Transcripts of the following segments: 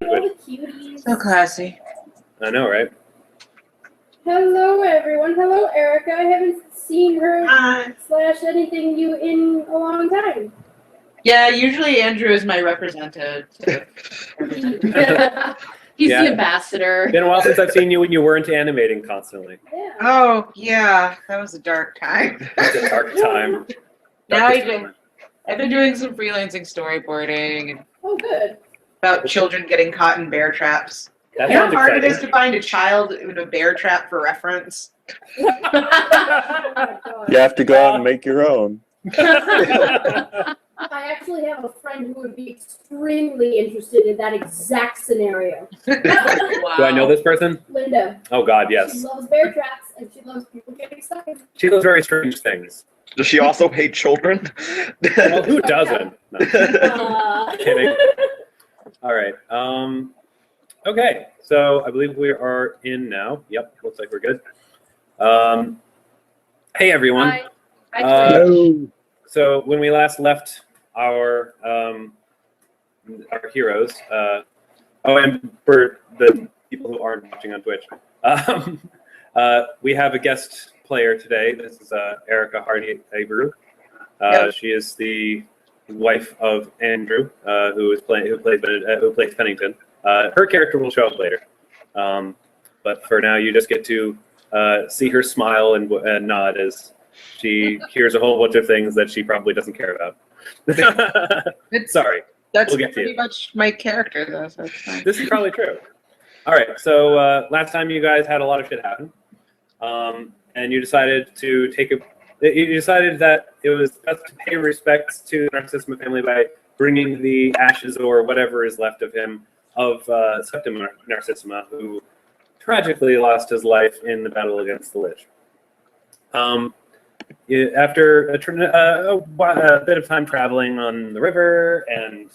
cuties. So classy. I know, right? Hello, everyone. Hello, Erica. I haven't seen her slash anything you in a long time. Yeah, usually Andrew is my representative. He's Yeah. the ambassador. Been a while since I've seen you when you weren't animating constantly. Yeah. Oh, yeah. That was a dark time. It's a dark time. Now Darkest I've been doing some freelancing storyboarding and Oh, good. about children getting caught in bear traps. That You know sounds how hard it exciting. is to find a child in a bear trap for reference? Oh my God. You have to go out and make your own. I actually have a friend who would be extremely interested in that exact scenario. Wow. Do I know this person? Linda. Oh God, She yes. loves bear traps and she loves people getting stuck in them. She does very strange things. Does she also hate children? Well, who doesn't? No. Kidding. All right. Okay. So I believe we are in now. Yep. Looks like we're good. Hey everyone. Hi. Hello. So when we last left our heroes, and for the people who aren't watching on Twitch, we have a guest player today. This is Erica Hardy Avery. Yep. She is the wife of Andrew, who plays Pennington. Her character will show up later, but for now, you just get to see her smile and nod as she hears a whole bunch of things that she probably doesn't care about. Sorry, That's We'll get to pretty you. much my character, though, so it's fine. this is probably true. All right, so last time you guys had a lot of shit happen, and you decided to you decided that it was best to pay respects to the Narcissima family by bringing the ashes or whatever is left of him of Septim Narcissima, who tragically lost his life in the battle against the Lich. After a bit of time traveling on the river, and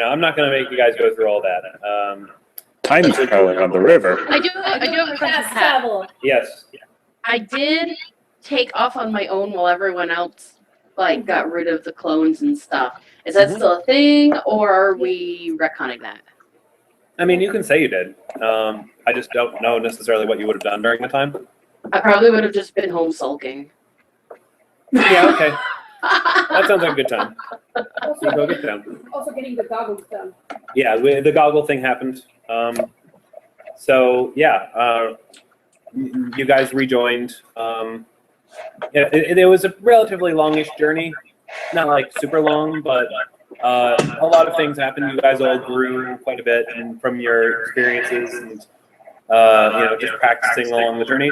I'm not going to make you guys go through all that. Time traveling on the river. I do have a question, Fast Pat. travel. Yes. I did take off on my own while everyone else got rid of the clones and stuff. Is that still a thing, or are we retconning that? I mean, you can say you did. I just don't know necessarily what you would have done during the time. I probably would have just been home sulking. Yeah, okay. That sounds like a good time. Also, You go get down. also getting the goggles done. Yeah, the goggle thing happened. So, yeah, you guys rejoined. It was a relatively longish journey. Not like super long, but a lot of things happened. You guys all grew quite a bit and from your experiences and, just practicing along the journey.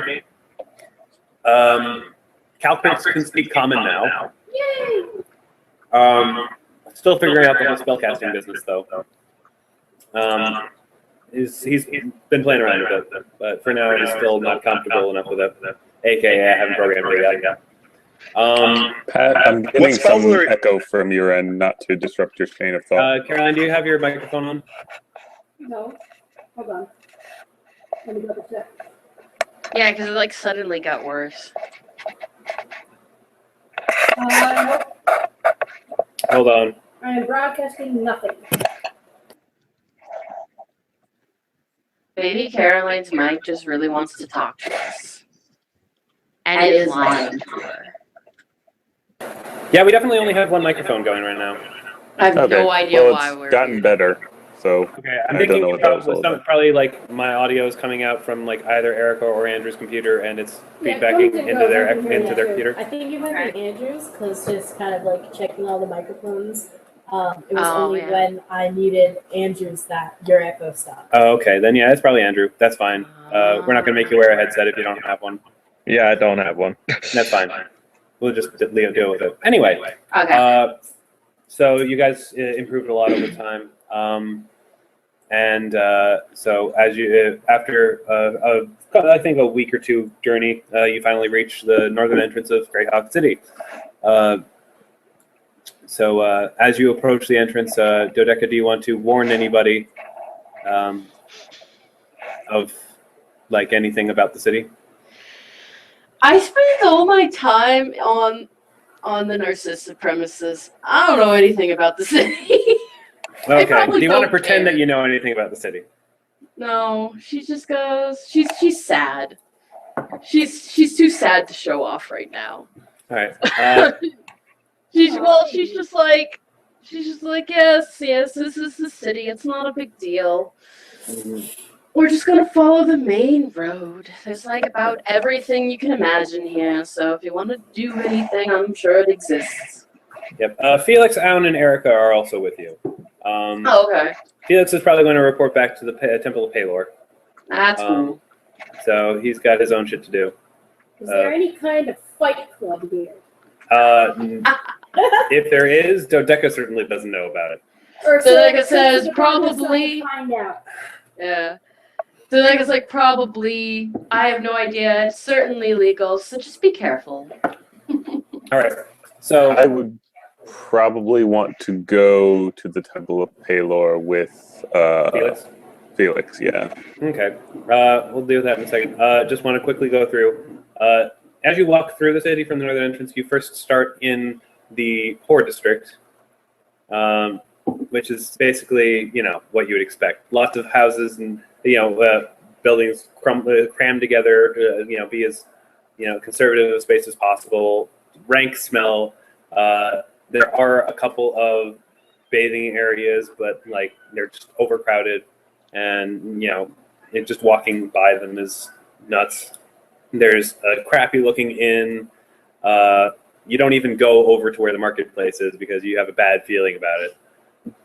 Calcrits can speak common now. Yay! Still figuring out the whole spellcasting business, though. He's been playing around with it, but for now he's still not comfortable enough with it. AKA, I haven't programmed it yet. Pat, I'm getting What spells some are- echo from your end, not to disrupt your train of thought. Caroline, do you have your microphone on? No. Hold on. Let me double check. Yeah, because it suddenly got worse. Nope. Hold on. I am broadcasting nothing. Baby Caroline's mic just really wants to talk to us. And it is lying to her. Yeah, we definitely only have one microphone going right now. I have Okay, no idea well, why it's we're gotten better, so Okay, I'm I thinking don't know what that was all about. probably my audio is coming out from either Erica or Andrew's computer, and it's Yeah, it feedbacking comes and into goes. their I can hear that too. computer. I think it might be Andrews, because just kind of checking all the microphones. It was Oh, only yeah. when I muted Andrews that your echo stopped. Oh, okay, then yeah, it's probably Andrew. That's fine. We're not going to make you wear a headset if you don't have one. Yeah, I don't have one. That's fine. We'll just deal with it. Anyway, okay. so you guys improved a lot over time. So as you, after I think a week or two journey, you finally reach the northern entrance of Greyhawk City. So as you approach the entrance, Dodeka, do you want to warn anybody of anything about the city? I spent all my time on the Narcissa premises. I don't know anything about the city. Okay. probably Do you want to don't pretend care. that you know anything about the city? No, she just goes. She's sad. She's too sad to show off right now. All right. She's just like yes, this is the city. It's not a big deal. We're just gonna follow the main road. There's like about everything you can imagine here. So if you want to do anything, I'm sure it exists. Yep. Felix, Aun, and Erica are also with you. Oh, okay. Felix is probably going to report back to the Temple of Palor. That's cool. So he's got his own shit to do. Is there any kind of fight club here? If there is, Dodeka certainly doesn't know about it. Or So like it says, probably. Find out. Yeah. So like it's like probably. I have no idea. It's certainly legal. So just be careful. All right. So I would probably want to go to the Temple of Palor with Felix, yeah. Okay. We'll deal with that in a second. Just want to quickly go through. As you walk through the city from the northern entrance, you first start in the poor district, which is basically, what you would expect. Lots of houses and, buildings crammed together, be as, conservative a space as possible. Rank smell. There are a couple of bathing areas, but, they're just overcrowded. And, just walking by them is nuts. There's a crappy-looking inn. You don't even go over to where the marketplace is because you have a bad feeling about it.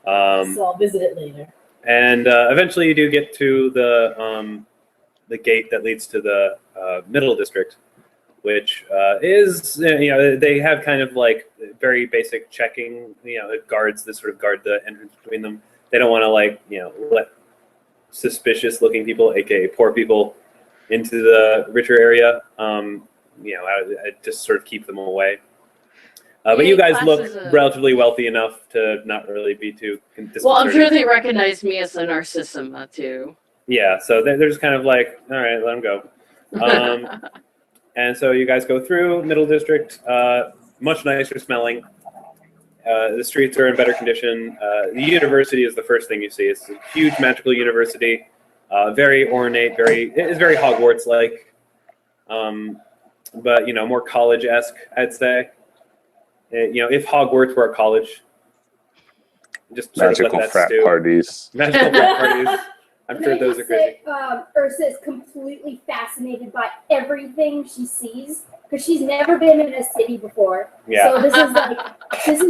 So I'll visit it later. And eventually you do get to the gate that leads to the middle district, which is, they have kind of very basic checking, guards that sort of guard the entrance between them. They don't want to let suspicious-looking people, aka poor people, into the richer area. I just sort of keep them away. But you guys look relatively wealthy enough to not really be too disconcerted. Well, I'm sure they recognize me as a Narcissima, too. Yeah, so they're just kind of like, all right, let them go. And so you guys go through Middle District, much nicer smelling. The streets are in better condition. The university is the first thing you see. It's a huge magical university, very ornate, it's very Hogwarts-like, but, more college-esque, I'd say. If Hogwarts were a college, just sort of Magical let that frat stew. parties. Magical frat parties. I'm sure Can I those are just say, crazy. Ursa is completely fascinated by everything she sees because she's never been in a city before. Yeah. So this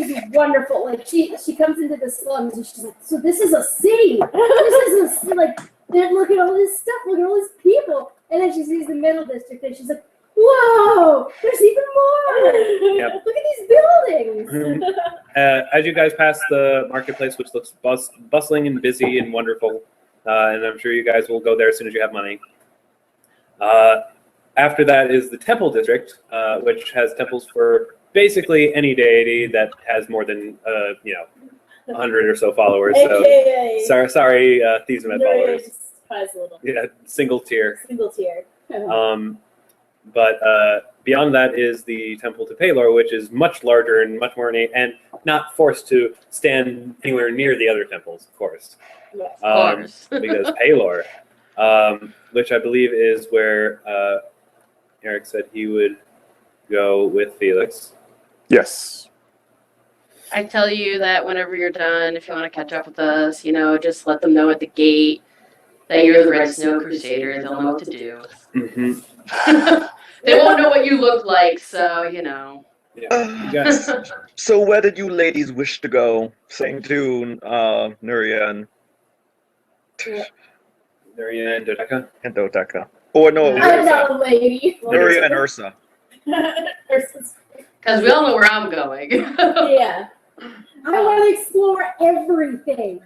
is wonderful. Like she comes into the slums and she's like, so this is a city. This is look at all this stuff. Look at all these people. And then she sees the Middle District and she's like, whoa, there's even more. Yep. Look at these buildings. As you guys pass the marketplace, which looks bustling and busy and wonderful, and I'm sure you guys will go there as soon as you have money. After that is the Temple District, which has temples for basically any deity that has more than 100 or so followers. AKA. So sorry, Thieves and Med Nuria followers. just cries a little. Yeah, single tier. Single tier. But beyond that is the Temple to Palor, which is much larger and much more ornate, and not forced to stand anywhere near the other temples, of course. Yes. Of course. Because Palor, which I believe is where Eric said he would go with Felix. Yes. I tell you that whenever you're done, if you want to catch up with us, just let them know at the gate that you're the Red Snow Crusader. They'll know what to do. Mm-hmm. They won't know what you look like, so, Yeah. You guys, So where did you ladies wish to go? Saying to Nuria and Nuria and Dodeka. Dodeka. Or no, I'm not a lady. Nuria and Ursa. Ursa's- because we all know where I'm going. Yeah. I want to explore everything.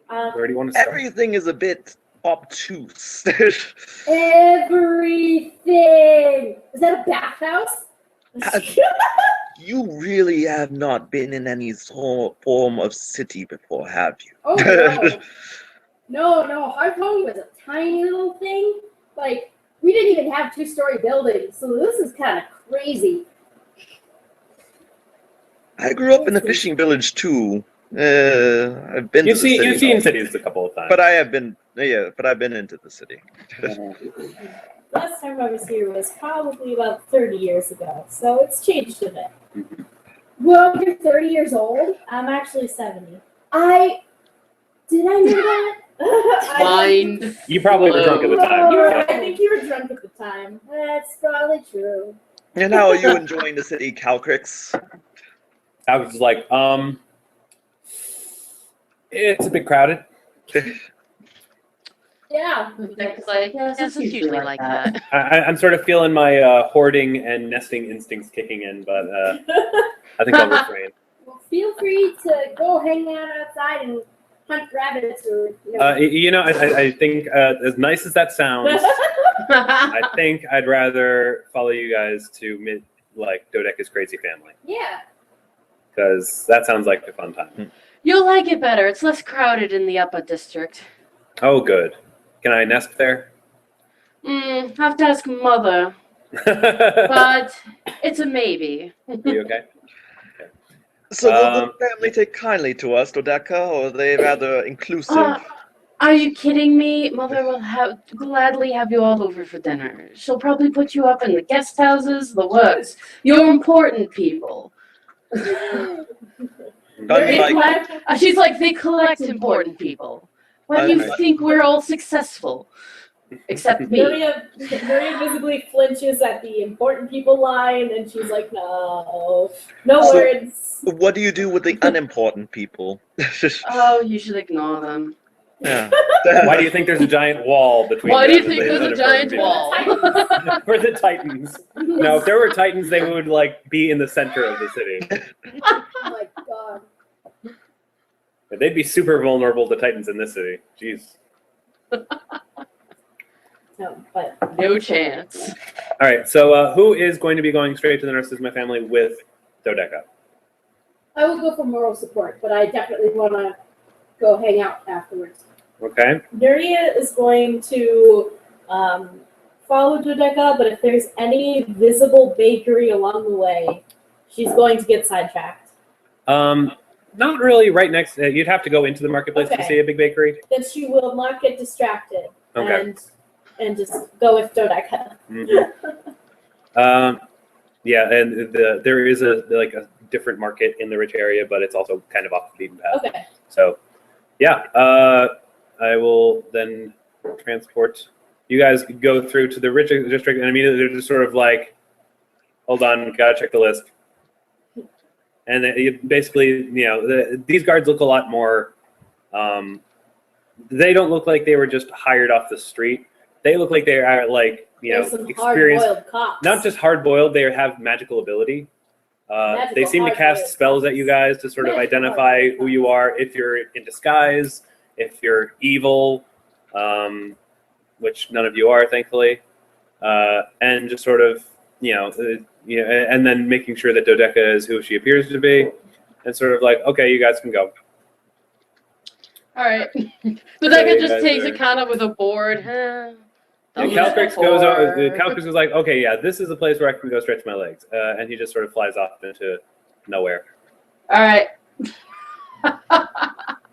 Where do you want to start? Everything is a bit obtuse. Everything. Is that a bathhouse? You really have not been in any form of city before, have you? Oh no. No. Our home was a tiny little thing. We didn't even have 2-story buildings, so this is kind of crazy. I grew up in a fishing village too. I've been to the city. You've seen cities a couple of times. But I have been, but I've been into the city. Last time I was here was probably about 30 years ago, so it's changed a bit. Well, you're 30 years old. I'm actually 70. Did I know that? Mind. You probably were drunk at the time. I think you were drunk at the time. That's probably true. And how are you enjoying the city, Calcrix? I was just like, it's a bit crowded. Yeah. It's like, yes, this is usually like that. I'm sort of feeling my hoarding and nesting instincts kicking in, but I think I'll refrain. Well, feel free to go hang out outside and hunt rabbits or, you know. I think as nice as that sounds, I think I'd rather follow you guys to Dodeka's crazy family. Yeah. Because that sounds like a fun time. You'll like it better. It's less crowded in the upper district. Oh, good. Can I nest there? Have to ask Mother. But it's a maybe. You okay? So will the family take kindly to us, Dodeka, or are they rather inclusive? Are you kidding me? Mother will gladly have you all over for dinner. She'll probably put you up in the guest houses, the works. You're important people. She's like, they collect important people. Why do you think we're all successful? Except me. Nuria visibly flinches at the important people line, and she's like, no words. What do you do with the unimportant people? Oh, you should ignore them. Yeah. Why do you think there's a giant wall between Why do you them think and there's a the giant unimportant wall? For the Titans. No, if there were Titans, they would be in the center of the city. Oh my god. They'd be super vulnerable to Titans in this city. Jeez. No, but No chance. All right, so who is going to be going straight to the Narcissima family with Dodeka? I will go for moral support, but I definitely want to go hang out afterwards. Okay. Nuria is going to follow Dodeka, but if there's any visible bakery along the way, she's going to get sidetracked. Not really right next. You'd have to go into the marketplace to Okay. see a big bakery. Then she will not get distracted Okay. and just go with Dodeka. Mm-hmm. Yeah, and there is a different market in the rich area, but it's also kind of off the beaten path. Okay. So, yeah, I will then transport. You guys go through to the rich district, and immediately they're just sort of like, hold on, gotta check the list. And basically, these guards look a lot more. They don't look like they were just hired off the street. They look like they are There's some experienced. hard-boiled cops. Not just hard-boiled; they have magical ability. They seem to cast spells at you guys to sort of identify who you are. If you're in disguise, if you're evil, which none of you are, thankfully, and just sort of and then making sure that Dodeka is who she appears to be, and sort of like, okay, you guys can go. All right. Dodeka just takes it kind of with a board. And Calcrix goes over. Calcrix is like, okay, yeah, this is the place where I can go stretch my legs, and he just sort of flies off into nowhere. All right.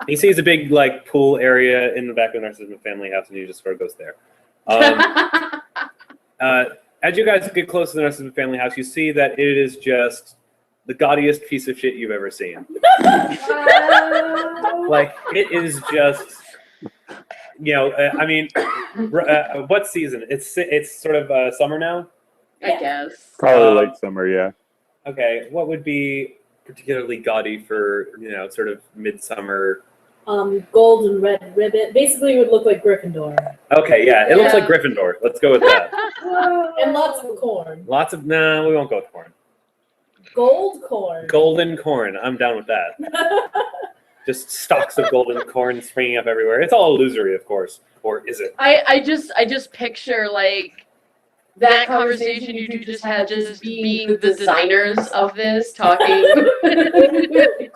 He sees a big pool area in the back of the Narcissima family house, and he just sort of goes there. As you guys get close to the Narcissima family house, you see that it is just the gaudiest piece of shit you've ever seen. It is just. What season? It's sort of summer now? I guess. Probably late summer, yeah. Okay, what would be particularly gaudy for, sort of midsummer? Gold and red ribbon. Basically, it would look like Gryffindor. Okay, yeah, it looks like Gryffindor. Let's go with that. And lots of corn. No, we won't go with corn. Gold corn. Golden corn. I'm down with that. Just stalks of golden corn springing up everywhere. It's all illusory, of course. Or is it? I just picture that conversation you two just had, just being the designers of this talking.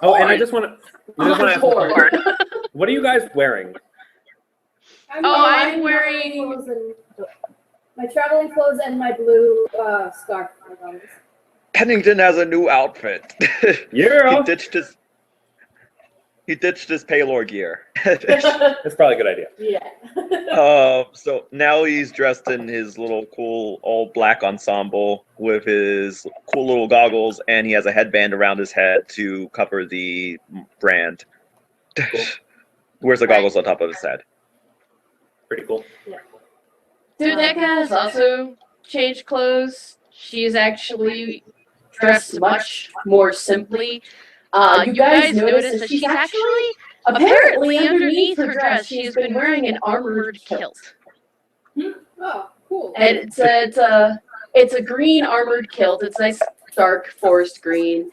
Oh, and I just want to ask, corn. what are you guys wearing? I'm wearing my traveling clothes and my blue scarf. Pennington has a new outfit. Yeah. He ditched his. He ditched his Paylor gear. That's probably a good idea. Yeah. So now he's dressed in his little cool all black ensemble with his cool little goggles, and he has a headband around his head to cover the brand. Cool. Wears the goggles on top of his head. Pretty cool. Dodeka has also changed clothes. She's actually dressed much more simply. You guys notice that she's actually, apparently underneath her dress, she has been wearing an armored kilt. Oh, cool. And it's a green armored kilt. It's nice dark forest green.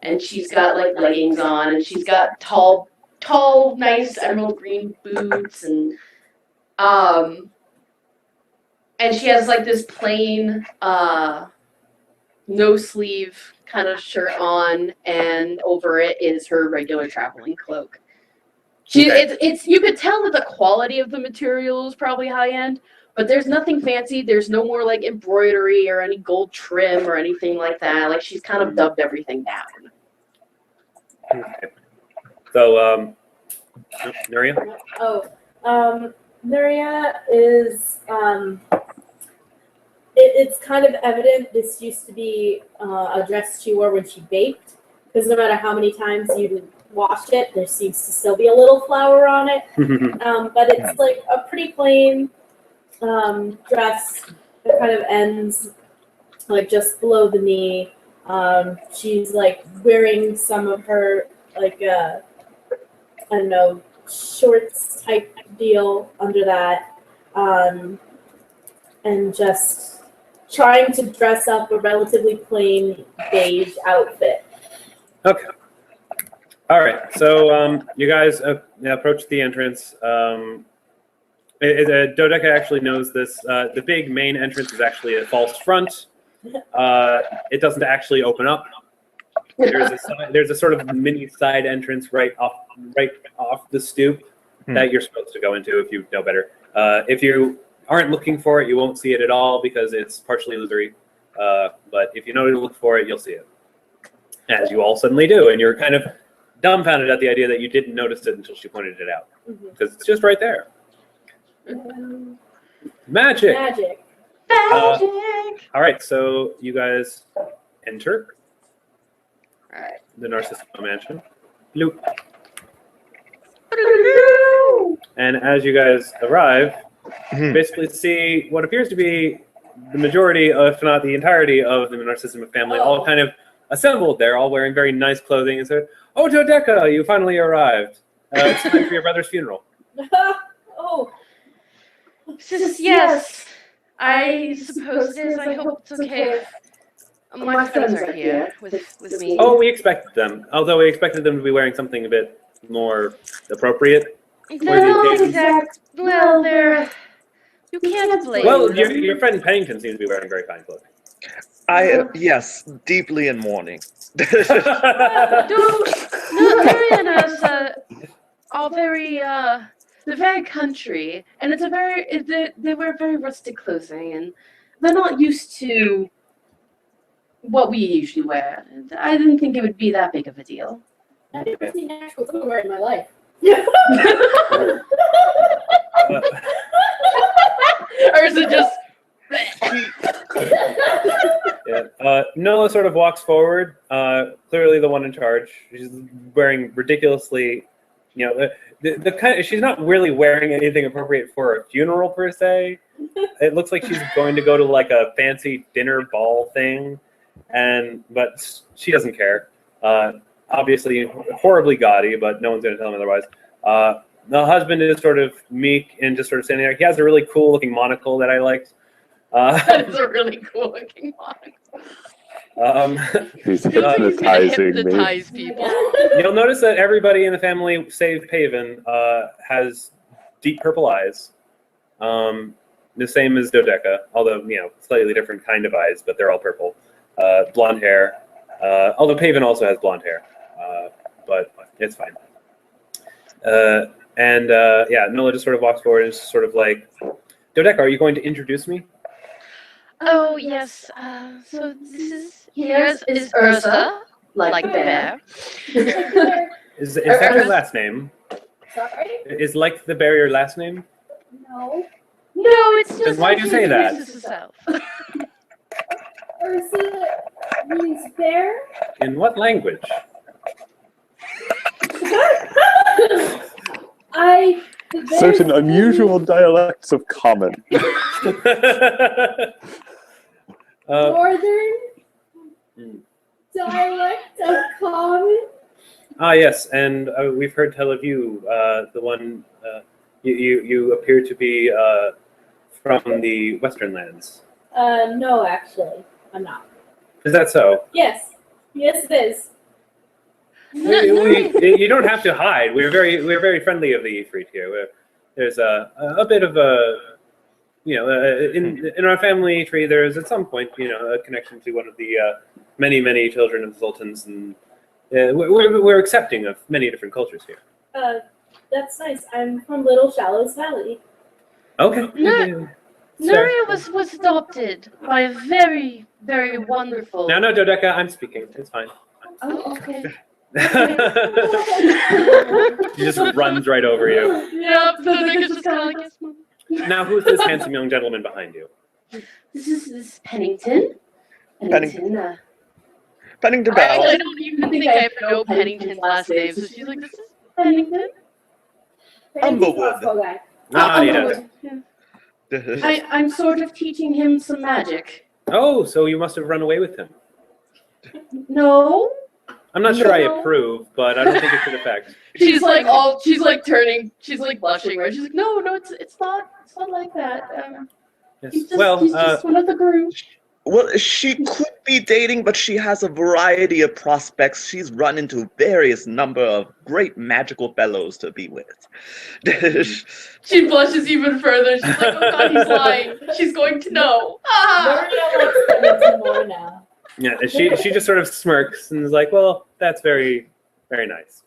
And she's got like leggings on, and she's got tall, nice emerald green boots, and she has like this plain no sleeve kind of shirt on, and over it is her regular traveling cloak. It's you could tell that the quality of the material is probably high end, but there's nothing fancy. There's no more like embroidery or any gold trim or anything like that. Like she's kind of dubbed everything down. Okay. So, Nuria? Nuria is it's kind of evident this used to be a dress she wore when she baked, because no matter how many times you washed it, there seems to still be a little flour on it. But it's like a pretty plain dress that kind of ends like just below the knee. She's like wearing some of her like I don't know, shorts type deal under that, and just trying to dress up a relatively plain beige outfit. Okay. All right. So you guys approach the entrance. Dodeka actually knows this. The big main entrance is actually a false front. It doesn't actually open up. There's a sort of mini side entrance right off the stoop that you're supposed to go into if you know better. If you aren't looking for it, you won't see it at all because it's partially illusory. But if you know to look for it, you'll see it. As you all suddenly do, and you're kind of dumbfounded at the idea that you didn't notice it until she pointed it out. Because it's just right there. Magic! Magic. All right, so you guys enter Alright. the Narcissima mansion. Bloop. And as you guys arrive, you basically see what appears to be the majority, if not the entirety, of the Narcissima family, all kind of assembled there, all wearing very nice clothing, and said, "Oh, Dodeka, you finally arrived. It's time for your brother's funeral." Oh. Yes, I suppose it is. I hope it's okay. My friends are here with me. Oh, we expected them, although we expected them to be wearing something a bit more appropriate. They're not exact. Well, they're. You can't blame. Well, them. your friend Pennington seems to be wearing very fine clothing. Yes, deeply in mourning. Nuria and Ursa are very, they're very country, and it's a very, they wear very rustic clothing, and they're not used to what we usually wear. I didn't think it would be that big of a deal. I've never seen actual footwear in my life. Ursa just. Yeah. Nola sort of walks forward, clearly the one in charge. She's wearing ridiculously, the kind. She's not really wearing anything appropriate for a funeral per se. It looks like she's going to go to like a fancy dinner ball thing, but she doesn't care. Obviously, horribly gaudy, but no one's going to tell him otherwise. The husband is sort of meek and just sort of standing there. He has a really cool looking monocle that I liked. That is a really cool looking one. He's hypnotizing me. Hypnotize people. You'll notice that everybody in the family, save Paven, has deep purple eyes. The same as Dodeka, although, slightly different kind of eyes, but they're all purple. Blonde hair. Although Paven also has blonde hair. But it's fine. Nola just sort of walks forward and is sort of like, Dodeka, are you going to introduce me? Oh, yes. So this is... Here is Ursa, like bear. Is that your last name? Sorry? Is like the bear your last name? No. No, it's just. Then why do you say that? introduces herself. Ursa means bear. In what language? The bear's Certain name- unusual dialects of common. Northern Hmm. dialect of common. Yes, and we've heard tell of you. The one you appear to be from the Western lands. No, actually, I'm not. Is that so? Yes, yes, it is. You don't have to hide. We're very friendly of the Ifrit here. There's a bit of a in our family tree. There's at some point a connection to one of the many children of the sultans, and we're accepting of many different cultures here. That's nice. I'm from Little Shallows Valley. Okay. No. Nuria was adopted by a very, very wonderful. No, Dodeka, I'm speaking. It's fine. Oh, okay. He just runs right over you. Yep, Dodeka's just kind of like, yes, Mom. Now, who's this handsome young gentleman behind you? This is Pennington. Pennington I Bell. don't even think I ever know Pennington's last name, so she's like, this is Pennington. Umberwood. Crossbow guy. Ah, he does. I'm sort of teaching him some magic. Oh, so you must have run away with him. No. I'm not sure I No. approve, but I don't think it should affect. She's like turning, she's like blushing, right? She's like, no, it's not like that. Yes. He's Well, just one of the group. Well, she could be dating, but she has a variety of prospects. She's run into various number of great magical fellows to be with. She blushes even further. She's like, oh God, he's lying. She's going to know. Ah! Nuria likes Pennington more now. yeah, she just sort of smirks and is like, well, that's very, very nice.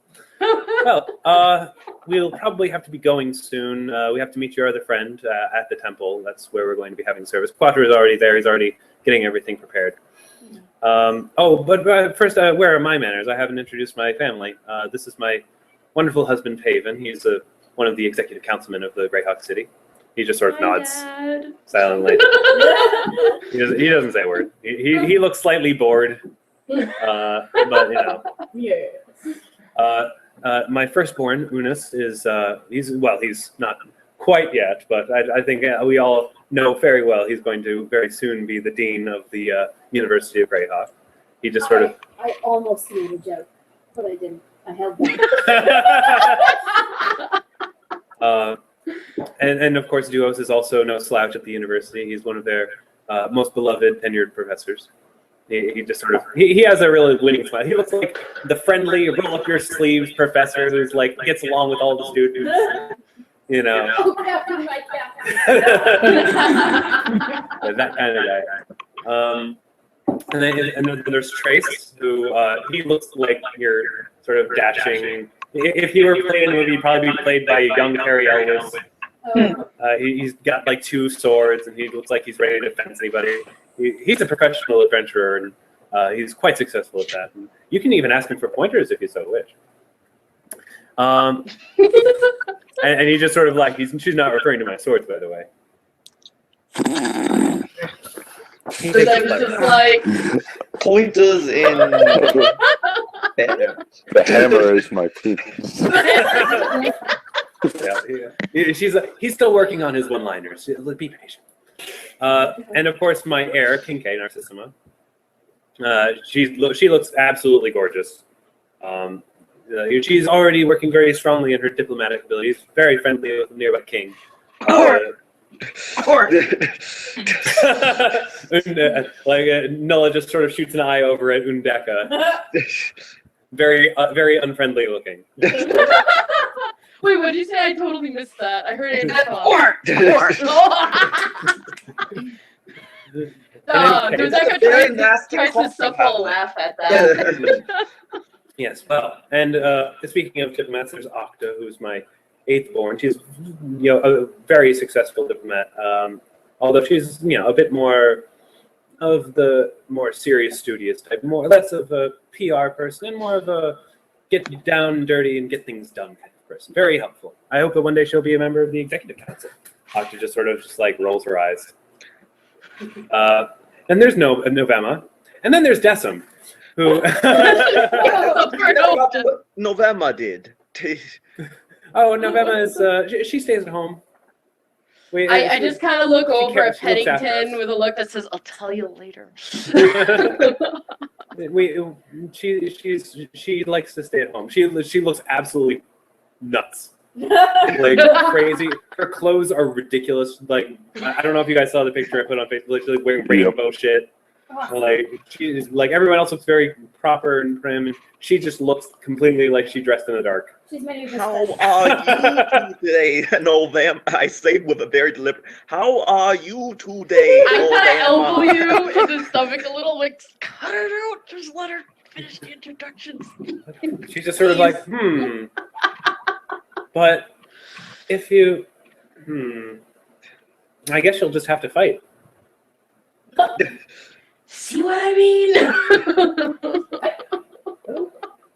Well, we'll probably have to be going soon. We have to meet your other friend at the temple. That's where we're going to be having service. Quattro is already there. He's already getting everything prepared. But first, where are my manners? I haven't introduced my family. This is my wonderful husband, Paven. He's one of the executive councilmen of the Greyhawk City. He just sort of nods Dad. silently. He doesn't say a word. He looks slightly bored, but Yeah. my firstborn, Unis, is he's not quite yet, but I think we all know very well he's going to very soon be the dean of the University of Greyhawk. He just sort of I almost made a joke, but I didn't. I held back. and of course, Duos is also no slouch at the university. He's one of their most beloved tenured professors. He just sort of he has a really winning smile. He looks like the friendly, roll up your sleeves professor who's like gets along with all the students. Oh, Captain, my Captain. That kind of guy. And then there's Trace, who he looks like your sort of dashing. If he were played in a movie, he'd probably be played by young Harry Ellis. He's got like 2 swords, and he looks like he's ready to fence anybody. He's a professional adventurer, and he's quite successful at that. And you can even ask him for pointers if you so wish. And he just sort of like she's not referring to my swords, by the way. So that was just like, Pointers in better. The hammer is my penis. Yeah. He's still working on his one-liners. Be patient. And of course, my heir, King K, Narcissima. She looks absolutely gorgeous. She's already working very strongly in her diplomatic abilities. Very friendly with the nearby king. Nulla just sort of shoots an eye over at Undeka. Very unfriendly looking. wait, what did you say? I totally missed that. I heard it. Dodeka tries to suffer a laugh at that. Yes, well, and speaking of diplomats, there's Octa, who's my 8th born. She's a very successful diplomat. Although she's a bit more of the more serious, studious type, less of a PR person and more of a get down and dirty and get things done kind of person. Very helpful. I hope that one day she'll be a member of the executive council. Octa just sort of like rolls her eyes. And there's Novemma. And then there's Decim, who... November did. Oh, Novemma is... she stays at home. I just kind of look over at she looks after Pennington us. with a look that says, "I'll tell you later." She likes to stay at home. She looks absolutely nuts. Like crazy. Her clothes are ridiculous. Like I don't know if you guys saw the picture I put on Facebook. Like wearing rainbow shit. Like she's like everyone else looks very proper and prim, and she just looks completely like she dressed in the dark. She's my new How best are you today, November? I say with a very deliberate. How are you today, I kind of elbow November? you in the stomach a little, like, cut it out. Just let her finish the introductions. She's just sort of like, But if you, I guess you'll just have to fight. See what I mean?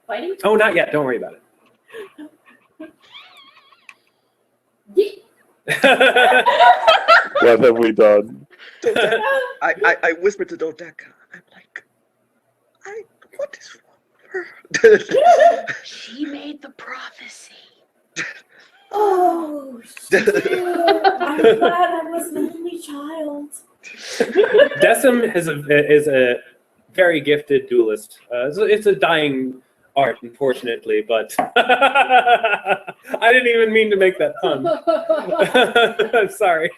Fighting? Oh, not yet. Don't worry about it. What have we done? I whispered to Dodeka. I'm like, what is wrong with her? She made the prophecy. Oh, shit. I'm glad I was an only child. Decim is a very gifted duelist. It's a dying art, unfortunately, but I didn't even mean to make that pun. I'm sorry.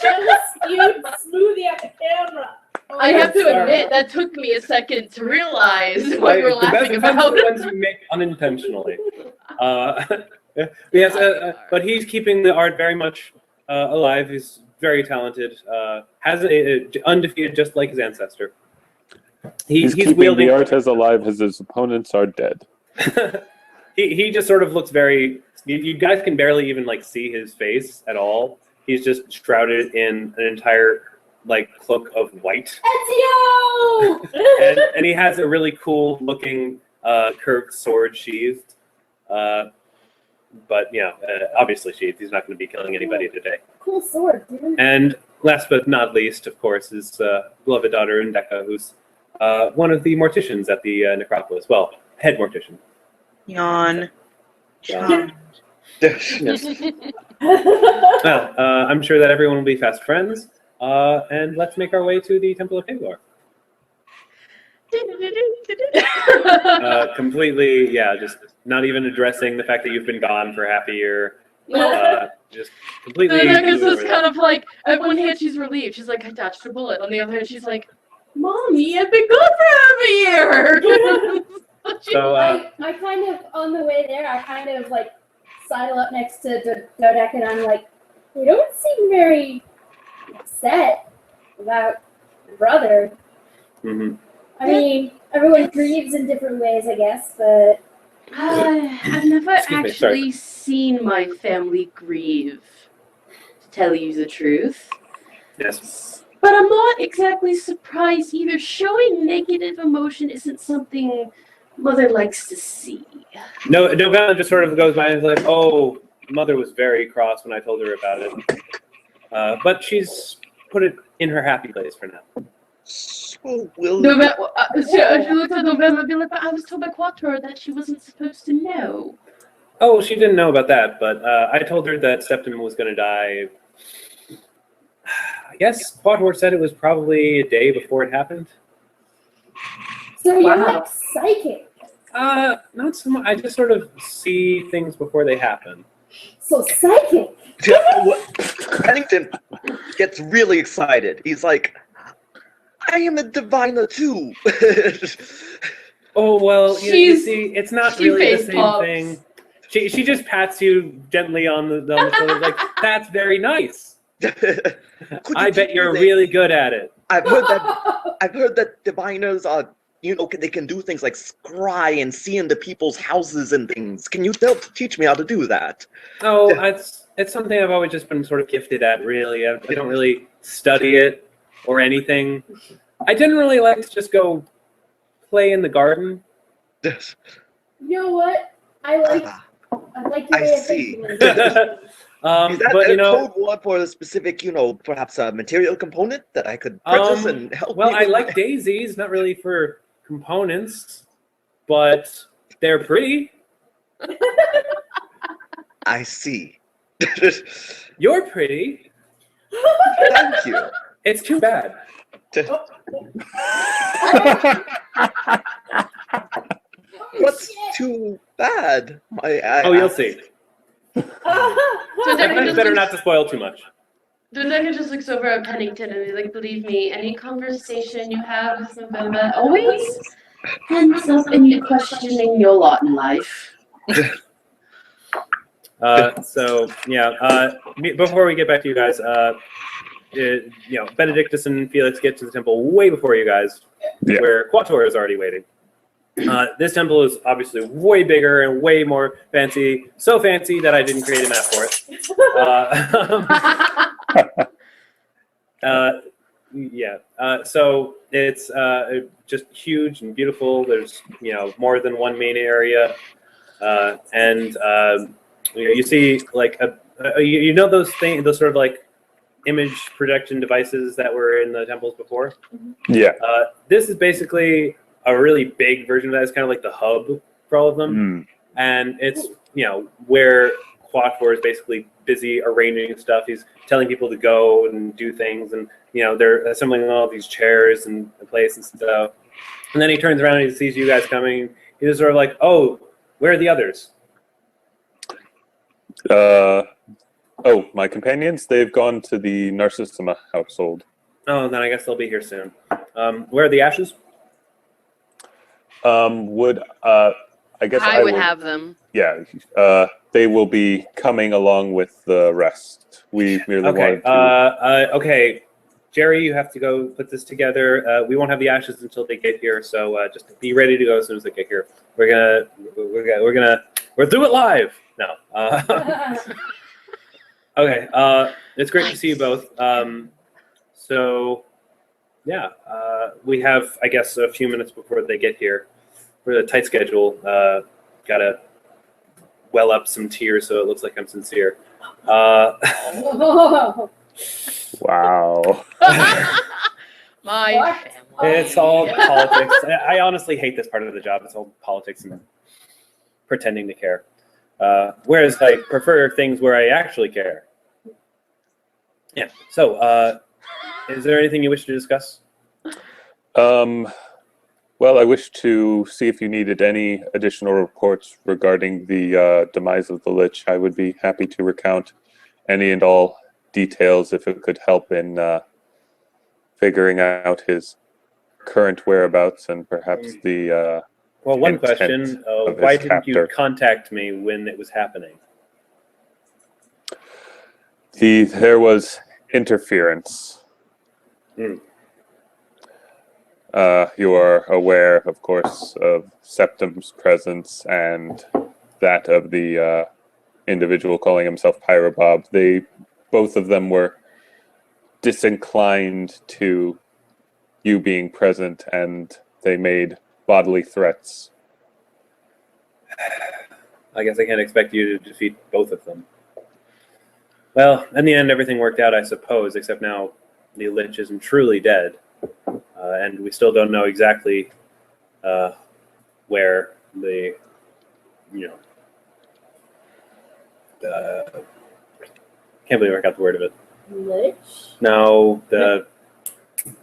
That was spewed smoothie at the camera. I have to sorry. admit, that took me a second to realize what you were The best laughing defense about. are the ones you make unintentionally. Yes, but he's keeping the art very much alive. He's very talented. Has undefeated, just like his ancestor. He's keeping wielding the art as alive as his opponents are dead. he just sort of looks very. You guys can barely even like see his face at all. He's just shrouded in an entire like cloak of white, Ezio! and he has a really cool looking curved sword sheathed. But obviously sheathed. He's not going to be killing anybody today. Cool sword, dude. And last but not least, of course, is beloved daughter Undeka, who's one of the morticians at the necropolis. Well, head mortician. Yawn. Yes. Well, I'm sure that everyone will be fast friends. And let's make our way to the Temple of Paylor. Completely, just not even addressing the fact that you've been gone for half a year. Just completely. It's just kind of like, at one hand she's relieved. She's like, I dodged a bullet. On the other hand, she's like, Mommy, I've been gone for half a year. So, I kind of, on the way there, I kind of like sidle up next to Dodeka and I'm like, you don't seem very upset about your brother. mhm. I mean, everyone grieves in different ways, I guess, but I've never Excuse me, sorry. actually seen my family grieve, to tell you the truth. Yes. But I'm not exactly surprised either. Showing negative emotion isn't something Mother likes to see. No, Novella just sort of goes by and is like, "Oh, Mother was very cross when I told her about it, but she's put it in her happy place for now." So will She looked at November and be like, but I was told by Quattro that she wasn't supposed to know. Oh, she didn't know about that, but I told her that Septim was going to die. I guess Quattro said it was probably a day before it happened. so you're Wow. like psychic. Not so much. I just sort of see things before they happen. So psychic. Pennington gets really excited. He's like, I am a diviner too. Oh, well, you She's- see, it's not she really the face same pops. thing. She just pats you gently on the shoulder, like, that's very nice. I bet you're really good at it. I've heard that diviners are, they can do things like scry and see into people's houses and things. Can you teach me how to do that? Oh, it's something I've always just been sort of gifted at, really. I don't really study it or anything. I generally like to just go play in the garden. You know what? I like your I way of see. thinking. Is that But a you know, code word for a specific, perhaps a material component that I could purchase and help well, me I with like my- daisies, not really for components, but they're pretty. I see. You're pretty. Thank you. It's too bad. What's too bad? Oh, you'll see. So It's Dodeka better not to spoil too much. just looks over at Pennington and he's like, believe me, any conversation you have with November always ends up in you questioning your lot in life. So yeah, before we get back to you guys, Benedictus and Felix get to the temple way before you guys, Yeah. where Quator is already waiting. This temple is obviously way bigger and way more fancy. So fancy that I didn't create a map for it. So it's just huge and beautiful. There's more than one main area, and you see like those things, those sort of like image projection devices that were in the temples before. Yeah. This is basically a really big version of that. It's kind of like the hub for all of them, and it's where Quator is basically busy arranging stuff. He's telling people to go and do things, and they're assembling all these chairs and the place and stuff. And then he turns around and he sees you guys coming. He's sort of like, "Oh, where are the others?" My companions, they've gone to the Narcissima household. Oh, then I guess they'll be here soon. Where are the ashes? I guess I would have them. Yeah, they will be coming along with the rest. We merely Okay. wanted to. Okay, Jerry, you have to go put this together. We won't have the ashes until they get here, so just be ready to go as soon as they get here. We'll do it live. No. Okay. It's great to see you both. We have, I guess, a few minutes before they get here. We're a tight schedule. Gotta well up some tears so it looks like I'm sincere. Wow. My What? family. It's all politics. I honestly hate this part of the job. It's all politics and pretending to care. Whereas I prefer things where I actually care. Yeah. So, is there anything you wish to discuss? Well, I wish to see if you needed any additional reports regarding the demise of the Lich. I would be happy to recount any and all details if it could help in figuring out his current whereabouts and perhaps the Well, one intent question. of Why his didn't you captor. contact me when it was happening? There was interference. You are aware, of course, of Septum's presence and that of the individual calling himself Pyrobob. Both of them were disinclined to you being present, and they made bodily threats. I guess I can't expect you to defeat both of them. Well, in the end, everything worked out, I suppose, except now the Lich isn't truly dead. And we still don't know exactly where the, can't believe I got the word of it. Lich? No, the,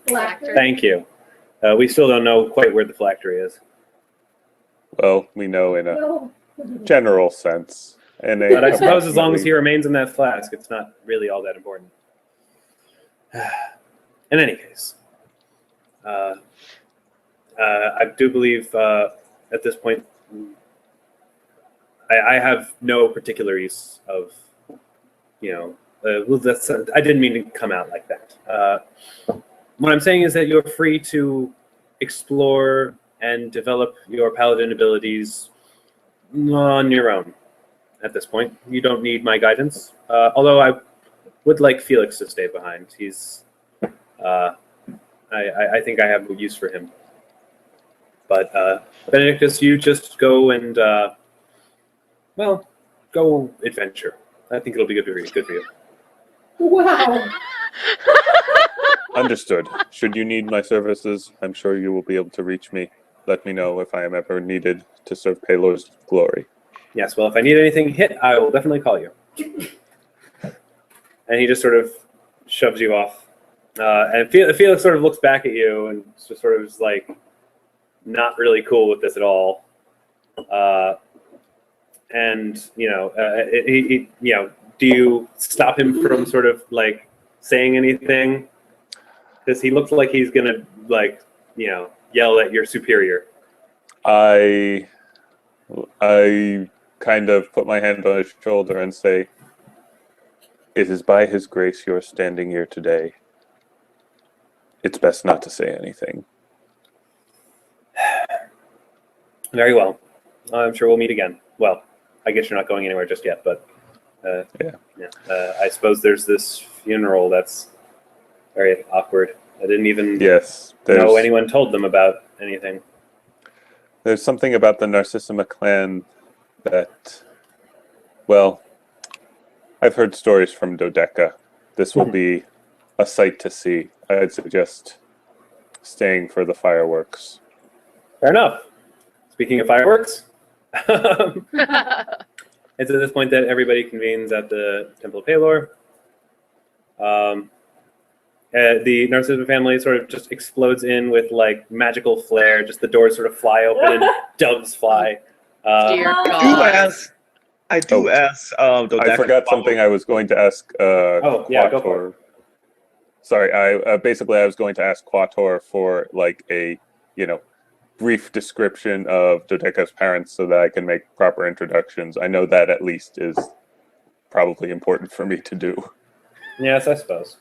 Blacker? thank you. We still don't know quite where the phylactery is. Well, we know in a No. general sense. But I suppose as long as he remains in that flask, it's not really all that important. In any case, I do believe at this point, I have no particular use of, I didn't mean to come out like that. What I'm saying is that you're free to explore and develop your paladin abilities on your own at this point. You don't need my guidance, although I would like Felix to stay behind. He's, I think I have use for him. But Benedictus, you just go and go adventure. I think it'll be good for you. Good for you. Wow. Understood. Should you need my services, I'm sure you will be able to reach me. Let me know if I am ever needed to serve Paylor's glory. Yes. Well, if I need anything hit, I will definitely call you. And he just sort of shoves you off. And Felix sort of looks back at you and just sort of is like, not really cool with this at all. And do you stop him from sort of like saying anything? Because he looks like he's gonna yell at your superior. I kind of put my hand on his shoulder and say, "It is by his grace you are standing here today. It's best not to say anything." Very well. I'm sure we'll meet again. Well, I guess you're not going anywhere just yet, but I suppose there's this funeral that's very awkward. I didn't even know anyone told them about anything. There's something about the Narcissima clan that, well, I've heard stories from Dodeka. This will be a sight to see. I'd suggest staying for the fireworks. Fair enough. Speaking of fireworks, it's at this point that everybody convenes at the Temple of Paylor. The Narcissima family sort of just explodes in with like magical flair. Just the doors sort of fly open and doves fly. Dear I God. do ask. Dodeka, I forgot something I was going to ask. Go for it. Sorry, I was going to ask Quator for like a brief description of Dodeka's parents so that I can make proper introductions. I know that at least is probably important for me to do. Yes, I suppose.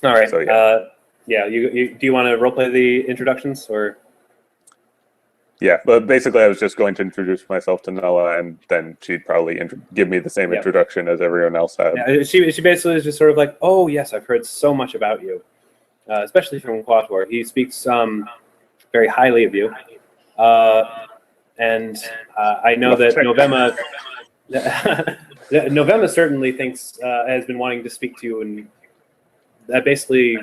All right. So, you do you want to roleplay the introductions or? Yeah, but basically I was just going to introduce myself to Nella, and then she'd probably give me the same introduction as everyone else had. Yeah, she basically is just sort of like, oh yes, I've heard so much about you, especially from Quator. He speaks very highly of you, and I know that Novemma certainly has been wanting to speak to you, and that basically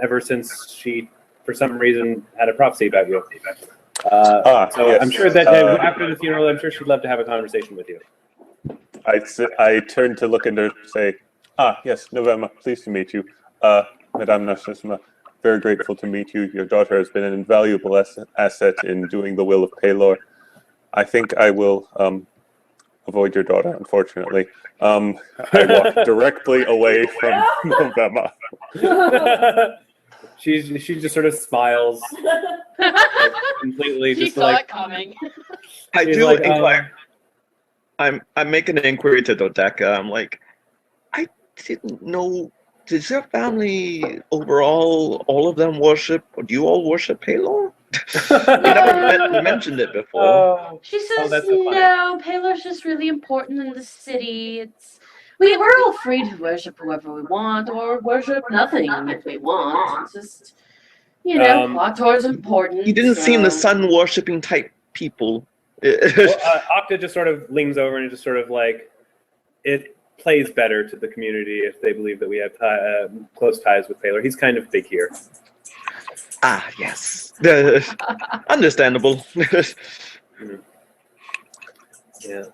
ever since she, for some reason, had a prophecy about you. Yes. I'm sure that after the funeral, I'm sure she'd love to have a conversation with you. I turned to look at her and say, yes, Novemma, pleased to meet you. Madame Narcissima, very grateful to meet you. Your daughter has been an invaluable asset in doing the will of Paylor. I think I will avoid your daughter, unfortunately. I walk directly away from Novemma. She just sort of smiles, completely. She just saw like it coming. I she's do like, inquire. I'm making an inquiry to Dodeka. I'm like, I didn't know. Does your family overall, all of them worship? Or do you all worship Paylor? You never mentioned it before. She says, that's so funny. no, Paylor's just really important in the city. We're all free to worship whoever we want, or worship nothing if we want. It's just, Quator's important. You didn't seem the sun worshipping type people. Octa just sort of leans over and just sort of like, it plays better to the community if they believe that we have close ties with Paylor. He's kind of big here. Yes. Understandable. Yeah,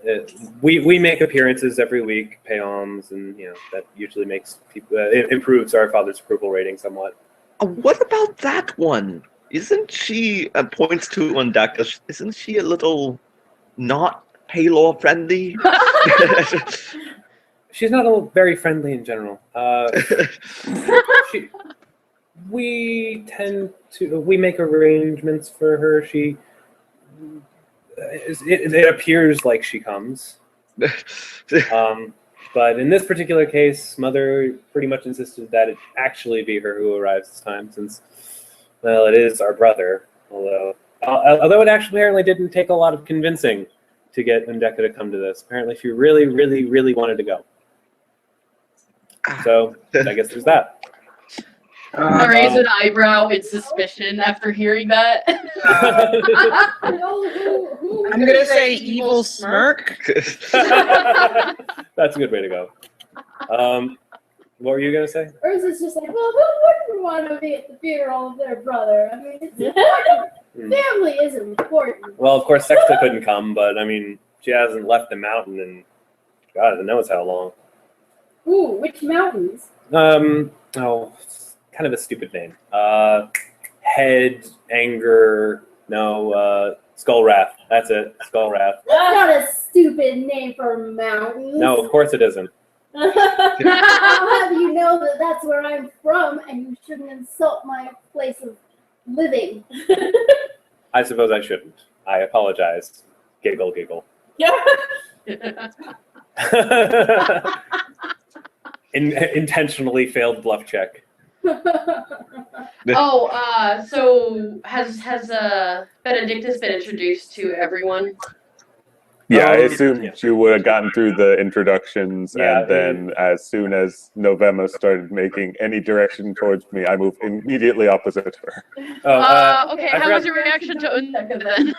we make appearances every week, pay alms, and that usually makes people it improves our father's approval rating somewhat. What about that one? Isn't she points to Undeka? Isn't she a little not Paylor friendly? She's not very friendly in general. We make arrangements for her. It appears like she comes. But in this particular case, Mother pretty much insisted that it actually be her who arrives this time, since, well, it is our brother. Although it actually apparently didn't take a lot of convincing to get Undeka to come to this. Apparently she really, really, really wanted to go. So I guess there's that. I raise an eyebrow in suspicion after hearing that. I'm gonna say evil smirk. That's a good way to go. What were you gonna say? Ursa's just like, well, who wouldn't want to be at the funeral of their brother? I mean, it's important. Family is important. Well, of course, Sexta couldn't come, but I mean, she hasn't left the mountain in God knows how long. Ooh, which mountains? It's kind of a stupid name. Head, anger, no, Skull Wrath. That's it, Skull Wrath. That's not a stupid name for mountains. No, of course it isn't. I'll have you know that that's where I'm from, and you shouldn't insult my place of living. I suppose I shouldn't. I apologize. Giggle, giggle. Intentionally failed bluff check. So has Benedictus been introduced to everyone? Yeah, I Oh, assumed yeah. you would have gotten through the introductions, Yeah, and then as soon as Novemma started making any direction towards me, I moved immediately opposite her. Okay, I how forgot- was your reaction to Undeka then?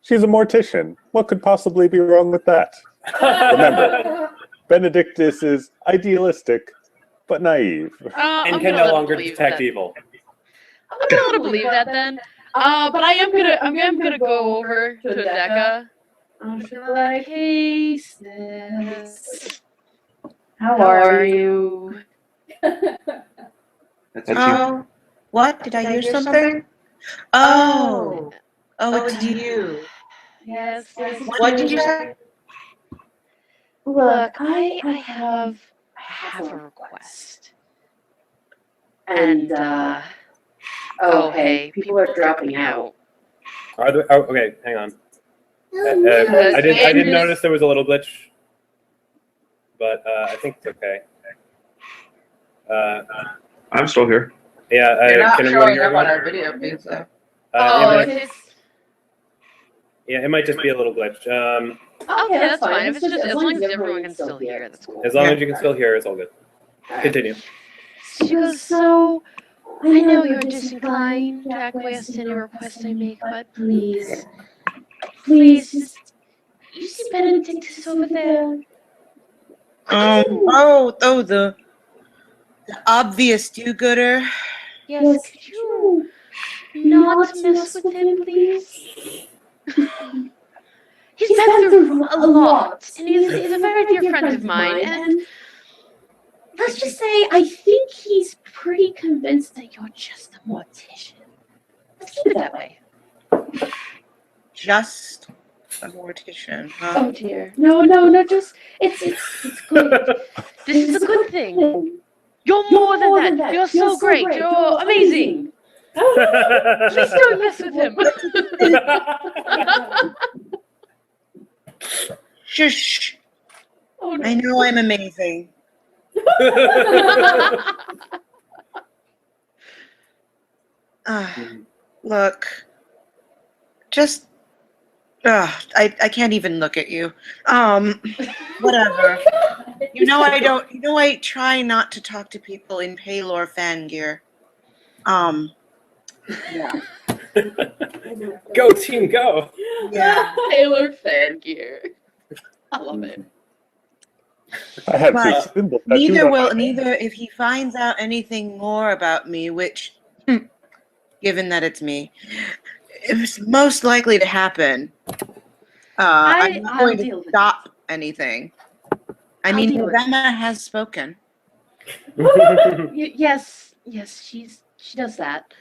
She's a mortician. What could possibly be wrong with that? Remember, Benedictus is idealistic, but naive. and I'm can gonna no let longer believe detect that. evil. I'm gonna let him believe that then. But I am gonna go over to Dodeka. I'm just gonna like, hey sis, how are you? That's you. Oh, what? Did I hear something? Oh, it's you. Yes. What did you say? Look, I have a request. And hey, people are dropping out. Are there? Oh, okay, hang on. Oh, I didn't Andrews- notice there was a little glitch, but I think it's okay. I'm still here. Yeah, You're not can everyone showing hear up on everyone? our video feed, so. It might just be a little glitch. Okay, that's fine. If it's just as long as everyone can still hear, that's cool. As long as you can still hear, it's all good. Continue. She goes, so I know you're disinclined to acquiesce to any request I make, but please, just you see Benedictus over there? The obvious do-gooder. Yes, could you not mess with him, please? He's been through a lot, and he's a very dear friend of mine, and let's just say I think he's pretty convinced that you're just a mortician. Let's keep it that way. Just a mortician, huh? Oh dear. No, just it's good. This is a good thing. You're more than that. You're so great. You're amazing. Please don't mess with him. Shush. Oh, no. I know I'm amazing. Look, just I can't even look at you. Whatever. You know I try not to talk to people in Paylor fan gear. Yeah. Go team, go! Yeah. Taylor fan gear. I love it. I have But two symbols. that do not- Neither if he finds out anything more about me, which given that it's me, it's most likely to happen. I'm not I'll going deal to with stop anything. I I'll mean, deal with it. Novemma has spoken. Yes, she does that.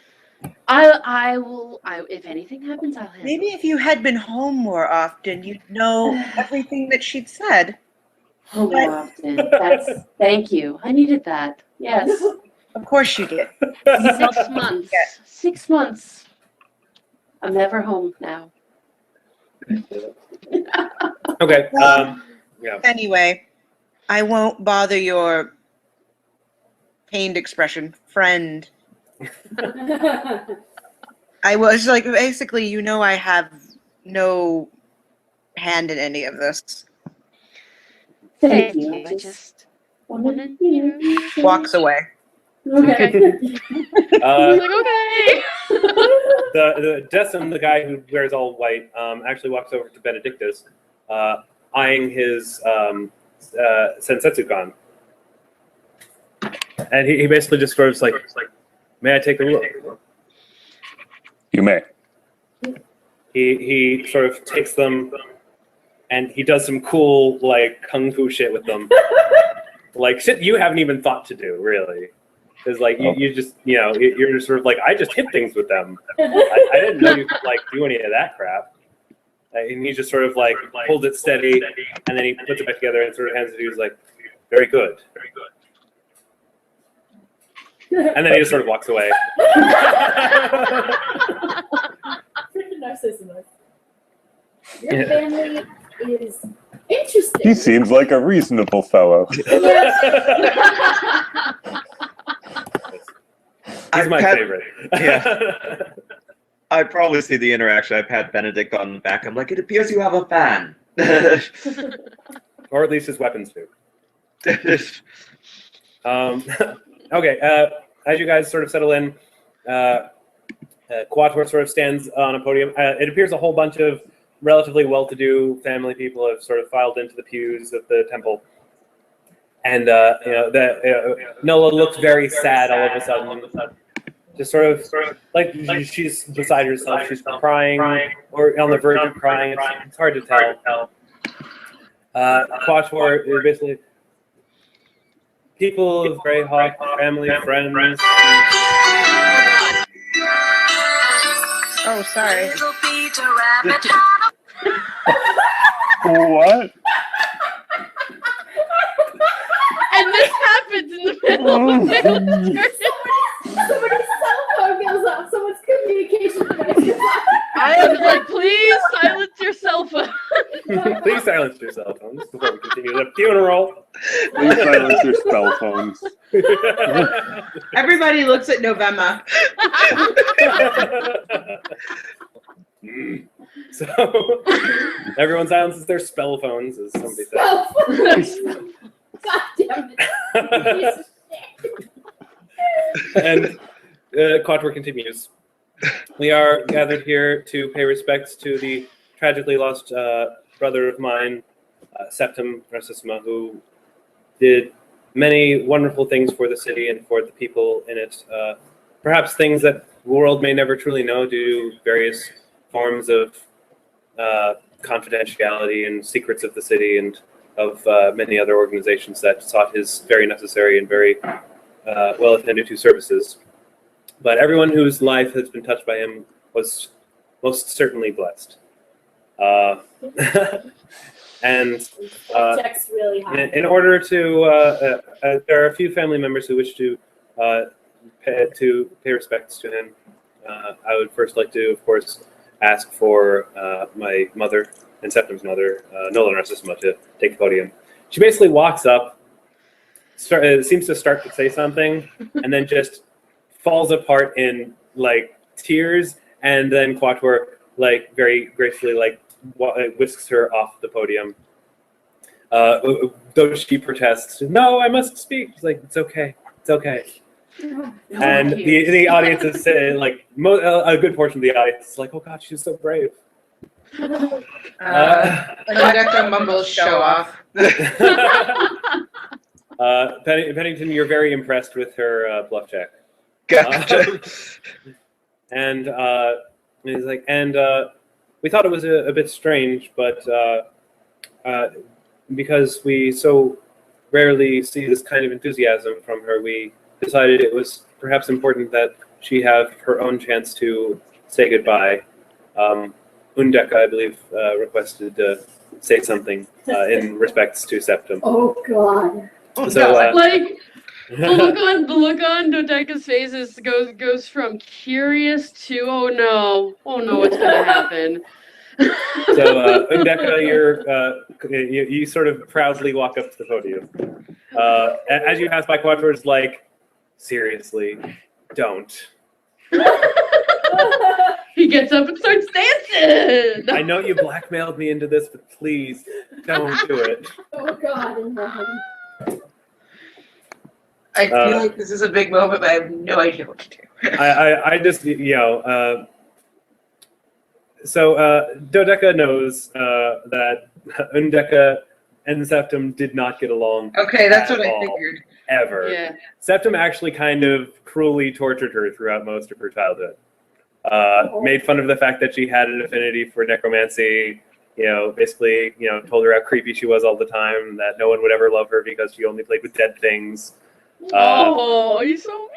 I will. If anything happens, I'll handle Maybe it. if you had been home more often, you'd know everything that she'd said. Oh, more often. Thank you. I needed that. Yes. Of course you did. 6 months. 6 months. I'm never home now. Okay. Yeah. Anyway, I won't bother your pained expression, friend. I was like, basically, I have no hand in any of this. Thank you. I just wanted, Walks away. Okay. I was like, okay. The Decim, the guy who wears all white, actually walks over to Benedictus, eyeing his Sensetsukan. And he basically just sort of like, may I take a look? You may. He sort of takes them, and he does some cool, like, kung fu shit with them. Like, shit you haven't even thought to do, really. Because, like, you just, you're sort of like, I just hit things with them. I didn't know you could, like, do any of that crap. And he just sort of, like, holds it steady, and then he puts it back together and sort of hands it to you. He's like, very good. And then he just sort of walks away. Narcissima. Your family is interesting. He seems like a reasonable fellow. He's my favorite. Yeah. I probably see the interaction. I've had Benedict on the back. I'm like, it appears you have a fan. Or at least his weapons do. Okay, as you guys sort of settle in, Quattro sort of stands on a podium. It appears a whole bunch of relatively well-to-do family people have sort of filed into the pews of the temple. And, Nola looks very sad all of a sudden. Just sort of like she's beside herself. She's crying or on the verge of crying. It's hard to tell. Quattro is basically people of Greyhawk, family, friends. Oh, sorry. What? And this happens in the middle of the Somebody's cell phone goes off. Someone's communication device goes off. I was like, please silence your cell phone. Please silence your cell phones before we continue the funeral. Please silence your cell phones. Everybody looks at November. So everyone silences their spell phones, as somebody said. Oh, God damn it. And Quattro continues. We are gathered here to pay respects to the tragically lost brother of mine, Septim Narcissima, who did many wonderful things for the city and for the people in it. Perhaps things that the world may never truly know due to various forms of confidentiality and secrets of the city and of many other organizations that sought his very necessary and very well attended to services. But everyone whose life has been touched by him was most certainly blessed. And Checks really high. in order to, there are a few family members who wish to pay respects to him. I would first like to, of course, ask for my mother and Septim's mother, Nola Narcissima, to take the podium. She basically walks up, seems to start to say something, and then just falls apart in like tears, and then Quattro like very gracefully like whisks her off the podium. Though she protests, no, I must speak. She's like, it's okay, it's okay. And the audience is like a good portion of the audience is like, oh God, she's so brave. Undeka mumbles show off. Pennington, you're very impressed with her bluff check. Gotcha. And he's like, and we thought it was a bit strange, but because we so rarely see this kind of enthusiasm from her, we decided it was perhaps important that she have her own chance to say goodbye. Undeka, I believe, requested to say something in respects to Septim. Oh, God. So, Like the look on Dodeka's face goes from curious to oh no, what's gonna happen? So Undeka, you sort of proudly walk up to the podium. As you pass by, Quattro's like, seriously, don't. He gets up and starts dancing. I know you blackmailed me into this, but please don't do it. Oh, God. I feel like this is a big moment, but I have no idea what to do. I just, so Dodeka knows that Undeka and Septum did not get along. Okay, that's at what I all, figured. Ever. Yeah. Septum actually kind of cruelly tortured her throughout most of her childhood. Made fun of the fact that she had an affinity for necromancy. Basically, told her how creepy she was all the time, that no one would ever love her because she only played with dead things. Oh, he's so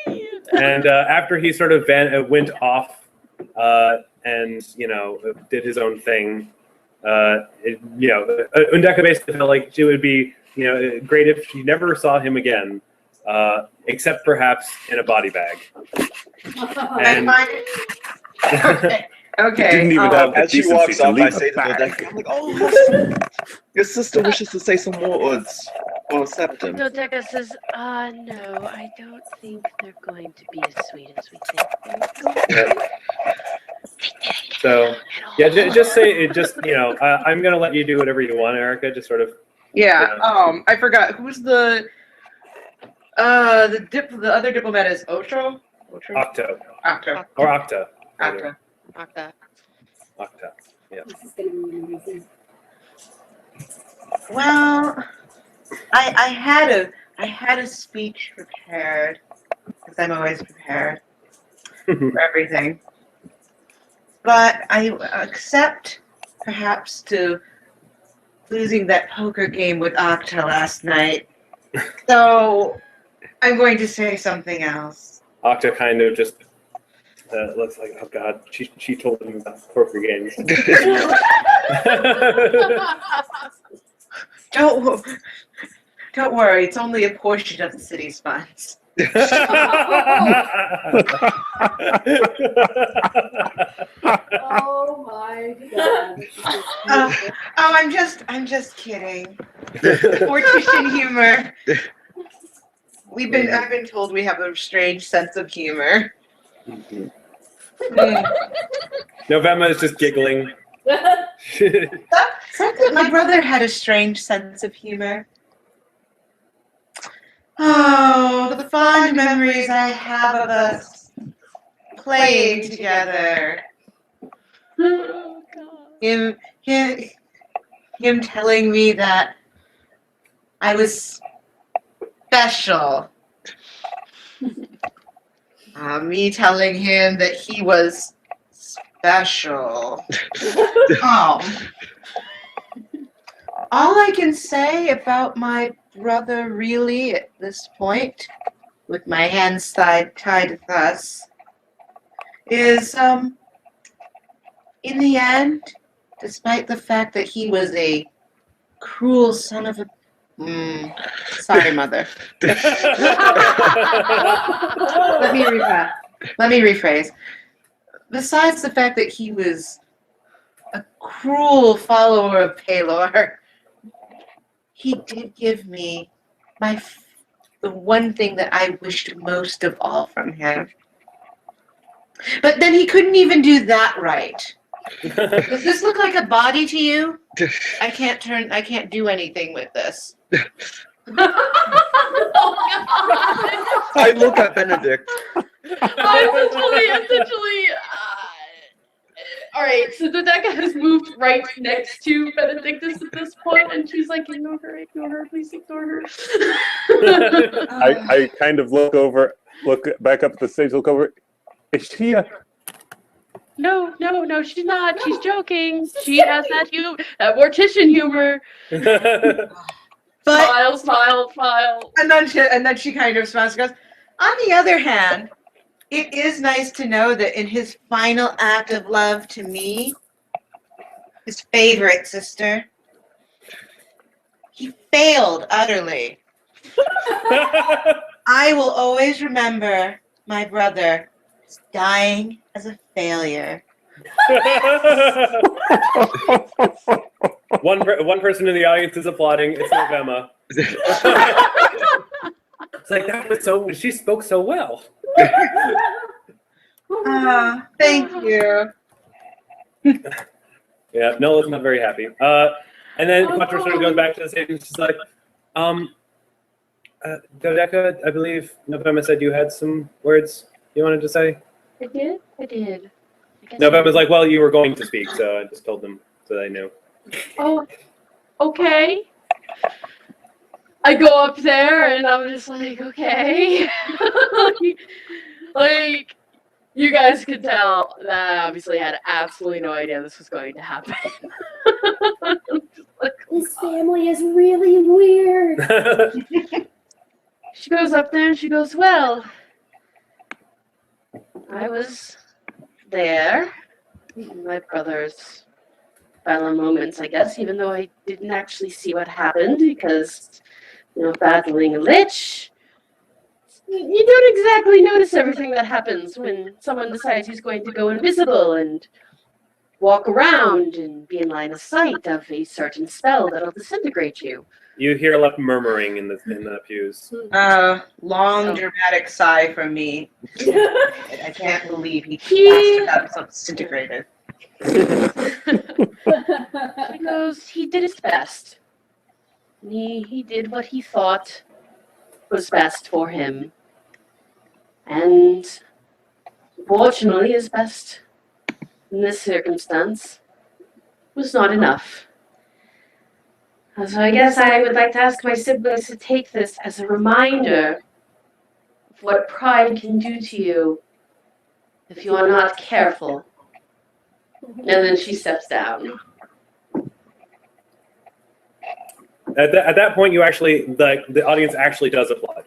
mean. And after he sort of went off and did his own thing, Undeka basically felt like it would be great if she never saw him again, except perhaps in a body bag. And Okay. Didn't even have the As she decency walks to off, I leave say a to bag. Dodeka, I'm like, oh, your sister wishes to say some more words. Or Septum. Dodeka says, no, I don't think they're going to be as sweet as we think they're going So, yeah, just say it. I'm gonna let you do whatever you want, Erica. Just sort of. Yeah. I forgot who's the other diplomat is Ocho. Octo Octo. or Octa. Octo. Octa. Octa. Yeah. This is gonna be amazing. Well, I had a speech prepared because I'm always prepared for everything. But I accept perhaps to losing that poker game with Octa last night. So I'm going to say something else. Octa kind of just looks like, oh god, she told him about poker games. Don't worry, it's only a portion of the city's funds. Oh my god. I'm just kidding. Mortician humor. I've been told we have a strange sense of humor. November is just giggling. My brother had a strange sense of humor. Oh, the fond memories I have of us playing together. Oh, God. Him telling me that I was special. Me telling him that he was special. All I can say about my brother really at this point, with my hands tied thus, is in the end, despite the fact that he was a cruel son of a... sorry, Mother. Let me rephrase. Besides the fact that he was a cruel follower of Palor, he did give me the one thing that I wished most of all from him. But then he couldn't even do that right. Does this look like a body to you? I can't do anything with this. I look at Benedict. Essentially, all right, so Dodeka has moved right next to Benedictus at this point, and she's like, ignore her, please ignore her. I kind of look back up at the stage, look over. Is she a... No, she's not. She's joking. She has that mortician humor. But Smile. and then she kind of smiles and goes, on the other hand, it is nice to know that in his final act of love to me, his favorite sister, he failed utterly. I will always remember my brother dying as a failure. One person in the audience is applauding. It's not Emma. It's like, that was she spoke so well. Thank you. Yeah, Nola's not very happy. And then Quattro sort of goes back to the stage and she's like, Dodeka, I believe November said you had some words you wanted to say. I did. I guess November's like, well, you were going to speak, so I just told them so they knew. Oh, okay. I go up there and I'm just like, okay. like, you guys could tell that I obviously had absolutely no idea this was going to happen. This family is really weird. She goes up there and she goes, well, I was there. My brother's final moments, I guess, even though I didn't actually see what happened because, battling a lich, you don't exactly notice everything that happens when someone decides he's going to go invisible and walk around and be in line of sight of a certain spell that'll disintegrate you. You hear a lot of murmuring in the pews. Long dramatic sigh from me. I can't believe he asked to have himself disintegrated. He goes, he did his best. He did what he thought was best for him. And fortunately, his best in this circumstance was not enough. So I guess I would like to ask my siblings to take this as a reminder of what pride can do to you if you are not careful. And then she steps down. At that point, you actually, the audience actually does applaud.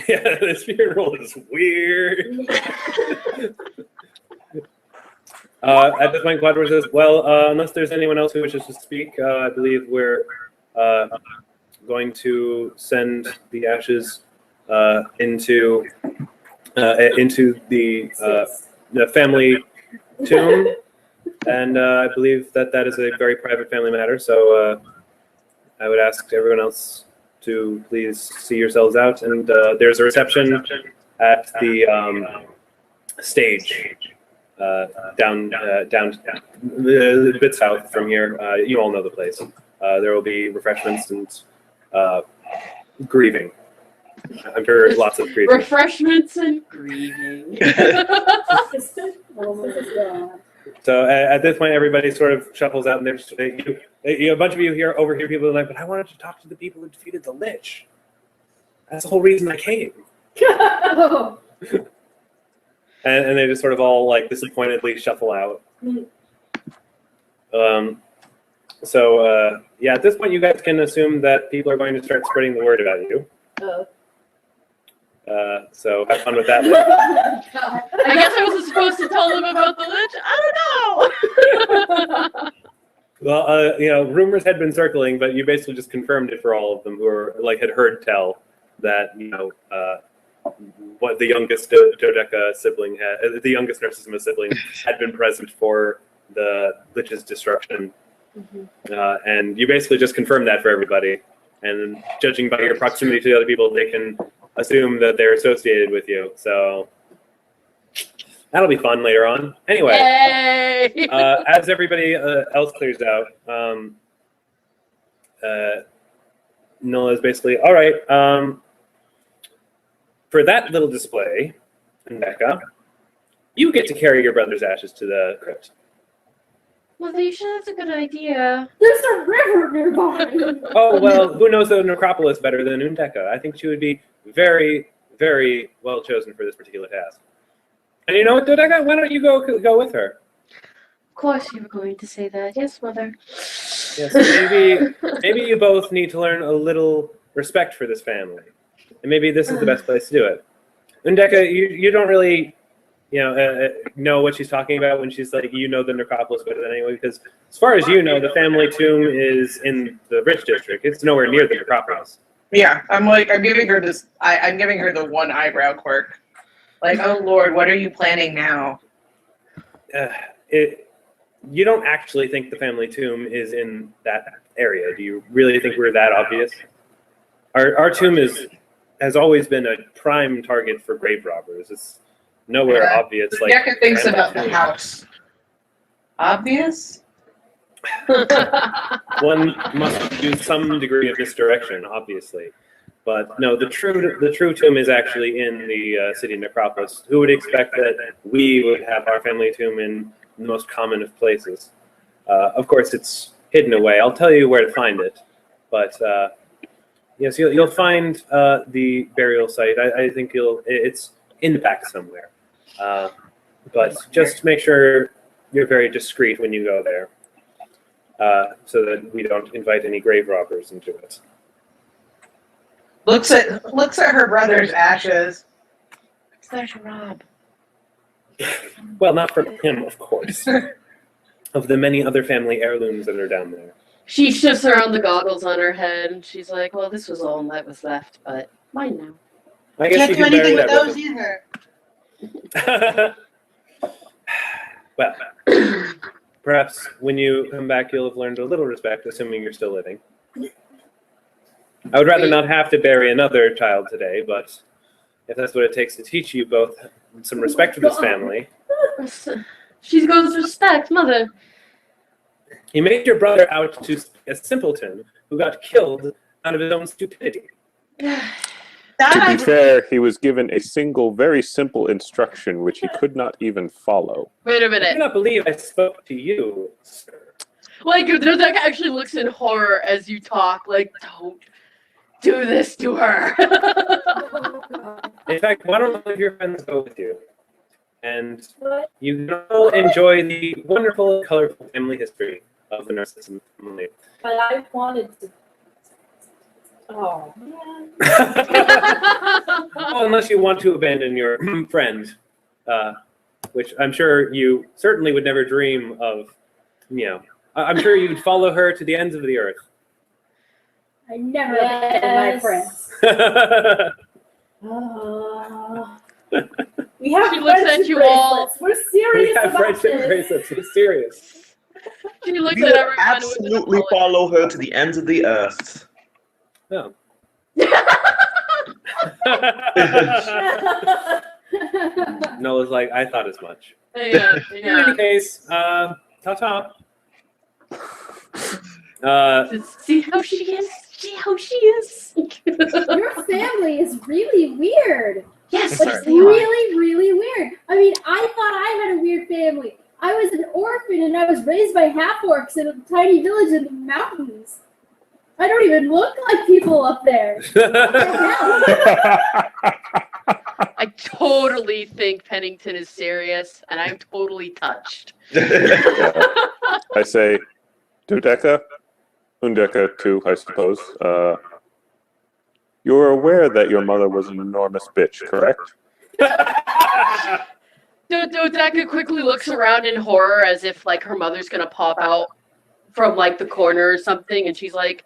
Yeah, this funeral is weird. At this point, Quadro says, well, unless there's anyone else who wishes to speak, I believe we're going to send the ashes into the family tomb, and I believe that is a very private family matter, so I would ask everyone else to please see yourselves out, and there's a reception at the stage down a bit south from here. You all know the place. There will be refreshments and grieving. I'm sure lots of grieving. Refreshments and grieving. So at this point, everybody sort of shuffles out, and there's a bunch of you here overhear people like, "But I wanted to talk to the people who defeated the Lich. That's the whole reason I came." And they just sort of all like disappointedly shuffle out. So yeah, at this point, you guys can assume that people are going to start spreading the word about you. So have fun with that. I guess I wasn't supposed to tell them about the Lich. I don't know. Well, rumors had been circling, but you basically just confirmed it for all of them who were had heard tell that what the youngest Dodeka sibling had, the youngest Narcissima sibling had been present for the Lich's destruction, and you basically just confirmed that for everybody. And judging by your proximity to the other people, they can assume that they're associated with you. So that'll be fun later on. Anyway, as everybody else clears out, Nola is basically, all right, for that little display, Undeka, you get to carry your brother's ashes to the crypt. Well, you sure that's a good idea? There's a river nearby. Oh, well, who knows the necropolis better than Undeka? I think she would be very, very well chosen for this particular task. And you know what, Dodeka? Why don't you go with her? Of course you were going to say that. Yes, Mother. Yes, maybe you both need to learn a little respect for this family. And maybe this is the best place to do it. Undeka, you don't really know what she's talking about when she's like, the necropolis better than anyone, because as far as you know, the family tomb is in the rich district. It's nowhere near the necropolis. Yeah, I'm giving her this. I'm giving her the one eyebrow quirk. Like, oh Lord, what are you planning now? You don't actually think the family tomb is in that area. Do you really think we're that obvious? Our tomb has always been a prime target for grave robbers. It's nowhere obvious. Dodeka thinks about the house. Obvious? One must do some degree of misdirection, obviously. But no, the true tomb is actually in the city necropolis. Who would expect that we would have our family tomb in the most common of places? Of course, it's hidden away. I'll tell you where to find it. But yes, you'll find the burial site. I think it's in the back somewhere. But just make sure you're very discreet when you go there, so that we don't invite any grave robbers into it. Looks at her brother's ashes. What's there to rob? Well, not from him, of course. Of the many other family heirlooms that are down there. She shifts around the goggles on her head, and she's like, well, this was all that was left, but mine now. I guess Can't you do can bury anything with that those either. Well, perhaps when you come back, you'll have learned a little respect, assuming you're still living. I would rather not have to bury another child today, but if that's what it takes to teach you both some respect for this family. She goes, respect, mother. You made your brother out to a simpleton who got killed out of his own stupidity. To be fair, he was given a single, very simple instruction which he could not even follow. Wait a I minute. cannot believe I spoke to you, sir. Like, Dodeka actually looks in horror as you talk, like, don't do this to her. In fact, why don't all of your friends go with you? And you can all enjoy the wonderful, colorful family history of the Narcissima family. But I wanted to. Oh man. Well, unless you want to abandon your friend, which I'm sure you certainly would never dream of. I'm sure you'd follow her to the ends of the earth. I never abandon my friends. We have She looks at friendship you all. bracelets. We're serious We have about friendship this. bracelets. We're serious. She looks We at will everyone absolutely follow her to the ends of the earth. No. Noah's like, I thought as much. Yeah, In yeah. any case, ta-ta. See how she is? See how she is? Your family is really weird. Yes, Like, they are. really, really weird. I mean, I thought I had a weird family. I was an orphan and I was raised by half-orcs in a tiny village in the mountains. I don't even look like people up there. I totally think Pennington is serious, and I'm totally touched. I say, Dodeka, Undeka too, I suppose. You're aware that your mother was an enormous bitch, correct? Dodeka quickly looks around in horror as if like her mother's gonna pop out from like the corner or something, and she's like,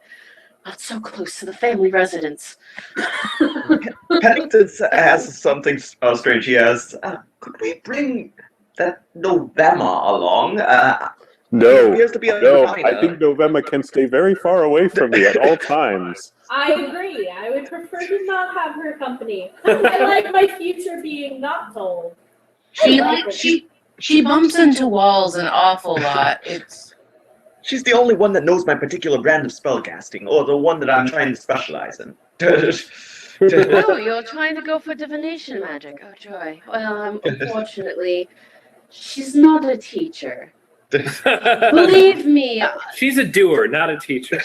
not so close to the family residence. Pennington has something strange. He has, could we bring that Novemma along? No, He appears to be a no, minor. I think November can stay very far away from me at all times. I agree. I would prefer to not have her company. I like my future being not told. She bumps into walls an awful lot. She's the only one that knows my particular brand of spellcasting, or the one that I'm trying to specialize in. Oh, you're trying to go for divination magic. Oh, joy. Well, unfortunately, she's not a teacher. Believe me, She's a doer, not a teacher.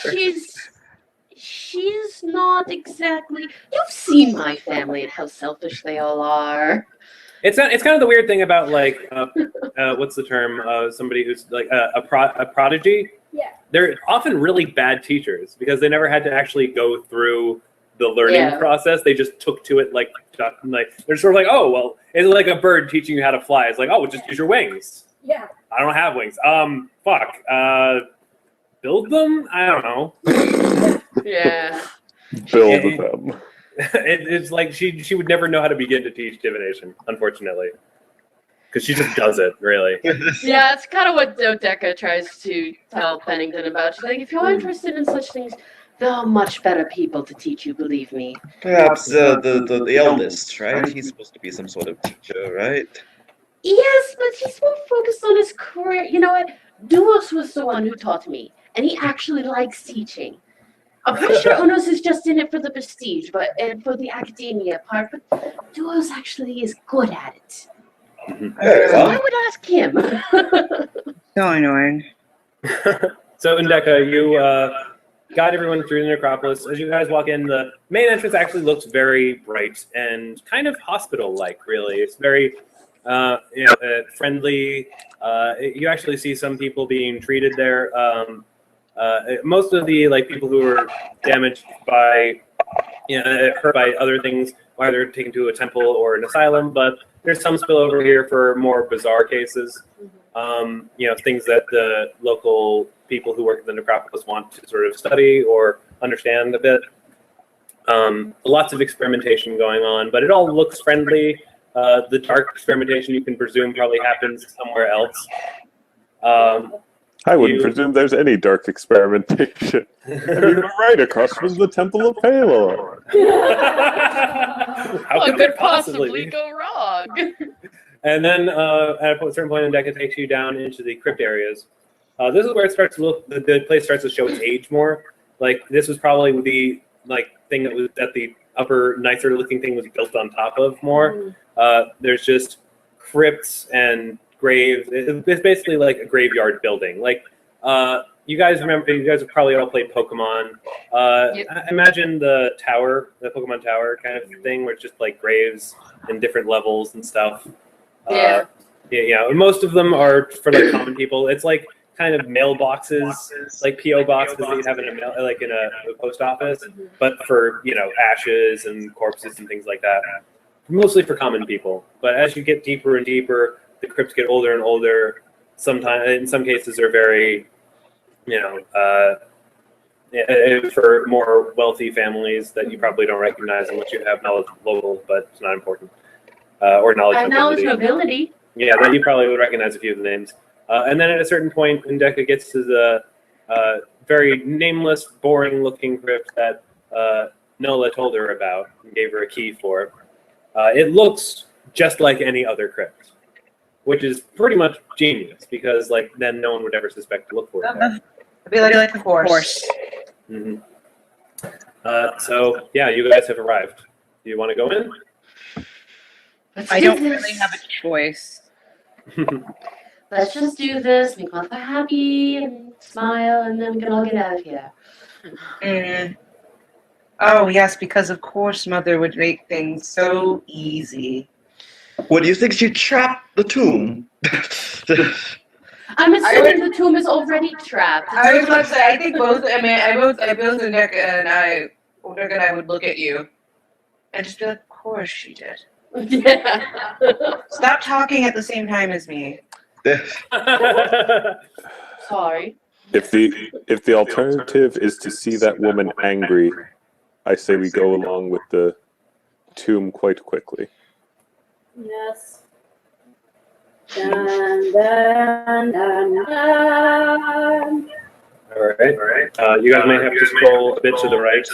she's not exactly. You've seen my family and how selfish they all are. It's kind of the weird thing about like what's the term? Somebody who's like a prodigy. Yeah. They're often really bad teachers because they never had to actually go through the learning process. They just took to it like they're sort of like, oh well, it's like a bird teaching you how to fly. It's like, oh, just use your wings. Yeah. I don't have wings. Fuck. Build them? I don't know. Yeah. Build them. It's like she would never know how to begin to teach divination, unfortunately, because she just does it really. Yeah, it's kind of what Dodeka tries to tell Pennington about. She's like, if you're interested in such things, there are much better people to teach you, believe me. Perhaps the eldest, right? He's supposed to be some sort of teacher, right? Yes, but he's more focused on his career. You know what? Duos was the one who taught me, and he actually likes teaching. I'm pretty sure Unos is just in it for the prestige, and for the academia part, but Duos actually is good at it. Very So well. I would ask him. So annoying. So Undeka, you got everyone through the necropolis. As you guys walk in, the main entrance actually looks very bright and kind of hospital-like. Really, it's very friendly. You actually see some people being treated there. Most of the people who were damaged by, hurt by other things, either taken to a temple or an asylum. But there's some spillover here for more bizarre cases. Things that the local people who work in the necropolis want to sort of study or understand a bit. Lots of experimentation going on, but it all looks friendly. The dark experimentation, you can presume, probably happens somewhere else. I wouldn't presume there's any dark experimentation. I mean, we're right across from the Temple of Palor. How What could there could possibly possibly be? go wrong? And then at a certain point, Undeka takes you down into the crypt areas. This is where it starts to look. The place starts to show its age more. This was probably the thing that was at the upper, nicer looking thing was built on top of more. There's just crypts and graves. It's basically like a graveyard building. You guys remember? You guys have probably all played Pokemon. Yep. I imagine the tower, the Pokemon tower kind of thing, where it's just graves in different levels and stuff. Yeah. Most of them are for common people. It's kind of mailboxes, PO boxes that you'd have in a post office, but for ashes and corpses and things like that. Mostly for common people. But as you get deeper and deeper, the crypts get older and older. Sometimes, in some cases, they're very, for more wealthy families that you probably don't recognize unless you have knowledge local, but it's not important. Or knowledge I knowledge nobility. Yeah, then you probably would recognize a few of the names. And then at a certain point, Undeka gets to the very nameless, boring-looking crypt that Nola told her about and gave her a key for. It looks just like any other crypt, which is pretty much genius because then no one would ever suspect to look for it there. I feel like the Force. Mm-hmm. So yeah, you guys have arrived. Do you want to go in? I don't really have a choice. Let's just do this, make Martha happy, and smile, and then we can all get out of here. Oh, yes, because of course Mother would make things so easy. What do you think? She trapped the tomb. I'm assuming the tomb is already trapped. I was about to say, I think both Undeka and I would look at you and just be like, of course she did. Yeah. Stop talking at the same time as me. Sorry. If the alternative is to see that woman angry, I say we go along with the tomb quite quickly. Yes. Dun, dun, dun, dun. All right. You guys may have to scroll a bit to the right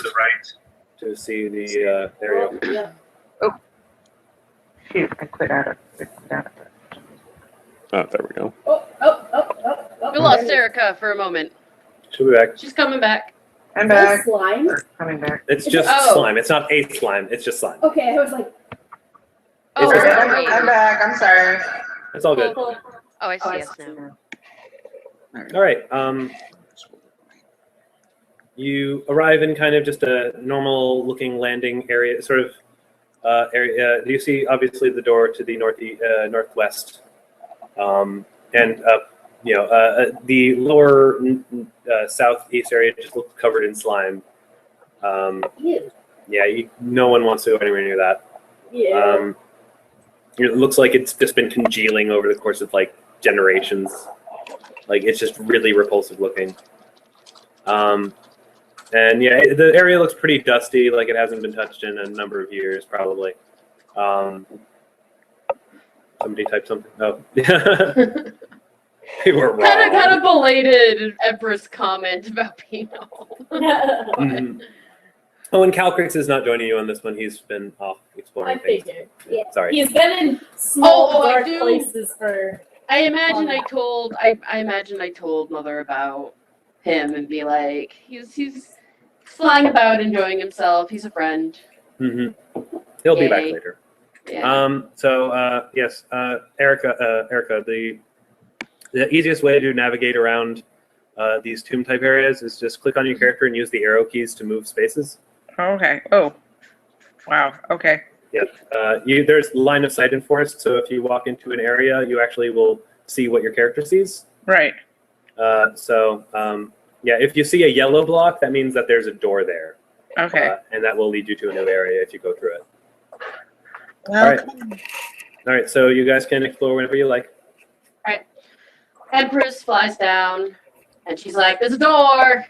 to see the area. Yeah. Shoot, I quit out of it. Oh, there we go. We lost Erica for a moment. She'll be back. She's coming back. I'm Is that back. slime? Coming back. It's just Oh. slime. It's not a slime. It's just slime. Okay, I was like, Oh, It's just- sorry. I'm back. I'm sorry. It's all good. Oh, I see us now. All right. You arrive in kind of just a normal-looking landing area, sort of area. You see, obviously, the door to the northwest, and the lower southeast area just looks covered in slime. ew. Yeah, no one wants to go anywhere near that. Yeah. It looks like it's just been congealing over the course of generations. It's just really repulsive looking. And yeah, the area looks pretty dusty, like it hasn't been touched in a number of years, probably. Somebody typed something. Oh, they were wrong. Kind of belated Empress comment about being old. Mhm. Oh, and Calcrix is not joining you on this one. He's been off exploring I things. figured. Yeah. Sorry. He's been in small Oh, I dark do. places for. I imagine I told Mother about him and be like, he's flying about, enjoying himself. He's a friend. Mm-hmm. He'll be back Yay. later. Yeah. Yes, Erica, the easiest way to navigate around these tomb type areas is just click on your character and use the arrow keys to move spaces. Okay. Oh. Wow. Okay. Yeah. There's line of sight in forest, so if you walk into an area, you actually will see what your character sees. Right. If you see a yellow block, that means that there's a door there. Okay. And that will lead you to a new area if you go through it. Well, All right, so you guys can explore whenever you like. Empress flies down, and she's like, "There's a door."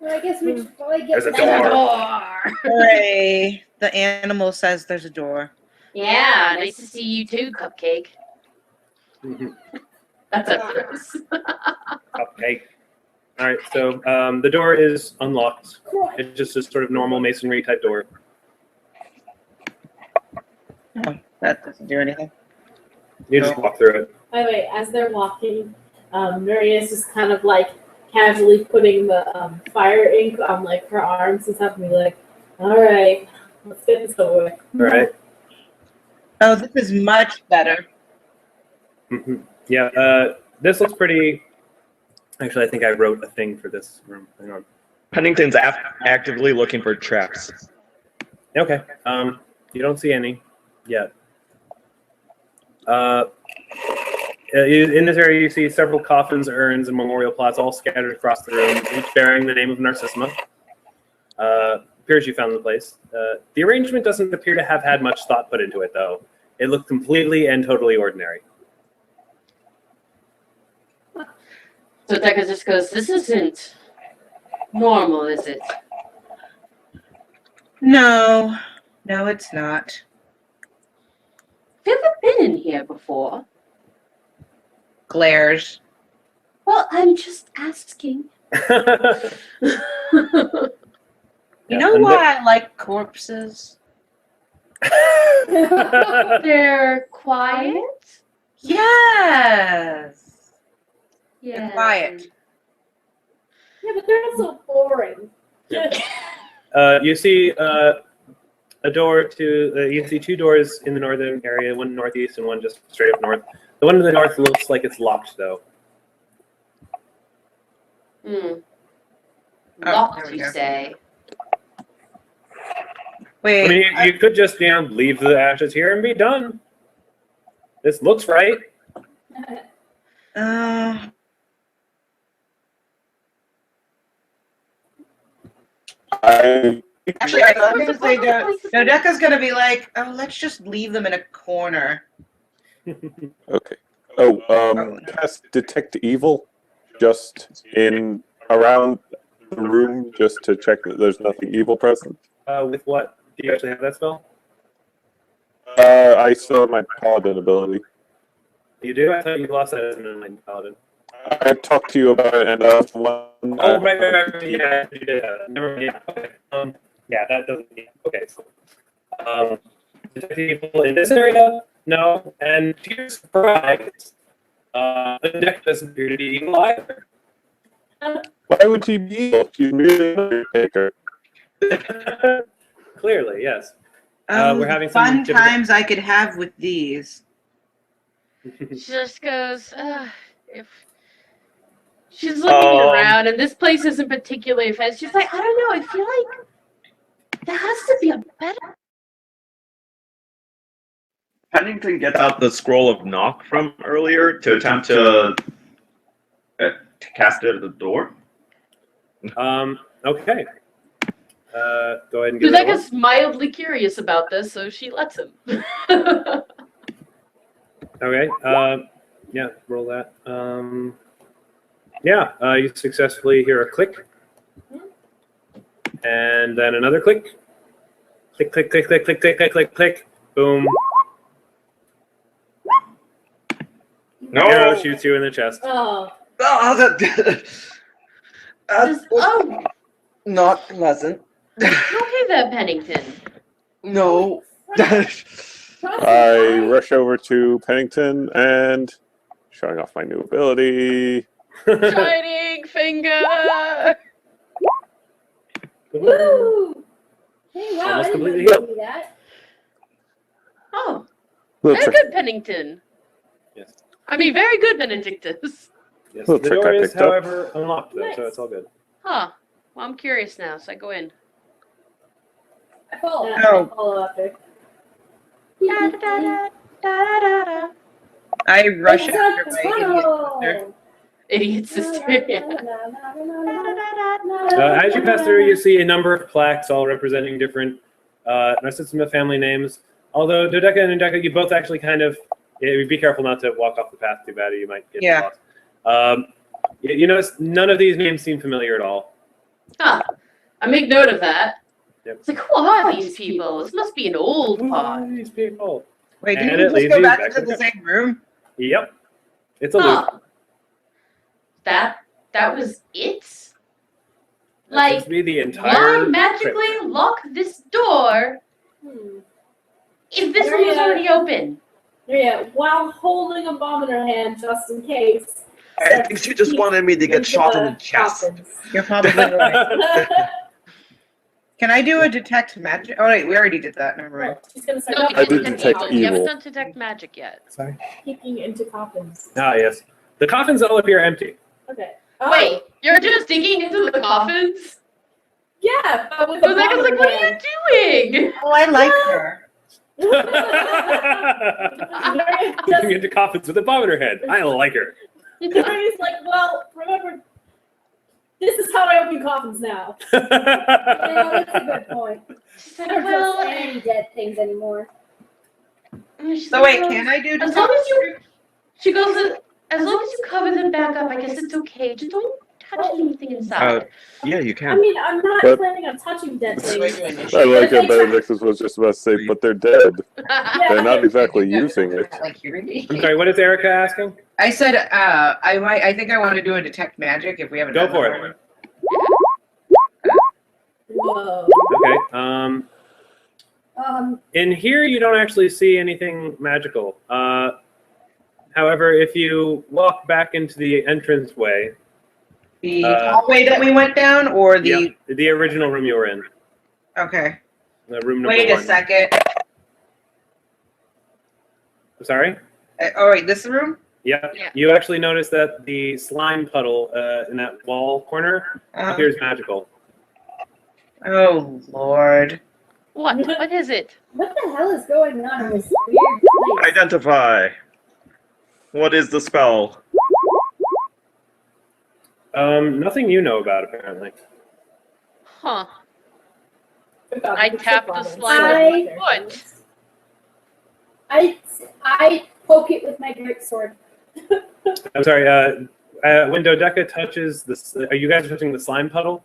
Well, I guess we should probably get There's a to door. that. hooray. The animal says there's a door. Yeah, nice to see you too, Cupcake. Mhm. That's Empress. Okay. All right, so the door is unlocked. It's just a sort of normal masonry type door. Oh, that doesn't do anything. You just walk through it. By the way, as they're walking, Nuria is just kind of like casually putting the fire ink on like her arms and stuff, and be like, "All right, let's get this over with." All right. Oh, this is much better. Mm-hmm. Yeah. This looks pretty. Actually, I think I wrote a thing for this room. Hang on. Pennington's actively looking for traps. Okay. You don't see any yet. In this area, you see several coffins, urns, and memorial plots all scattered across the room, each bearing the name of Narcissima. Appears you found the place. The arrangement doesn't appear to have had much thought put into it, though. It looked completely and totally ordinary. So Dodeka just goes, "This isn't normal, is it?" No, it's not. Have you ever been in here before? Glares. Well, I'm just asking. You know why I like corpses? They're quiet? Yes. Yeah. They're quiet. Yeah, but they're not so boring. You see a door to. You see two doors in the northern area, one northeast and one just straight up north. The one in the north looks like it's locked, though. Locked, there we you go. say? Wait. I mean, you could just leave the ashes here and be done. This looks right. Actually, I was going to say, Dodeka's going to be like, oh, let's just leave them in a corner. Okay. Oh, cast detect evil just in around the room just to check that there's nothing evil present. With what? Do you actually have that spell? I still have my Paladin ability. You do? I thought you lost that as an Enlightened Paladin. I talked to you about it, and one. Oh, right. Yeah, you did. Never mind. Yeah. Okay. Yeah, that doesn't. Yeah. Okay. So, detect evil in this area? No. And to your surprise, the deck doesn't appear to be evil either. Why would he be evil? He's merely an Undertaker. Clearly, yes. Oh, we're having some fun difficult- times I could have with these. She just goes, if she's looking around and this place isn't particularly fast, she's like, I don't know, I feel like there has to be a better. Pennington gets out the scroll of knock from earlier to attempt to cast it at the door. Okay. Go ahead and give it a roll. Dodeka's mildly curious about this, so she lets him. Okay. Yeah, roll that. You successfully hear a click. And then another click. Click, click, click, click, click, click, click, click, click. Boom. No. Arrow shoots you in the chest. Oh, Just, oh, not pleasant. okay there, Pennington. No. I rush over to Pennington and Showing off my new ability. Shining finger. Woo! Hey, wow, Almost I didn't know completely you healed. could do that. Oh, Little very trick, good, Pennington. Yes. I mean, very good, Benedictus. Yes. Little The trick door I is, picked up. however, unlocked though, so Nice. it's all good. Huh. Well, I'm curious now, so I go in. I follow. Oh. I follow after. Da, da, da, da, da, da. I rush It's after a my idiot sister. tunnel. Idiot sister. As you pass through, you see a number of plaques, all representing different Narcissima family names. Although Dodeka and Undeka, you both actually kind of be careful not to walk off the path too bad, or you might get Yeah. lost. You notice none of these names seem familiar at all. Huh. I make note of that. Yep. It's like, who are these people? This must be an old Who pod. are these people? Wait, And didn't it we just leads go you back back into to the the same room? Yep. It's a loop. Huh. That was it? Seems Like, to be the why entire trip. magically lock this door if this one was already open? Yeah, while holding a bomb in her hand just in case. I think she just wanted me to get Into shot in the chest. coffins. You're probably right. Can I do a detect magic? Oh wait, we already did that. Never mind. She's gonna start No, I did detect detect evil. You haven't evil. done detect magic yet. Sorry. peeking into coffins. Ah, yes. The coffins all appear empty. Okay. Wait, you're just digging into the coffins? Yeah, but with I a was like, bomb in her what are hand. you doing? Oh, I like her. Looking into coffins with a bomb in her head. I like her. Nuria's like, well, remember, this is how I open coffins now. Yeah, that's a good point. She's I like, don't well, trust any dead things anymore. she's So like, wait, well, can I do as long as you, she goes, as long as you cover them back up, I guess it's okay. Just don't touch anything inside. Yeah, you I can. mean, I'm not But- planning on touching dead things. I like how Benedictus was just about to say, but they're dead. Yeah. They're not exactly using it. Like hearing me. I'm sorry, what is Erica asking? I said, I think I want to do a detect magic if we haven't. Go done for that it. one. Whoa. Okay. In here, you don't actually see anything magical. However, if you walk back into the entranceway, The hallway that we went down, or the the original room you were in, okay. room number Wait one. a second. Sorry? Oh wait, this room? Yeah. Yeah. You actually notice that the slime puddle in that wall corner appears magical. Oh Lord. What? What is it? What the hell is going on in this weird place? Identify. What is the spell? Nothing you know about, apparently. Huh. God, I it's tapped so the bothersome. slime with my foot. I poke it with my great sword. I'm sorry, when Dodeka touches the... Are you guys touching the slime puddle?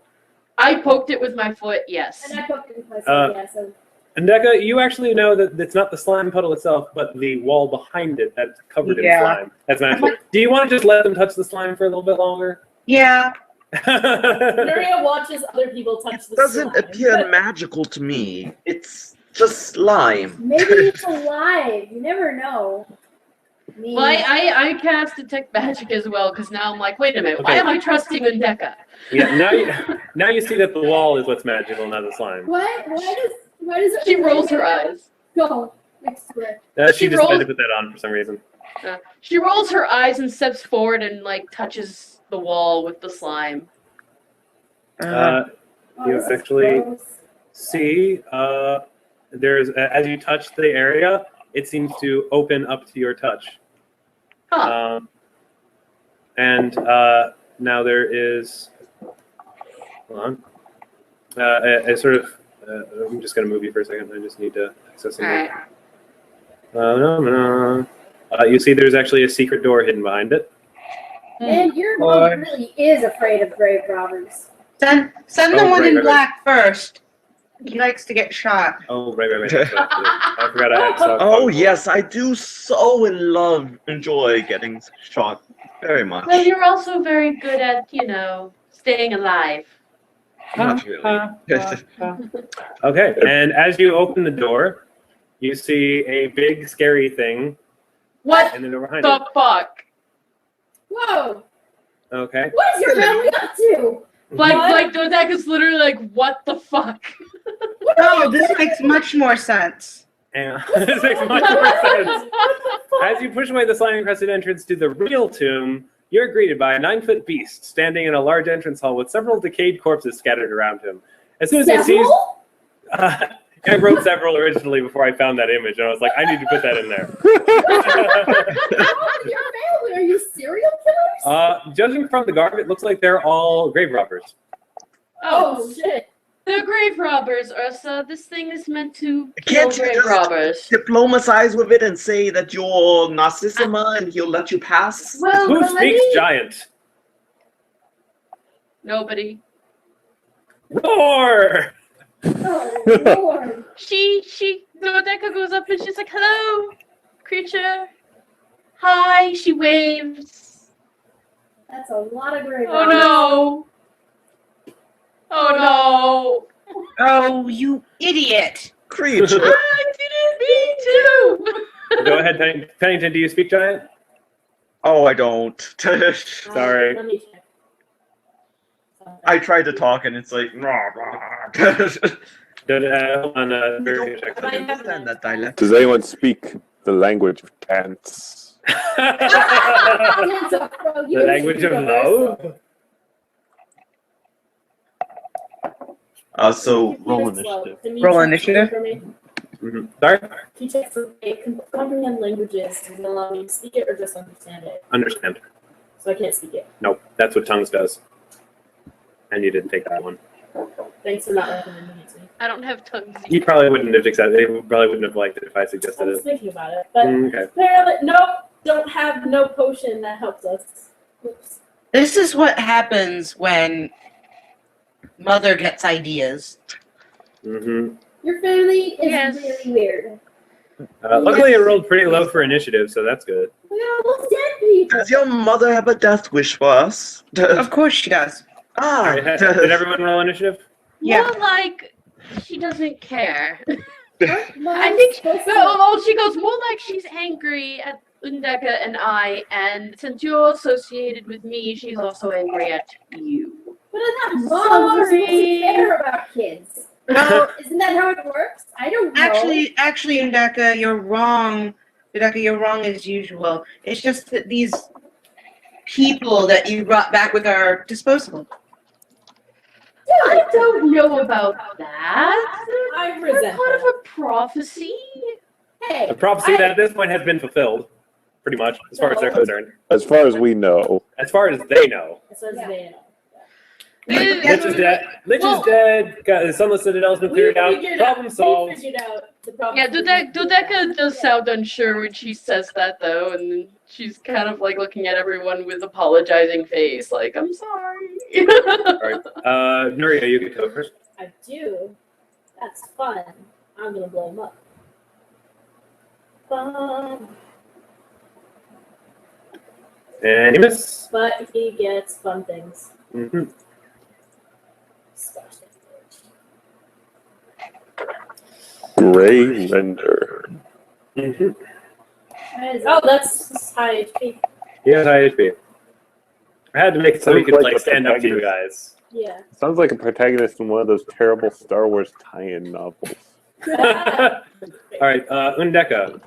I poked it with my foot, yes. And I poked it with my sword, yeah, so. And Deka, you actually know that it's not the slime puddle itself, but the wall behind it that's covered in slime. That's magical. Do you want to just let them touch the slime for a little bit longer? Yeah. Nuria watches other people touch the Doesn't slime. appear magical to me. It's just slime. Maybe it's alive. You never know. Well, I cast detect magic as well, because now I'm like, wait a minute, why Okay. am I trusting Undeka? Yeah, now you see that the wall is what's magical, not the slime. What? Why does it? She rolls her eyes. Go next to her. She She decided rolls- to put that on for some reason. She rolls her eyes and steps forward and like touches the wall with the slime. Oh, You this is actually gross. see there's as you touch the area, it seems to open up to your touch. Huh. And now there is, hold on, a sort of, I'm just going to move you for a second. I just need to access something. Alright. You see there's actually a secret door hidden behind it. Man, your mom really is afraid of grave robbers. Send Oh, the one right, in right, black first. He likes to get shot. Oh, right. That's what I forgot I had so Oh yes, I do so enjoy getting shot very much. Well, you're also very good at, staying alive. Not really. Okay, and as you open the door, you see a big, scary thing What in the door behind the fuck? Whoa! Okay. What is your family up to? Like Dodeka's literally like, what the fuck? Oh, this makes much more sense. And this makes much more sense. As you push away the slime-encrusted entrance to the real tomb, you're greeted by a 9-foot beast standing in a large entrance hall with several decayed corpses scattered around him. As soon as he sees, I wrote several originally before I found that image, and I was like, I need to put that in there. Your family? Are you serial killers? Judging from the garb, it looks like they're all grave robbers. Oh shit! The grave robbers, Ursa. This thing is meant to kill Can't you grave just robbers. diplomatize with it and say that you're Narcissima and he'll let you pass? Well, Who let speaks me- giant? Nobody. Roar! Oh lord! Dodeka goes up and she's like, hello, creature. Hi, she waves. That's a lot of great. Oh no. Oh no. Oh, you idiot. Creature. I didn't mean to. Go ahead, Pennington, do you speak giant? Oh, I don't. Sorry. Let me check. I tried to talk and it's like, rah, rah. Hold on, I don't understand that dialect. Does anyone speak the language of dance? Hands up, bro. You The language of love? So roll Keep it slow. initiative. Can you Roll check initiative. for me? Mhm. Sorry? Can you check for me? Can comprehend languages and allow me to speak it or just understand it? Understand. So I can't speak it. Nope, that's what tongues does. And you didn't take that one. Thanks for not recommending it to me. I don't have tongues. You probably wouldn't have accepted it. You probably wouldn't have liked it if I I suggested was it. thinking about it, but Okay. apparently, nope, don't have no potion that helps us. Oops. This is what happens when Mother gets ideas. Mm-hmm. Your family is Yes. really weird. Luckily, it rolled pretty low for initiative, so that's good. We got all those dead people. Does your mother have a death wish for us? Of course she does. All right, did everyone roll initiative? Yeah. More like she doesn't care. Mom's I think supposed to- she goes more like she's angry at Undeka and I, and since you're associated with me, she's also angry at you. But I'm not mom. We're supposed to Sorry. care about kids. No, Isn't that how it works? I don't know. actually, Undeka, you're wrong. Undeka, you're wrong as usual. It's just that these people that you brought back with are disposable. I don't know about that. I They're resent part of that. a prophecy. Hey, The prophecy that at this point has been fulfilled, pretty much, as far as they're concerned. As far as we know. As far as they know. As far as they know. Lich is dead. Lich Well- is dead. Got the sunless citadel's been cleared out. Problem solved. We figured out the problem. Yeah, Dodeka does sound unsure when she says that, though, and then she's kind of like looking at everyone with apologizing face, like, I'm sorry. All right. Nuria, you can go first. I do. That's fun. I'm gonna blow him up. Fun. And you miss. But he gets fun things. Mm-hmm. Splash damage. Gray render. Mm-hmm. Oh, that's high HP. He has high HP. I had to make it so he could Sounds like like a stand up to you protagonist. guys. Yeah. Sounds like a protagonist in one of those terrible Star Wars tie-in novels. All right, Undeka.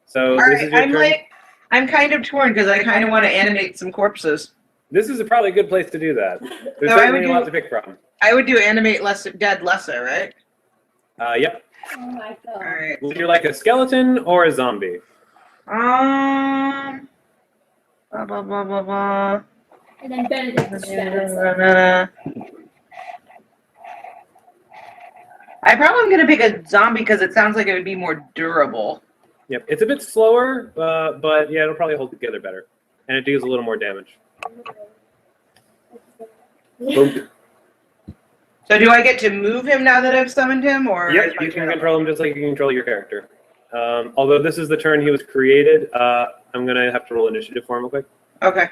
So All this is right, your turn. I'm kind of torn because I kind of want to animate some corpses. This is probably a good place to do that. There's No, I certainly would a lot do- to pick from. I would do animate dead lesser, right? Yep. oh my All god. right. Would you like a skeleton or a zombie? Blah, blah, blah, blah, blah. And then Benedictus shatters. I probably am gonna pick a zombie because it sounds like it would be more durable. Yep. It's a bit slower, but yeah, it'll probably hold together better, and it deals a little more damage. Boom. So do I get to move him now that I've summoned him, or Yep. is my You can turn control him just like you can control your character. Although this is the turn he was created, I'm gonna have to roll initiative for him real quick. Okay.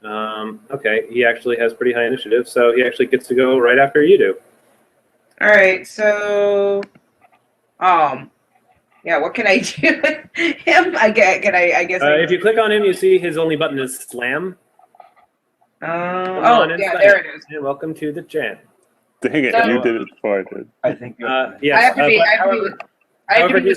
Okay, he actually has pretty high initiative, so he actually gets to go right after you do. All right. So, Yeah, what can I do with him? I guess. If you click on him, you see his only button is slam. Come on and yeah, slam. there it is. And welcome to the jam. Dang it, So- you did it before I did. I think. Yes. I have to be. but I have to be. however, I have to however be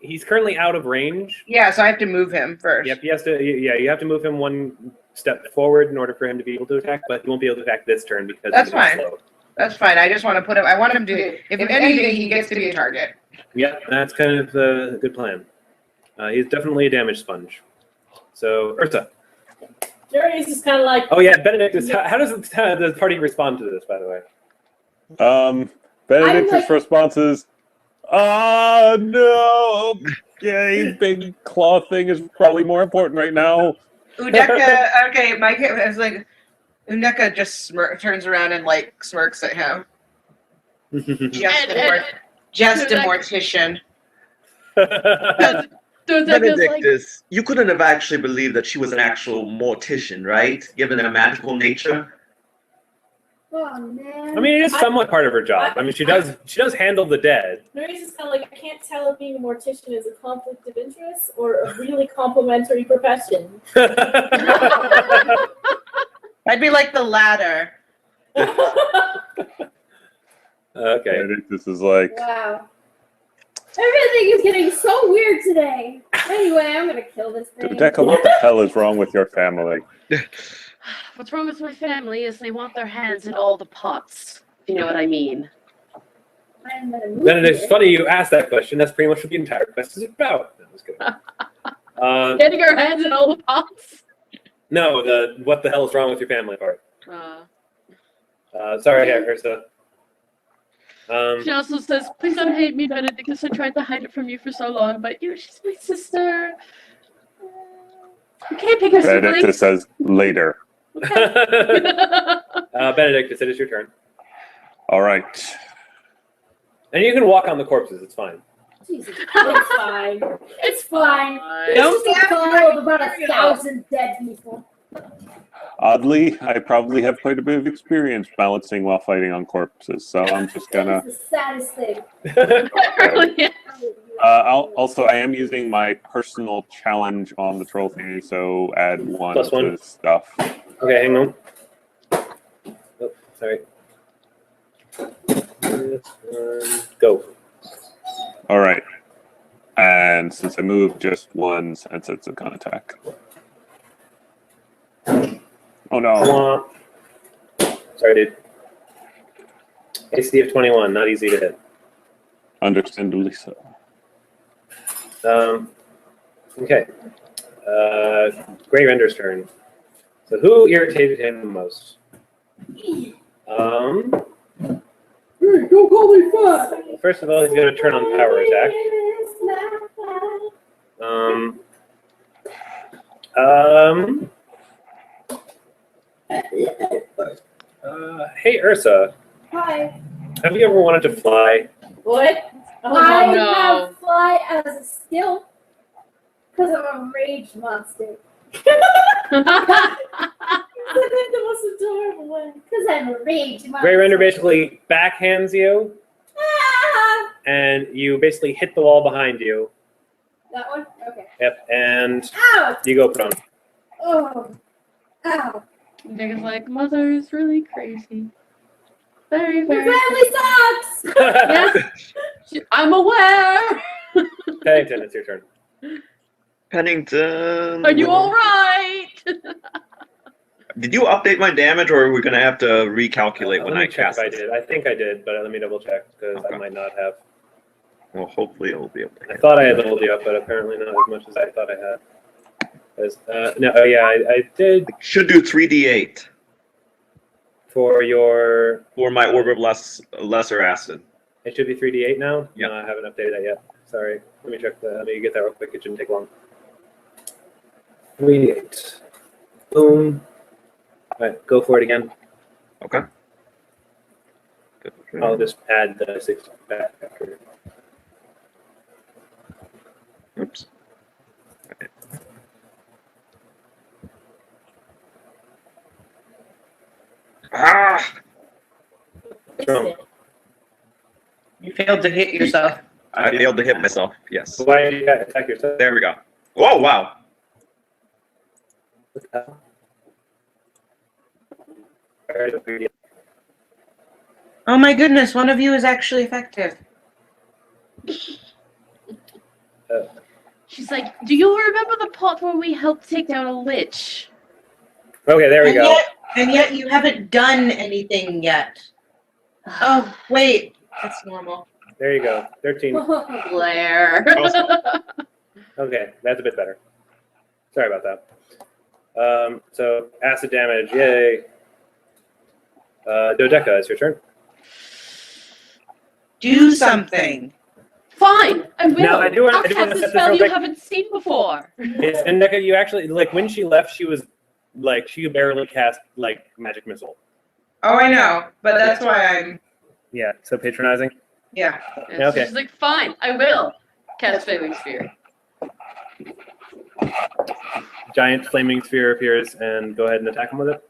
he's with currently out of range. Yeah, so I have to move him first. Yep, he has to. Yeah, you have to move him one step forward in order for him to be able to attack, but he won't be able to attack this turn because That's he's fine. slow. That's fine. I just want to put him. I want him to. If anything, he gets to be a target. Yeah, that's kind of a good plan. He's definitely a damage sponge. So Ursa. Jerry's just kind of like, Oh yeah, Benedictus. How does the party respond to this? By the way. Benedictus' like- response is, "Ah, no. Okay, big claw thing is probably more important right now." Undeka. Okay, Mike is like. Undeka just turns around and like smirks at him. Just a mortician. Benedictus, you couldn't have actually believed that she was an actual mortician, right? Given her magical nature. Oh man. I mean, it is somewhat part of her job. I mean, she does handle the dead. Jerry's just kind of like, I can't tell if being a mortician is a conflict of interest or a really complimentary profession. I'd be like the latter. Okay. Benedictus is like, Wow. Everything is getting so weird today. Anyway, I'm gonna kill this thing. Dodeka, what the hell is wrong with your family? What's wrong with my family is they want their hands in all the pots. If you know what I mean. I'm gonna move Then it's here. funny you asked that question. That's pretty much what the entire quest is about. That was good. Getting our hands in all the pots. No, the what the hell is wrong with your family part. Sorry, Ursa. She also says, "Please don't hate me, Benedictus. I tried to hide it from you for so long, but she's my sister. You can't pick her Benedictus siblings." says, later. Benedictus, it is your turn. All right. And you can walk on the corpses. It's fine. Jesus. It's fine. It's fine. Don't It's just a pile of about 1,000 dead people. Oddly, I probably have quite a bit of experience balancing while fighting on corpses, so I'm just gonna. That's the saddest thing. Also, I am using my personal challenge on the troll thingy, so add one Plus one. to the stuff. Okay, hang on. Oh, sorry. Go. All right. And since I moved just one since it's a gun attack. Oh no. Sorry, dude. AC of 21, not easy to hit. Understandably so. Okay. Grey Render's turn. So who irritated him the most? Hey, don't call me fat. First of all, he's going to turn on power attack. Hey Ursa, Hi. have you ever wanted to fly? What? I no. have fly as a skill because I'm a rage monster. The most adorable one. Because I'm a rage monster. Grey Render basically backhands you, Ah! and you basically hit the wall behind you. That one? Okay. Yep, and Ow! you go prone. Oh. Ow. Nigga's like, mother is really crazy. Very, Your very. family sucks! Yes, I'm aware. Pennington, it's your turn. Pennington. Are you all right? Did you update my damage, or are we gonna have to recalculate when Let me I check cast if I it? did. I think I did, but let me double check because I Okay. might not have. Well, hopefully it'll be okay. I thought I had leveled you up, but apparently not as much as I thought I had. No, oh yeah, I did Should do 3d8 for your. for my orb of lesser acid. It should be 3d8 now. Yep. No, I haven't updated that yet. Sorry. Let me check that. Let me get that real quick. It shouldn't take long. 3d8. Boom. All right, go for it again. Okay. I'll just add the 6 back after. Oops. Ah! What's wrong? You failed to hit yourself. I failed to hit myself. Yes. Why did you attack yourself? There we go. Oh wow. Oh my goodness, one of you is actually effective. She's like, do you remember the part where we helped take down a lich? Okay, there we go. And yet you haven't done anything yet. Oh, wait. That's normal. There you go. 13. Blair. Okay, that's a bit better. Sorry about that. So acid damage, yay. Dodeka, it's your turn. Do something. Fine, I will. Now, I do want I'll to cast set a this spell real you quick. haven't seen before. And Dodeka, you actually, like, when she left, she was, like, she could barely cast, like, magic missile. Oh, I know, but that's why I'm. Yeah, so patronizing. Yeah. And Okay. She's like, fine, I will. Cast Flaming Sphere. Giant flaming sphere appears, and go ahead and attack him with it.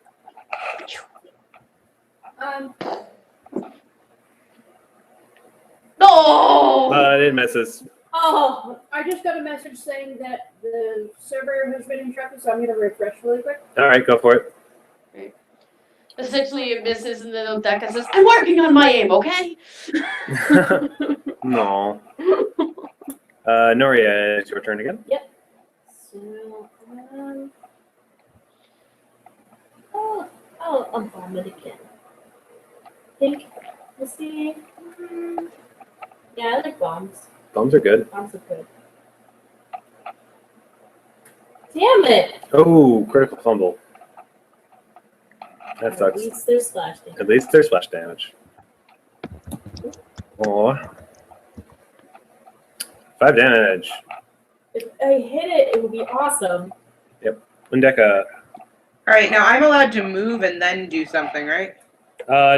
No! It misses. Oh, I just got a message saying that the server has been interrupted, so I'm going to refresh really quick. All right, go for it. Essentially, it misses, and then Undeka says, I'm working on my aim, okay? No. Nuria, it's your turn again. So, I'll bomb it again. Think, let's see. Yeah, I like bombs. Bombs are good. Bombs are good. Damn it! Oh, critical fumble. That At sucks. least there's splash damage. At least there's splash damage. Aw. 5 damage. If I hit it, it would be awesome. Undeka. All right, now I'm allowed to move and then do something, right?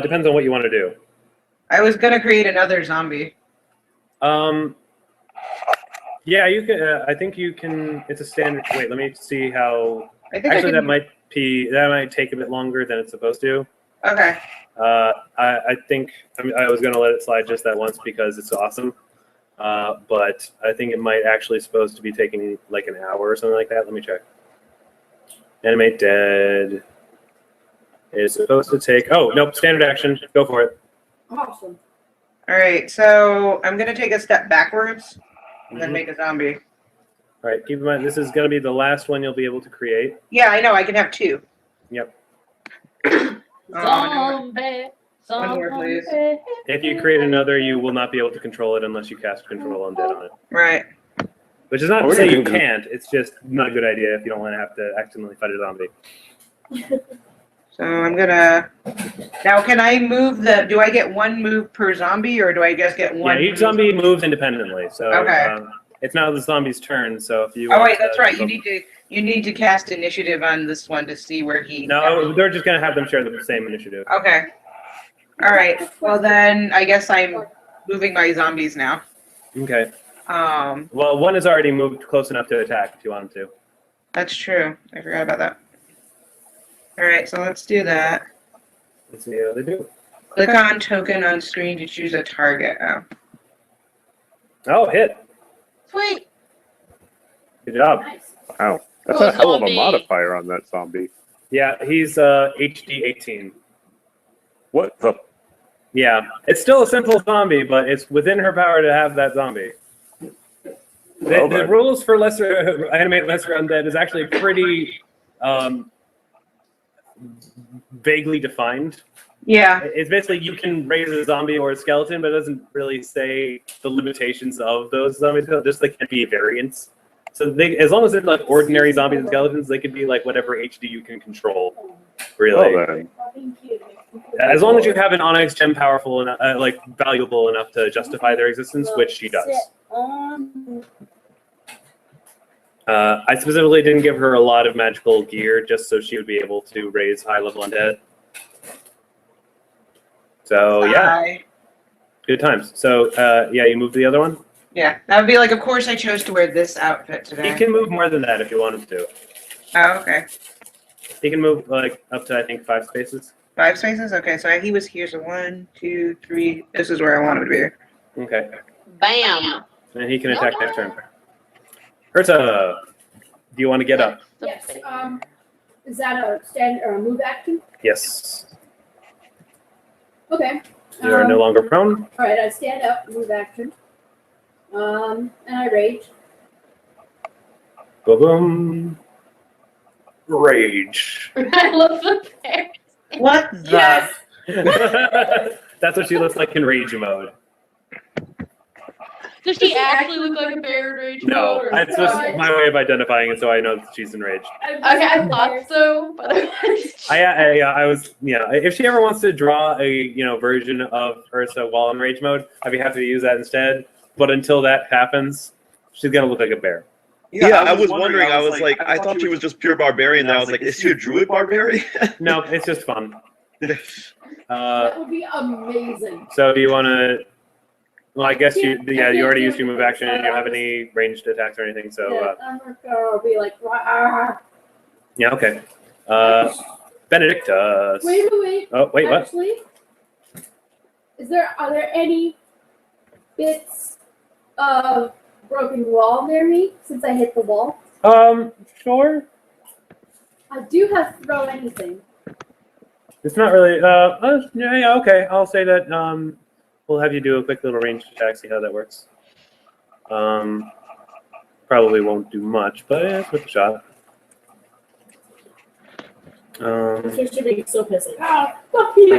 Depends on what you want to do. I was gonna create another zombie. Yeah, you can. I think you can. It's a standard. Wait, let me see how. I think Actually, I can. that might take a bit longer than it's supposed to. Okay. I think I was gonna let it slide just that once because it's awesome. But I think it might actually supposed to be taking like an hour or something like that. Let me check. Animate dead is supposed to take. Oh nope, standard action. Go for it. Awesome. All right, so I'm gonna take a step backwards and then make a zombie. All right, keep in mind this is gonna be the last one you'll be able to create. Yeah, I know. I can have two. Yep. Zombie. One more, please. If you create another, you will not be able to control it unless you cast Control Undead on it. Right. Which is not Oh, to say yeah, you you can- can't. It's just not a good idea if you don't want to have to accidentally fight a zombie. So I'm gonna. Now, can I move the? Do I get one move per zombie, or do I just get one? Yeah, each zombie moves independently, so Okay. it's now the zombie's turn. So if you Oh want wait, that's to- right. You need to cast initiative on this one to see where he. No, they're just gonna have them share the same initiative. Okay. All right. Well then, I guess I'm moving my zombies now. Okay. Um, Well, one has already moved close enough to attack if you want him to. that's true. I forgot about that. All right, so let's do that. Let's see how they do. Click on token on screen to choose a target. Oh. Oh, hit! Sweet. Good job. Nice. Wow. That's Cool a hell of a zombie. modifier on that zombie. Yeah, he's HD 18. What the? Yeah, it's still a simple zombie, but it's within her power to have that zombie. Well, The then. rules for animate lesser undead is actually pretty vaguely defined. Yeah. It's basically you can raise a zombie or a skeleton, but it doesn't really say the limitations of those zombies. Just they can't be variants. So as long as they're like ordinary zombies and skeletons, they could be like whatever HD you can control. Really, Well then. Thank you. as long as you have an Onyx gem powerful enough, like valuable enough to justify their existence, which she does. I specifically didn't give her a lot of magical gear just so she would be able to raise high-level undead. So yeah, Bye. good times. So yeah, you move to the other one. Yeah. That would be like, of course I chose to wear this outfit today. He can move more than that if you want him to. Oh, okay. He can move like up to I think 5 spaces. 5 spaces? Okay, so he was here. So 1, 2, 3. This is where I want him to be. Okay. Bam. And he can attack next turn. Ursa, do you want to get up? Yes. Is that a stand or a move action? Yes. Okay. You are no longer prone. All right, I stand up, move action. And I rage. Boom, boom. Rage. I love the bear. What the? Yes. That's what she looks like in rage mode. Does she actually look like a bear in rage No, mode? Or... it's just my way of identifying it, so I know that she's enraged. Okay, I thought so, but I was, if she ever wants to draw a, version of Ursa while in rage mode, I'd be happy to use that instead. But until that happens, she's gonna look like a bear. Yeah, I was wondering. I was like, I thought she was just pure barbarian. And I was like, is she a druid barbarian? No, it's just fun. That would be amazing. So do you want to? Well, I guess you already used your move action, and you don't have any ranged attacks or anything. So Yeah, I'm gonna be like, "Rah." yeah, okay. Benedictus. Wait. Oh, wait, what? Actually, are there any bits of broken wall near me since I hit the wall? Sure. I do have throw anything. It's not really. Yeah, okay. I'll say that. We'll have you do a quick little ranged attack. See how that works. Probably won't do much, but yeah, it's worth a shot. She's getting so pissy. Oh, fuck you!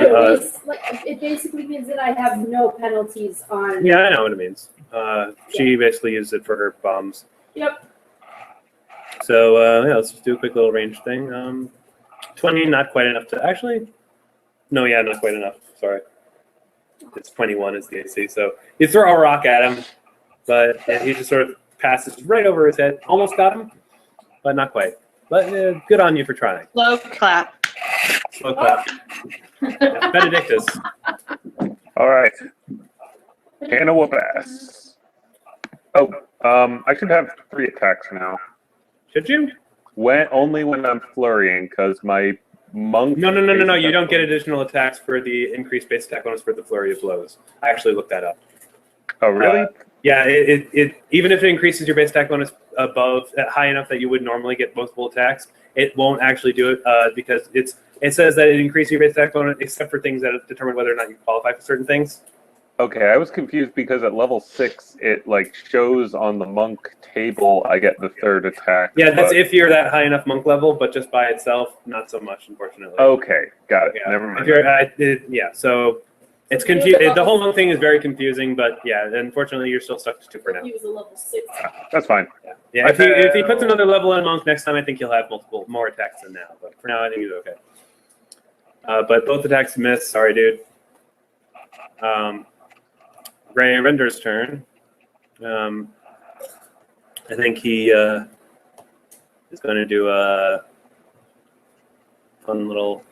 It basically means that I have no penalties on. Yeah, I know what it means. She basically used it for her bombs. Yep. So let's just do a quick little range thing. 20, not quite enough to actually. No, yeah, not quite enough. Sorry. It's 21 is the AC. So you throw a rock at him, but he just sort of passes right over his head. Almost got him, but not quite. But good on you for trying. Slow clap. Slow clap. Yeah, Benedictus. All right. Can of whoop ass. Oh, I should have 3 attacks now. Should you? Only when I'm flurrying, because my monk. No. You don't get additional attacks for the increased base attack bonus for the flurry of blows. I actually looked that up. Oh, really? Yeah, it even if it increases your base attack bonus high enough that you would normally get multiple attacks, it won't actually do it because it says that it increases your base attack bonus except for things that determine whether or not you qualify for certain things. Okay, I was confused because at level 6, it shows on the monk table I get the 3rd attack. Yeah, that's if you're that high enough monk level, but just by itself, not so much, unfortunately. Okay, got it. Yeah. Never mind. If you're, so it's confusing. The whole monk thing is very confusing, but yeah, unfortunately, you're still stuck to 2 for now. He was a level 6. That's fine. Yeah, if he puts another level in monk next time, I think he'll have more attacks than now. But for now, I think he's okay. But both attacks miss. Sorry, dude. Gray Render's turn. I think he is going to do a fun little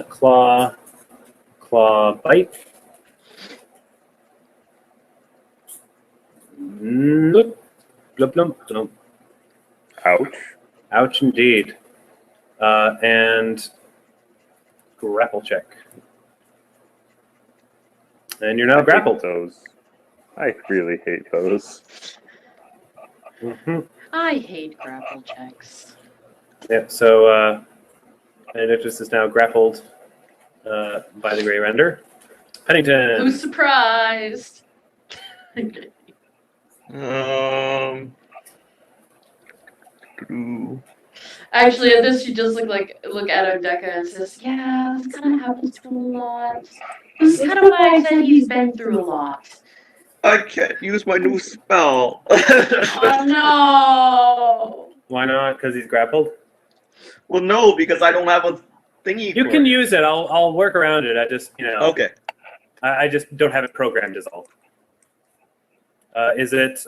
claw bite. Blump, blump, blump. Ouch. Ouch indeed. And grapple check. And you're now grappled. Those. I really hate those. Mm-hmm. I hate grapple checks. Yeah, so Benedictus is now grappled by the Grey Render. Pennington. Who's surprised? Actually, at this, she does look at Undeka and says, "Yeah, this kind of happens to him a lot. This is kind of why I said he's been through a lot." I can't use my new spell. Oh no! Why not? Because he's grappled? Well, no, because I don't have a thingy. You for can it. use it. I'll work around it. I just, Okay. I just don't have it programmed is all. Is it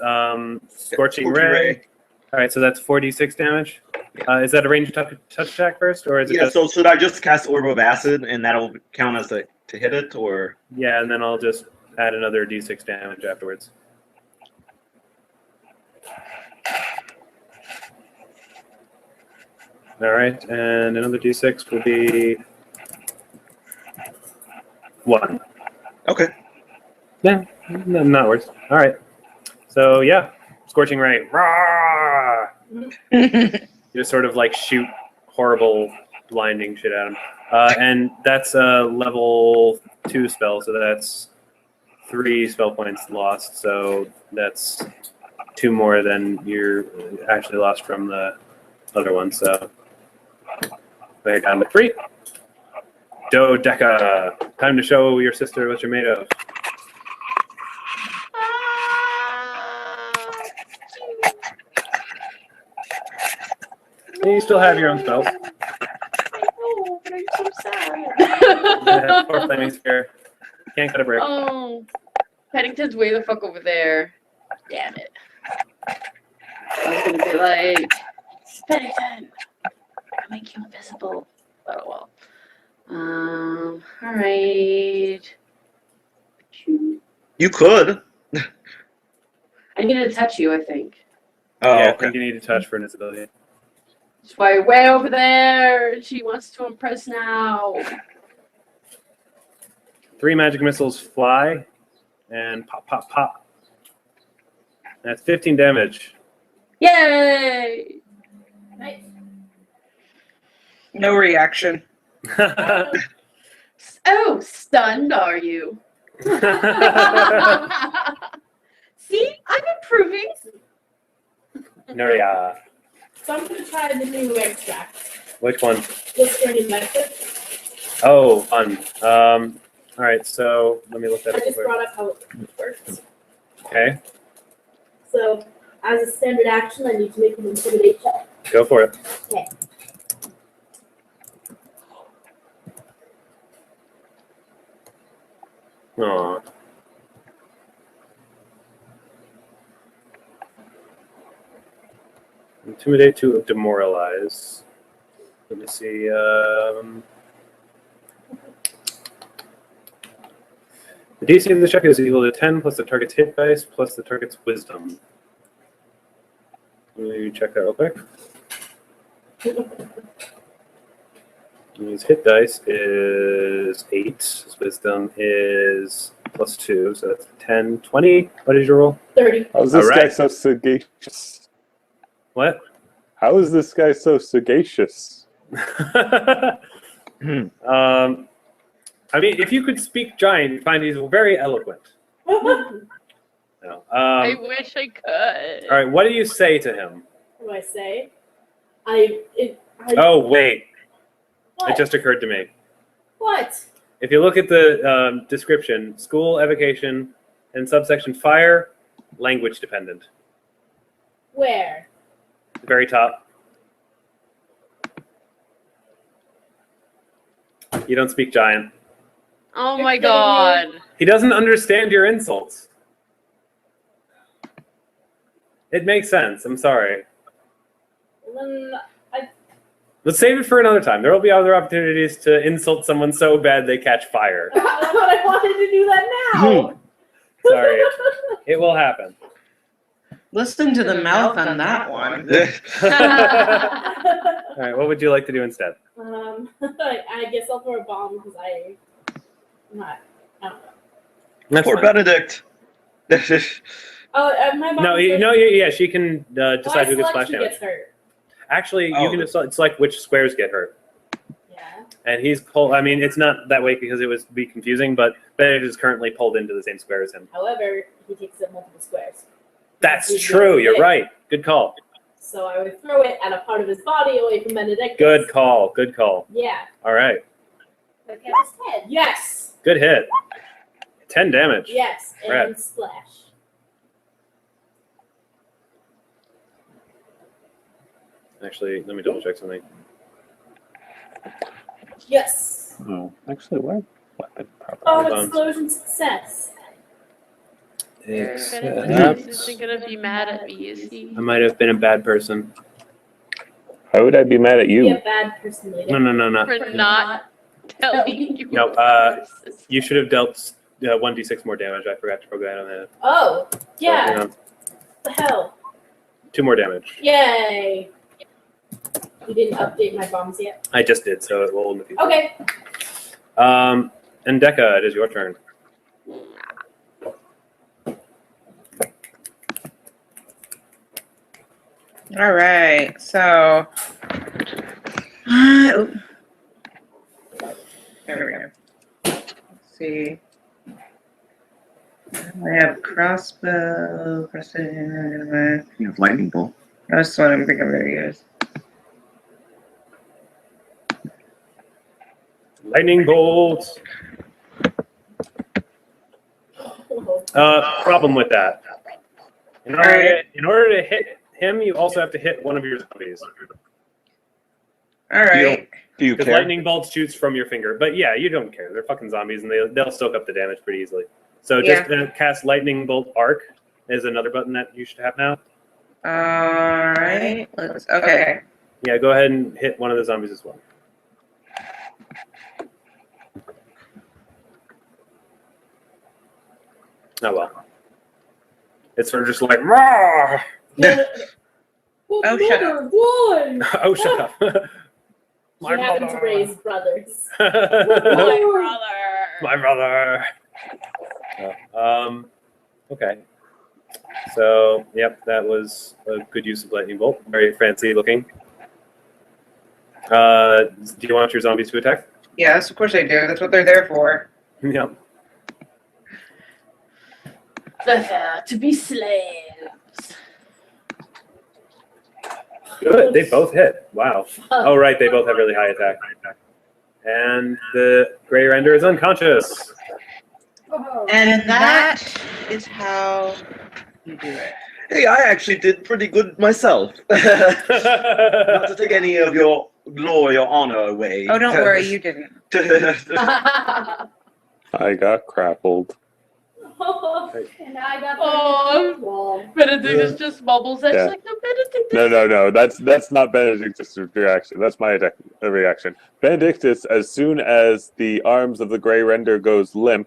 Scorching Ray? All right, so that's 4d6 damage. Is that a ranged touch attack first, or is it Yeah. just... So should I just cast Orb of Acid and that'll count as to hit it, or? Yeah, and then I'll just add another d6 damage afterwards. All right, and another d6 will be 1. Okay. Yeah, not worse. All right. So yeah, Scorching Ray. Rah! You just sort of like shoot horrible blinding shit at him. And that's a level 2 spell, so that's 3 spell points lost. So that's 2 more than you're actually lost from the other one. So they're down to 3. Dodeka, time to show your sister what you're made of. You still have your own spells. Oh, but I'm so sad. Poor Flaming Sphere. Can't cut a break. Oh, Pennington's way the fuck over there. Damn it. I was gonna be like, Pennington, I'll make you invisible. But oh well. Alright. You could. I need to touch you, I think. Oh, Yeah, I okay. think you need to touch for invisibility. That's why you're way over there. She wants to impress now. 3 magic missiles fly, and pop, pop, pop. That's 15 damage. Yay! Nice. No reaction. Oh, stunned are you? See, I'm improving. Nuria. So I'm going to try the new extract. Which one? Listerine medicine. Oh, fun. All right, so let me look that I up. just real quick. brought up how it works. Okay, So, as a standard action, I need to make an intimidate check. go for it. Okay. Aw. Intimidate to demoralize. Let me see. The DC of the check is equal to 10 plus the target's hit dice plus the target's wisdom. Let me check that real quick. His hit dice is 8. His wisdom is plus 2, so that's 10, 20. What is your roll? 30. How's this guy Alright. so sagacious? What? How is this guy so sagacious? I mean, if you could speak giant, you'd find he's very eloquent. No. I wish I could. All right, what do you say to him? What do I say? Oh, wait. What? It just occurred to me. What? If you look at the description, school, evocation, and subsection fire, language dependent. Where? The very top. You don't speak giant. Oh You're my kidding god. He doesn't understand your insults. It makes sense. I'm sorry. Then Let's save it for another time. There will be other opportunities to insult someone so bad they catch fire. but I wanted to do that now. Sorry. It will happen. Listen to the mouth on that one. All right, what would you like to do instead? I guess I'll throw a bomb because I don't know. That's Poor fine. Benedict. Oh, my bomb. Yeah, she can decide who gets splash Who damage. gets hurt. Actually, you Oh. can decide, it's like which squares get hurt. Yeah. And he's pulled, I mean, it's not that way because it would be confusing, but Benedict is currently pulled into the same square as him. However, he takes up multiple squares. That's He's true, really you're big. right. Good call. So I would throw it at a part of his body away from Benedictus. Good call. Good call. Yeah. All right. Look at his head. Yes. Good hit. 10 damage. Yes. And Right. splash. Actually, let me double check something. Yes. Oh, actually, where? Weapon Oh, Hold on. explosion success. Benedictus isn't gonna be mad at me, is he? I might have been a bad person. Why would I be mad at Be you? a bad person later. No. For not telling you. No, about this. You should have dealt 1d6 more damage. I forgot to program on that. Oh, yeah. Hang on. What the hell? 2 more damage. Yay. You didn't update my bombs yet? I just did, so it will in the future. Okay. Undeka, it is your turn. All right, so there we go. Let's see. I have crossbow, precision. You have lightning bolt. That's what I think I'm gonna use. Lightning bolt. Problem with that. In order to hit him, you also have to hit one of your zombies. All right. Do you Because care? lightning bolt shoots from your finger. But yeah, you don't care. They're fucking zombies, and they'll soak up the damage pretty easily. So just cast lightning bolt arc is another button that you should have now. All right. Okay. Yeah, go ahead and hit one of the zombies as well. Oh well. It's sort of just like, "Rawr!" Oh, shut up. One. Oh, shut up. She happened to raise brothers. My My brother. brother. Okay. So, yep, that was a good use of lightning bolt. Very fancy looking. Do you want your zombies to attack? Yes, of course I do. That's what they're there for. Yep. They're there to be slaves. Good. They both hit. Wow. Oh, right. They both have really high attack. And the Grey Render is unconscious. Oh. And that is how you do it. Hey, I actually did pretty good myself. Not to take any of your glory or honor away. Oh, don't worry, you didn't. I got crappled. And I got Oh. the wall. Benedictus just mumbles. That's Yeah. like, no, Benedictus. No. That's not Benedictus' reaction. That's my reaction. Benedictus, as soon as the arms of the Grey Render goes limp,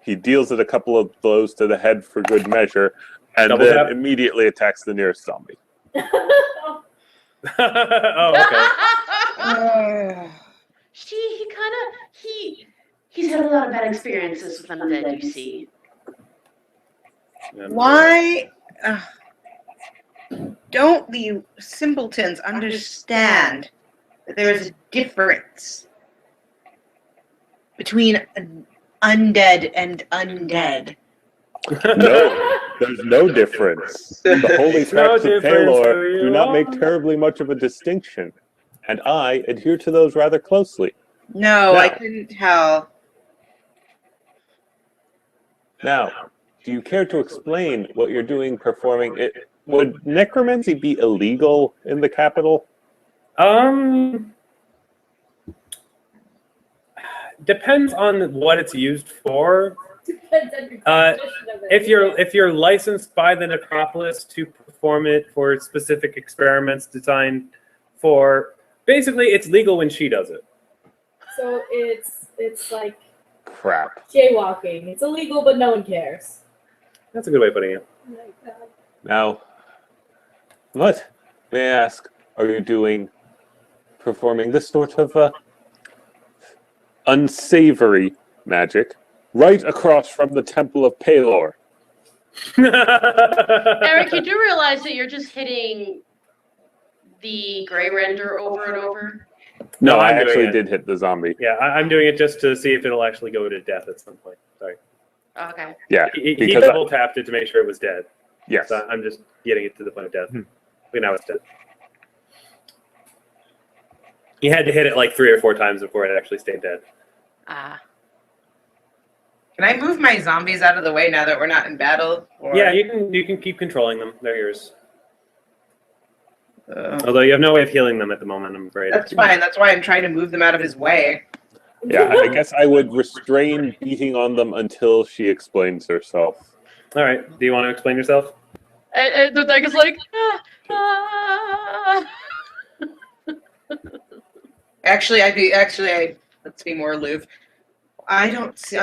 he deals it a couple of blows to the head for good measure, and Double then tap? immediately attacks the nearest zombie. Oh, okay. He's had a lot of bad experiences with undead, you see. Why don't the simpletons understand that there is a difference between undead and undead? No, there's no difference. The holy No tracks of difference Paylor who do you not make are. terribly much of a distinction, and I adhere to those rather closely. No, No. I couldn't tell. Now, do you care to explain what you're doing performing it? Would necromancy be illegal in the capital? Depends on what it's used for. Depends on your definition of it. If you're licensed by the necropolis to perform it for specific experiments designed for, basically it's legal when she does it. So it's like Crap. jaywalking. It's illegal, but no one cares. That's a good way of putting it. Oh my God. Now, what, may I ask, are you doing performing this sort of unsavory magic right across from the Temple of Paylor? Eric, you do realize that you're just hitting the Grey Render over and over? No, I I'm doing actually it. did hit the zombie. Yeah, I'm doing it just to see if it'll actually go to death at some point. Sorry. Okay. Yeah, He because double tapped it to make sure it was dead. yes. So I'm just getting it to the point of death. But now it's dead. He had to hit it like 3 or 4 times before it actually stayed dead. Ah. Can I move my zombies out of the way now that we're not in battle? Or- Yeah, you can keep controlling them. They're yours. Although you have no way of healing them at the moment, I'm afraid. That's fine. That's why I'm trying to move them out of his way. Yeah, I guess I would restrain beating on them until she explains herself. All right. Do you want to explain yourself? And the deck is like, ah. Actually, let's be more aloof. I don't see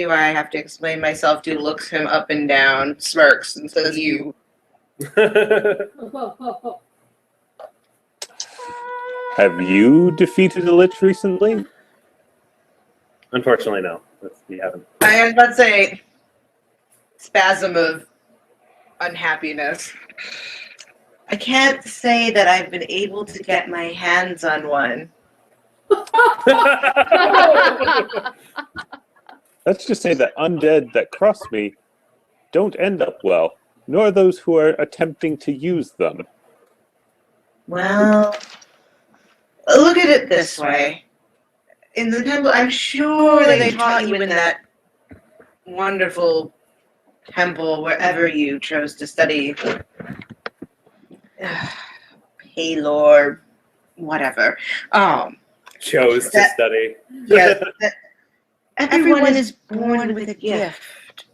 why I have to explain myself. Dude looks him up and down, smirks, and says, "You." Have you defeated a lich recently? Unfortunately, no. You haven't. I was about to say, spasm of unhappiness. I can't say that I've been able to get my hands on one. Let's just say that undead that cross me don't end up well, nor those who are attempting to use them. Well, look at it this way. In the temple, I'm sure they taught you in that wonderful temple, wherever you chose to study, Paylor, whatever. Chose to study. Yeah, that everyone is born with a gift.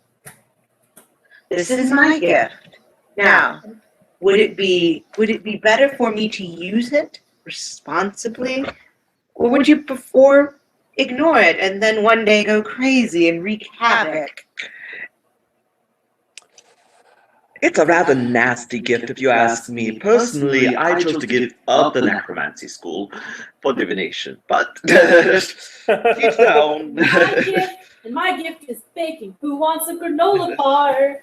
This is my gift. Now, would it be better for me to use it responsibly, or would you prefer ignore it and then one day go crazy and wreak havoc? It's a rather nasty gift if you ask me. Personally, I chose to give up the necromancy school for divination, but keep down. My gift is baking. Who wants a granola bar?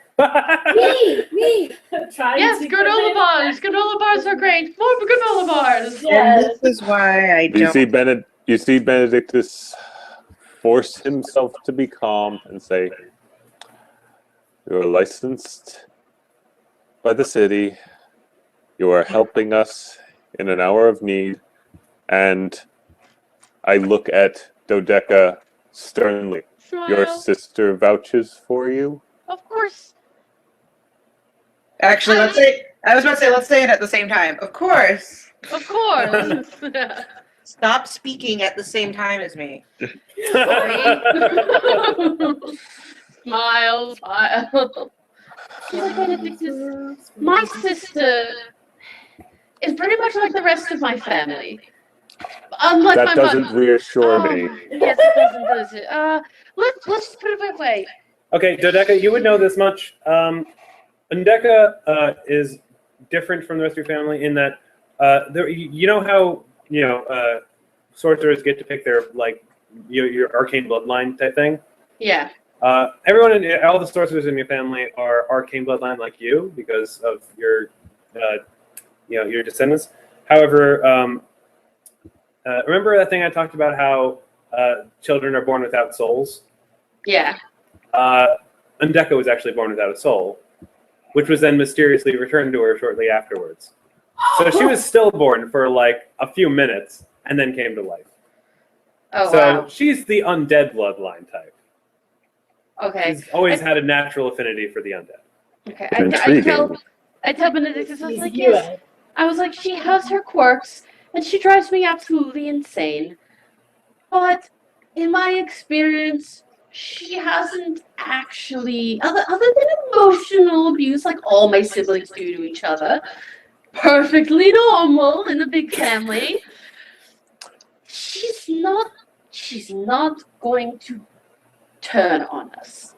Me. Yes, granola bars. Granola bars are great. More granola bars. And this is why I don't. You see Benedictus force himself to be calm and say, "You're licensed by the city. You are helping us in an hour of need." And I look at Dodeka sternly. Smile. Your sister vouches for you? Of course. Actually, let's say it at the same time. Of course. Of course. Stop speaking at the same time as me. Smile, smile. She's like, Benedictus, my sister is pretty much like the rest of my family. Unlike That my doesn't mother. reassure me. Yes, it doesn't, does it? Let's just put it that way. Okay, Dodeka, you would know this much. Undeka is different from the rest of your family in that you know how sorcerers get to pick their your arcane bloodline type thing. Yeah. All the sorcerers in your family are arcane bloodline like you because of your your descendants. However, remember that thing I talked about how children are born without souls? Yeah. Undeka was actually born without a soul, which was then mysteriously returned to her shortly afterwards. So she was stillborn for like a few minutes and then came to life. Oh, So wow. she's the undead bloodline type. Okay. She's always had a natural affinity for the undead. Okay. Intriguing. I tell Benedictus, I was like, You yes. I was like, she has her quirks, and she drives me absolutely insane. But in my experience, she hasn't actually, other than emotional abuse, like all my siblings do to each other, perfectly normal in a big family. She's not going to turn on us.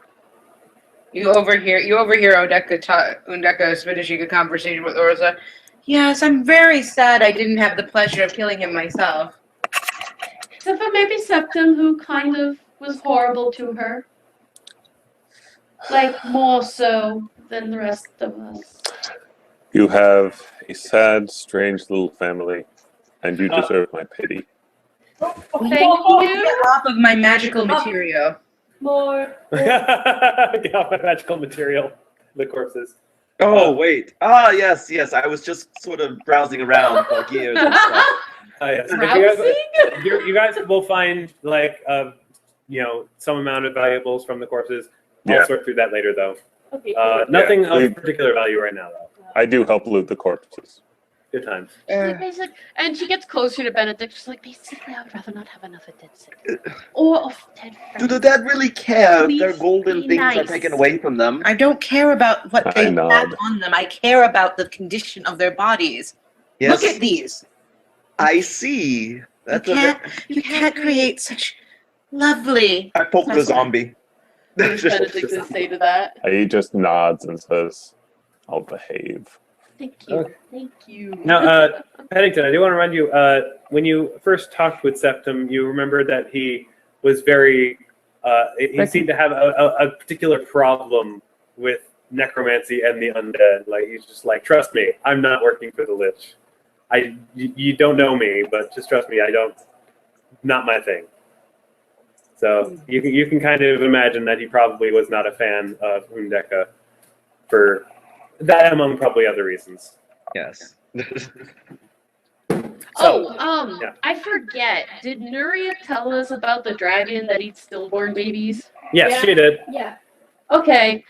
You overhear Undeka finishing a conversation with Ursa. Yes, I'm very sad I didn't have the pleasure of killing him myself. Except for maybe Septim, who kind of was horrible to her. Like, more so than the rest of us. You have a sad, strange little family, and you deserve my pity. Thank Get you. off of my magical material. More. Get off my magical material. The corpses. Oh, wait. Yes. I was just sort of browsing around for gears and stuff. Yes. Browsing? You guys will find some amount of valuables from the corpses. I'll Yeah. sort through that later, though. Okay. Nothing Yeah. of particular value right now, though. I do help loot the corpses. Good times. And she gets closer to Benedict. She's like, basically, I would rather not have another dead sibling. Or a dead friend. Do the dead really care if their Please golden be things are nice. taken away from them? I don't care about what I they nod. have on them. I care about the condition of their bodies. Yes, Look at these. I see. That's You can't create such lovely. I poked the zombie. What does Benedict say to that? He just nods and says, "I'll behave." Thank you. Okay. Thank you. Now, Pennington, I do want to remind you, when you first talked with Septim, you remember that he was very, he seemed to have a particular problem with necromancy and the undead. Like he's just like, trust me, I'm not working for the Lich. You don't know me, but just trust me, not my thing. So you can kind of imagine that he probably was not a fan of Undeka for that, among probably other reasons. Yes. Yeah. I forget. Did Nuria tell us about the dragon that eats stillborn babies? Yes, Yeah. she did. Yeah. Okay.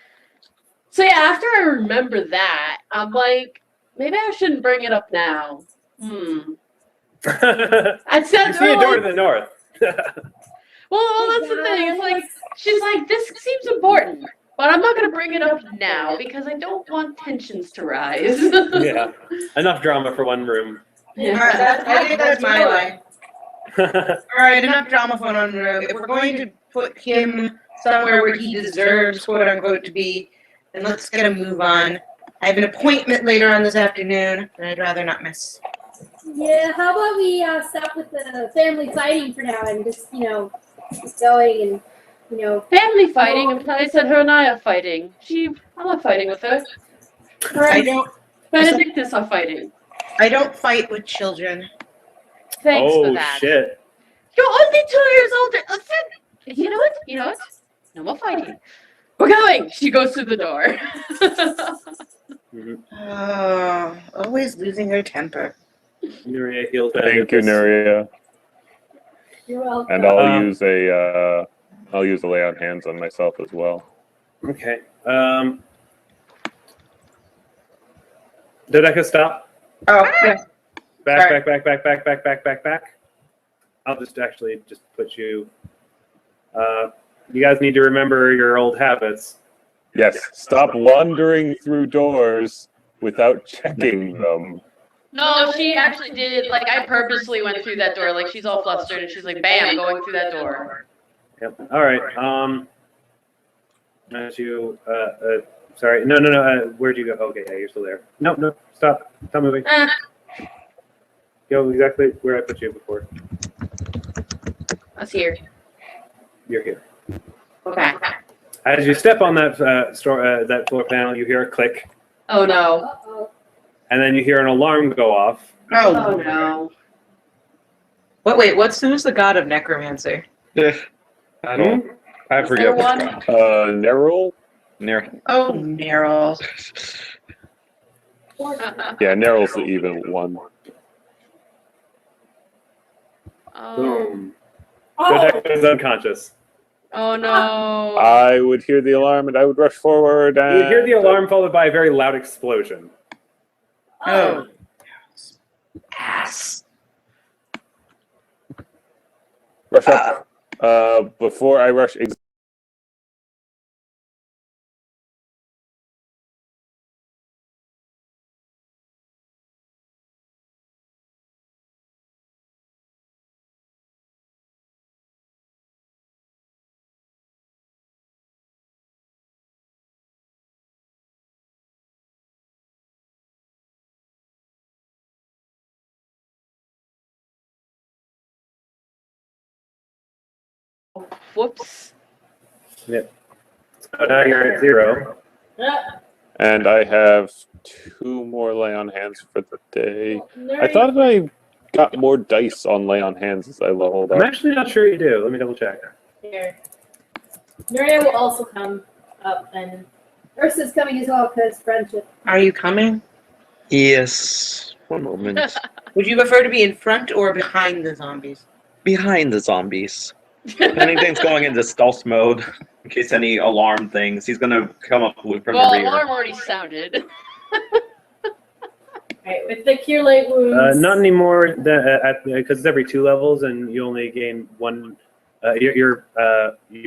So yeah, after I remember that, I'm like, maybe I shouldn't bring it up now. I said You see a door to earlier. the north. Well, that's the thing. It's like she's like, this seems important, but I'm not gonna bring it up now because I don't want tensions to rise. Yeah, enough drama for one room. All right, I think that's my line. Yeah, All right, enough drama for one room. If we're going to put him somewhere where he deserves, quote unquote, to be, then let's get a move on. I have an appointment later on this afternoon that I'd rather not miss. Yeah, how about we stop with the family fighting for now and just, keep going and, Family fighting. I'm glad I said her and I are fighting. I'm not fighting with her. I don't. Benedictus are fighting. I don't fight with children. Thanks for oh that. shit! You're only 2 years older. Listen, you know what? No more fighting. We're going. She goes through the door. Oh, always losing her temper. Nuria heals. Thank you, Nuria. you're welcome. And I'll use a lay on hands on myself as well. Okay. Dodeka, stop. Oh, yeah. Back. I'll just put you. You guys need to remember your old habits. Yes, stop wandering through doors without checking them. No, she actually did. Like, I purposely went through that door. Like, she's all flustered, and she's like, bam, going through that door. Yep. All right. As you. Sorry. No. Where'd you go? Okay. Yeah, you're still there. No. Stop. Stop moving. Go exactly where I put you before. That's here. You're here. Okay. As you step on that that floor panel, you hear a click, Oh, no. Uh-oh. and then you hear an alarm go off. Oh, no. Who's the god of necromancy? I don't. I Is forget. there one? Nerul? Oh, Meryl. Yeah, Nerul's the evil one. Boom. Oh, Dodeka is unconscious. Oh, no. I would hear the alarm and I would rush forward and... You hear the alarm followed by a very loud explosion. Oh. Ass. Rush up. Before I rush... Whoops. Yep. So now you're at 0. And I have 2 more lay on hands for the day. Nuria, I thought I got more dice on lay on hands as I leveled I'm up. actually not sure you do. Let me double check. Here. Nuria will also come up, and Ursa's coming as well because friendship. Are you coming? Yes. One moment. Would you prefer to be in front or behind the zombies? Behind the zombies. Pennington's going into stealth mode in case any alarm things. He's gonna come up from Well, the rear. alarm already sounded. Right, with the cure light wounds. Not anymore, because it's every 2 levels, and you only gain 1. You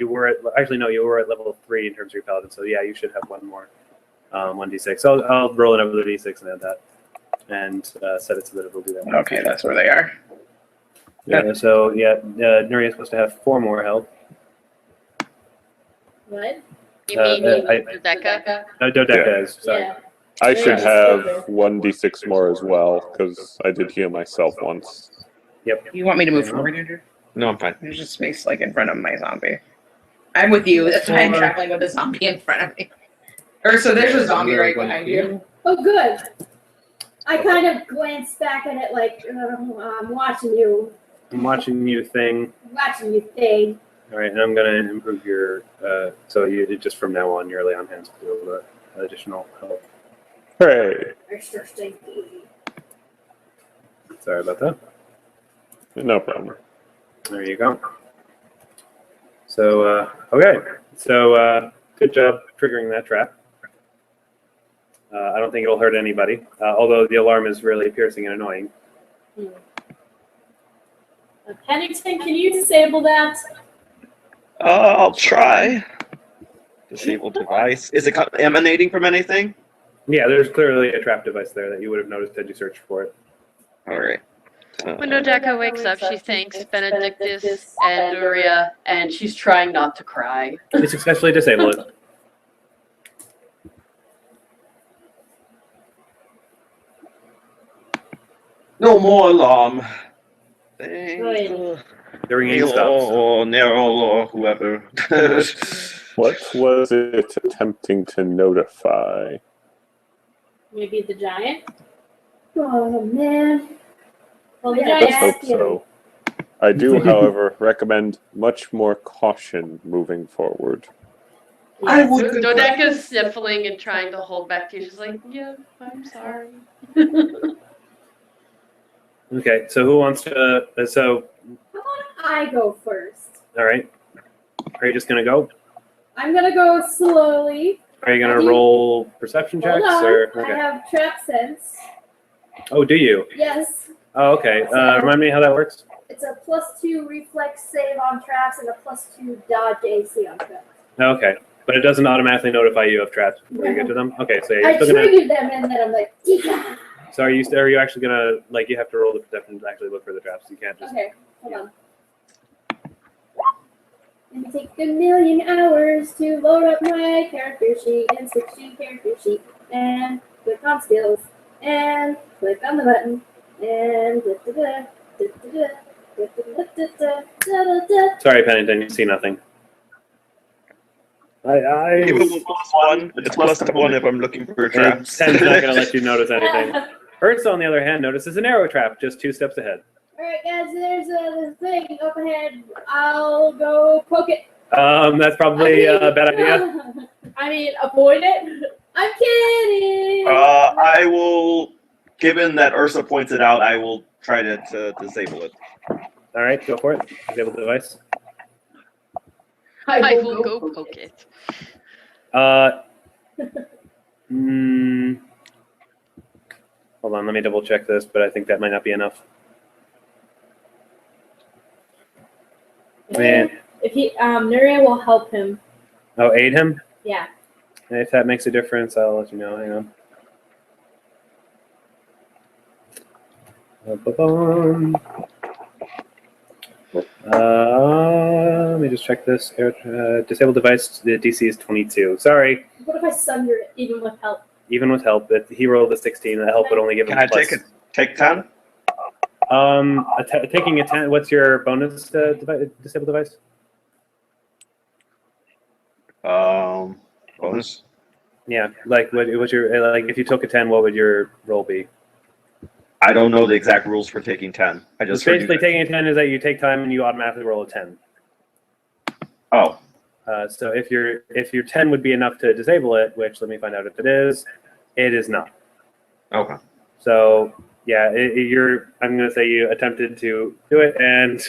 were at level 3 in terms of your paladin. So yeah, you should have 1 more, 1d6. So I'll roll it over the d6 and add that, and set it so that it will do that. Okay, that's where they are. Yeah. So yeah, Nuria is supposed to have 4 more health. What? You mean I- Dodeka? No, Dodeka is. Sorry. Yeah. I should Yeah. have 1d6 more as well, because I did heal myself once. You want me to move forward, Andrew? No, I'm fine. There's just space like in front of my zombie. I'm with you. That's why I'm traveling with a zombie in front of me. Ursa, there's a zombie right behind you. Oh, good. I kind of glance back at it like, I'm watching you. I'm watching you thing. Watching you thing. All right, and I'm going to improve your, so you just from now on, you're lay on hands for additional help. Hooray. Extra stinky. Sorry about that. No problem. There you go. So, okay. So, good job triggering that trap. I don't think it'll hurt anybody, although the alarm is really piercing and annoying. Pennington, can you disable that? I'll try. Disable device. Is it emanating from anything? Yeah, there's clearly a trap device there that you would have noticed had you searched for it. All right. When Dodeka wakes up, she thanks Benedictus and Nuria, and she's trying not to cry. You successfully disable it. No more alarm. Thank Good. The ringing stops. or Nero or whoever. What was it attempting to notify? Maybe the giant? Oh, man. Well, the Yeah, Let's giant. hope so. I do, however, recommend much more caution moving forward. I would Dodeka's sniffling and trying to hold back tears. She's like, yeah, I'm sorry. Okay, so who wants to, so, How about I go first? all right. Are you just going to go? I'm going to go slowly. Are you going Do to you- roll perception checks? Hold on. Or, I okay. have trap sense. Oh, do you? Yes. Oh, okay. Remind me how that works? It's a +2 reflex save on traps and a +2 dodge AC on traps. Okay. But it doesn't automatically notify you of traps before you get to them? Okay, so you're I still going to... triggered them and then I'm like, Dika! So are you actually going to, like, you have to roll the perception to actually look for the traps. You can't just... Okay, hold on. It take a million hours to load up my character sheet and switch to character sheet and click on skills and click on the button and Sorry, Pennington, you see nothing. Even with +1, it's +1 if I'm looking for traps. 10's not going to let you notice anything. Ursa, on the other hand, notices an arrow trap just 2 steps ahead. Alright guys, there's a thing up ahead. I'll go poke it. That's probably a bad idea. I mean, avoid it. I'm kidding! I will, given that Ursa points it out, I will try to disable it. All right, go for it. Disable the device. I will go poke it. Hold on, let me double check this, but I think that might not be enough. Man. If he, Nuria will help him. Oh, aid him? Yeah. If that makes a difference, I'll let you know. Hang on. Let me just check this. Disable device, the DC is 22. Sorry. What if I sunder it, even with help? Even with help, he rolled a 16. The help would only give him Can I plus. take 10? Taking a 10, what's your bonus disable device? Bonus. Yeah, like what's your like if you took a 10, what would your roll be? I don't know the exact rules for taking 10. I just heard you Basically, guys- taking a 10 is that you take time and you automatically roll a 10. Oh, So if your 10 would be enough to disable it, which let me find out if it is not. okay. So yeah, I'm gonna say you attempted to do it, and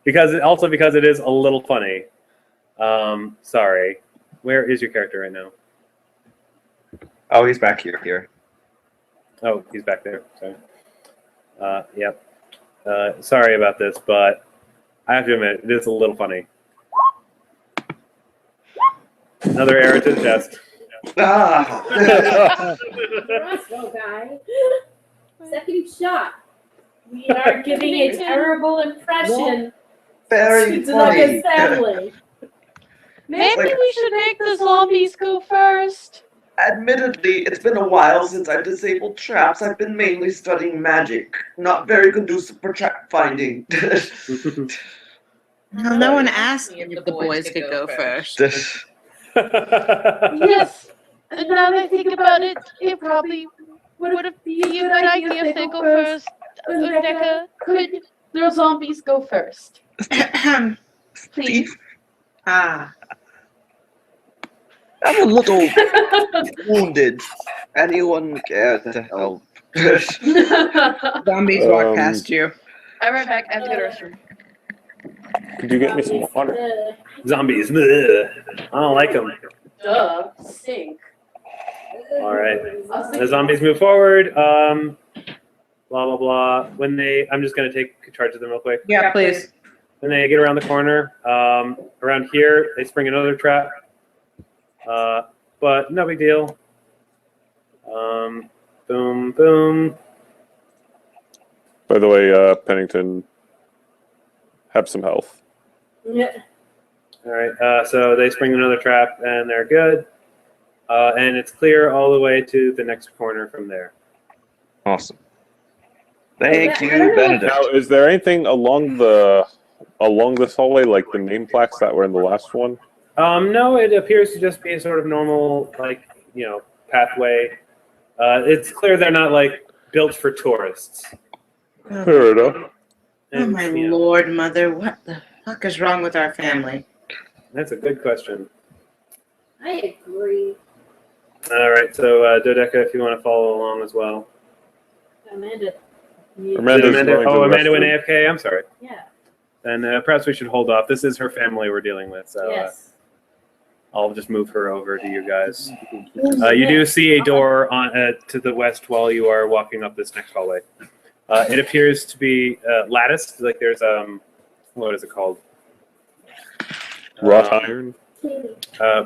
because it is a little funny. Sorry, where is your character right now? Oh, he's back here. Oh, he's back there. Sorry. Yep. Sorry about this, but I have to admit, it is a little funny. Another arrow to the chest. Ah! Crossbow guy. Second shot. We are giving a terrible impression Very to funny. Dodeka's family. Maybe Like- we should make the zombies go first. Admittedly, it's been a while since I've disabled traps. I've been mainly studying magic. Not very conducive for trap finding. Well, no one asked if the boys could go first. Yes, now that I think about it, it probably would be a good idea if they go first. Undeka, could the zombies go first? Please. Steve, Ah. I'm a little wounded. Anyone care to help? Zombies walk past you. I ran back. I have to go to the restroom. Could you get me some water? Zombies. Ugh. I don't like them. Duh. Stink. All right. The zombies move forward. Blah blah blah. I'm just gonna take charge of them real quick. Yeah, please. When they get around the corner, around here, they spring another trap. But no big deal. Boom, boom. By the way, Pennington, have some health. Yeah. All right. So they spring another trap, and they're good. And it's clear all the way to the next corner from there. Awesome. Thank you, Now, Benedict. is there anything along this hallway, like the name plaques that were in the last one? No, it appears to just be a sort of normal, pathway. It's clear they're not built for tourists. Fair enough. Oh And, my lord, mother, what the fuck is wrong with our family? That's a good question. I agree. All right, so Dodeka, if you want to follow along as well. Amanda. Amanda's going to the Amanda went restroom. AFK. I'm sorry. Yeah. And perhaps we should hold off. This is her family we're dealing with, so Yes. I'll just move her over to you guys. You do see a door on to the west while you are walking up this next hallway. It appears to be latticed. Like there's what is it called? Wrought iron.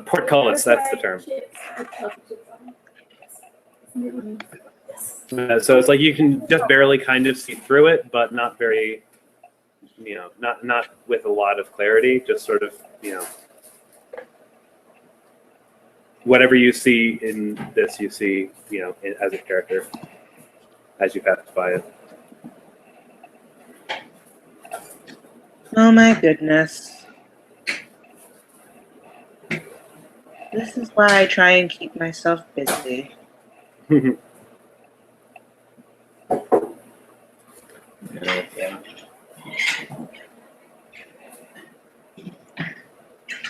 Portcullis. That's the term. So it's like you can just barely kind of see through it, but not very, not with a lot of clarity. Just sort of, whatever you see in this, you see, as a character, as you pass by it. Oh my goodness. This is why I try and keep myself busy.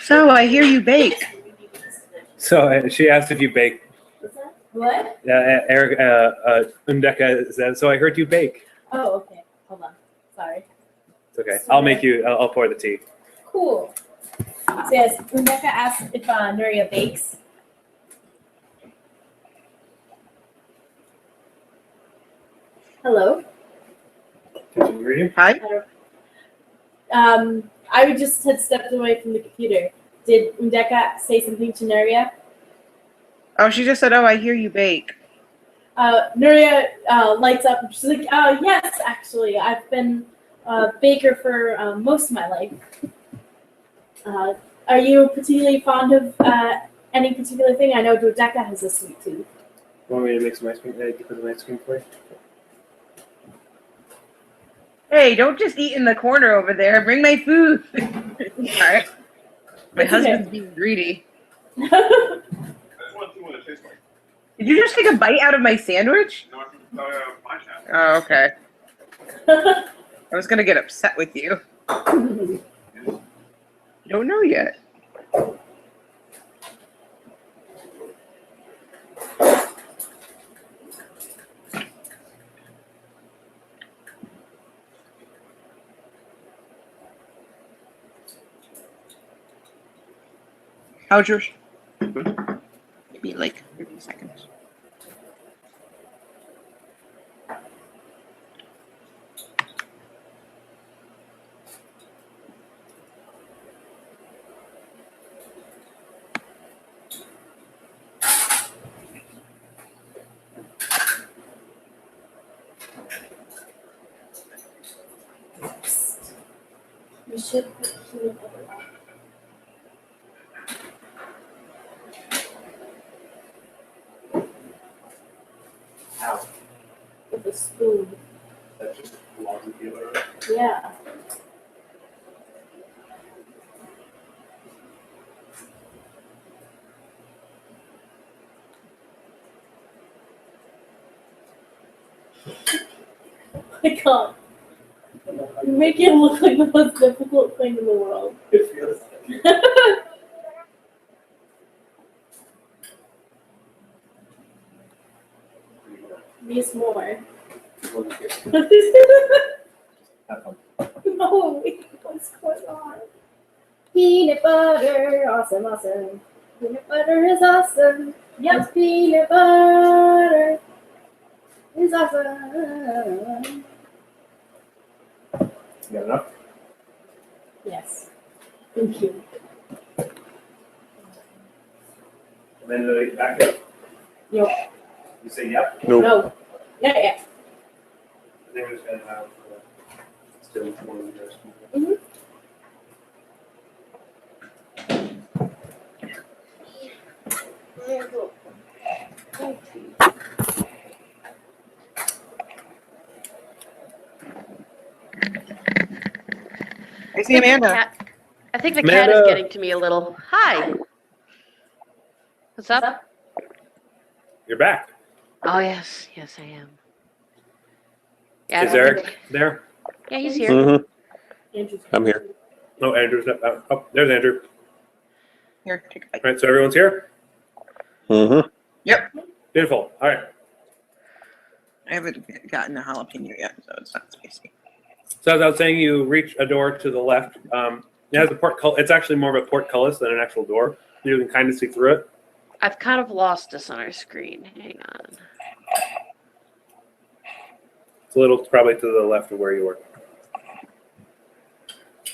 So I hear you bake. So she asked if you bake. What? Eric, Undeka said, so I heard you bake. Oh, okay. Hold on. Sorry. It's okay. I'll pour the tea. Cool. So yes, Rebecca asked if Nuria bakes. Hello. Hi. I just had stepped away from the computer. Did Undeka say something to Nuria? Oh, she just said, "Oh, I hear you bake." Nuria lights up and she's like, yes, actually, I've been a baker for most of my life. Are you particularly fond of any particular thing? I know Dodeka has a sweet tooth. Want me to make some ice cream? Put some ice cream for you? Hey, don't just eat in the corner over there. Bring my food. All right. My husband's being greedy. Did you just take a bite out of my sandwich? Oh, okay. I was gonna get upset with you. You don't know yet. How's yours? Maybe like 30 seconds. We should put peanut butter on. Ow. With a spoon. That just belongs to you. Yeah. my god. You make it look like the most difficult thing in the world. It feels Needs more. like have fun. No, what's going on? Peanut butter, awesome, awesome. Peanut butter is awesome. Yes, peanut butter is awesome. You got enough? Yes. Thank you. And then back up. Yep. You say yep? No. No. Yeah, yeah. I think we're just gonna have still one of yours. I see Amanda. I think the cat is Amanda. getting to me a little. Hi. What's up? You're back. Oh yes, yes I am. Yeah, I Is don't Eric think- there? Yeah, he's here. Mm-hmm. I'm here. No, Andrew's not. Oh, there's Andrew. Here, take a bite. All right, so everyone's here? Mm-hmm. Beautiful. All right. I haven't gotten a jalapeno yet, so it's not spicy. So as I was saying, you reach a door to the left. It has a it's actually more of a portcullis than an actual door. You can kind of see through it. I've kind of lost us on our screen. Hang on. It's a little probably to the left of where you were.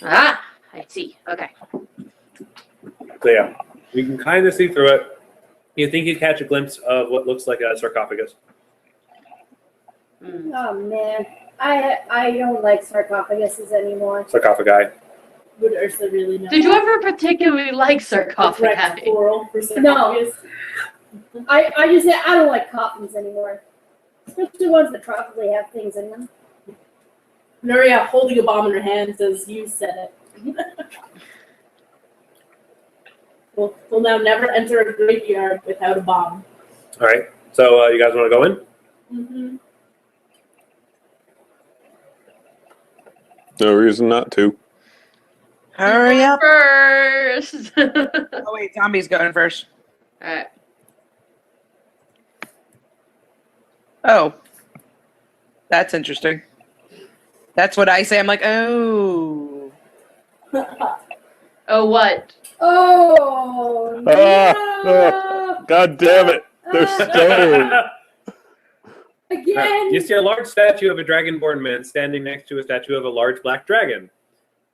Ah, I see. Okay. So yeah, you can kind of see through it. You think you catch a glimpse of what looks like a sarcophagus. Hmm. Oh man, I don't like sarcophaguses anymore. Sarcophagi. Would Ursa really know? Did you ever particularly like sarcophagi? Correct plural for No. sarcophagus? I just say I don't like coffins anymore, especially ones that probably have things in them. Nuria, holding a bomb in her hand, says, "You said it." We'll now never enter a graveyard without a bomb. All right. So you guys want to go in? Mm-hmm. No reason not to. Hurry up. First. Oh, wait, zombie's going first. Alright. Oh. That's interesting. That's what I say. I'm like, oh. Oh, what? Oh no! God damn it! They're stone. Again! You see a large statue of a dragonborn man standing next to a statue of a large black dragon.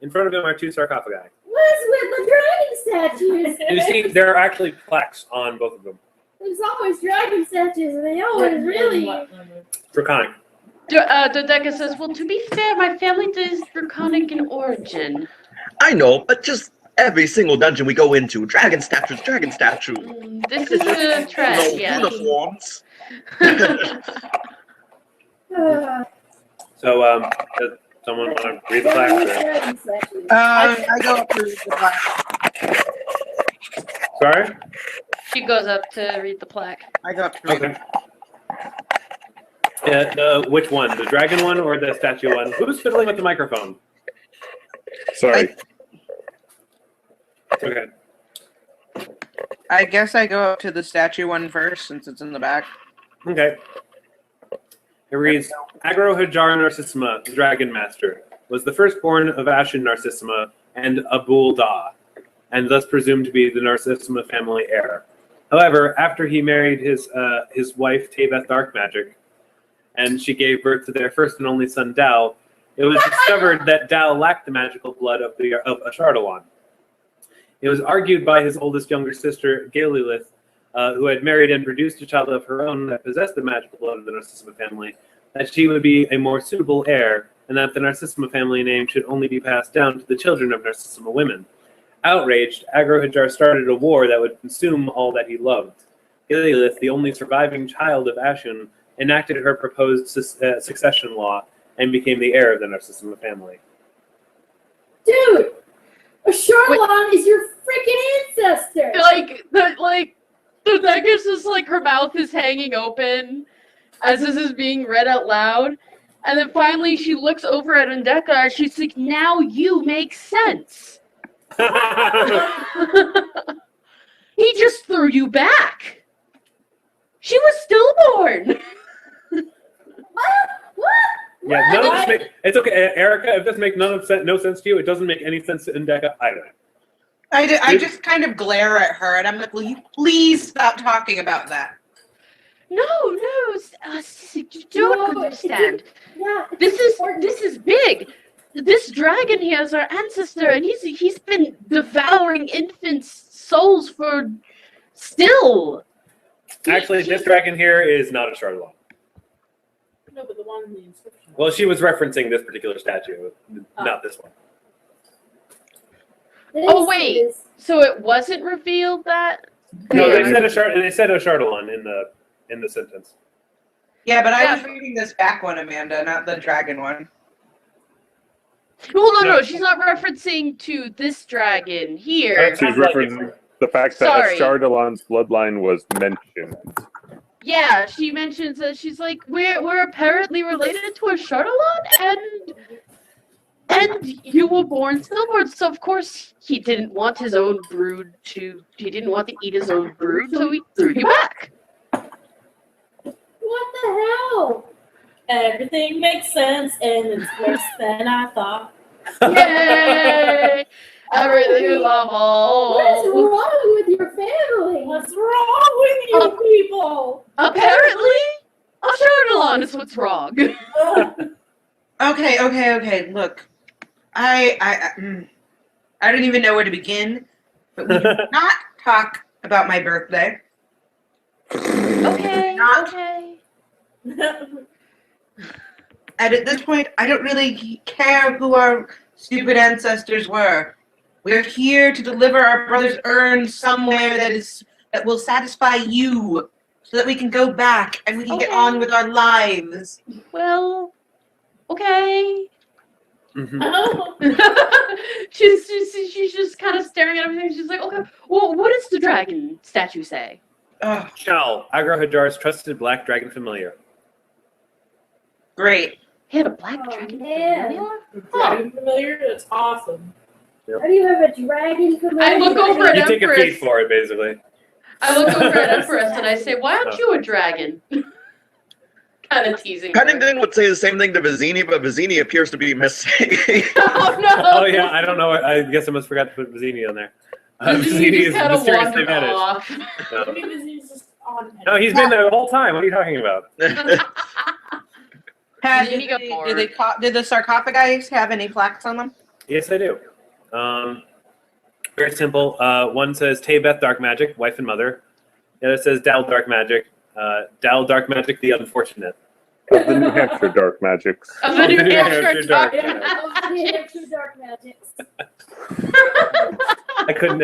In front of him are two sarcophagi. What's with the dragon statues? You see, there are actually plaques on both of them. There's always dragon statues, and they always really. Draconic. Dodeka says, well, to be fair, my family is draconic in origin. I know, but just every single dungeon we go into, dragon statues, dragon statue. This is a trend, No yeah. uniforms. So, does someone want to read the plaque? Or? Dragon statues. I go up to the plaque. Sorry? She goes up to read the plaque. I go up to read Okay. Yeah, which one? The dragon one or the statue one? Who's fiddling with the microphone? Sorry. Okay. I guess I go up to the statue one first since it's in the back. Okay. It reads, Agro-Hajar Narcissima, the Dragon Master, was the firstborn of Ashen Narcissima and Abul Da, and thus presumed to be the Narcissima family heir. However, after he married his wife Taveth Darkmagic, and she gave birth to their first and only son Dal, it was discovered that Dal lacked the magical blood of Ashardawan. It was argued by his oldest younger sister, Kaylie, who had married and produced a child of her own that possessed the magical blood of the Narcissima family, that she would be a more suitable heir, and that the Narcissima family name should only be passed down to the children of Narcissima women. Outraged, Agro-Hajar started a war that would consume all that he loved. Kaylie, the only surviving child of Ashen, enacted her proposed succession law and became the heir of the Narcissima family. Dude! Ashardawan is your freaking ancestor! Dodeka's just like her mouth is hanging open as this is being read out loud, And then finally she looks over at Undeka and she's like, now you make sense. He just threw you back. She was stillborn. What? Yeah, none of this make, it's okay, Erica. If this makes no sense to you, it doesn't make any sense to Undeka either. I just kind of glare at her and I'm like, will you please stop talking about that? No, you don't understand. Yeah. This is big. This dragon here is our ancestor, and he's been devouring infants' souls for still. Actually, this dragon here is not a Charlotte. No, but the one in the inscription. Well, she was referencing this particular statue, not this one. Oh wait, so it wasn't revealed that? No, they said a Chardalon in the sentence. Yeah, but I was reading this back one, Amanda, not the dragon one. Well, no, she's not referencing to this dragon here. She's referencing the fact that Sorry. a Chardalon's bloodline was mentioned. Yeah, she mentions that she's like, we're apparently related to a Chardalon, and you were born stillborn, so of course he didn't want his own brood he didn't want to eat his own brood, so he threw you back. What the hell? Everything makes sense, and it's worse than I thought. Yay! Everything is awful. What is wrong with your family? What's wrong with you people? Apparently, a Chardalon is what's wrong. Okay. Look, I don't even know where to begin, but we do not talk about my birthday. Okay. And at this point, I don't really care who our stupid ancestors were. We're here to deliver our brother's urn somewhere that will satisfy you, so that we can go back and we can get on with our lives. Well, okay. Mm-hmm. she's just kind of staring at everything. She's like, okay, well, what does the dragon statue say? Shal, Agro Hajar's trusted black dragon familiar. Great. He had a black dragon familiar? Dragon familiar? That's awesome. How do you have a dragon familiar? I look over at You take a Empress. feed for it, basically. I look over at Empress and I say, why aren't you a dragon? Kind of teasing her. Pennington would say the same thing to Vizzini, but Vizzini appears to be missing. Oh no! Oh yeah, I don't know. I guess I must forgot to put Vizzini on there. Vizzini just is kinda mysteriously wandered vanished. off. No. Maybe he's just on. No, he's been there the whole time. What are you talking about? Pat, Then you got bored. did the sarcophagi have any plaques on them? Yes, I do. Very simple. One says Taybeth Dark Magic, wife and mother. The other says Dal Dark Magic. Dal Dark Magic, the unfortunate. Of the New Hampshire dark magics. Of the New New Hampshire Hampshire dark. Two dark magics. I couldn't.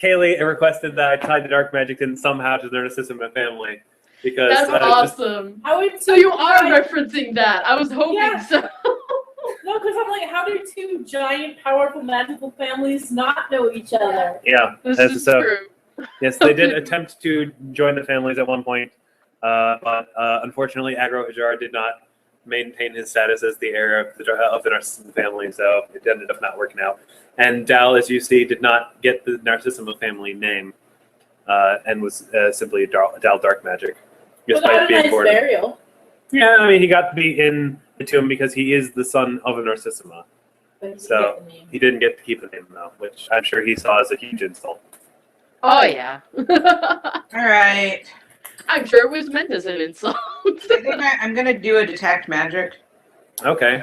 Kaylie requested that I tie the dark magic in somehow to the Narcissima family because That's awesome. I would. So you are referencing that. I was hoping Yeah. so. No, because I'm like, how do two giant, powerful, magical families not know each other? Yeah, This that's is so. true. Yes, they did attempt to join the families at one point, but unfortunately, Agro Hajar did not maintain his status as the heir of the Narcissima family, so it ended up not working out. And Dal, as you see, did not get the Narcissima family name, and was simply Dal Dark Magic, Without despite a being nice born. burial. Yeah, I mean, he got to be in the tomb because he is the son of a Narcissima. But you So- get the name. He didn't get to keep the name though, which I'm sure he saw as a huge insult. Oh yeah. All right. I'm sure it was meant as an insult. I think I'm gonna do a detect magic. Okay.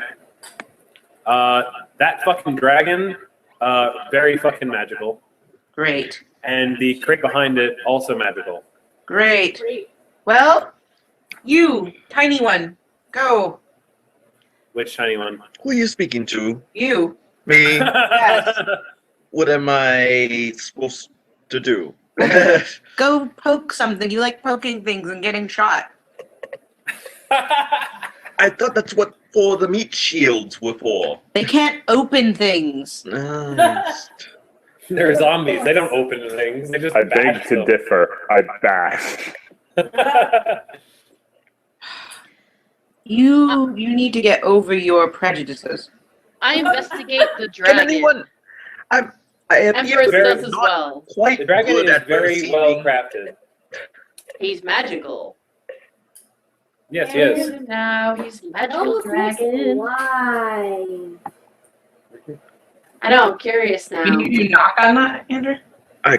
That fucking dragon, very fucking magical. Great. And the crate behind it, also magical. Great. Great. Well, you, tiny one, go. Which tiny one? Who are you speaking to? You. Me? Yes. What am I supposed to do? Go poke something. You like poking things and getting shot. I thought that's what all the meat shields were for. They can't open things. They're zombies. They don't open things. They just I beg bash to them. differ. I bash. You need to get over your prejudices. I investigate the Can dragon. anyone? I appear Empress to be does as not well. quite The dragon good is at very perceiving. well crafted. He's magical. Yes, he is. And now he's a It magical almost looks dragon. alive. I know, I'm curious now. Can you knock on that, Andrew? I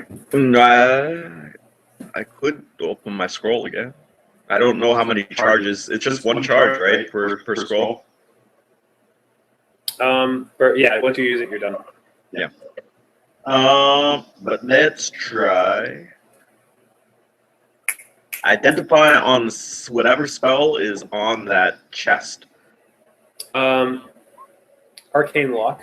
could open my scroll again. I don't know how many charges. It's just one charge, right, per scroll. Once you use it, you're done. But let's try. Identify on whatever spell is on that chest. Arcane lock.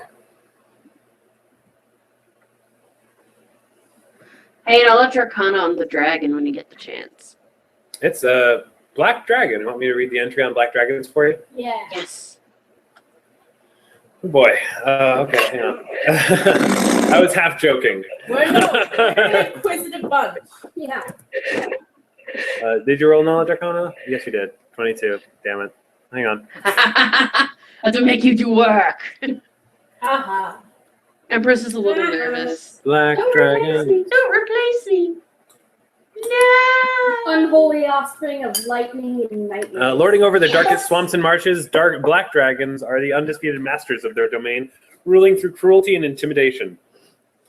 Hey, and I'll let Arcana on the dragon when you get the chance. It's a black dragon. You want me to read the entry on black dragons for you? Yeah. Yes. Oh boy. Okay, hang on. I was half joking. We're an inquisitive bunch. Yeah. Did you roll knowledge arcana? Yes, you did. 22. Damn it. Hang on. I have to make you do work. Haha. Empress is a little nervous. Black Don't dragon. replace me. Don't replace me. No. Unholy offspring of lightning and nightmare. Lording over the darkest swamps and marshes, black dragons are the undisputed masters of their domain, ruling through cruelty and intimidation.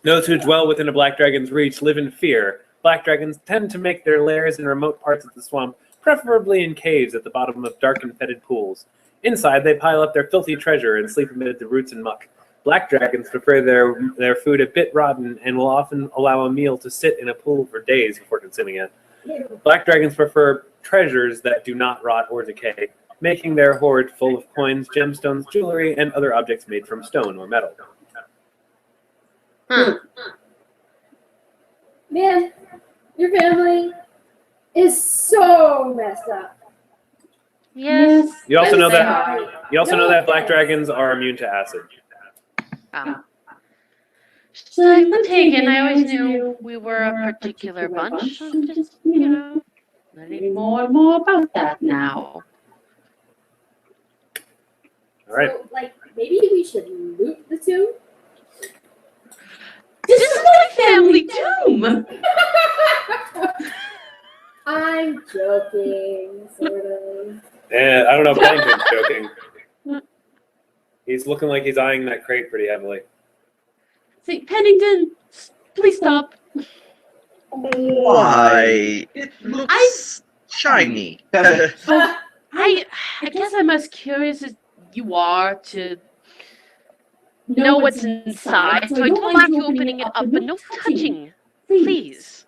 Those who dwell within a black dragon's reach live in fear. Black dragons tend to make their lairs in remote parts of the swamp, preferably in caves at the bottom of dark and fetid pools. Inside, they pile up their filthy treasure and sleep amid the roots and muck. Black dragons prefer their food a bit rotten and will often allow a meal to sit in a pool for days before consuming it. Black dragons prefer treasures that do not rot or decay, making their hoard full of coins, gemstones, jewelry, and other objects made from stone or metal. Huh. Man, your family is so messed up. Yes. You also know They that are. black dragons are immune to acid. Oh. She's like, I'm taken. I always knew we were a particular bunch. I'm just, learning more and more about that now. All right. So, maybe we should loot the tomb? This is my family tomb. I'm joking, sort of. And I don't know, Pennington's joking. He's looking like he's eyeing that crate pretty heavily. See, Pennington, please stop. Why? It looks shiny. I guess I'm as curious as you are to know what's inside, so I don't mind you opening it up, but no touching, please.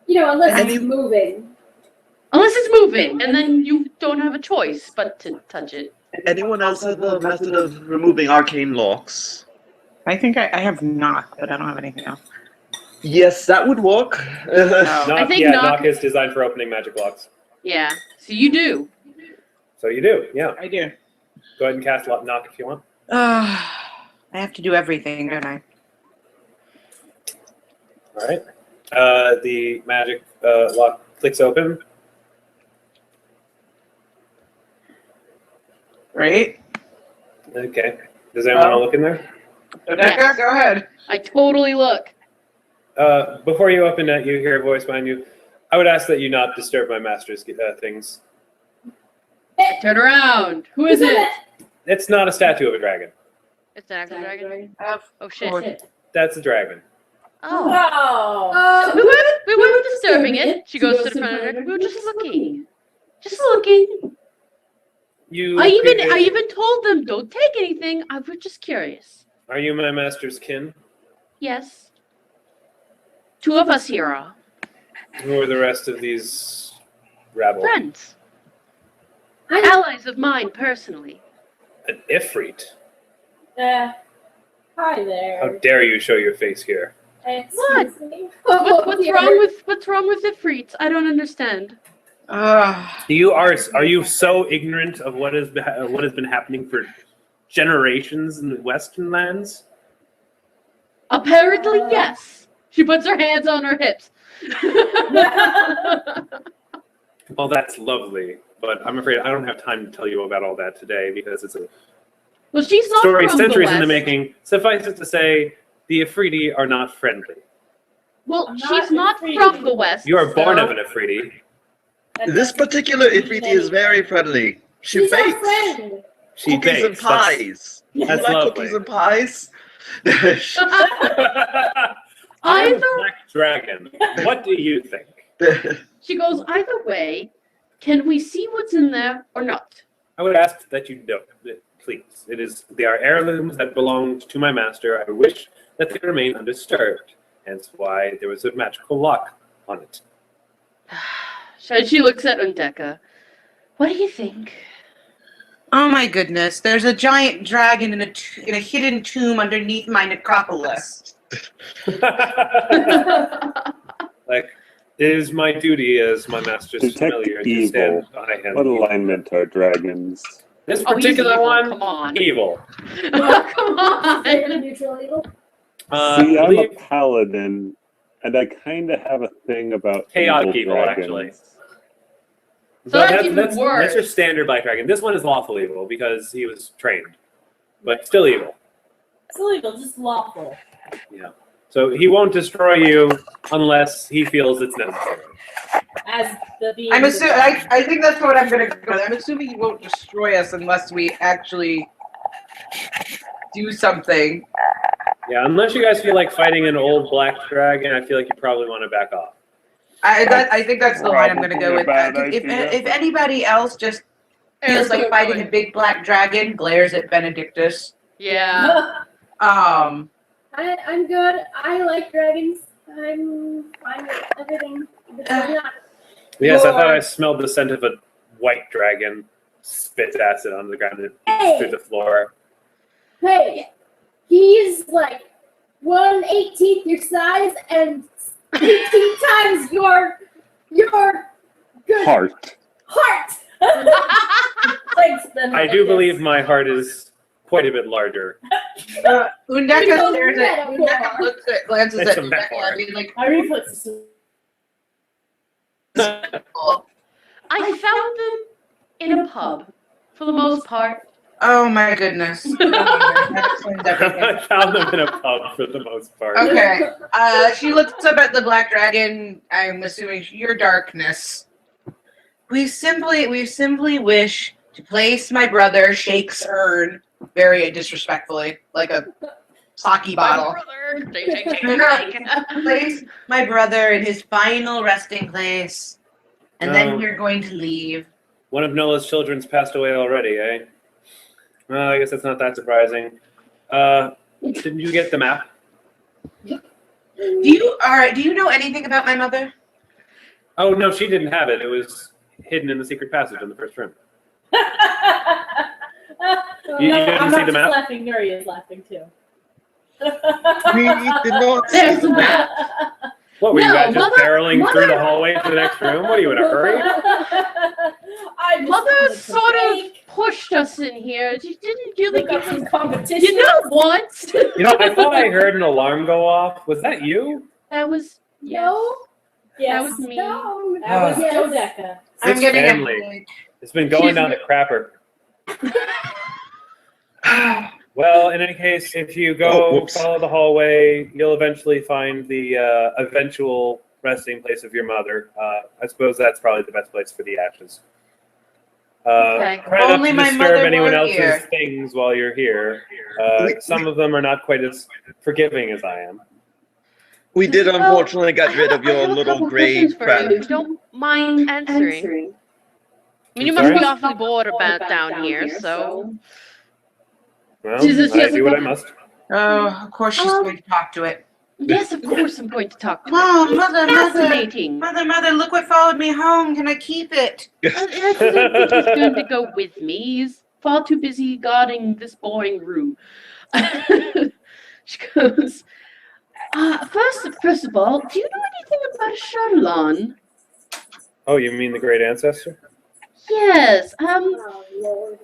Unless Any- it's moving. Unless it's moving, and then you don't have a choice but to touch it. Anyone else have a method of removing arcane locks? I think I have knock, but I don't have anything else. Yes, that would work. Knock, think yeah, knock- knock is designed for opening magic locks. Yeah, so you do. So you do, yeah. I do. Go ahead and cast knock if you want. I have to do everything, don't I? All right. The magic lock clicks open. Right? Okay. Does anyone want to look in there? Dodeka, go ahead. I totally look. Before you open it, you hear a voice behind you. I would ask that you not disturb my master's things. Turn around. Who is it? It's not a statue of a dragon. It's an actual dragon. I have Oh shit. four. That's a dragon. Oh. Oh. So we weren't disturbing it. She goes to the front of it. We were just looking. Just looking. I even told them don't take anything. I was just curious. Are you my master's kin? Yes. Two of us here are Who are the rest of these rabble? friends. Allies of mine personally. An Ifrit. Hi How there. dare you show your face here? Excuse me. What's wrong with Ifrits? I don't understand. Are you so ignorant of what has been happening for generations in the Western lands? Apparently, yes. She puts her hands on her hips. Well, that's lovely. but I'm afraid I don't have time to tell you about all that today because it's a Well, she's not story from centuries the in the West. making. Suffice it to say, the Afridi are not friendly. Well, I'm she's not not Afridi. from the West. You are born so- of an Afridi. This particular Ifriti is very friendly. She She's our bakes friend. She cookies and bakes. pies. You that's like lovely. cookies and pies? I'm a Either black dragon. What do you think? she goes either way. Can we see what's in there or not? I would ask that you don't, please. They are heirlooms that belonged to my master. I wish that they remain undisturbed. Hence why there was a magical lock on it. So she looks at Undeka. What do you think? Oh my goodness! There's a giant dragon in a hidden tomb underneath my necropolis. Like, it is my duty as my master's Detect familiar to evil. stand by him. What alignment are dragons? This Oh, he's particular evil, one, come on. evil. Come Favorite on. neutral evil. See, I I'm a believe paladin, and I kind of have a thing about chaotic evil, dragons. actually. So But that's even worse. That's your standard black dragon. This one is lawful evil because he was trained, but still evil. It's illegal, just lawful. Yeah. So he won't destroy you unless he feels it's necessary. As the being. I'm assuming. I think that's what I'm gonna go. I'm assuming he won't destroy us unless we actually do something. Yeah, unless you guys feel like fighting an old black dragon, I feel like you probably want to back off. I think that's the line I'm gonna go with. Probably a If bad if anybody else just feels like fighting a big black dragon, glares at Benedictus. Yeah. Um. I'm good. I like dragons. I'm fine with everything. But I'm not. Yes, I thought I Lord. smelled the scent of a white dragon. Spits acid on the ground and Hey! through the floor. Hey, he's like 1/18 your size and 18 times your good Heart. heart. Thanks, Ben. I do believe my heart is quite a bit larger. Undeka You stares at. don't Undeka know. glances It's at a Undeka metaphor. and he's like, My reflexes. I found them in a pub, for the most part. "Oh my goodness." That explains everything. I found them in a pub for the most part. Okay. She looks up at the black dragon. I'm assuming your darkness. We simply wish to place my brother Shake's urn very disrespectfully, like a sake bottle. Place my brother in his final resting place, and then Oh. we're going to leave. One of Nola's children's passed away already, eh? Well, I guess that's not that surprising. Didn't you get the map? Do you know anything about my mother? Oh, no, she didn't have it. It was hidden in the secret passage in the first room. You No, didn't I'm see not the just map? laughing. Nuria is laughing too. We did not see There's the the map. What, were you No, guys just Mother- barreling through the Mother- hallway to the next room? What, are you in a hurry? I just Mother wanted to sort of fake, pushed us in here. She didn't really look up give some us. competition. You know what? You know, I thought I heard an alarm go off. Was that you? That was No. Yes. That was me. No. That was Yes. Dodeka. I'm It's getting family. It's been going She's- down the crapper. Well, in any case, if you Oh, go whoops. follow the hallway, you'll eventually find the eventual resting place of your mother. I suppose that's probably the best place for the ashes. Okay. Try not Only to my disturb mother anyone were else's here. things while you're here. Some of them are not quite as forgiving as I am. We did unfortunately get rid of I your have a little couple gray questions for you. friend. If you don't mind answering. I mean, you I'm must be sorry? awfully bored about down here, so. Well, Jesus, I yes, do what I okay. must. Oh, of course she's going to talk to it. Yes, of course I'm going to talk to you. Mom, mother, Fascinating. mother, look what followed me home. Can I keep it? I don't think he's going to go with me. He's far too busy guarding this boring room. She goes, first of all, do you know anything about Charlon? Oh, you mean the great ancestor? Yes. Oh, Lord.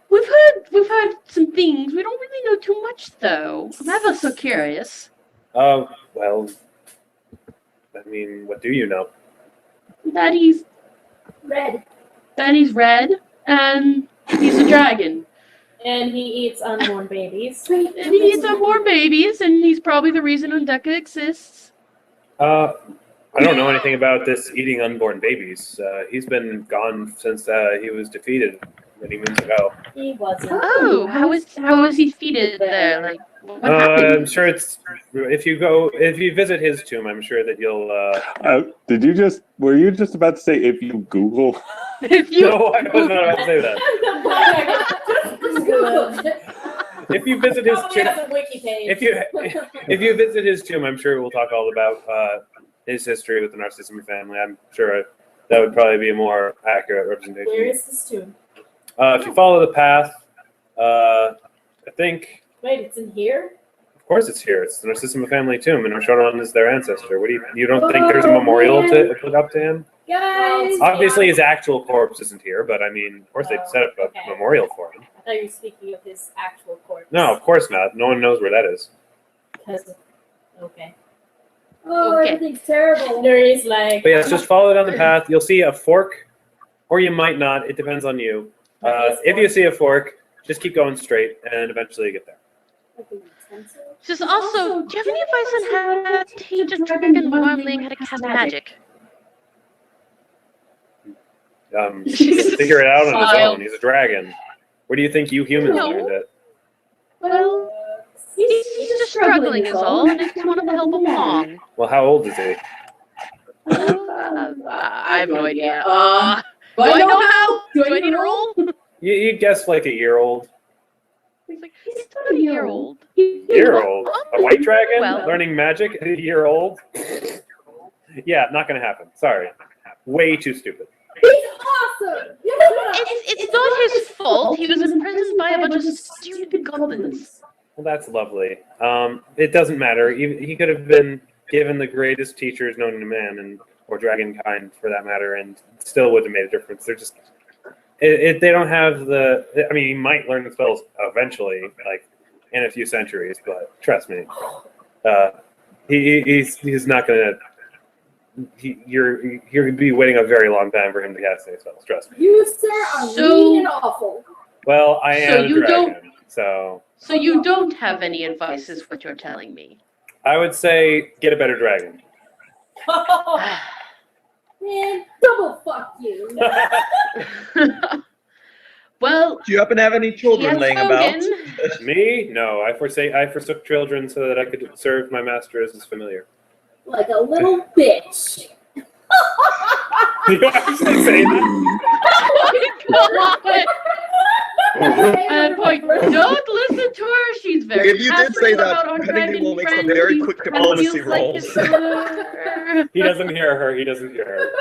We've heard some things. We don't really know too much, though. I'm ever so curious. Oh, well, I mean, what do you know? That he's Red. and he's red, and he's a dragon. And he eats unborn babies. And he eats unborn babies, and he's probably the reason Undeka exists. I don't know anything about this eating unborn babies. He's been gone since he was defeated many moons ago. He wasn't. Oh, how is he defeated there? Like, what happened? I'm sure it's if you visit his tomb, I'm sure that you'll. Were you just about to say if you Google? If you No, I was not about to say that. If you visit his Probably tomb, has a wiki page. if you visit his tomb, I'm sure we'll talk all about his history with the Narcissima family. I'm sure that would probably be a more accurate representation. Where is this tomb? If you follow the path, I think. Wait, it's in here? Of course, it's here. It's the Narcissima family tomb, and Roshonon is their ancestor. What do you don't think there's a memorial to put up to him? Guys! Obviously, his actual corpse isn't here, but I mean, of course, they'd set up a memorial for him. I thought you were speaking of his actual corpse. No, of course not. No one knows where that is. Okay. Oh, Okay. everything's terrible. Nuri's like... But yes, just follow down the path. You'll see a fork, or you might not. It depends on you. If you see a fork, just keep going straight, and eventually you get there. Just also, do you have any advice on how to teach a dragon wildling how to cast magic? Figure it out on his Smile. own. He's a dragon. Where do you think you humans No. learned it? Well, he's just struggling is all, and I just want to help him along. Well, how old is he? I have no idea. Do I know how? Do I need to roll? You guess like a year old. He's like, he's not a year old. Year old? A white dragon Well. learning magic at a year old? Yeah, not gonna happen. Sorry. Way too stupid. He's awesome! It's not his fault. He was imprisoned by a bunch of stupid goblins. Well, that's lovely. It doesn't matter. He could have been given the greatest teachers known to man, or dragonkind for that matter, and still would have made a difference. They're just... they don't have the... I mean, he might learn the spells eventually, like in a few centuries, but trust me. He's not going to... You're going to be waiting a very long time for him to cast any spells, trust me. You, sir, are mean and awful. Well, I am a you dragon, so... So you don't have any advice, is what you're telling me. I would say get a better dragon. Man, double fuck you. Well, Do you happen to have any children yes, laying about? Hogan. Me? No, I forsook children so that I could serve my master as his familiar. Like a little bitch. You actually say that? Oh my God. And point, don't listen to her. She's very If you did say passionate that, about our Pennington dragon will make some friend. very He quick kind of diplomacy feels like rolls. it's- He doesn't hear her. He doesn't hear her.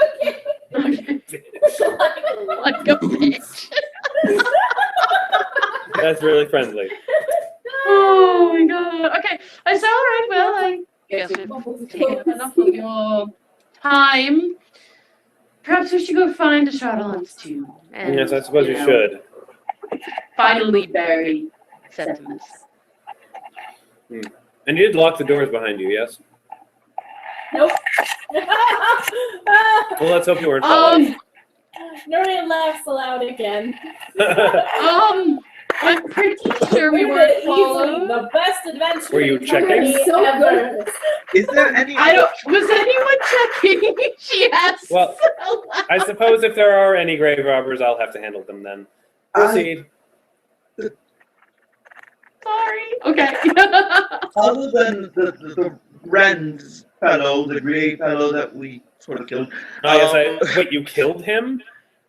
Like a bitch. That's really friendly. Oh my God. Okay, I said, all right. Well, I guess we've taken up enough of your time. Perhaps we should go find a Charlatan's tomb. And, Yes, I suppose you know, should. Finally bury sentiments. And you did lock the doors behind you, yes? Nope. Well, let's hope you weren't followed. Nuria laughs aloud again. I'm pretty sure we We're weren't easily followed. the best adventure. Were you checking? So ever. good. Is there any? Was anyone checking? She asked. Well, I suppose if there are any grave robbers, I'll have to handle them then. Proceed. Sorry. Okay. Other than the Rand's fellow, the grey fellow that we sort of killed. Wait, you killed him?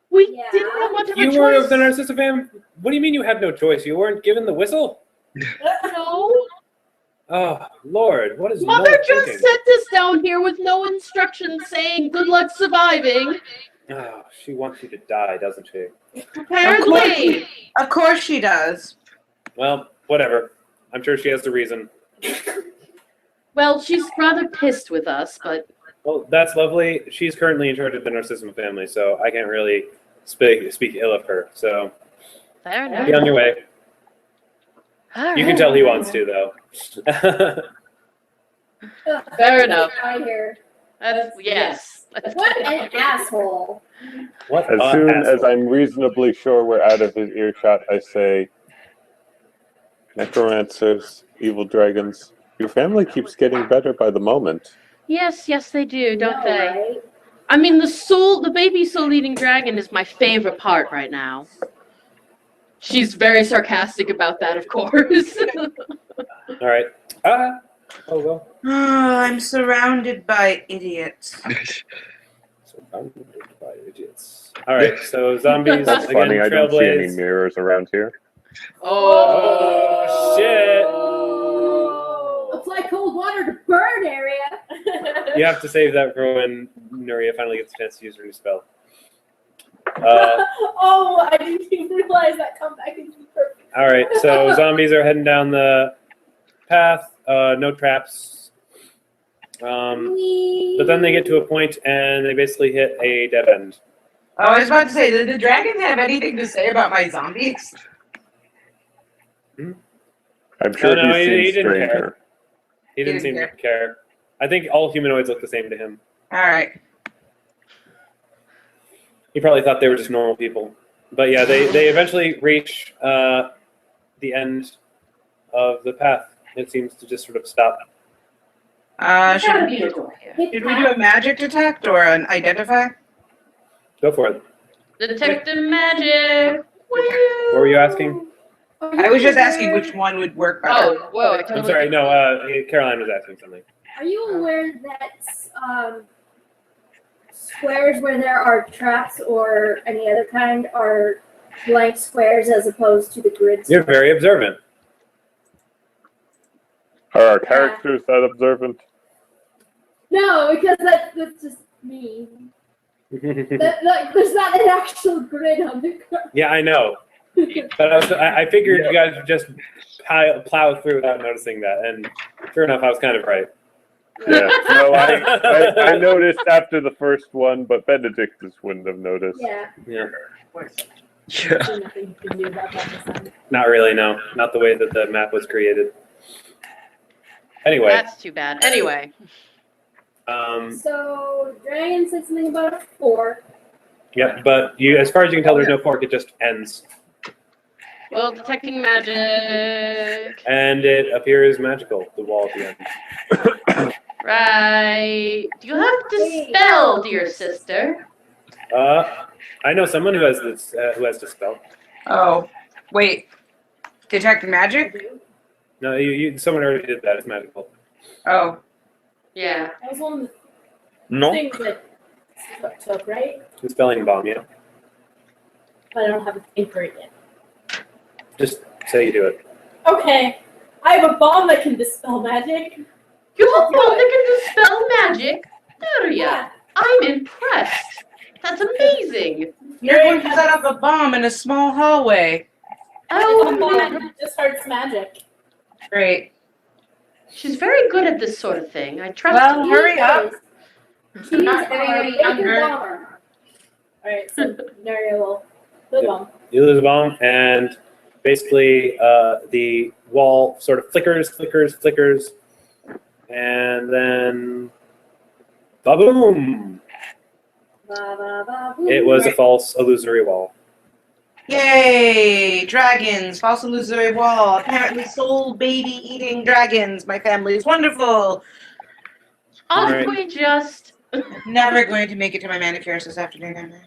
We Yeah. didn't have much of a You choice. were of the Narcissima family? What do you mean you had no choice? You weren't given the whistle? No. Oh, Lord, what is Mother Lord just thinking? sent us down here with no instructions saying good luck surviving. Oh, she wants you to die, doesn't she? Apparently. Of course she does. Well, whatever. I'm sure she has the reason. Well, she's rather pissed with us, but Well, that's lovely. She's currently in charge of the Narcissima family, so I can't really speak ill of her. So fair enough. be on your way. All You can right. tell he wants to, though. Fair enough. Out of here. Yes. What an asshole. What? As soon as I'm reasonably sure we're out of his earshot, I say, necromancers, evil dragons, your family keeps getting better by the moment. Yes, yes, they do, don't No, they? right? I mean, the baby soul-eating dragon is my favorite part right now. She's very sarcastic about that, of course. All right. Oh well. Oh, I'm surrounded by idiots. Surrounded by idiots. All right. So zombies That's again. funny, I don't see any Trailblaze. mirrors around here. Oh shit! Apply cold water to burn area. You have to save that for when Nuria finally gets a chance to use her new spell. Oh, I didn't even realize that comeback is perfect. All right, so zombies are heading down the path. No traps. But then they get to a point and they basically hit a dead end. Oh, I was about to say, did the dragons have anything to say about my zombies? I'm sure No, he's he seen didn't Stranger. care. He didn't seem to care. I think all humanoids look the same to him. All right. He probably thought they were just normal people. But yeah, they eventually reach the end of the path. It seems to just sort of stop. Should we do a magic detect or an identify? Go for it. Detective magic! What were you asking? I was just asking which one would work better. Oh, whoa, I I'm totally sorry, no, Caroline was asking something. Are you aware that squares where there are traps or any other kind are blank squares as opposed to the grids? You're very observant. Are our characters that observant? No, because that's just me. There's not an actual grid on the ground. Yeah, I know. But I figured you guys would just plow through without noticing that, and sure enough, I was kind of right. Yeah. No, I noticed after the first one, but Benedictus wouldn't have noticed. Yeah. Yeah. Yeah. There's nothing you can do about that this time. Not really, no. Not the way that the map was created. Anyway. That's too bad. Anyway. So, dragon said something about a fork. Yeah, but as far as you can tell, there's no fork. It just ends. Well, detecting magic. And it appears magical, the wall at the end. Right. Do you have dispel, dear sister? I know someone who has this, who has dispel. Oh, wait. Detect magic? No, someone already did that. It's magical. Oh. Yeah. That was one of the No. things that Scott took, right? Dispelling bomb, yeah. But I don't have a thing for it yet. Just say you do it. Okay. I have a bomb that can dispel magic. You have a bomb that can dispel magic? Nuria, Yeah. I'm impressed. That's amazing. You're going to set up a bomb in a small hallway. Oh, A bomb man. that just hurts magic. Great. She's very good at this sort of thing. I trust Well, her. hurry up. She's Not getting a any bigger younger. bomber. Alright, so Nuria will the Yeah. bomb. You lose a bomb, and basically the wall sort of flickers, and then ba-boom! Ba, ba, ba, boom. It was a false illusory wall. Yay! Dragons, false illusory wall. Apparently soul baby eating dragons. My family is wonderful. Aren't Right. we just? Never going to make it to my manicurist this afternoon, am I?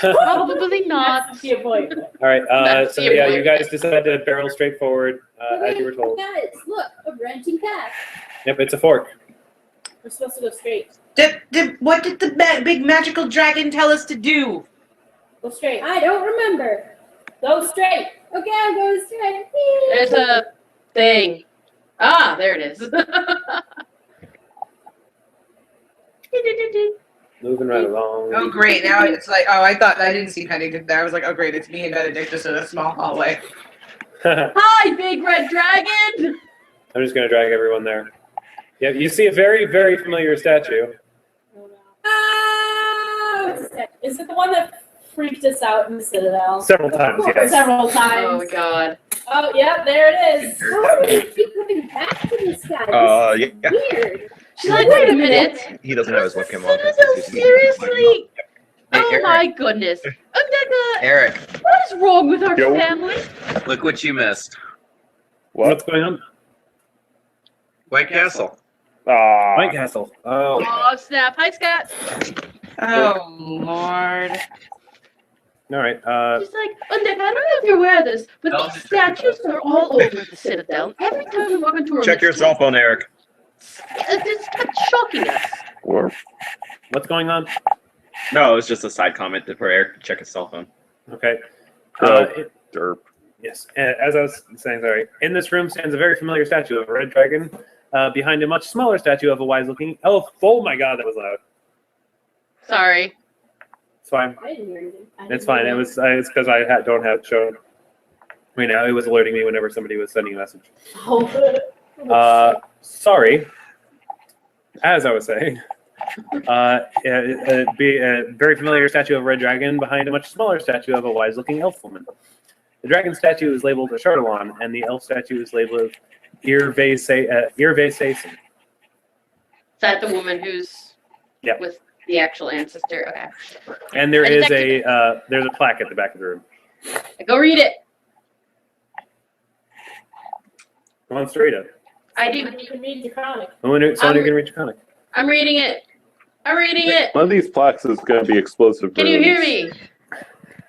Probably not. That's the point. All right, That's so the yeah, point. you guys decided to barrel straight forward as you were told. Guys, look, a branching path. Yep, it's a fork. We're supposed to go straight. What did the big magical dragon tell us to do? Go straight. I don't remember. Go straight. Okay, I'm going straight. There's a thing. Ah, there it is. Moving right along. Oh, great. Now it's like, oh, I thought I didn't see Pennington there. I was like, oh, great. It's me and Benedictus in a small hallway. Hi, big red dragon. I'm just going to drag everyone there. Yeah, you see a very, very familiar statue. Oh, no. Is it the one that freaked us out in the Citadel? Several times, yes. Several Oh times. God. Oh, yeah, there it is. How do we keep coming back to this guy? This is Yeah. weird. She's like, wait a minute. He doesn't have his webcam on. Citadel, seriously? Hey, Eric. my goodness. Undeka, Eric, what is wrong with our Yo. family? look what you missed. What's going on? White Castle. White Castle. Oh. Oh, snap. Hi, Scott. Oh, Lord. All right. She's like, Undeka, I don't know if you're aware of this, but Oh, these statues are all over the Citadel. Every time we walk into a Check your cell phone, Eric. It's kept shocking us. What's going on? No, it was just a side comment for Eric to check his cell phone. Okay. Derp. Yes. As I was saying, sorry. In this room stands a very familiar statue of a red dragon. Behind a much smaller statue of a wise-looking elf. Oh my God, that was loud. Sorry. It's fine. I didn't hear anything. It's fine. It's because I don't have shown. Right now, it was alerting me whenever somebody was sending a message. Sorry. As I was saying, be a very familiar statue of a red dragon behind a much smaller statue of a wise-looking elf woman. The dragon statue is labeled a Chardelon, and the elf statue is labeled Irve Sason. Is that the woman who's with the actual ancestor? Okay. And there is there's a plaque at the back of the room. Go read it. Who wants to read it? I do. You can read your comic. Someone who can read your comic. I'm reading it. I'm reading it. One of these plaques is going to be explosive. Can you hear me?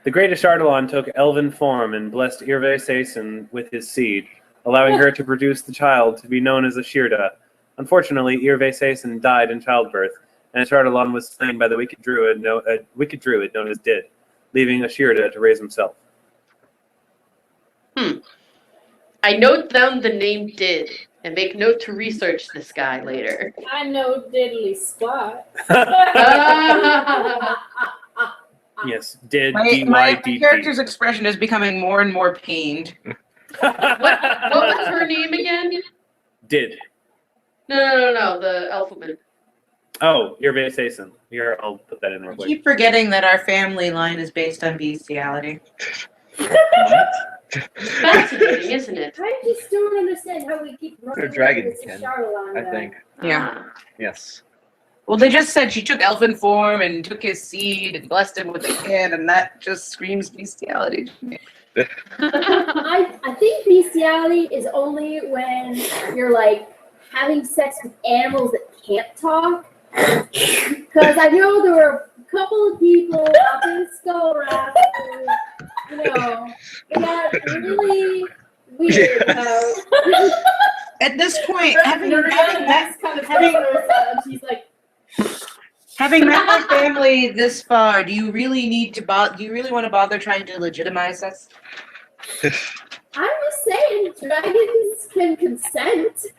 The greatest Chardelon took elven form and blessed Irve Sason with his seed, allowing her to produce the child to be known as a Shirda. Unfortunately, Irve Sason died in childbirth, and Chardelon was slain by the wicked druid known as Did, leaving a Shirda to raise himself. I note down the name Did and make note to research this guy later. I know diddly squat. Yes, Did, My D-Y-D-D. character's expression is becoming more and more pained. What was her name again? Did. No, the elf woman. Oh, Irve Sason. Here, I'll put that in real I quick. keep forgetting that our family line is based on bestiality. Fascinating, isn't it? I just don't understand how we keep running dragon this kin, Charlatan I guy. think. Yeah. Yes. Well, they just said she took elfin form and took his seed and blessed him with a kid, and that just screams bestiality to me. I think bestiality is only when you're like having sex with animals that can't talk. Because I know there were a couple of people up in Skull Raft who, you know, they got really weird about. At this point, having met my family this far, do you really need to do you really want to bother trying to legitimize us? I'm just saying, dragons can consent.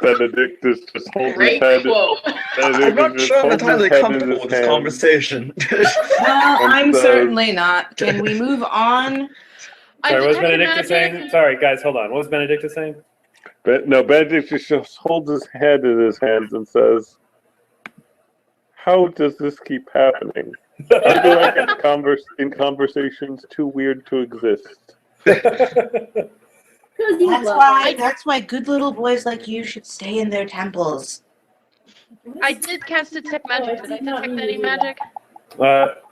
Benedictus just holds his Great head. quote. I'm not sure I'm entirely comfortable with this conversation. Well, I'm certainly not. Can we move on? Sorry, what was Benedictus saying? Sorry, guys, hold on. What was Benedictus saying? Benedictus just holds his head in his hands and says, "How does this keep happening? I feel like in conversations too weird to exist." That's why good little boys like you should stay in their temples. I did cast detect magic. Did I detect any magic?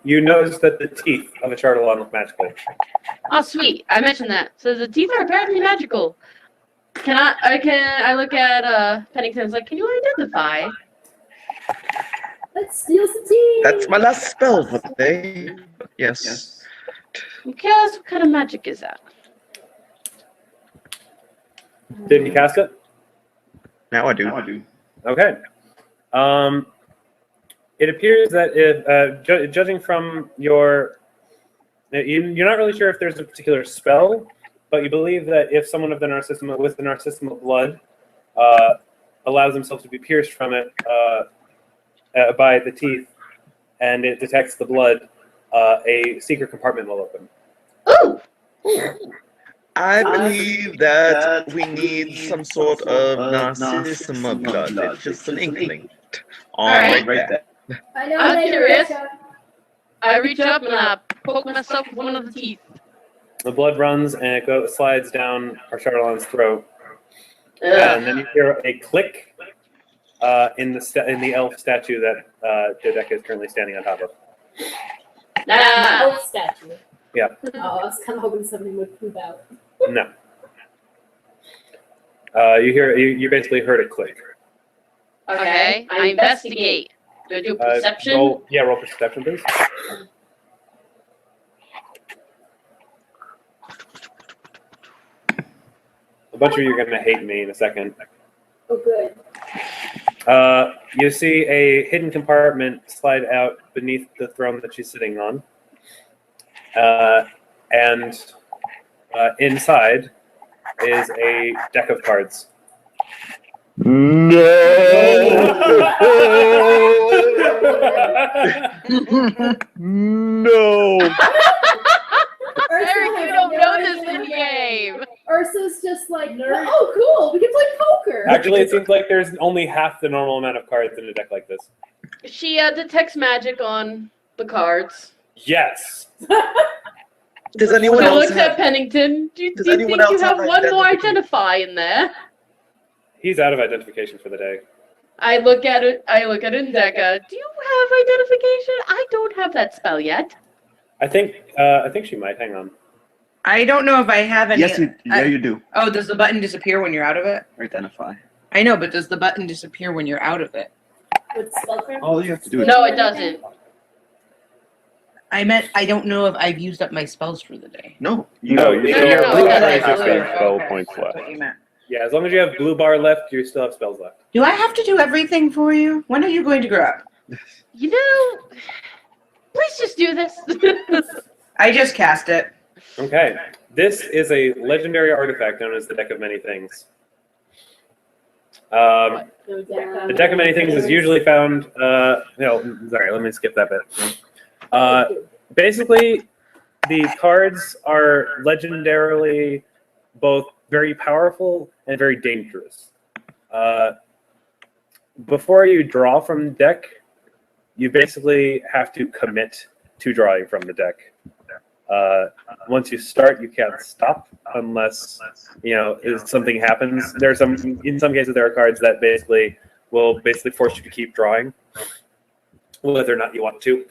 You notice that the teeth of a Chardelon look magical. Oh, sweet. I mentioned that. So the teeth are apparently magical. I look at Pennington. Like, can you identify? Let's steal some teeth. That's my last spell for the day. Yes. Okay, what kind of magic is that? Did you cast it? Now I do. Okay. It appears that if, judging from your, you're not really sure if there's a particular spell, but you believe that if someone of the Narcissima with the Narcissima blood allows themselves to be pierced from it by the teeth, and it detects the blood, a secret compartment will open. Ooh! I believe that we need some sort of Narcissima blood. It's just an inkling. Alright. Right there. I know I'm they curious. Russia. I reach up and I poke myself with one of the teeth. The blood runs and it slides down Chardelon's throat. And then you hear a click, in the elf statue that Dodeka is currently standing on top of. The elf statue. Yeah. Oh, I was kind of hoping something would poop out. No. You basically heard it click. Okay, I investigate. Do I do perception? Roll perception, please. A bunch of you are going to hate me in a second. Oh, good. You see a hidden compartment slide out beneath the throne that she's sitting on. And inside is a deck of cards. No! No! Eric, you don't know this in game. Ursa's just like, oh, cool, we can play poker. Actually, it seems like there's only half the normal amount of cards in a deck like this. She detects magic on the cards. Yes. Does anyone She else looks have? at Pennington. Do you Does think anyone you else have have one more identification? identify in there? He's out of identification for the day. I look at it. I look at Undeka. Do you have identification? I don't have that spell yet. I think she might. Hang on. I don't know if I have any. Yes, you do. Oh, does the button disappear when you're out of it? Identify. I know, but does the button disappear when you're out of it? With spellcraft? All you have to do is. No, it doesn't. I meant I don't know if I've used up my spells for the day. No. No, you No, still no, have no, blue okay, cards, that's just blue. got spell Okay, points that's left. what you meant. Yeah, as long as you have blue bar left, you still have spells left. Do I have to do everything for you? When are you going to grow up? You know, please just do this. I just cast it. Okay. This is a legendary artifact known as the Deck of Many Things. The Deck of Many Things is usually found. Sorry, let me skip that bit. Basically, the cards are legendarily both very powerful and very dangerous. Before you draw from the deck, you basically have to commit to drawing from the deck. Once you start, you can't stop unless if something happens. In some cases, there are cards that will force you to keep drawing, whether or not you want to.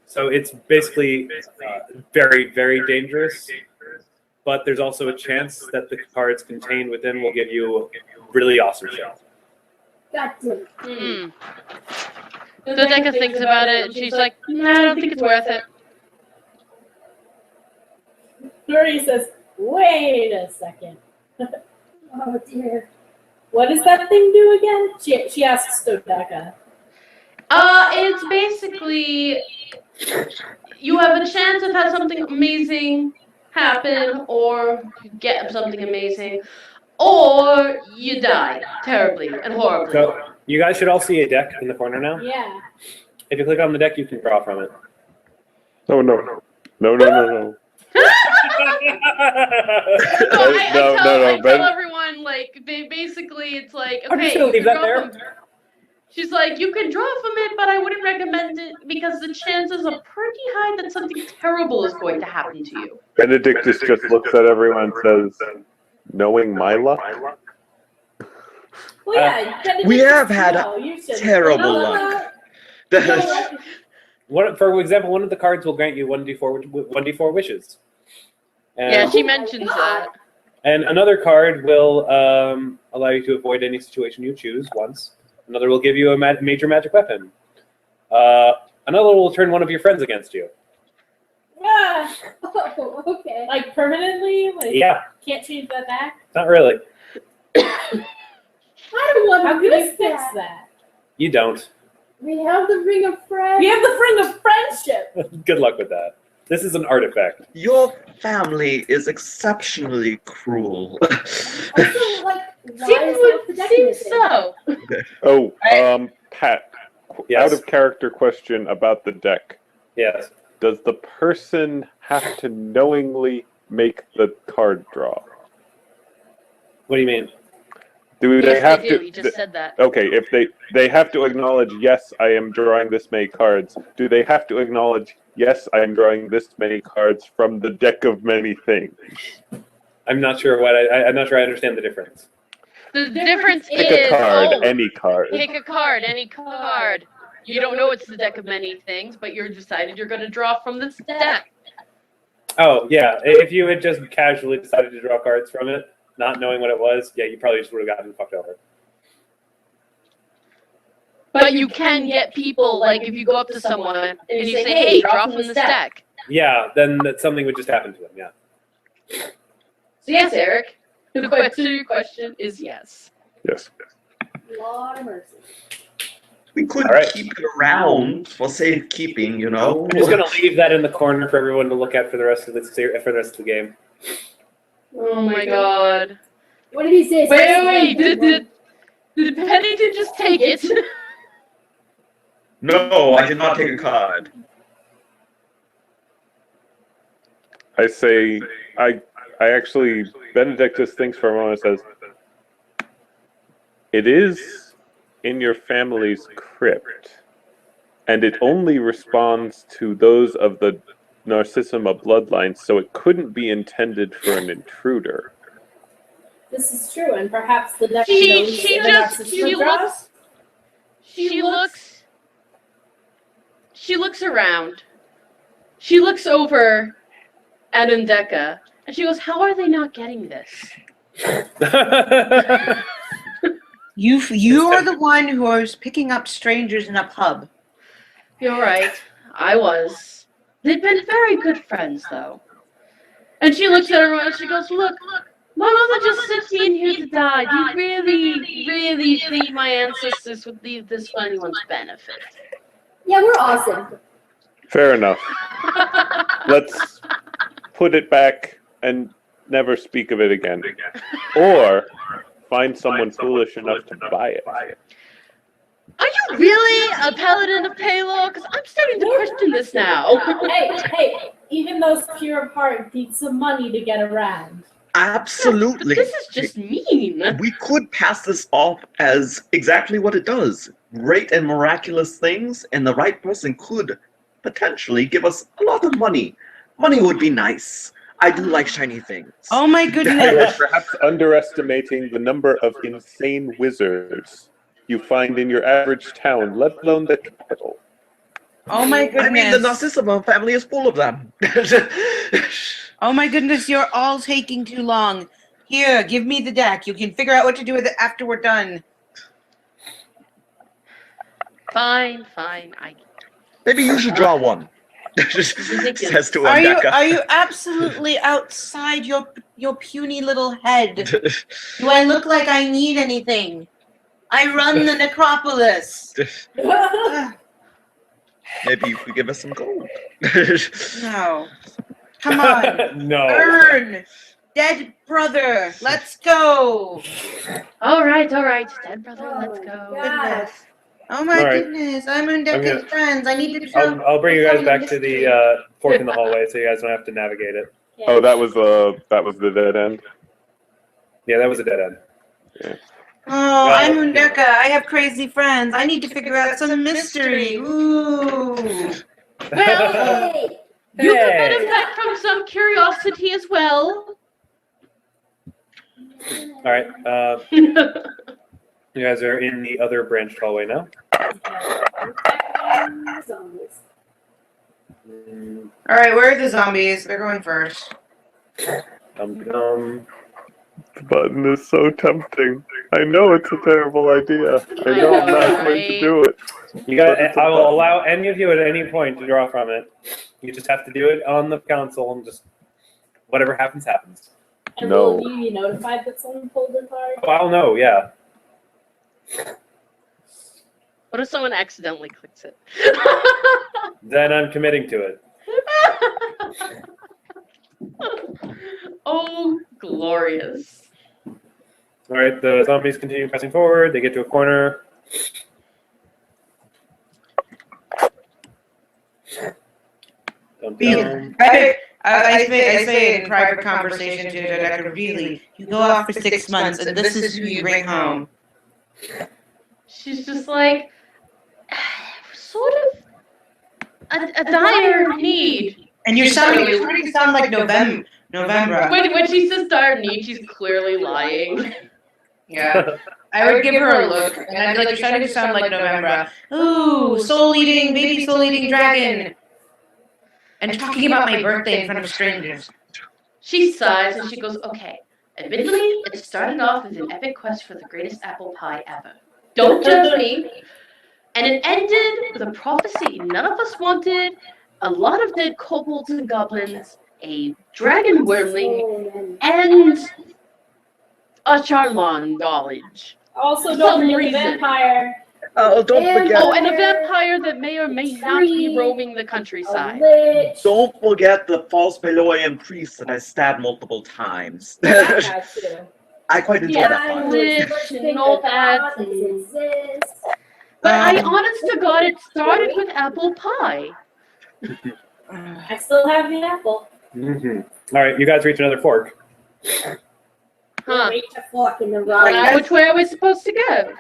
So it's basically very, very dangerous. But there's also a chance that the cards contained within will give you really awesome shit. God damn it. Dodeka thinks about it, and she's like, "Nah, I don't think it's worth it." Nuria says, wait a second. Oh dear. What does that thing do again? She asks Dodeka. It's basically you have a chance of having something amazing happen, or get something amazing, or you die terribly and horribly. So you guys should all see a deck in the corner now. Yeah. If you click on the deck, you can draw from it. Oh, no. No. I tell Ben. everyone, like, basically, it's like, I'm just okay, gonna you leave can that draw there. from. She's like, you can draw from it, but I wouldn't recommend it because the chances are pretty high that something terrible is going to happen to you. Benedictus just looks at everyone and says, knowing my luck? Well, yeah. We have had you should- terrible No, luck. no, no. For example, one of the cards will grant you 1d4 wishes. And, Yeah, she mentions that. and another card will allow you to avoid any situation you choose once. Another will give you a major magic weapon. Another will turn one of your friends against you. Yeah. Oh, okay. Like permanently? Like, Yeah, can't change that back? not really. I don't want How to can miss I fix that. that? You don't. We have the ring of friends. We have the ring of friendship. Good luck with that. This is an artifact. Your family is exceptionally cruel. Also, like, why is that the deck Seems missing? so. Oh, Pat, Yes. out of character question about the deck. Yes. Does the person have to knowingly make the card draw? What do you mean? Do they Yes, have they do. to? You just said that. Okay, if they have to acknowledge, yes, I am drawing this many cards. Do they have to acknowledge, yes, I am drawing this many cards from the deck of many things? I'm not sure I'm not sure I understand the difference. The difference Pick is, a card, any card. pick a card, any card. You don't know it's the deck of many things, but you're decided you're going to draw from this deck. Oh, yeah. If you had just casually decided to draw cards from it, not knowing what it was, yeah, you probably just would have gotten fucked over. But you can get people, like, if you go up to someone and you say, hey, draw from this deck. Yeah, then something would just happen to them, yeah. So yes, Eric, the question to your question is yes. Yes. Lord of mercy. We could All right. keep it around for safekeeping, you know. I'm just gonna leave that in the corner for everyone to look at for the rest of the game. Oh my god. What did he say? Wait, did Pennington just take it? No, I did not take a card. I say, I actually, Benedictus thinks for a moment and says, it is in your family's crypt, and it only responds to those of the Narcissima bloodline, so it couldn't be intended for an intruder. This is true, and perhaps the deck She knows looks around. She looks over at Undeka, and she goes, how are they not getting this? You are the one who was picking up strangers in a pub. You're right. I was. They've been very good friends, though. And she looks at everyone and she goes, look, my mother just sent me in here to die. Do you really, really think my ancestors would leave this for anyone's benefit? Yeah, we're awesome. Fair enough. Let's put it back and never speak of it again. Or find someone foolish enough to buy it. Are you really a paladin of Paylor? Because I'm starting to question this now. Hey, even those pure of heart need some money to get around. Absolutely. But this is just mean. We could pass this off as exactly what it does. Great and miraculous things, and the right person could potentially give us a lot of money. Money would be nice. I do like shiny things. Oh my You are goodness. perhaps underestimating the number of insane wizards you find in your average town, let alone the capital. Oh my goodness. I mean, the Narcissima family is full of them. Oh my goodness, you're all taking too long. Here, give me the deck. You can figure out what to do with it after we're done. Fine. Maybe you should draw one. Says to Are Undeka. you absolutely outside your puny little head? Do I look like I need anything? I run the necropolis. Maybe you could give us some gold. No. Come on. No. Earn. Dead brother. Let's go. All right. Dead brother, let's go. Goodness. Oh my All right. goodness. I'm Undeka's friends. I need to show. I'll bring you guys back to the fork in the hallway so you guys don't have to navigate it. Oh, that was the dead end? Yeah, that was a dead end. Yeah. Oh, I'm Undeka. I have crazy friends. I need to figure out some mystery. Ooh. Well, Hey! you could benefit from some curiosity as well. All right. You guys are in the other branched hallway now. Zombies. All right, where are the zombies? They're going first. The button is so tempting. I know it's a terrible idea. I know I'm not going to do it. You guys, I will allow any of you at any point to draw from it. You just have to do it on the console and just whatever happens, happens. And No. will you be notified that someone pulled a card? Oh, I'll know, yeah. What if someone accidentally clicks it? Then I'm committing to it. Oh, glorious. All right, the zombies continue pressing forward. They get to a corner. Dum, dum. I say in private conversation to Dodeka, really, you go off for 6 months, and this is who you bring home. She's just like, sort of a dire need. And you're starting to sound like November. When she says dire need, she's clearly lying. Yeah. I would give her a look, and I'd be like, you're starting to sound like Novembra. Ooh, soul-eating, baby soul-eating dragon. And talking about my birthday in front of strangers. She sighs and she goes, okay, admittedly, it started off as an epic quest for the greatest apple pie ever. Don't judge me. And it ended with a prophecy none of us wanted, a lot of dead kobolds and goblins, a dragon wormling, and a Charlon knowledge. Also, For don't some forget the reason. vampire. Oh, don't forget. Oh, and a vampire that may or may not be roaming the countryside. Don't forget the false Peloian priest that I stabbed multiple times. That too. I quite enjoyed Yeah, that part. Lich and all that. But I honest to God, it started with apple pie. I still have the apple. Mm-hmm. All right, you guys reach another fork. Huh. Reach a fork in the rock. Now, which way are we supposed to go?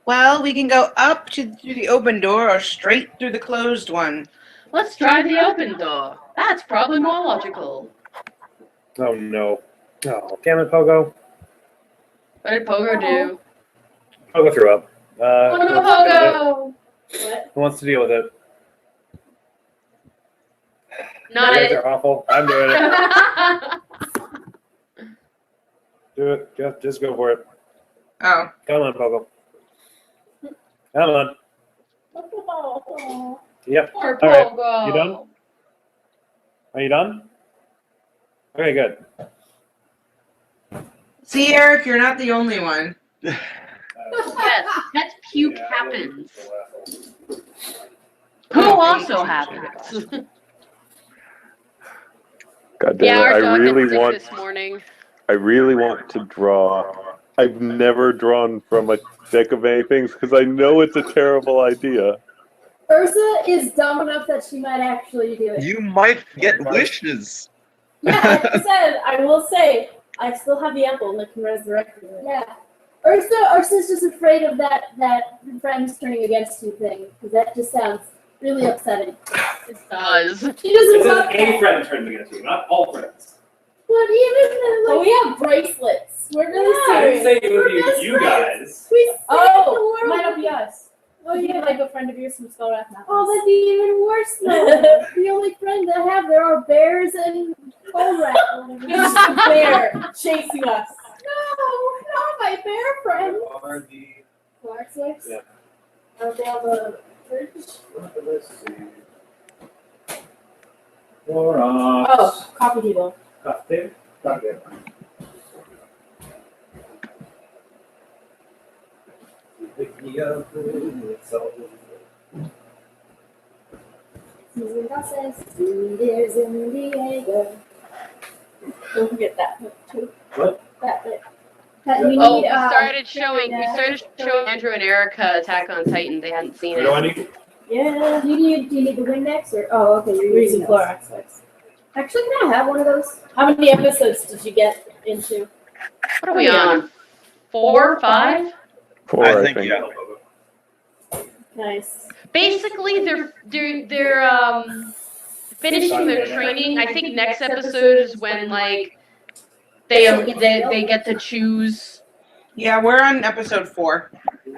Well, we can go up through the open door or straight through the closed one. Let's try the open door. That's probably more logical. Oh no! Oh, damn it, Pogo. What did Pogo do? Pogo threw up. Oh who no, wants to deal with it? Pogo! Who wants to deal with it? Not You guys it. are awful. I'm doing it. Do it. Just go for it. Oh. Come on, Pogo. Come on. Yep. Poor All right. Pogo. You done? Are you done? Okay, good. See, Eric, you're not the only one. Yes, pet puke happens. Who also happens. God damn Yeah, it, our I dog really got sick want this morning. I really want to draw. I've never drawn from a deck of anything because I know it's a terrible idea. Ursa is dumb enough that she might actually do it. You might get wishes. Yeah, like I said, I will say, I still have the apple and I can resurrect it. Yeah. Ursa's just afraid of that friends turning against you thing, because that just sounds really upsetting. It does. She doesn't This is want a that. friend turning against you, not all friends. But even Oh, like, we have bracelets. We're really I didn't serious. say it would We're best be you guys. we saved the Oh, world. might not be us. Oh, You yeah. get like a friend of yours from Skullwrath Mountains. Oh, that'd be even worse though. The only friends I have there are bears and cold rat. It's just a bear chasing us. No, not my bear friends. Are the Clark six? Yeah. Are they on the bridge? let's see. Clorox. Oh, copy people. Cocktail. Cocktail. Season process. There's in Diego. Don't forget that bit too. What? That bit. That we Oh, need, we started showing Andrew and Erica Attack on Titan. They hadn't seen What do I it. need? Yeah. Do you need the Windex or? Oh, okay. You're We're using those. Clorox. Actually, can I have one of those? How many episodes did you get into? What are we on? 4, 5? Four, I think, yeah. Nice. Basically, they're finishing their training. I think next episode is when like they get to choose. Yeah, we're on episode 4.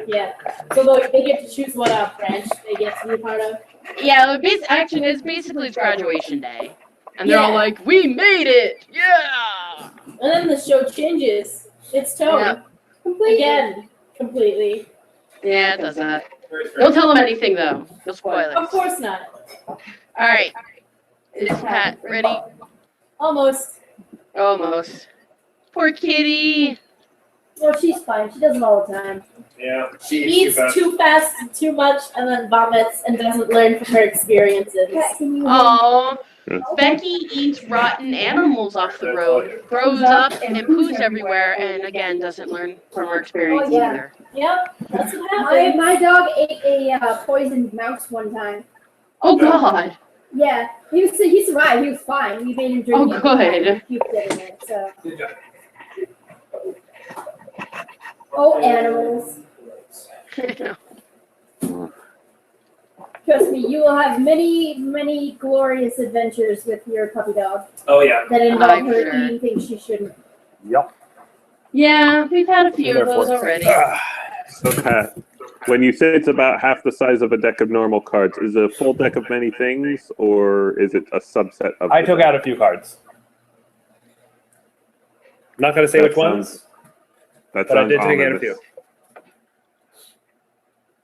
Yeah. So they get to choose what branch they get to be part of. Yeah, it's basically it's graduation day, and they're all Yeah. like, "We made it! Yeah!" And then the show changes its tone. Yeah. Again. Completely. Yeah, it does that. Don't tell them anything though. You'll spoil it. Of course not. All right. Is Pat ready? Almost. Almost. Poor kitty. No, she's fine. She does it all the time. Yeah. She eats too fast, too much, and then vomits and doesn't learn from her experiences. Cat, can you? Oh, Becky eats rotten animals off the road, throws up and poos everywhere, and again doesn't learn from her experience Oh, yeah. either. Yep, that's what happens. My dog ate a poisoned mouse one time. Oh God. Yeah, he survived. He was fine. We made him drink. Oh, it. good. He puked it in it. So. Good job. Oh, animals! Trust me, you will have many, many glorious adventures with your puppy dog Oh yeah. that involve I'm her sure. eating things she shouldn't. Yep. Yeah, we've had a few of Therefore. those already. So Pat, when you say it's about half the size of a deck of normal cards, is it a full deck of many things, or is it a subset of? I the took deck? out a few cards. I'm not going to say That which ones, That but I sounds did take out a ominous. few.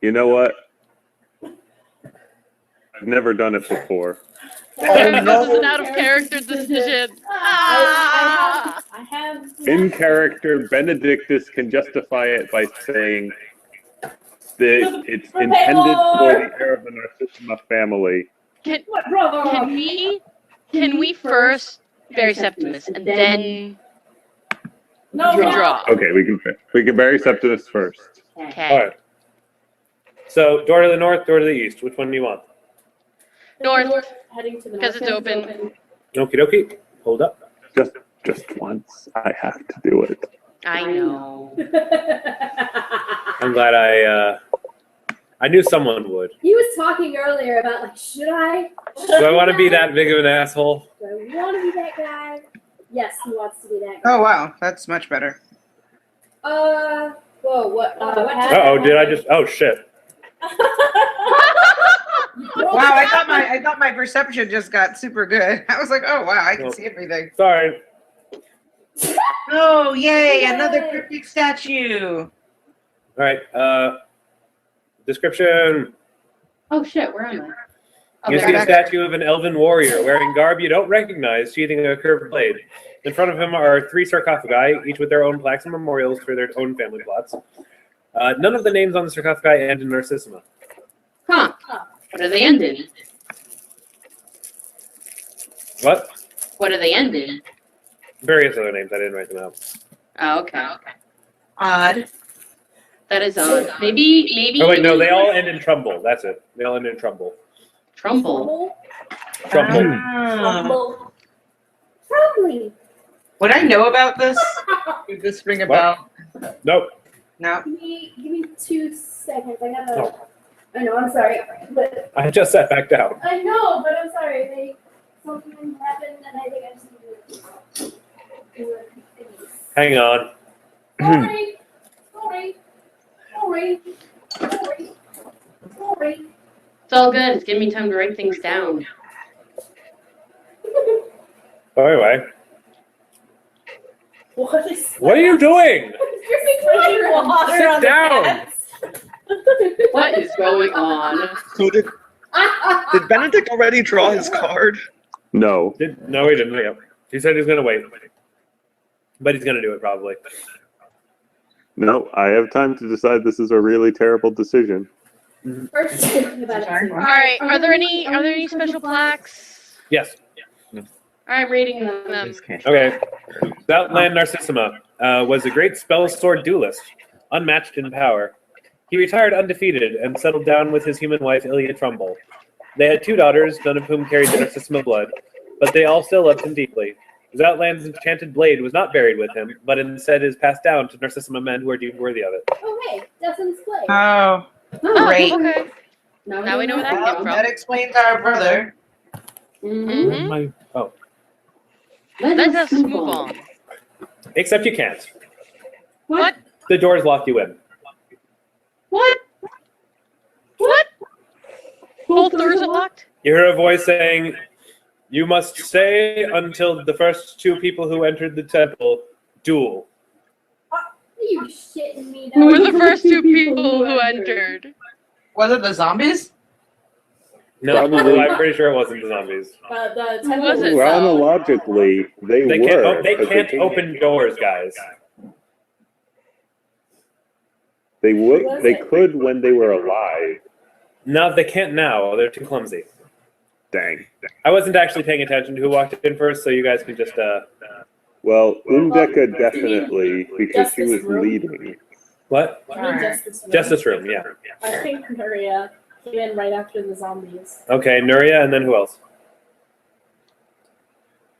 You know what? I've never done it before. This is an out of character decision. I have. In character, Benedictus can justify it by saying that it's intended for the heir of the Narcissima family. Can we first bury Septimus and then draw? Okay, we can bury Septimus first. Okay. All right. So, door to the north, door to the east. Which one do you want? North, Heading to the because north. it's open. Okie dokie. Hold up. Just once, I have to do it. I know. I'm glad I knew someone would. He was talking earlier about like, should I? Do I want to be that big of an asshole? Do I want to be that guy? Yes, he wants to be that guy. Oh wow, that's much better. Whoa, what? What Uh-oh, did I just... Oh, shit. Wow, I thought my perception just got super good. I was like, oh wow, I can see everything. Sorry. Oh yay, another cryptic statue. All right. Description. Oh shit, where am I? Oh, You there see I a am. statue of an elven warrior wearing garb you don't recognize, sheathing a curved blade. In front of him are 3 sarcophagi, each with their own plaques and memorials for their own family plots. None of the names on the sarcophagi end in Narcissima. Huh. What are they ending? What? What are they ending? Various other names. I didn't write them out. Oh, okay. Odd. That is odd. Maybe. Oh, wait, no, they all end in Trumbull. That's it. They all end in Trumbull. Trumbull. Trumbull. Ah. Probably. Would I know about this? Would this ring a bell? Nope. No. Give me 2 seconds. I gotta. I know. I'm sorry, but I just sat back down. I know, but I'm sorry. Something happened, and I think I just need to do it. Hang on. Sorry. It's all good. It's giving me time to write things down. Oh, anyway. What are you doing? Drinking water Sit on down. the fence. What is going on? So did Benedict already draw his card? No. No, he didn't. Yep. He said he's going to wait. But he's going to do it probably. No, I have time to decide this is a really terrible decision. First, thinking about it. All right. Are there any special plaques? Yes. All right, rating them. Okay. Outland Narcissima was a great spell sword duelist, unmatched in power. He retired undefeated and settled down with his human wife, Ilya Trumbull. They had 2 daughters, none of whom carried the Narcissima blood, but they all still loved him deeply. Outland's enchanted blade was not buried with him, but instead is passed down to Narcissima men who are deemed worthy of it. Oh, hey, Dustin's play. Oh, Oh, great. okay. Now we know where that Well, came that from. explains our brother. Mm-hmm. Oh. Let us move on. Except you can't. What? The doors lock you in. What? Both doors are locked? You hear a voice saying, "You must stay until the first 2 people who entered the temple duel." Are you shitting me? Who were the first 2 people who entered? Was it the zombies? No, Probably. I'm pretty sure it wasn't the zombies. The Who was it? Chronologically, they They were. can't but they open doors, guys. They would. was They it? could when they were alive. No, they can't now. They're too clumsy. Dang. I wasn't actually paying attention to who walked in first, so you guys can just Well, Undeka definitely, because she was leading. what? Justice room, yeah. I think Nuria came in right after the zombies. Okay, Nuria, and then who else?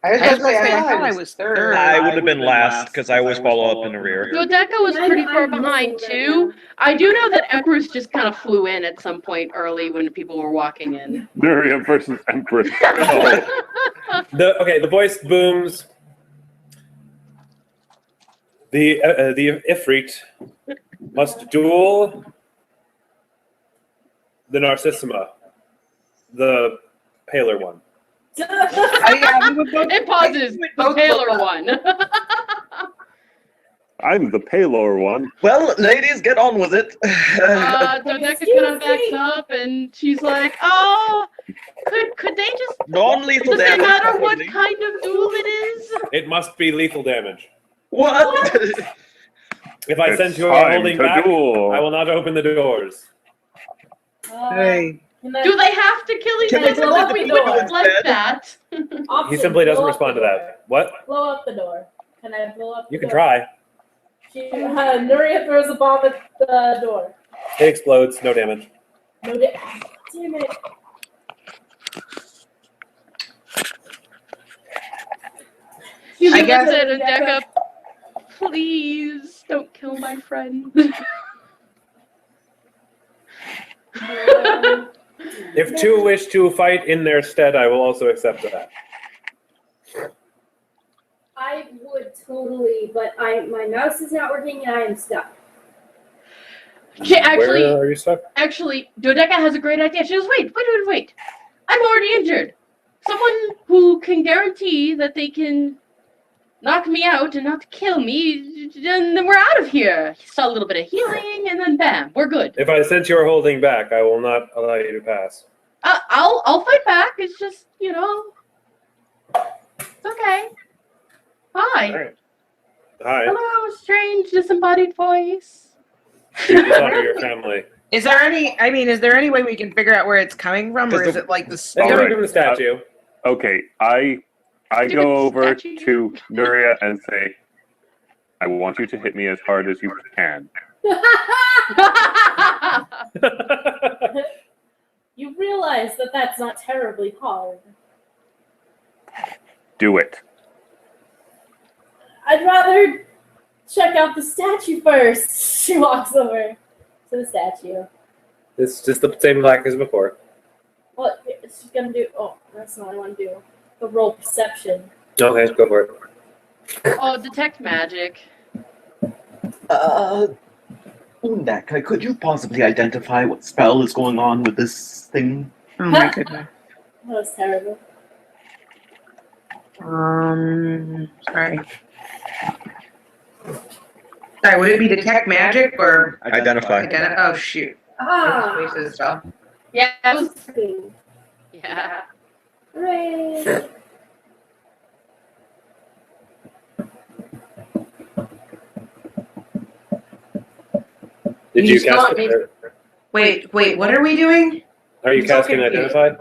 I was gonna say, I thought I was third. I would have been last because I always follow up in the rear. Dodeka was pretty far behind too. I do know that Empress just kind of flew in at some point early when people were walking in. Nuria versus Empress. Oh. The voice booms. The Ifrit must duel the Narcissima, the paler one. Yeah, we would both, It pauses. we would The both paler look up. one. I'm the paler one. Well, ladies, get on with it. Dodeka kind of backs up and she's like, "Oh, could they just? Non-lethal Does it damage. matter what only. kind of duel it is?" It must be lethal damage. What? If I It's send you time holding to back, duel. I will not open the doors. Hey. Do they have to kill each Can they other? blow up We the door don't like instead? that. He simply doesn't respond to that. What? Blow up the door. Can I blow up the You can door? try. Nuria throws a bomb at the door. It explodes. No damage. No damn it. I guess- said, Dodeka, please don't kill my friend. If two wish to fight in their stead, I will also accept that. I would totally, but my mouse is not working and I am stuck. Okay, Where are you stuck? actually, Dodeka has a great idea. She goes, wait. I'm already injured. Someone who can guarantee that they can knock me out and not kill me, and then we're out of here. Saw a little bit of healing, and then bam, we're good. If I sense you're holding back, I will not allow you to pass. I'll fight back. It's just, it's okay. Hi. All right. Hi. Hello, strange disembodied voice. You dishonor your family. Is there any way we can figure out where it's coming from, or is it like the It's stone? coming Alright. from the statue. Okay, I Stupid go over statue. to Nuria and say, I want you to hit me as hard as you can. You realize that that's not terribly hard. Do it. I'd rather check out the statue first. She walks over to the statue. It's just the same black as before. What she's gonna do? Oh, that's not what I want to do. The roll perception. Okay, go for it. Oh, detect magic. Undeka, could you possibly identify what spell is going on with this thing? Oh my goodness. That was terrible. Sorry. Sorry, would it be detect magic or Identify. oh shoot. Ah! Wasted a spell. Yeah, that was. Did Yeah. Hooray! Did You you still cast want me- it? Wait, what are we doing? Are you I'm so casting confused. Identified?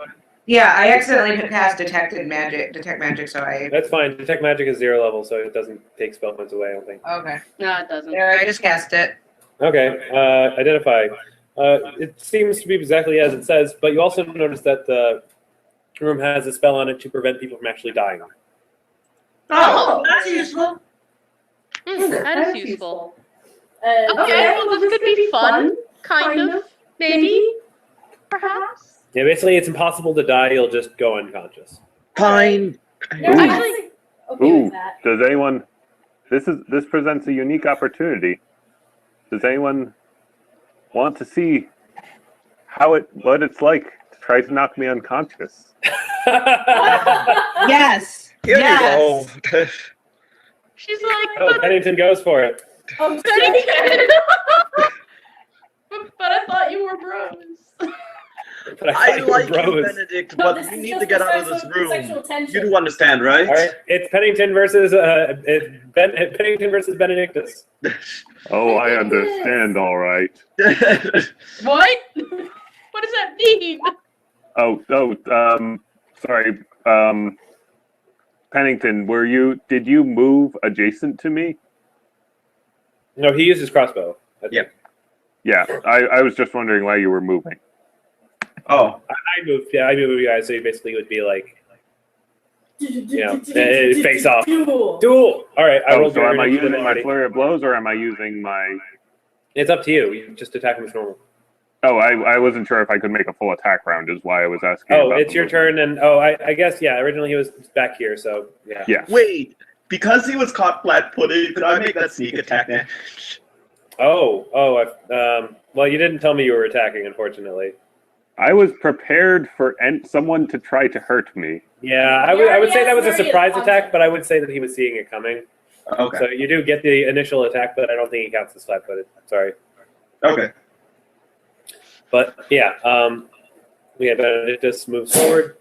Yeah, I accidentally cast detect magic, so I That's fine. Detect magic is 0 level, so it doesn't take spell points away, I don't think. okay. No, it doesn't. There, I just cast it. Okay, Identify. It seems to be exactly as it says, but you also notice that the room has a spell on it to prevent people from actually dying. Oh, that's useful. That is useful. Okay, Okay, well, this could be fun. Kind of. Maybe. Perhaps. Yeah, basically, it's impossible to die. You'll just go unconscious. Fine. You're Ooh. actually okay Ooh, with that. does anyone? This presents a unique opportunity. Does anyone want to see what it's like to try to knock me unconscious? Yes. Here yes. you go. She's like, Oh, Pennington goes for it. Oh, Pennington. But I thought you were bros. But I thought you were like you, bros. Benedict, No, but this you is need just to get for out of this sexual- sexual room. tension. You do understand, right? All right, it's Pennington versus Pennington versus Benedictus. Oh, I understand. All right. What? What does that mean? Sorry. Pennington, did you move adjacent to me? No, he used his crossbow. I think. Yep. Yeah, I was just wondering why you were moving. Oh, I moved you guys, so you basically would be like, face off. Duel. All right, I rolled So your am I initiative using my already. flurry of blows or am I using my... It's up to you. You just attack him as normal. Oh, I wasn't sure if I could make a full attack round is why I was asking Oh, about it's the your movement. turn, and I guess, yeah, originally he was back here, so, yeah. Yeah. wait. Because he was caught flat-footed, could I make that sneak attack damage? Well, you didn't tell me you were attacking, unfortunately. I was prepared for someone to try to hurt me. Yeah, I would say that was a surprise attack, but I would say that he was seeing it coming. Okay. So you do get the initial attack, but I don't think he counts as flat-footed. Sorry. Okay. But yeah, Benedictus moves forward.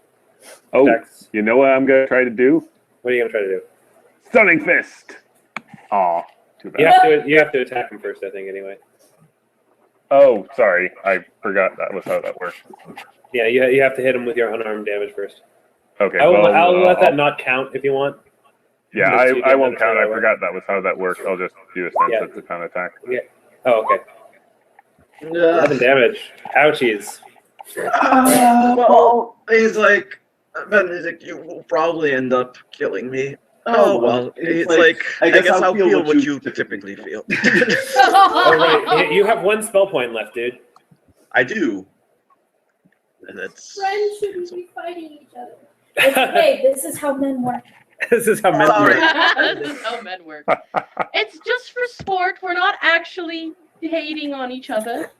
Oh, Attacks. you know what I'm going to try to do? What are you gonna try to do? Stunning Fist! Aw, too bad. You have to attack him first, I think. Anyway. Oh, sorry. I forgot that was how that worked. Yeah, you have to hit him with your unarmed damage first. Okay, I'll let that not count if you want. Yeah, Just you I get won't another count. I try. forgot that was how that worked. I'll just do a sense of count attack. Yeah. Oh, okay. 11 damage. Ouchies. Well, he's like, Benedict, you will probably end up killing me. Oh, well, it's like, I guess I'll feel what you typically feel. Oh, right. You have 1 spell point left, dude. I do. And that's... Friends shouldn't be fighting each other. It's okay, this is how men work. This is how men work. This is how men work. It's just for sport. We're not actually hating on each other.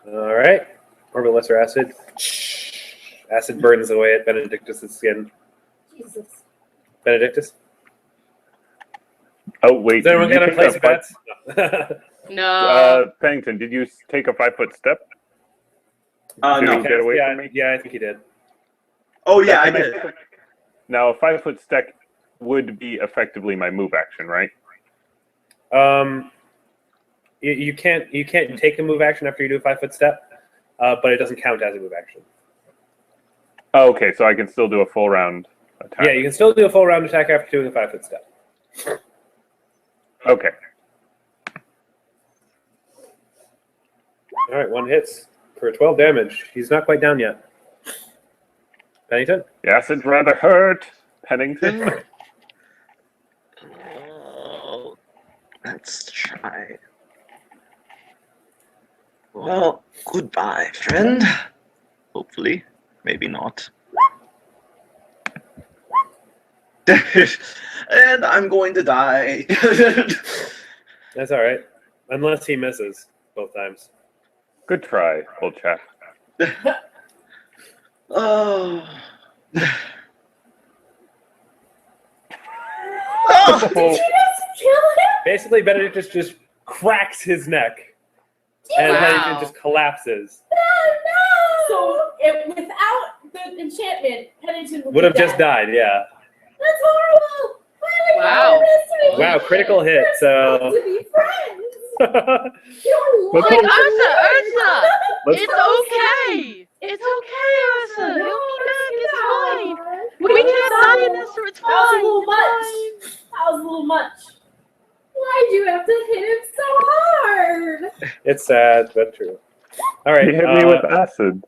All right. Orbit Lesser Acid. Acid burns away at Benedictus' skin. Jesus. Benedictus? Oh, wait. Is everyone did you going to take place a bets? No. Pennington, did you take a 5-foot step? No. Did you get away from me? Yeah, I think he did. Oh, yeah, I did. Now, a 5-foot step would be effectively my move action, right? You can't take a move action after you do a 5-foot step, but it doesn't count as a move action. Oh, okay, so I can still do a full round attack. Yeah, you can still do a full round attack after doing a 5-foot step. Okay. All right, 1 hits for 12 damage. He's not quite down yet. Pennington? Yes, it rather hurt, Pennington. Let's try. Well, goodbye, friend. Hopefully. Maybe not. And I'm going to die. That's all right. Unless he misses both times. Good try, old chap. Oh. Did you just kill him? Basically, Benedictus just cracks his neck, and Wow. Pennington just collapses. So without the enchantment, Pennington Would have just died, yeah. That's horrible. Why would Wow. you do this to me? Wow, critical hit, We're so... supposed to be friends. You're Let's lying. Ursa! Let's- It's okay! It's okay, Ursa! You'll be back, it's fine! We can't die in this, it's fine! That was a little it's much. fine. That was a little much. Why'd you have to hit him so hard? It's sad, but true. All right, He hit me with acid.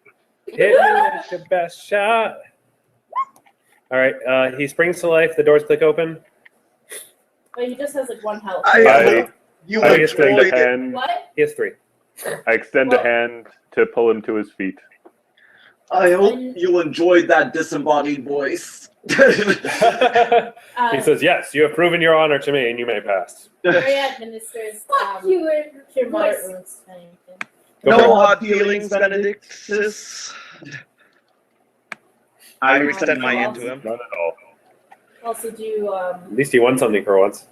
hit me with your best shot. All right, he springs to life. The doors click open. But he just has like 1 health. You I extend enjoyed a it. hand. What? He has 3. I extend a hand to pull him to his feet. I hope you enjoyed that disembodied voice. He says, yes, you have proven your honor to me, and you may pass. Nuria administers Fuck you and cure moderate voice. wounds to Pennington. Go No for it. hard feelings, Benedictus. I extend my hand to him. Not at all. Also do At least he won something for once.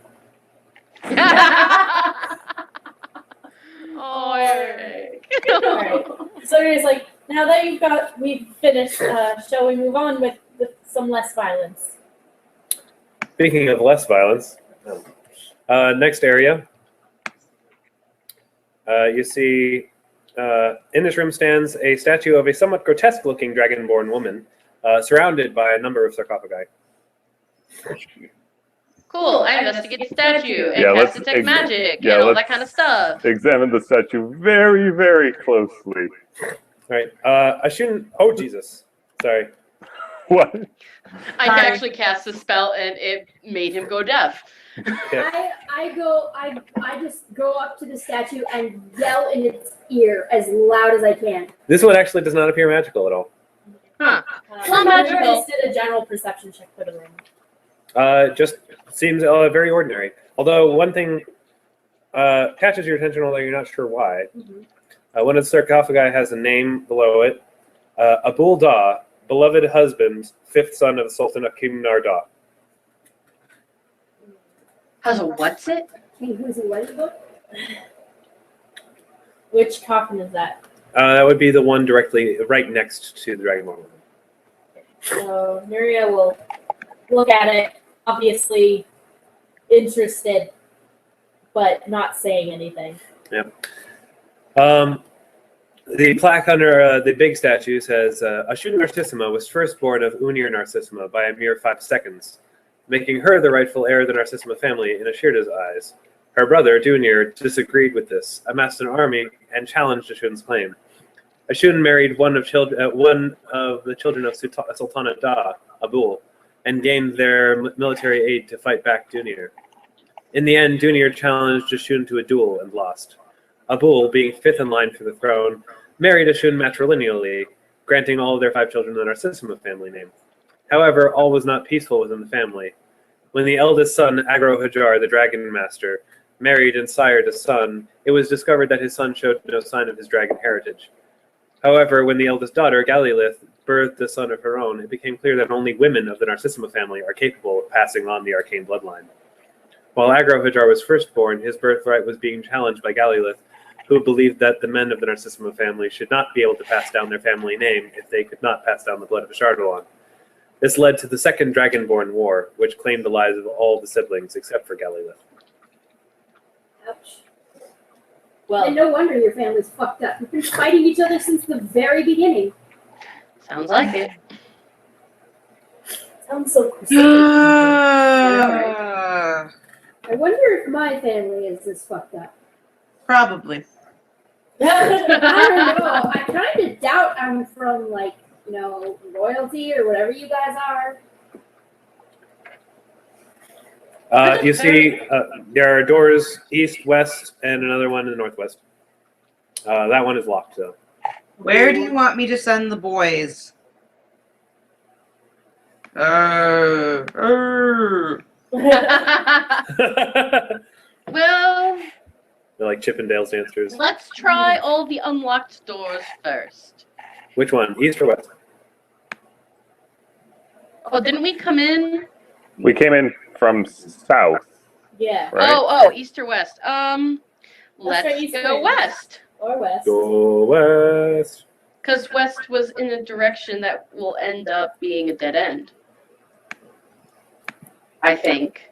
Oh, Eric. Alright. So he's like, now that we've finished, shall we move on with some less violence? Speaking of less violence, next area, you see in this room stands a statue of a somewhat grotesque-looking dragonborn woman, surrounded by a number of sarcophagi. Cool, I investigate the statue and Yeah, cast let's detect ex- magic yeah, and all let's- that kind of stuff. Examine the statue very, very closely. All right, I shouldn't. Oh Jesus, sorry. What? I Sorry. actually cast a spell and it made him go deaf. I just go up to the statue and yell in its ear as loud as I can. This one actually does not appear magical at all. Huh. Not magical. just did a general perception check for the room. Just seems very ordinary. Although one thing catches your attention, although you're not sure why. One of the sarcophagi has a name below it. Abul Da, beloved husband, fifth son of the Sultan of King Narda. Has a what's it? Who's in what book? Which coffin is that? That would be the one directly right next to the Dragonborn woman. So Nuria will look at it, obviously interested, but not saying anything. Yep. The plaque under the big statue says, Ashun Narcissima was first born of Unir Narcissima by a mere 5 seconds, making her the rightful heir of the Narcissima family in Ashirda's eyes. Her brother, Dunir, disagreed with this, amassed an army, and challenged Ashun's claim. Ashun married one of the children of Sultana Da, Abul, and gained their military aid to fight back Dunir. In the end, Dunir challenged Ashun to a duel and lost. Abul, being fifth in line for the throne, married Ashun matrilineally, granting all of their 5 children the Narcissima family name. However, all was not peaceful within the family. When the eldest son, Agro Hajar, the Dragon Master, married and sired a son, it was discovered that his son showed no sign of his dragon heritage. However, when the eldest daughter, Galilith, birthed a son of her own, it became clear that only women of the Narcissima family are capable of passing on the arcane bloodline. While Agro Hajar was firstborn, his birthright was being challenged by Galilith, who believed that the men of the Narcissima family should not be able to pass down their family name if they could not pass down the blood of Ashardalon. This led to the Second Dragonborn War, which claimed the lives of all the siblings except for Galilith. Ouch. Well, And no wonder your family's fucked up. You've been fighting each other since the very beginning. Sounds like it. sounds so specific. I wonder if my family is this fucked up. Probably. I don't know. I kind of doubt I'm from, like, royalty or whatever you guys are. You see, there are doors east, west, and another one in the northwest. That one is locked, though. Where do you want me to send the boys? Well, They're like Chippendales dancers. let's try all the unlocked doors first. Which one, east or west? Oh, didn't we come in? We came in from south, Yeah. right? Oh, east or west? Let's try Let's east go first. west. Or west. Go west. Because west was in a direction that will end up being a dead end. I think.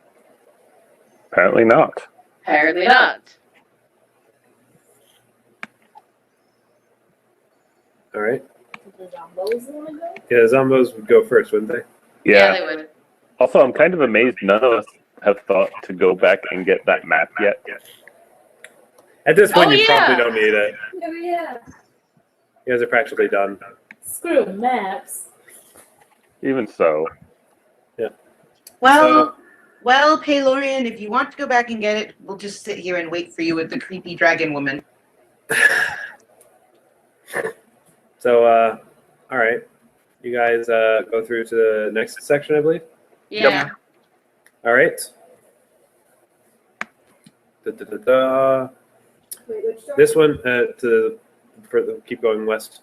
Apparently not. Apparently not. All right. The Zombos wanna go? Yeah, the Zombos would go first, wouldn't they? Yeah. They would. Also, I'm kind of amazed none of us have thought to go back and get that map yet. At this point, Oh, you yeah. probably don't need it. Oh, yeah. You guys are practically done. Screw maps. Even so. Well, Paylorian, if you want to go back and get it, we'll just sit here and wait for you with the creepy dragon woman. So, all right. You guys go through to the next section, I believe. Yeah. All right. Da-da-da-da. Wait, which door? This one, keep going west.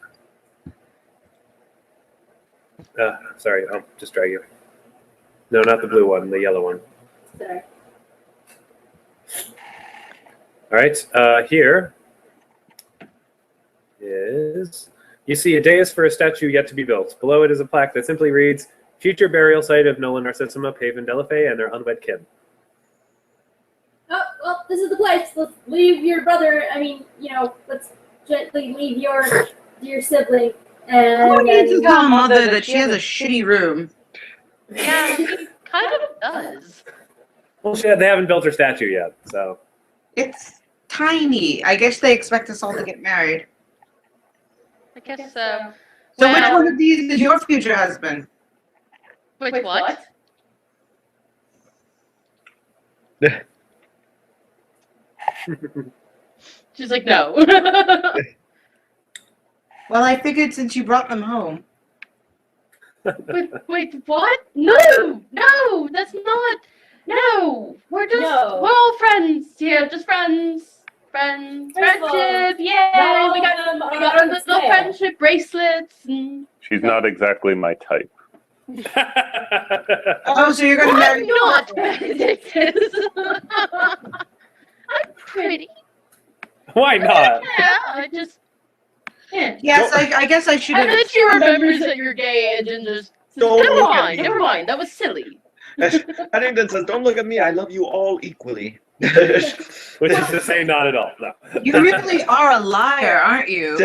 Sorry, I'll just drag you. No, not the blue one, the yellow one. Sorry. All right, here is, you see a dais for a statue yet to be built. Below it is a plaque that simply reads, future burial site of Nolan Narcissima, Paven Delafay, and their unwed kin. Oh, well, this is the place. Let's leave your brother. Let's gently leave your sibling. And Who needs to then, tell Mother that she has a shitty room? Yeah, he kind of does. Well, they haven't built her statue yet, so. It's tiny. I guess they expect us all to get married. I guess so. So Well- which one of these is your future husband? Wait, what? She's like, no. Well, I figured since you brought them home. Wait, what? No, that's not. No, we're all friends here, just friends. Friendship, yay! We got our little friendship bracelets. And... She's not exactly my type. Oh, so you're going to marry? I'm not Benedictus. I'm pretty. Why not? Yeah, I just. Yeah. Yes, I guess I should And have. then she remembers that you're gay and then just. Don't Never look at mind, me. never mind. That was silly. Pennington says, "Don't look at me. I love you all equally." Which is to say, not at all. No. You really are a liar, aren't you?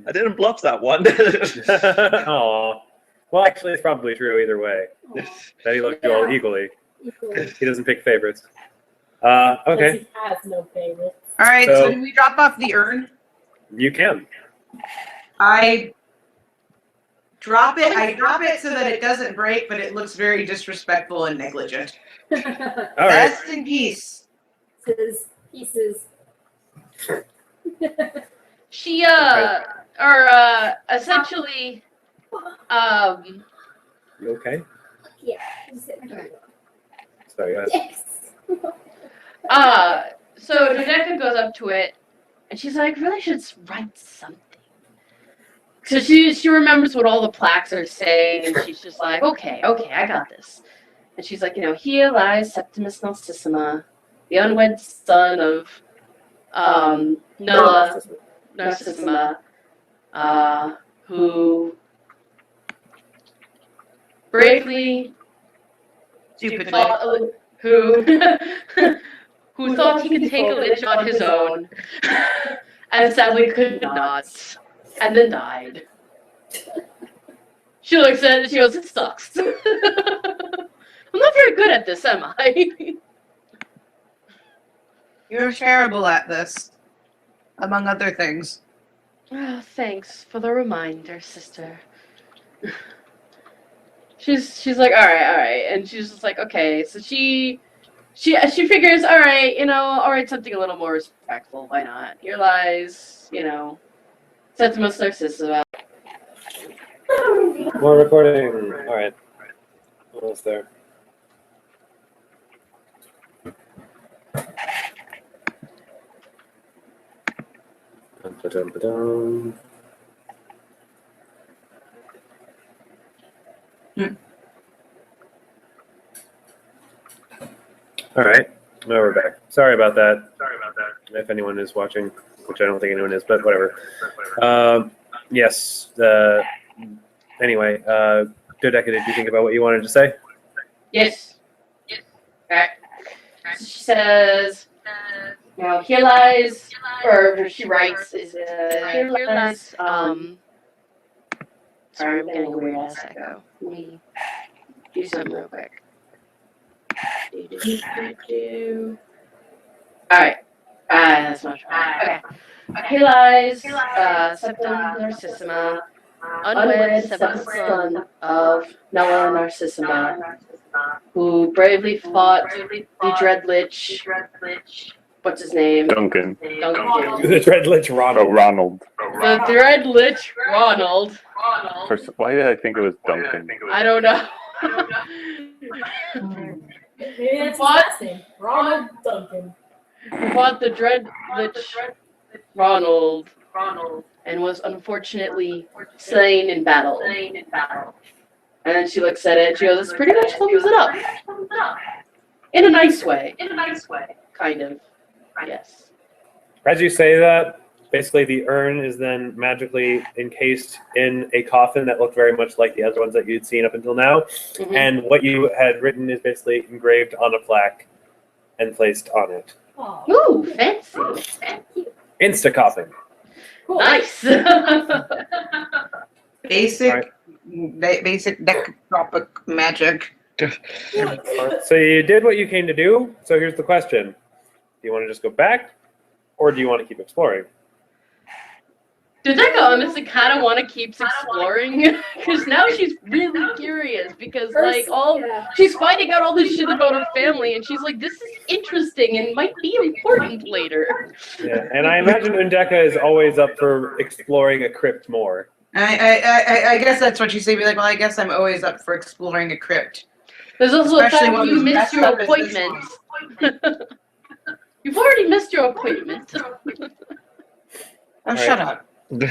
I didn't bluff that one. Aw. Well, actually, it's probably true either way. That he loves you all equally. He doesn't pick favorites. Okay, He has no favorites. All right, So- so do we drop off the urn? you can. I drop it so that it doesn't break, but it looks very disrespectful and negligent. All right. Rest in peace. Pieces. She essentially You okay? Yeah. Sorry, guys. Yes. so Dodeka goes up to it and she's like, really should write something. So she remembers what all the plaques are saying and she's just like, okay, I got this. And she's like, here lies Septimus Narcissima, the unwed son of Narcissima, who bravely thought, who thought he could take a lich on his own, and sadly could not, and then died. She looks at it and she goes, it sucks. I'm not very good at this, am I? You're terrible at this, among other things. Oh, thanks for the reminder, sister. She's like, all right, and she's just like, okay. So she figures, all right, I'll write something a little more respectful. Why not? Here lies, Septimus Narcissima. More recording. All right. Almost there. Dun-ba-dun-ba-dun. All right, now we're back. Sorry about that. If anyone is watching, which I don't think anyone is, but whatever. Yes. Anyway, Dodeka, did you think about what you wanted to say? Yes. Alright. So she says, here lies, or she writes, here lies, sorry, I'm getting a weird ass echo. Let me do something real quick. Alright. That's much better. Okay. Here lies, Septum Narcissima, unwed seventh son of Nella Narcissima, who bravely fought the Dread Lich. What's his name? Duncan. The Dread Lich Ronald. Oh, Ronald. The Dread Lich Ronald. Why did I think it was Duncan? I don't know. Maybe that's his last name. Ronald Duncan. Fought the Dread Lich Ronald and was unfortunately slain in battle. And then she looks at it and she goes, this pretty much sums it up. In a nice way. Kind of. Yes. As you say that, basically the urn is then magically encased in a coffin that looked very much like the other ones that you'd seen up until now. Mhm. And what you had written is basically engraved on a plaque and placed on it. Oh, Ooh, fancy. Insta coffin. cool. Nice. Basic necrotropic magic. So you did what you came to do. So here's the question: do you want to just go back, or do you want to keep exploring? Dodeka honestly kind of want to keep exploring because now she's really curious because she's finding out all this shit about her family and she's like, this is interesting and might be important later. Yeah, and I imagine Undeka is always up for exploring a crypt more. I guess that's what you say. Be like, well, I guess I'm always up for exploring a crypt. There's also the Especially fact one you as missed messed your up as this appointment. You've already missed your appointment. Oh, shut up.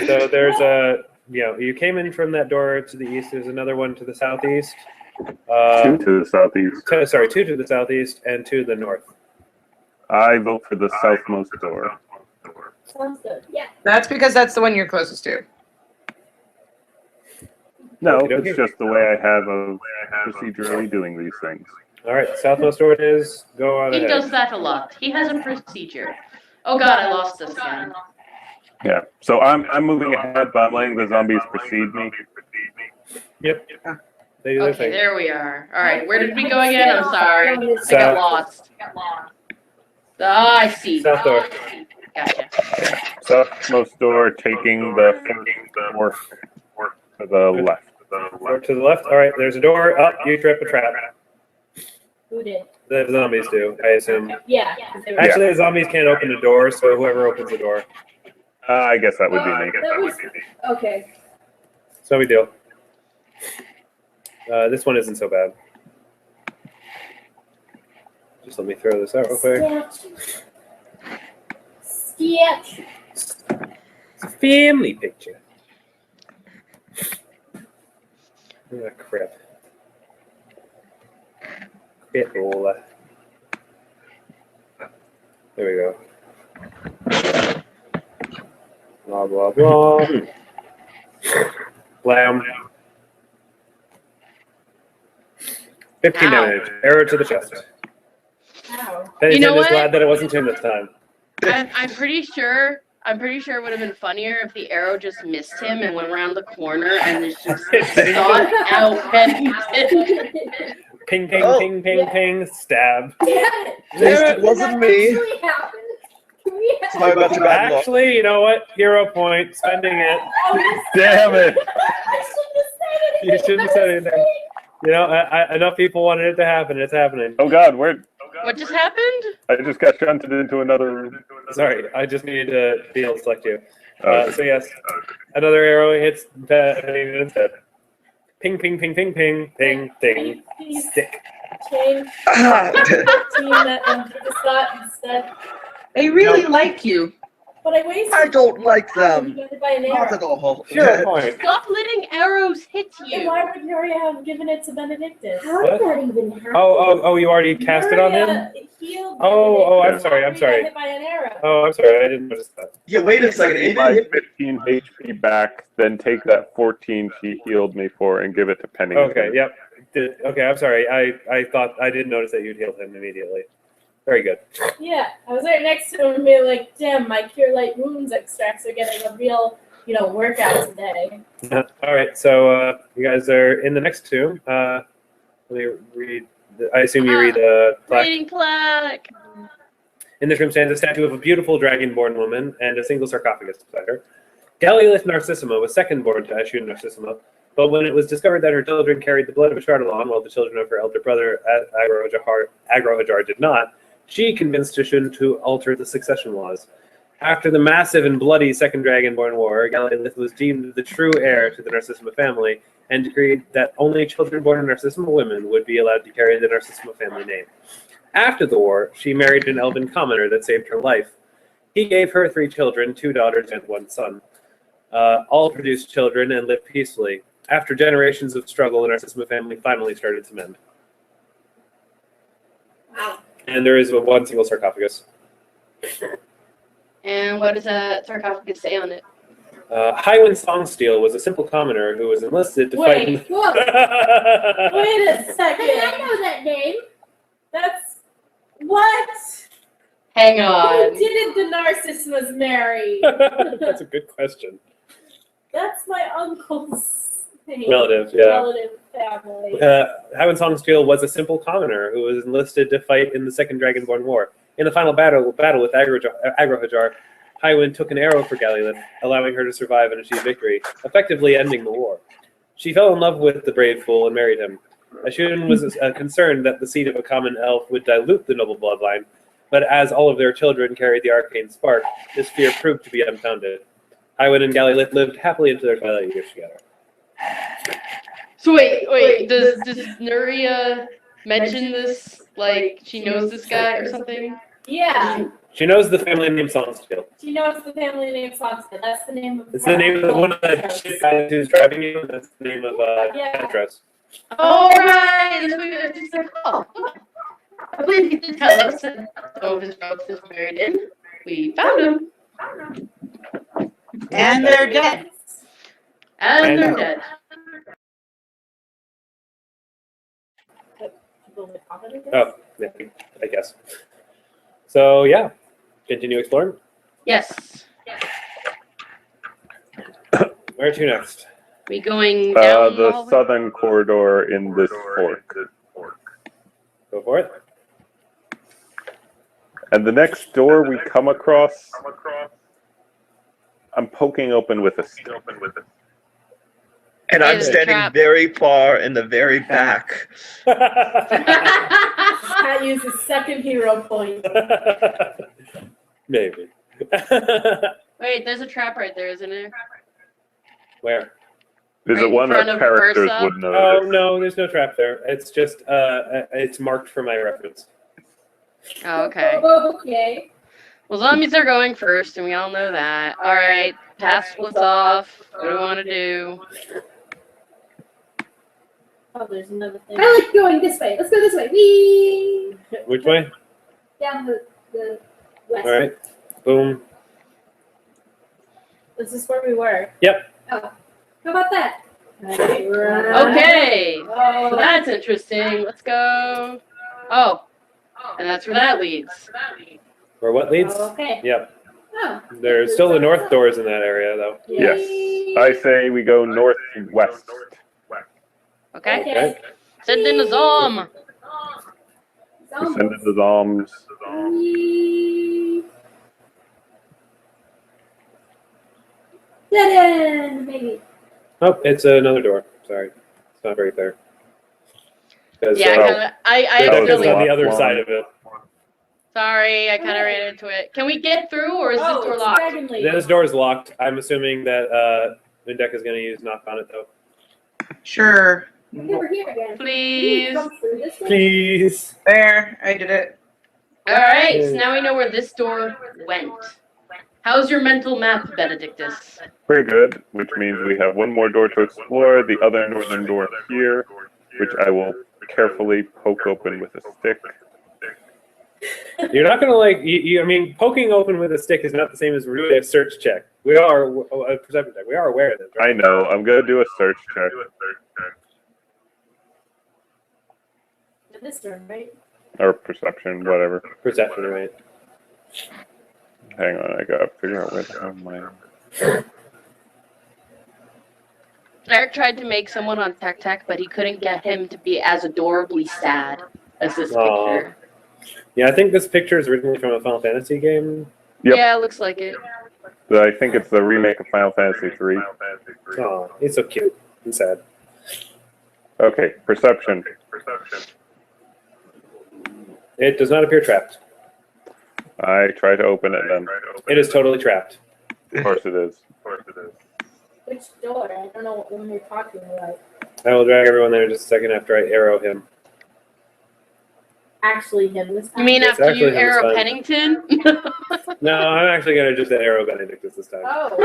So there's a, you came in from that door to the east. There's another one to the southeast. 2 to the southeast. 2 to the southeast and 2 to the north. I vote for the southmost door. Sounds good. Yeah. That's because that's the one you're closest to. No, Okey-dokey. it's just the way I have of procedurally doing these things. All right, southmost door it is. Go on He ahead. does that a lot. He has a procedure. Oh god, I lost this again. Yeah. So I'm moving ahead, but I'm letting the zombies precede me. Yep. They do their Okay, thing. there we are. Alright, where did we go again? I'm sorry. I got South. lost. Ah, I see. South door. Gotcha. Southmost door taking the fourth to the left. Door to the left. All right, there's a door. Up, you trip a trap. Who did? The zombies do, I assume. Yeah. they were- Actually, the zombies can't open the door, so whoever opens the door. I guess that would be me. That was okay. So we deal. This one isn't so bad. Just let me throw this out real quick. Statue. It's a family picture. Ah, crap. Crap. There we go. Blah, blah, blah. Lamb. 15 Ow. damage. Arrow to the chest. Ow. Pennington You know is what? glad that it wasn't him this time. I'm pretty sure it would have been funnier if the arrow just missed him and went around the corner and just shot out Pennington. Ping, ping, Oh. ping, ping, ping. Stab. At least it wasn't me. Actually happened. Can we have- Sorry about your bad luck. Actually, you know what? Hero point. Spending it. Damn it! I shouldn't have said anything. You shouldn't have said anything. You know, enough people wanted it to happen. It's happening. Oh God, where? What just happened? I just got shunted into another room. Sorry, I just needed to be able to select you. Okay. So yes, another arrow hits Pennington instead. Ping, ping, ping, ping, ping, ping, ping. Please Stick. change Ah, team that and do the slot instead. They really like you. But I wasted. I don't like You them. got hit by an Not arrow. at all. Hero point. Stop letting arrows hit Then you. why would Nuria have given it to Benedictus? How did that even happen? Oh, you already cast it on him? Healed Oh, I'm Benedictus. sorry, I'm Nuria sorry. got hit by an arrow. Oh, I'm sorry. I didn't notice that. Yeah, wait a second. It My didn't hit 15 HP back, then take that 14 she healed me for and give it to Pennington. Okay, yep. Okay, I'm sorry. I thought I didn't notice that you'd healed him immediately. Very good. Yeah, I was right next to him and be like, damn, my Cure Light Wounds extracts are getting a real, workout today. All right, so you guys are in the next tomb. Let me read. I assume you read the plaque. Reading plaque. In this room stands a statue of a beautiful dragon-born woman and a single sarcophagus beside her. Galilith Narcissima was second born to Ashu Narcissima, but when it was discovered that her children carried the blood of Ashardalon, while the children of her elder brother Agrohajar did not, she convinced Ashun to alter the succession laws. After the massive and bloody Second Dragonborn War, Galilith was deemed the true heir to the Narcissima family and decreed that only children born of Narcissima women would be allowed to carry the Narcissima family name. After the war, she married an elven commoner that saved her life. He gave her 3 children, 2 daughters and 1 son. All produced children and lived peacefully. After generations of struggle, the Narcissima family finally started to mend. Wow. And there is one single sarcophagus. And what does that sarcophagus say on it? Highwind Songsteel was a simple commoner who was enlisted to fight. Wait, whoa, wait a second. I know that name. That's what? Hang on. Who didn't the Narcissus marry? That's a good question. That's my uncle's name. Relative, yeah. Relative family. Highwind Songsteel was a simple commoner who was enlisted to fight in the Second Dragonborn War. In the final battle with Agrohajar, Highwind took an arrow for Galilith, allowing her to survive and achieve victory, effectively ending the war. She fell in love with the brave fool and married him. Ashun was concerned that the seed of a common elf would dilute the noble bloodline, but as all of their children carried the arcane spark, this fear proved to be unfounded. Highwood and Galley lived happily into their twilight years together. So wait, does Nuria mention this? Like, she knows this guy or something? Yeah, She knows the family name Songskill. she knows the family name Foxton. That's the name of. It's the name of one of the ship guys who's driving you. That's the name of Petros. All right. It's just like, oh, I believe he did tell us that some of his relatives married in. We found him. And they're dead. And they're dead. Oh, maybe, I guess. So yeah, continue exploring. Yes. Where to next? We going down The hallway? southern corridor in this fork. Go for it. And the next door we come across, I'm poking open with a stick. And I'm There's a standing trap. very far in the very back. Pat used his second hero point. Maybe. Wait, there's a trap right there, isn't there? Where? Is Right it in one front that of characters Ursa? would know? Oh no, there's no trap there. It's just it's marked for my reference. Oh, okay. Okay. Well, zombies are going first, and we all know that. All right, pass splits off. What do we want to do? Oh, there's another thing. I like going this way. Let's go this way. Whee! Which way? Down the west. All right. Boom. This is where we were. Yep. Oh, how about that? Okay, so Oh, that's interesting. Let's go. Oh, and that's where that leads. Where what leads? okay. Yep. Oh, There's still the north doors in that area though. Yes. I say we go northwest. Okay. Okay. Send in the zom. We send in the zombs. Whee! Dead end, maybe. Oh, it's another door. Sorry, it's not very clear. 'Cause, Yeah, I That was Dodeka's accidentally. on the other One. side of it. Sorry, I kind of ran into it. Can we get through, or is this door it's locked? Dragon Lady. This door is locked. I'm assuming that Undeka is going to use knock on it though. Sure. Okay, we're here again. Please. Come through this way. Please. There, I did it. All right, so now we know where this door went. How's your mental map, Benedictus? Pretty good, which means we have one more door to explore, the other northern door here, which I will carefully poke open with a stick. You're not going to like. I mean, poking open with a stick is not the same as doing a search check. We are a perception check. We are aware of this. Right? I know, I'm going to do a search check. This turn, right? Or perception, whatever. Perception, right? Hang on, I gotta figure out where the hell my... Eric tried to make someone on Tech, but he couldn't get him to be as adorably sad as this Aw. picture. Yeah, I think this picture is originally from a Final Fantasy game. Yep. Yeah, it looks like it. I think it's the remake of Final Fantasy III. Oh, he's so cute and sad. Okay, perception. It does not appear trapped. I try to open it then. It is totally trapped. Of course it is. Which door? I don't know what one you're talking about. I will drag everyone there in just a second after I arrow him. Actually, him this time. You mean It's after you actually him arrow this time. Pennington? No, I'm actually going to just arrow Benedictus this time. Oh,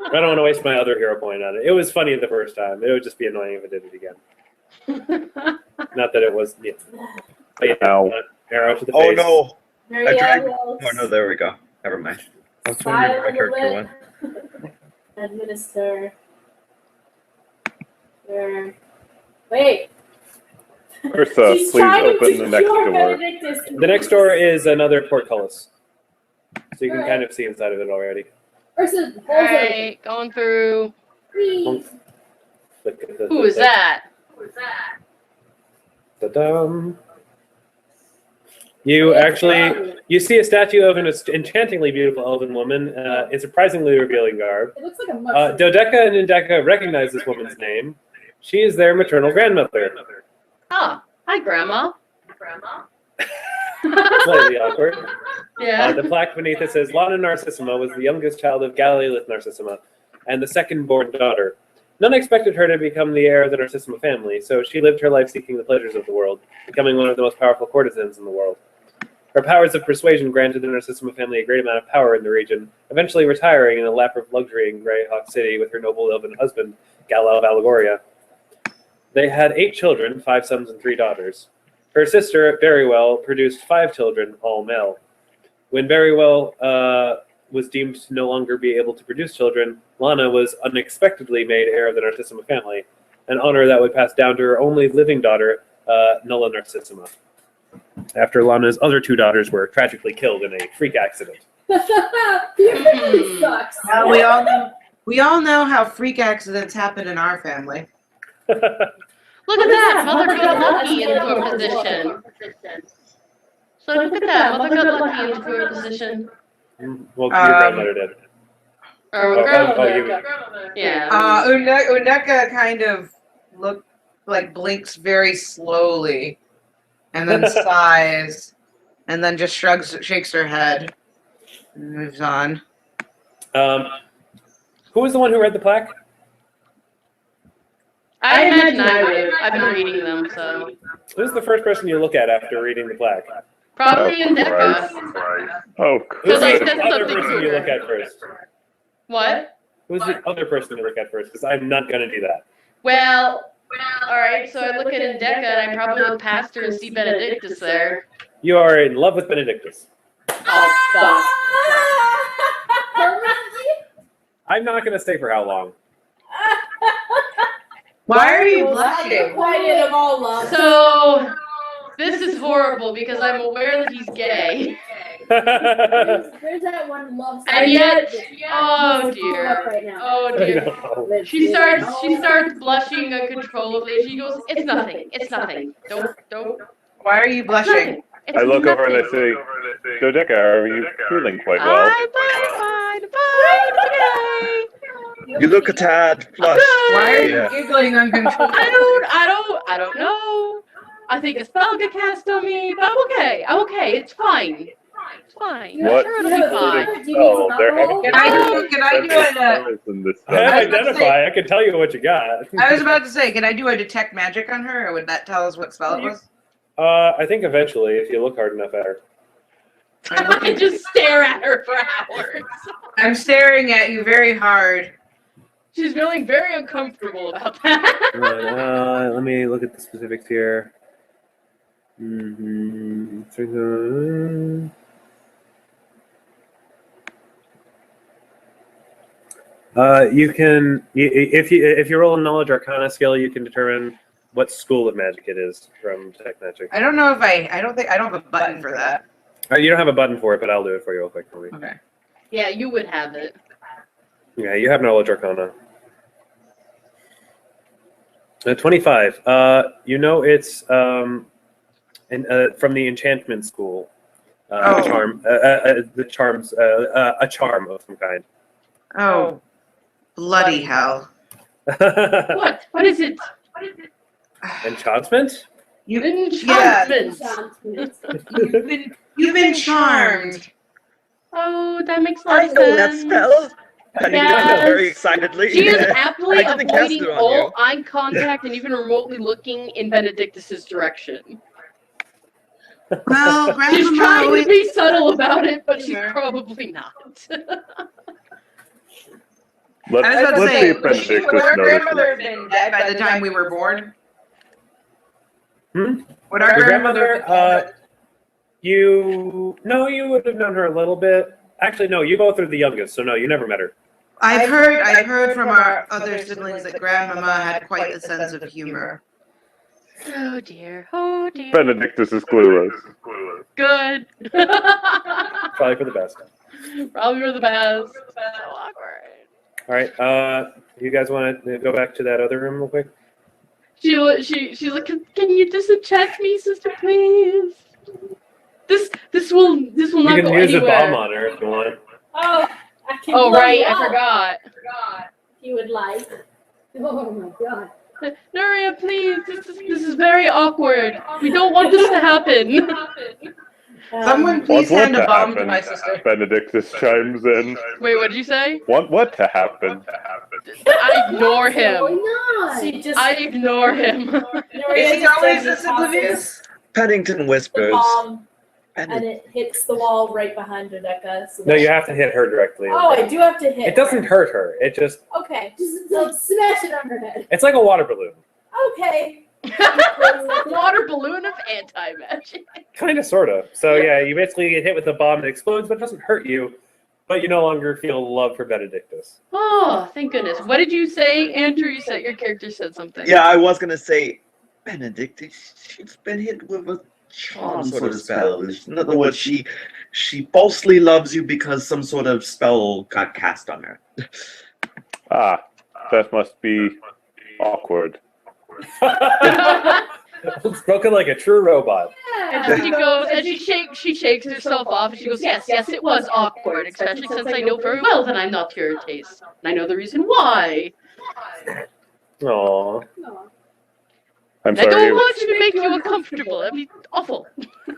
I don't want to waste my other hero point on it. It was funny the first time. It would just be annoying if I did it again. Not that it was. Yeah. But yeah, Ow. arrow to the Oh face. no! there I you tried- go. Oh no, there we go. Never mind. I was wondering my character went. Administer. There. Wait. Ursa, She's please trying open to the next cure door. Benedictus. The next door is another portcullis. So you can Alright. kind of see inside of it already. Ursa, All right, going through. Whee! Who is that? Ta-dum. You actually, you see a statue of an enchantingly beautiful elven woman in surprisingly revealing garb. It looks like a mushroom. Dodeka and Undeka recognize this woman's name. She is their maternal grandmother. Oh, hi, Grandma. Slightly awkward. Yeah. The plaque beneath it says, Lana Narcissima was the youngest child of Galilee Narcissima and the second-born daughter. None expected her to become the heir of the Narcissima family, so she lived her life seeking the pleasures of the world, becoming one of the most powerful courtesans in the world. Her powers of persuasion granted the Narcissima family a great amount of power in the region, eventually retiring in a lap of luxury in Greyhawk City with her noble elven husband, Gala of Allegoria. They had 8 children, 5 sons and 3 daughters. Her sister, Berrywell, produced 5 children, all male. When Berrywell was deemed to no longer be able to produce children, Lana was unexpectedly made heir of the Narcissima family, an honor that would pass down to her only living daughter, Nulla Narcissima, after Lana's other 2 daughters were tragically killed in a freak accident. Your family sucks. Well, we all know how freak accidents happen in our family. Look at that! Mother got lucky into her position. So look at that! Mother got lucky into her position. Well, your grandmother did. Or Oh, grandmother. Yeah. Undeka kind of blinks very slowly, and then sighs, and then just shakes her head, and moves on. Who was the one who read the plaque? I imagine I would. I've been reading them, so. Who's the first person you look at after reading the plaque? Probably Undeka. Oh, Who's I the said other something person to you her. look at first? What? Who's the other person you look at first? Because I'm not going to do that. Well, alright, so I look at Undeka and I probably look past her and see Benedictus there. You are in love with Benedictus. Oh, fuck. I'm not going to stay for how long. Why are you blushing? Quiet of all love. So, this is horrible because I'm aware that he's gay. There's that one love song. And yet, oh Up dear. right now. Oh dear. She starts blushing uncontrollably. She goes, "It's nothing. It's nothing. Don't. Why are you blushing? I look over and I say, Dodeka, are you feeling quite well? I'm fine. You look a tad flushed. Why are you Yeah. giggling uncontrollably? I don't know. I think a spell got cast on me, but I'm okay. It's fine. It's fine. What? I'm sure it'll be fine. Oh, there haven't Can I do it? in this I have I was about to identify. say- I can tell you what you got. I was about to say, can I do a detect magic on her, or would that tell us what spell it was? I think eventually, if you look hard enough at her. I just stare at her for hours. I'm staring at you very hard. She's feeling very uncomfortable about that. Right, let me look at the specifics here. You can, if you roll a knowledge arcana skill, you can determine what school of magic it is from detect magic. I don't know if I don't have a button for that. You don't have a button for it, but I'll do it for you real quick for me. Okay. Yeah, you would have it. Yeah, you have knowledge arcana. 25. You know it's from the enchantment school. A charm of some kind. Oh, bloody hell! What? What is it? Enchantment? Enchantment. You've been charmed. Oh, that makes a I lot of know that sense. spell. Pennington Yes. very excitedly. She is happily I didn't cast avoiding it on all you. eye contact and even remotely looking in Benedictus's direction. Well, She's Grandma trying to always. be subtle about it, but she's probably not. I was about to Let's say, see if would our Benedictus grandmother have notices. been dead by the time we were born? Hmm? Would our Your grandmother? grandmother, you would have known her a little bit. Actually, no, you both are the youngest, so no, you never met her. I've heard from our other siblings that Grandmama had quite a sense of humor. Oh dear. Oh dear. Benedictus is clueless. Good. Probably for the best. Probably for the best. So awkward. All right, you guys want to go back to that other room real quick? She's like, can you disenchant me, sister, please? This will not You go can use a anywhere. bomb on her if you want. Oh, I can Oh blow right, you I up forgot. if you would like. Oh my god. Nuria, please. This is very awkward. We don't want this to happen. Someone please What hand a to bomb to happen? my sister. Benedictus chimes in. Wait, what did you say? What to happen? I ignore What's going him. on? She just I ignore him. Nuria Is he just always gently this oblivious? Pennington the whispers. bomb, And and it hits the wall right behind Dodeka. So No, you have to hit her directly. Oh, I do have to hit. It doesn't hurt her. It just, Okay. Just like smash it on her head. it's like a water balloon. Okay. Water balloon of anti-magic. Kind of, sort of. So yeah, you basically get hit with the bomb, it explodes, but it doesn't hurt you. But you no longer feel love for Benedictus. Oh, thank goodness. What did you say, Andrew? You said your character said something. yeah, I was gonna say, Benedictus, she's been hit with a charm sort of spell. In other words, she falsely loves you because some sort of spell got cast on her. Ah, that must be awkward. Spoken like a true robot. And she goes, and she shakes herself off, and she goes, yes, it was awkward, especially since I know very well that I'm not to your taste. And I know the reason why. Aww. I'm I don't sorry. want to make you uncomfortable. That'd be awful.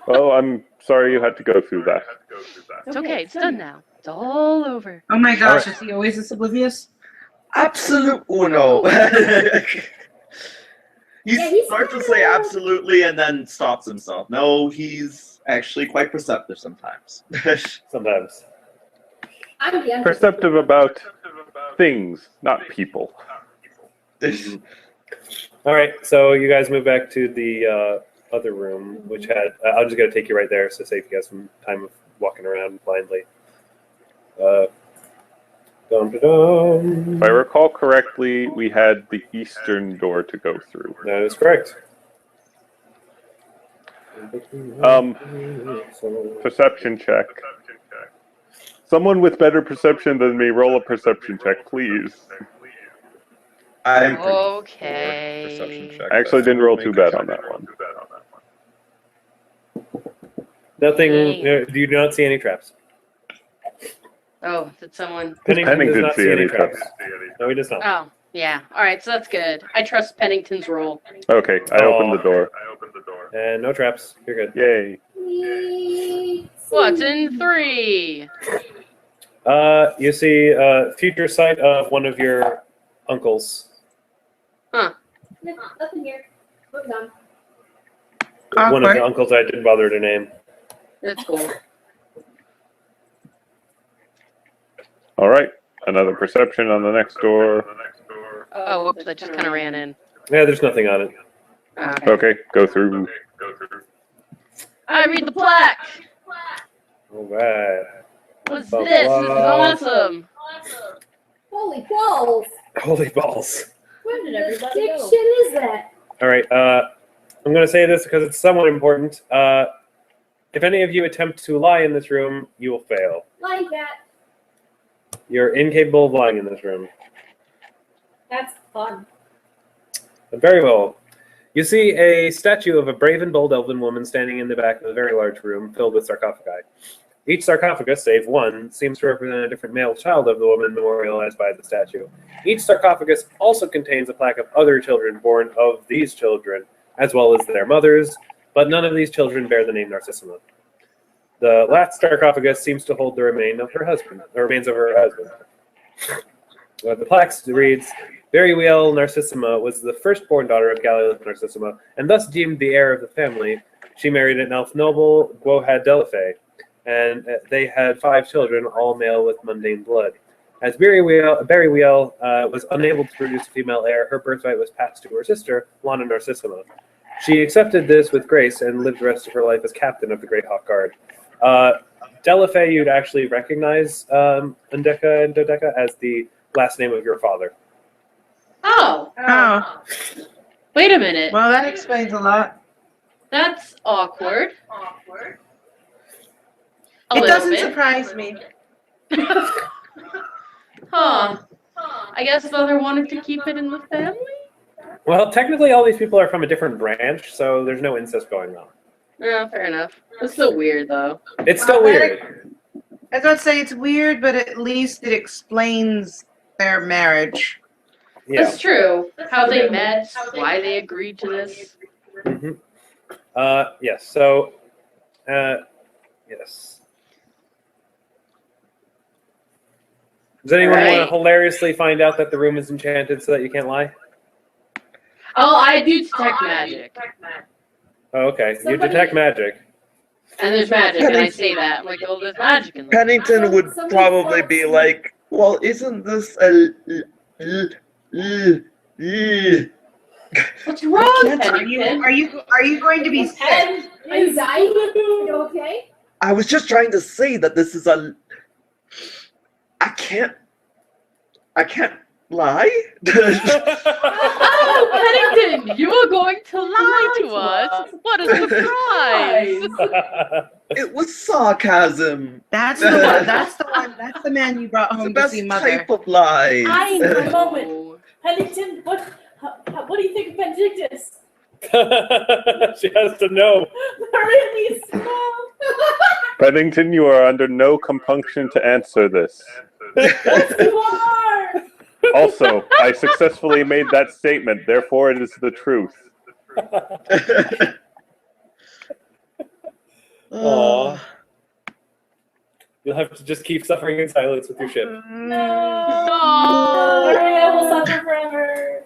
Oh, I'm sorry you had to go through that. It's okay, it's done now. It's all over. Oh my gosh, Alright. is he always this oblivious? Absolute uno. He Yeah, he's starts to kinda- say absolutely and then stops himself. No, he's actually quite perceptive sometimes. Sometimes. I'm the Perceptive about things, not people. All right, so you guys move back to the other room, which had. I'm just gonna take you right there, so save you guys some time of walking around blindly. Dum-da-dum. If I recall correctly, we had the eastern door to go through. That is correct. Perception check. Someone with better perception than me, roll a perception check, please. I'm Okay. perception check. I actually didn't roll too bad on that one. Nothing. Dang. Do you not see any traps? Oh, did someone? Pennington does Pennington not see any traps. No, he does not. Oh, yeah. All right, so that's good. I trust Pennington's roll. Okay, I opened the door. And no traps. You're good. Yay. What's in 3? You see a future sight of one of your uncles. Nothing here. Moving on. One of Awkward. the uncles I didn't bother to name. That's cool. All right, another perception on the next door. Oh, whoops, I just kind of ran in. Yeah, there's nothing on it. Okay. Okay, go through. I read the plaque. All right. What's this? This is awesome. Holy balls! Holy balls. Where did What everybody dick go? shit is that? All right. I'm going to say this because it's somewhat important. If any of you attempt to lie in this room, you will fail. Lying cat. You're incapable of lying in this room. That's fun. Very well. You see a statue of a brave and bold elven woman standing in the back of a very large room filled with sarcophagi. Each sarcophagus, save one, seems to represent a different male child of the woman memorialized by the statue. Each sarcophagus also contains a plaque of other children born of these children, as well as their mothers, but none of these children bear the name Narcissima. The last sarcophagus seems to hold the remains of her husband. The plaque reads, "Very well, Narcissima was the firstborn daughter of Gallius Narcissima, and thus deemed the heir of the family. She married an elf noble, Gwohad Delafe, and they had 5 children, all male with mundane blood. As Beriwiel was unable to produce a female heir, her birthright was passed to her sister, Lana Narcissima. She accepted this with grace and lived the rest of her life as captain of the Greyhawk Guard. Delafe, you'd actually recognize Undeka and Dodeka as the last name of your father. Oh, Oh, wait a minute. Well, that explains a lot. That's awkward. A It little doesn't bit. surprise me. Huh. I guess Mother wanted to keep it in the family? Well, technically all these people are from a different branch, so there's no incest going on. Yeah, fair enough. It's still weird, though. It's still weird. I was about to say it's weird, but at least it explains their marriage. Yeah. That's true. How they met, why they agreed to this. Yes. So, Yes. Does anyone want to Right. hilariously find out that the room is enchanted so that you can't lie? Oh, I do detect magic. Oh, okay. You Somebody- detect magic. And there's magic, and I say that. I'm like, oh, there's magic in there. Pennington would Somebody probably fucks be me. like, well, isn't this a... What's wrong, Are you Pennington? are you going to be sick? And anxiety? You okay? I was just trying to say that this is a... I can't lie. Oh, Pennington, you are going to lie to us. What a surprise! It was sarcasm. That's the one. That's the one. That's the man you brought It's the home to best see mother. type of lies. I know. Oh. Moment. Pennington, what do you think of Benedictus? She has to know. Really small. Pennington, you are under no compunction to answer this. Yes, you are. Also, I successfully made that statement, therefore it is the truth. Aww. You'll have to just keep suffering in silence with your ship. No. Oh. Nuria will suffer forever.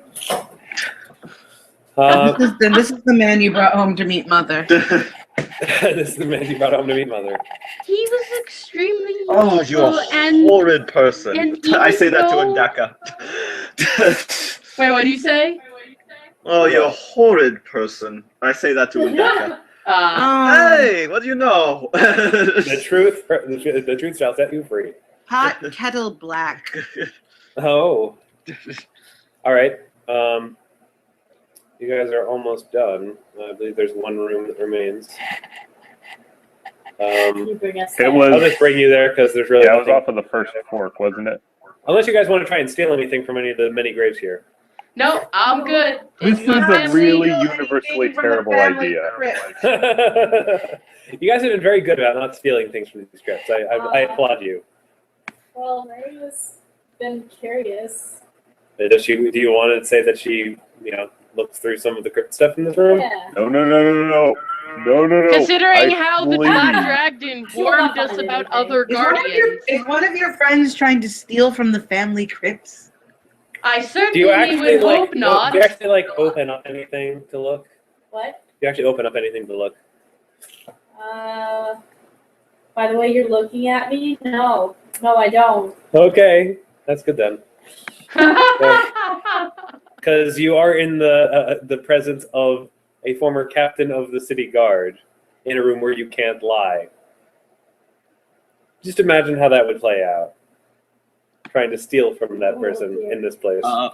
This is the man you brought home to meet mother. This is the man you brought home to meet mother. He was extremely Oh, useful you're a and... horrid person. and I say that to even Undeka. Wait, what do you say? Oh, you're a horrid person. I say that to Undeka. Hey, what do you know? The truth shall set you free. Hot kettle black. Oh. All right. You guys are almost done. I believe there's one room that remains. Can you bring us It there? was. I'll just bring you there because there's really Yeah, it was nothing. off of the first fork, wasn't it? Unless you guys want to try and steal anything from any of the many graves here. No, I'm good. This It's is my a really family. universally terrible idea. You guys have been very good about not stealing things from these scripts. I applaud you. Well, Mary has been curious. Do you want to say that she, looks through some of the crypt stuff in this room? Yeah. No. Considering how the please. Black Dragon warned us about other guardians, Is one of your friends trying to steal from the family crypts? I Do you certainly actually would hope not. Do you actually open up anything to look? What? Do you actually open up anything to look? By the way you're looking at me, no. No, I don't. Okay, that's good then. Because you are in the presence of a former captain of the city guard in a room where you can't lie. Just imagine how that would play out. Trying to steal from that person in this place. Oh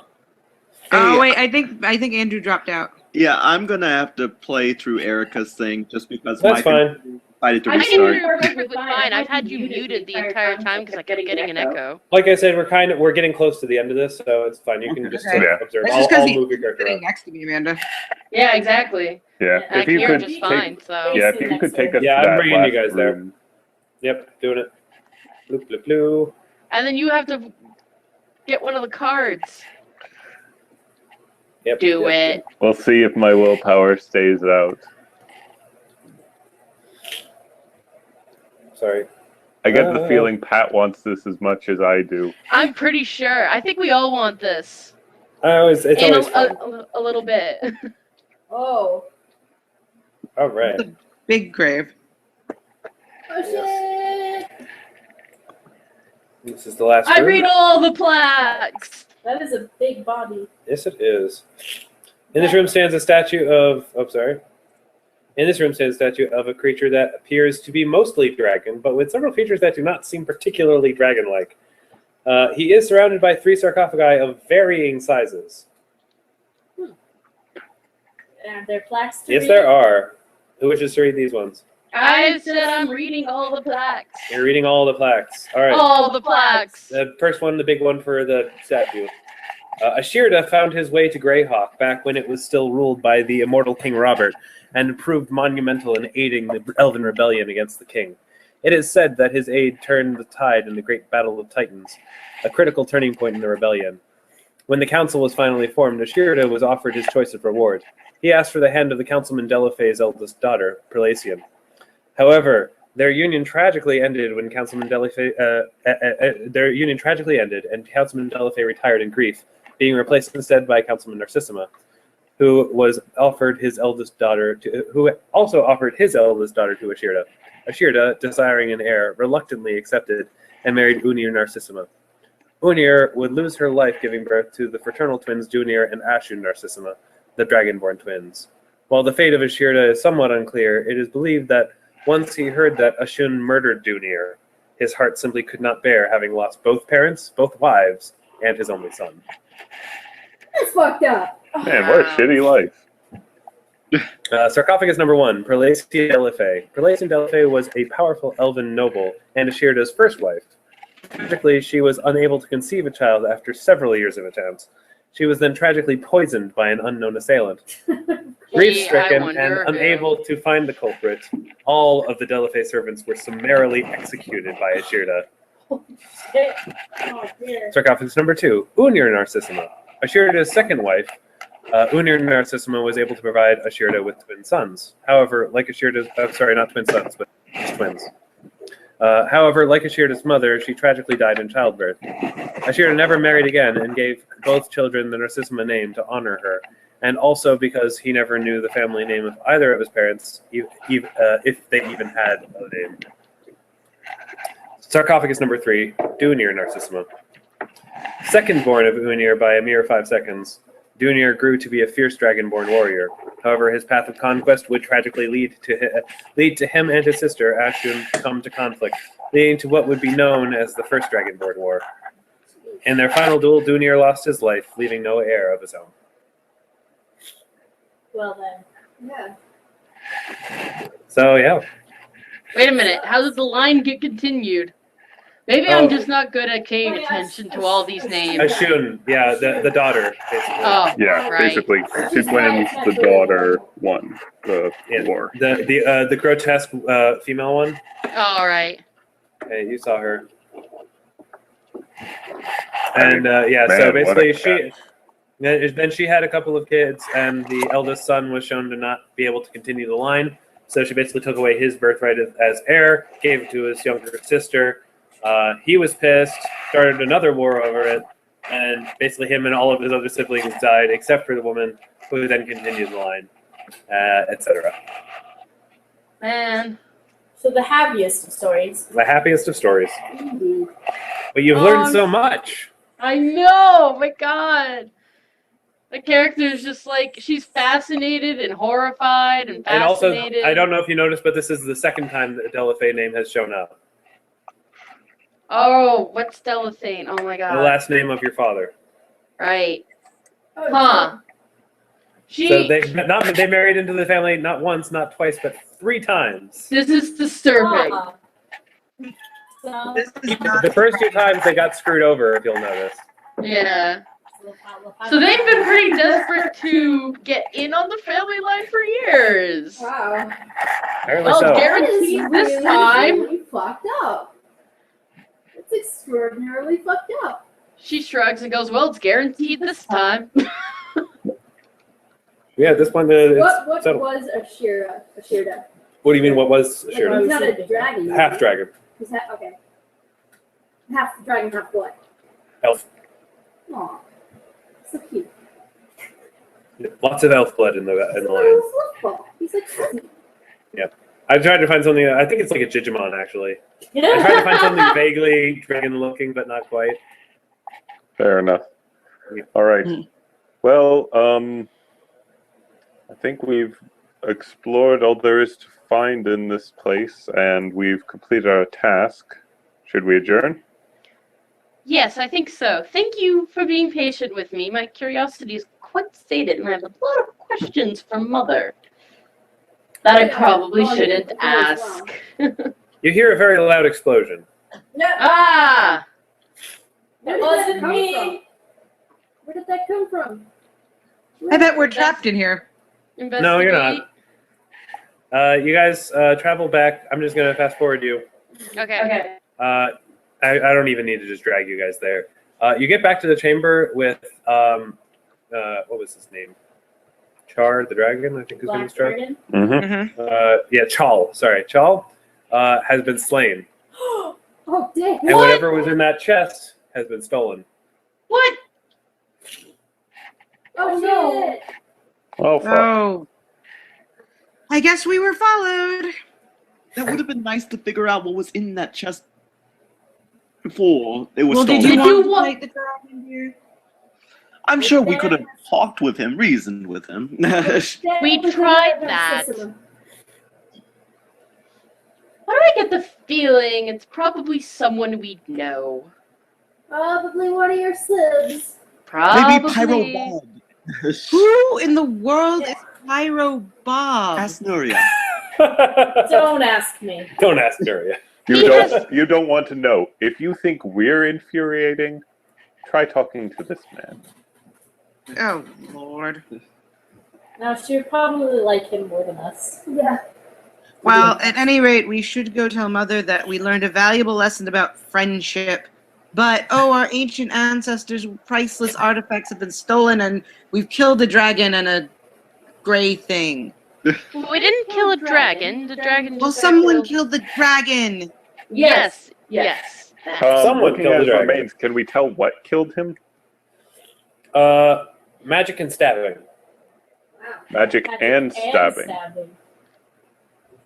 Hey, wait, I think Andrew dropped out. yeah, I'm gonna have to play through Erica's thing just because That's my fine. computer decided to I think restart. you're perfectly fine. I've had you muted the entire time because I kept getting an echo. Like I said, we're getting close to the end of this, so it's fine. You can just Okay. Yeah. observe. That's I'll just because move your character sitting up. next to me, Amanda. Yeah, exactly. Yeah, I if you hear could just take, fine. So yeah, if you could take us Yeah, to I'm that bringing you last guys there. room. Yep, doing it. Bloop, bloop, bloop. and then you have to get one of the cards. Yep, Do yep, it. We'll see if my willpower stays out. Sorry. I get the feeling Pat wants this as much as I do. I'm pretty sure. I think we all want this. It's In always fun. a little bit. Oh. All right. Big grave. Oh shit! This is the last I room. read all the plaques. That is a big body. Yes, it is. In this room stands a statue of. In this room stands a statue of a creature that appears to be mostly dragon, but with several features that do not seem particularly dragon-like. He is surrounded by 3 sarcophagi of varying sizes. Are there plaques to Yes, read? there are. Who wishes to read these ones? I said I'm reading all the plaques. You're reading all the plaques. All right. All the plaques. The first one, the big one for the statue. Ashirda found his way to Greyhawk back when it was still ruled by the immortal King Robert and proved monumental in aiding the Elven rebellion against the king. It is said that his aid turned the tide in the Great Battle of Titans, a critical turning point in the rebellion. When the council was finally formed, Ashirda was offered his choice of reward. He asked for the hand of the councilman Delafay's eldest daughter, Perlacian. However, Their union tragically ended when Councilman Delafay. Their union tragically ended, and Councilman Delafay retired in grief, being replaced instead by Councilman Narcissima, who also offered his eldest daughter to Ashirda. Ashirda, desiring an heir, reluctantly accepted and married Unir Narcissima. Unir would lose her life giving birth to the fraternal twins Junior and Ashun Narcissima, the Dragonborn twins. While the fate of Ashirda is somewhat unclear, it is believed that once he heard that Ashun murdered Dunir, his heart simply could not bear having lost both parents, both wives, and his only son. That's fucked up. Man, what a shitty life. Sarcophagus number 1, Perlacian Delafay. Perlacian Delafay was a powerful elven noble and Ashirda's first wife. Tragically, she was unable to conceive a child after several years of attempts. She was then tragically poisoned by an unknown assailant. Grief-stricken and unable to find the culprit, all of the Delafay servants were summarily executed by Ashirda. Oh, dear. Sarcophagus number 2, Unir Narcissima. Ashirda's second wife, Unir Narcissima was able to provide Ashirda with twin sons. However, like Ashirda's, not twin sons, but just twins. However, like Ashirda's mother, she tragically died in childbirth. Ashirda never married again and gave both children the Narcissima name to honor her, and also because he never knew the family name of either of his parents, if they even had a name. Sarcophagus number 3, Dunir Narcissima. Second born of Unir by a mere 5 seconds, Dunir grew to be a fierce dragonborn warrior. However, his path of conquest would tragically lead to him and his sister, Ashun, come to conflict, leading to what would be known as the First Dragonborn War. In their final duel, Dunir lost his life, leaving no heir of his own. Well then. Yeah. So, yeah. Wait a minute. How did the line get continued? Maybe I'm just not good at paying attention to all these names. Ashun, yeah, the daughter, basically. Oh, Yeah, right. basically, two twins, the daughter won the war. The grotesque female one. All right. Hey, you saw her. And yeah, Man, so what basically a then she had a couple of kids, and the eldest son was shown to not be able to continue the line. So she basically took away his birthright as heir, gave it to his younger sister. He was pissed, started another war over it, and basically him and all of his other siblings died, except for the woman, who then continued the line, etc. Man. So the happiest of stories. The happiest of stories. Indeed. But you've learned so much. I know. My God. The character is just like, she's fascinated and horrified and And also, fascinated. I don't know if you noticed, but this is the second time that Delafay name has shown up. Oh, what's Delafane? Oh my God. The last name of your father. Right. Oh, Huh. She. So they married into the family not once, not twice, but 3 times. This is disturbing. Ah. So, This is not The first 2 times they got screwed over, if you'll notice. Yeah. So they've been pretty desperate to get in on the family line for years. Wow. Apparently Well, so. guaranteed this time. Really fucked up. It's extraordinarily fucked up. She shrugs and goes, "Well, it's guaranteed this time." Yeah, at this point, it's What settled. was Ashirda? What do you mean, what was Like, Ashirda? he's not a dragon. Half dragon. He's okay. Half dragon, half what? Elf. Aw. So cute. Lots of elf blood in the line. He's like fuzzy. I tried to find something, I think it's like a Digimon, actually. I tried to find something vaguely dragon-looking, but not quite. Fair enough. All right. Well, I think we've explored all there is to find in this place, and we've completed our task. Should we adjourn? Yes, I think so. Thank you for being patient with me. My curiosity is quite sated, and I have a lot of questions for Mother that I probably shouldn't ask. You hear a very loud explosion. No, Ah! where did wasn't that come me. from? Where did that come from? I bet we're trapped in here. No, you're not. You guys travel back. I'm just going to fast forward you. Okay. I don't even need to just drag you guys there. You get back to the chamber with, what was his name? Char the dragon, I think his name is Char. Mm-hmm. Yeah, Chal. Sorry, Chal. has been slain. Oh, dang. And whatever was in that chest has been stolen. What? Oh, no. Oh, fuck. Oh. I guess we were followed. That would have been nice to figure out what was in that chest before it was Well, stolen. did you Did you want to want- fight the dragon here? I'm sure we could have talked with him, reasoned with him. We tried that. Why do I get the feeling it's probably someone we know? Probably one of your sibs. Probably. Maybe Pyro Bob. Who in the world is Pyro Bob? Ask Nuria. Don't ask me. Don't ask Nuria. You don't want to know. If you think we're infuriating, try talking to this man. Oh, Lord. Now, she would probably like him more than us. Yeah. Well, at any rate, we should go tell Mother that we learned a valuable lesson about friendship. But, our ancient ancestors' priceless artifacts have been stolen, and we've killed a dragon and a gray thing. We didn't kill a dragon. The dragon just Well, got someone killed. killed the dragon. Yes. Someone Looking killed at the his dragon. remains, can we tell what killed him? Magic and stabbing. Magic and stabbing.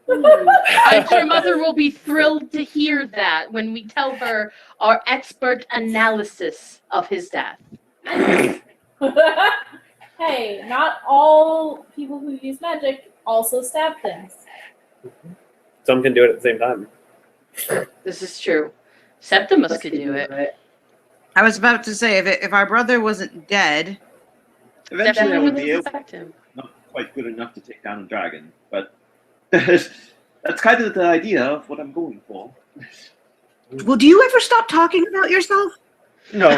I'm sure Mother will be thrilled to hear that when we tell her our expert analysis of his death. Hey, not all people who use magic also stab things. Some can do it at the same time. This is true. Septimus could do it. I was about to say, if our brother wasn't dead, Eventually, I Definitely would wouldn't be able suspect him. not quite good enough to take down a dragon, but that's kind of the idea of what I'm going for. well, do you ever stop talking about yourself? No.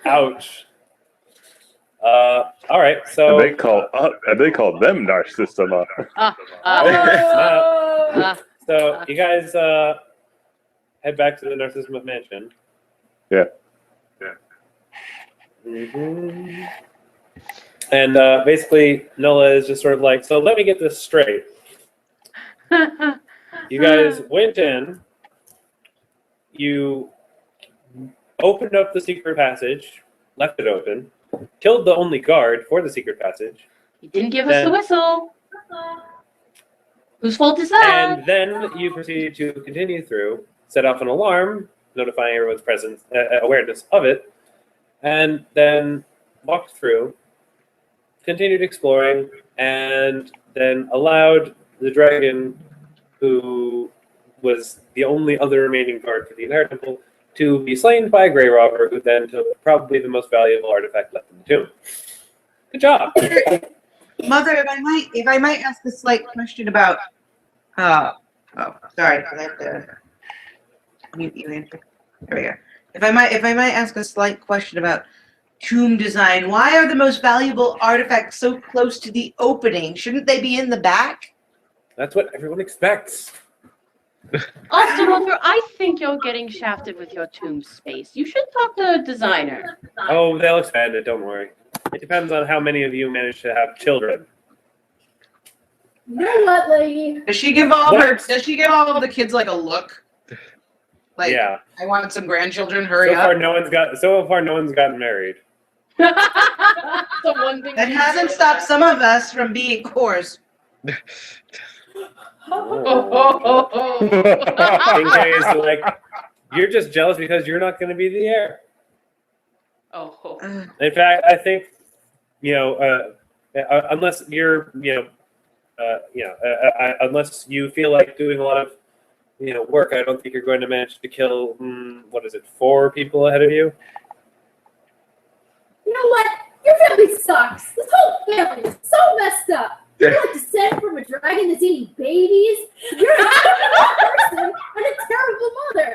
Ouch. All right, so And they call them Narcissima. so you guys head back to the Narcissima mansion. Yeah. Mm-hmm. And basically, Nola is just sort of like, so let me get this straight. You guys went in, you opened up the secret passage, left it open, killed the only guard for the secret passage. He didn't give us the whistle. Whose fault is that? And then you proceeded to continue through, set off an alarm, notifying everyone's presence, awareness of it, and then walked through, continued exploring, and then allowed the dragon, who was the only other remaining guard for the entire temple, to be slain by a grey robber, who then took probably the most valuable artifact left in the tomb. Good job. Mother, if I might ask a slight question about. Sorry, I have to mute you in. There we go. If I might ask a slight question about tomb design, why are the most valuable artifacts so close to the opening? Shouldn't they be in the back? That's what everyone expects. Also, Mother, I think you're getting shafted with your tomb space. You should talk to a designer. Oh, they'll expand it, don't worry. It depends on how many of you manage to have children. You know what, lady? Does she give all of the kids like a look? Like, Yeah. I want some grandchildren. Hurry So far, up. no one's gotten married. The one thing That hasn't stopped some of us from being whores. King is like, you're just jealous because you're not going to be the heir. In fact, I think, unless you're, unless you feel like doing a lot of, work, I don't think you're going to manage to kill, 4 people ahead of you? You know what? Your family sucks. This whole family is so messed up. You're like descended from a dragon that's eating babies. You're a terrible person and a terrible mother.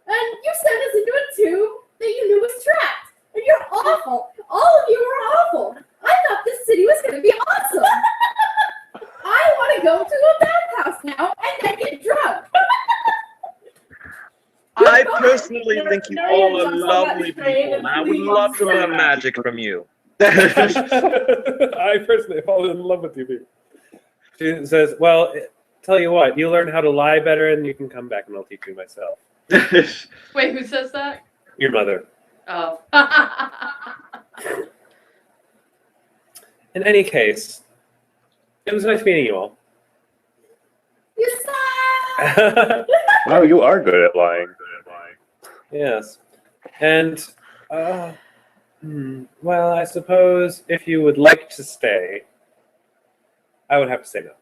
And you sent us into a tomb that you knew was trapped. And you're awful. All of you are awful. I thought this city was going to be awesome. I want to go to a bathhouse now and then get drunk. I personally think you all are lovely people, and I would love to learn magic from you. I personally fall in love with you people. She says, well, tell you what, you learn how to lie better and you can come back and I'll teach you myself. Wait, who says that? Your mother. Oh. In any case, it was nice meeting you all. You suck! Wow, you are good at lying. Yes. And, well, I suppose if you would like to stay, I would have to say no.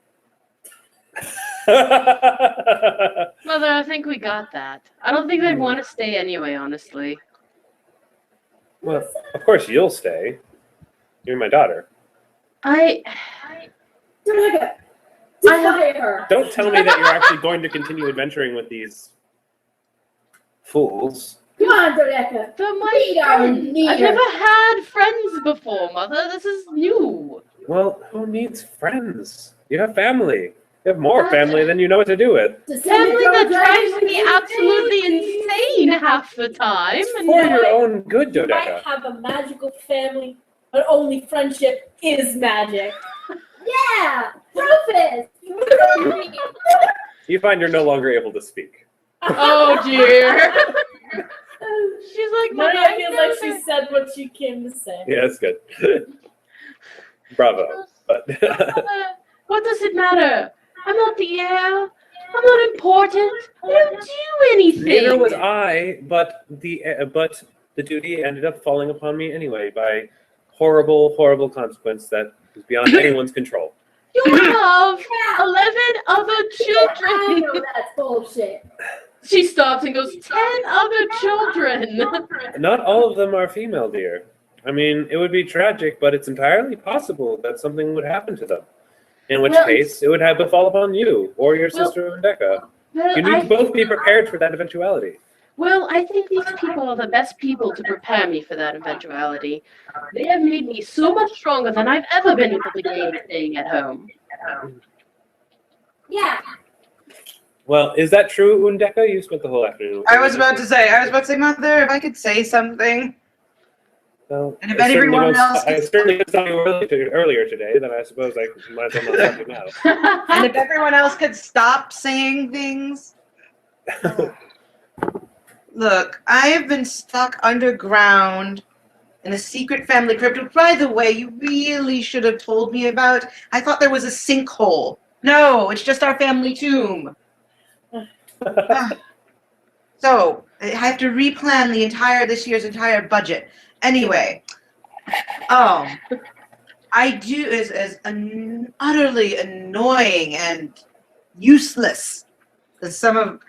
Mother, I think we got that. I don't think they'd want to stay anyway, honestly. Well, of course you'll stay. You're my daughter. Dodeka, defy her. Don't tell me that you're actually going to continue adventuring with these fools. Come on, Dodeka. They're my Meet our friends. leader. I've never had friends before, Mother. This is new. Well, who needs friends? You have family. You have more family than you know what to do with. Family that drives me absolutely insane half the time. And For your own good, You might Dodeka. have a magical family, but only friendship is magic. Yeah, Rufus. You find you're no longer able to speak. Oh dear. She's like, Mother, Nuria feels like she said what she came to say. Yeah, that's good. Bravo. But what does it matter? I'm not the heir. I'm not important. I don't do anything. neither was I, but the duty ended up falling upon me anyway by horrible, horrible consequence that is beyond anyone's control. You have 11 other I children. know that's bullshit. She stops and goes, 10 other children. Not all of them are female, dear. I mean, it would be tragic, but it's entirely possible that something would happen to them. In which Well, case, it would have befall upon you or your sister Undeka. Well, You need to both be prepared for that eventuality. Well, I think these people are the best people to prepare me for that eventuality. They have made me so much stronger than I've ever been able to gain staying at home. Yeah. Well, is that true, Undeka? You spent the whole afternoon. I was about to say, Mother, if I could say something. Well, And if everyone else I could- certainly was telling you earlier today, then I suppose I might as well not talk now. And if everyone else could stop saying things. Look, I have been stuck underground in a secret family crypt, which, by the way, you really should have told me about. I thought there was a sinkhole. No, it's just our family tomb. So, I have to replan this year's entire budget. Anyway, I do as utterly annoying and useless as some of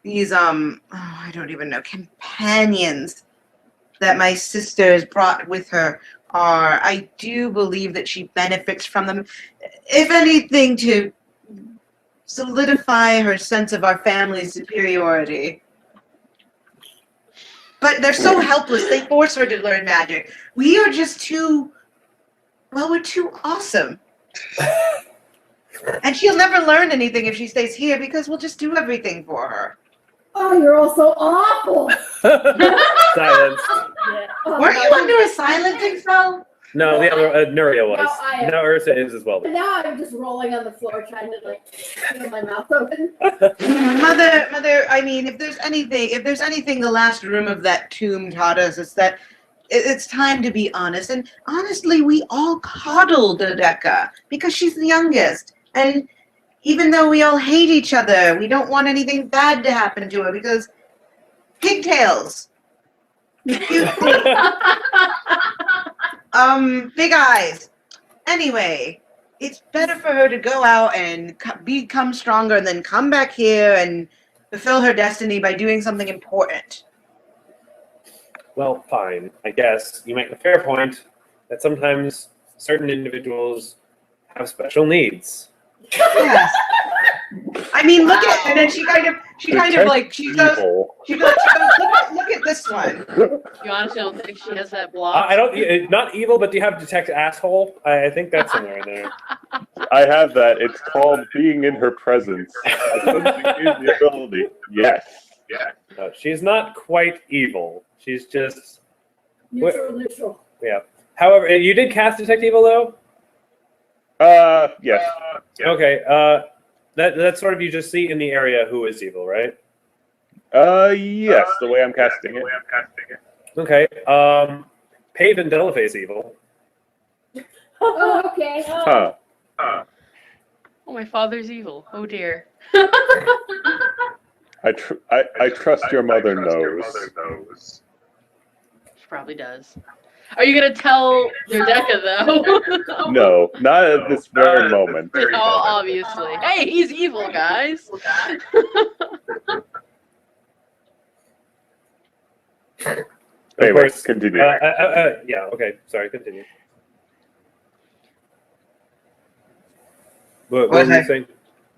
these I don't even know, companions that my sister has brought with her are. I do believe that she benefits from them, if anything, to solidify her sense of our family's superiority. But they're so helpless, they force her to learn magic. We are just we're too awesome. And she'll never learn anything if she stays here because we'll just do everything for her. Oh, you're all so awful. Silence. Yeah. Oh, Weren't you under a silencing spell? No, the other Nuria was. No, I am. Now Ursa is as well. And now I'm just rolling on the floor trying to get my mouth open. Mother, I mean, if there's anything the last room of that tomb taught us, it's that it's time to be honest. And honestly, we all coddle Dodeka because she's the youngest. And even though we all hate each other, we don't want anything bad to happen to her because pigtails. Big eyes. Anyway, it's better for her to go out and become stronger and then come back here and fulfill her destiny by doing something important. Well, fine. I guess you make a fair point that sometimes certain individuals have special needs. Yes. I mean, look at, and then she kind of like, she goes, look at this one. You honestly don't think she has that block? I don't. Not evil, but do you have detect asshole? I think that's somewhere in there. I have that. It's called being in her presence. I couldn't use the ability. Yes. Yeah. No, she's not quite evil. She's just Neutral. yeah. However, you did cast detect evil though. Yes. Okay. That's sort of you just see in the area who is evil, right? Yes, the way I'm casting it. Okay. Pave and Delaface evil. Oh, okay. Huh. Oh, my father's evil. Oh dear. I trust your mother knows. She probably does. Are you gonna tell Dodeka though? No, not at this very moment. Oh, obviously. Hey, he's evil, guys. Anyway, course. continue. Yeah. Okay. Sorry. Continue. What were you saying?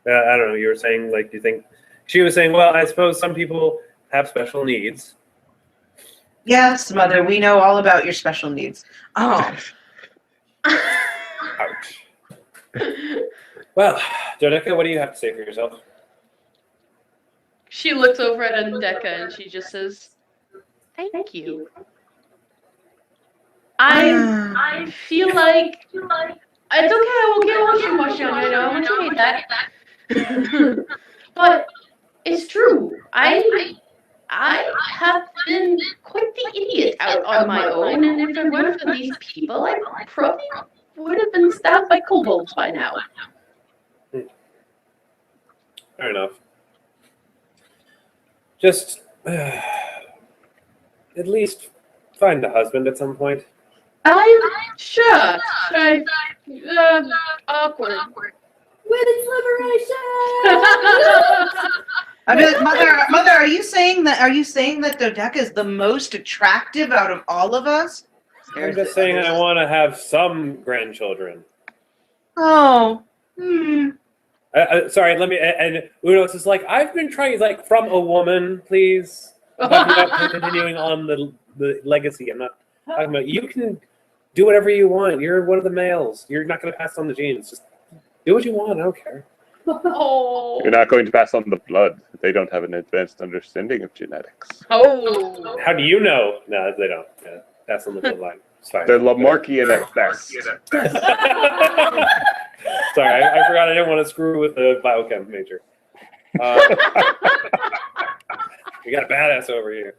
I don't know. You were saying like you think she was saying. Well, I suppose some people have special needs. Yes, Mother, we know all about your special needs. Oh. Ouch. Well, Dodeka, what do you have to say for yourself? She looks over at Undeka and she just says, "Thank you. I feel like it's okay. I won't get mushy on you. I know how much you hate that, but it's true. I have been quite the idiot out on my own, and if it weren't for these people, I probably would have been stabbed by kobolds by now." Fair enough. Just at least find a husband at some point. I'm sure. Awkward. Women's liberation! I mean, Mother, are you saying that Dodeka is the most attractive out of all of us? I'm just saying I want to have some grandchildren. Oh. Sorry, let me. And Unos is like, I've been trying, like, from a woman, please. I'm talking about continuing on the legacy. I'm not talking about, you can do whatever you want. You're one of the males. You're not going to pass on the genes. Just do what you want. I don't care. Oh. You're not going to pass on the blood. They don't have an advanced understanding of genetics. Oh. How do you know? No, they don't. Yeah, pass on the bloodline. It's fine. They're Lamarckian at best. Sorry, I forgot I didn't want to screw with the biochem major. We got a badass over here.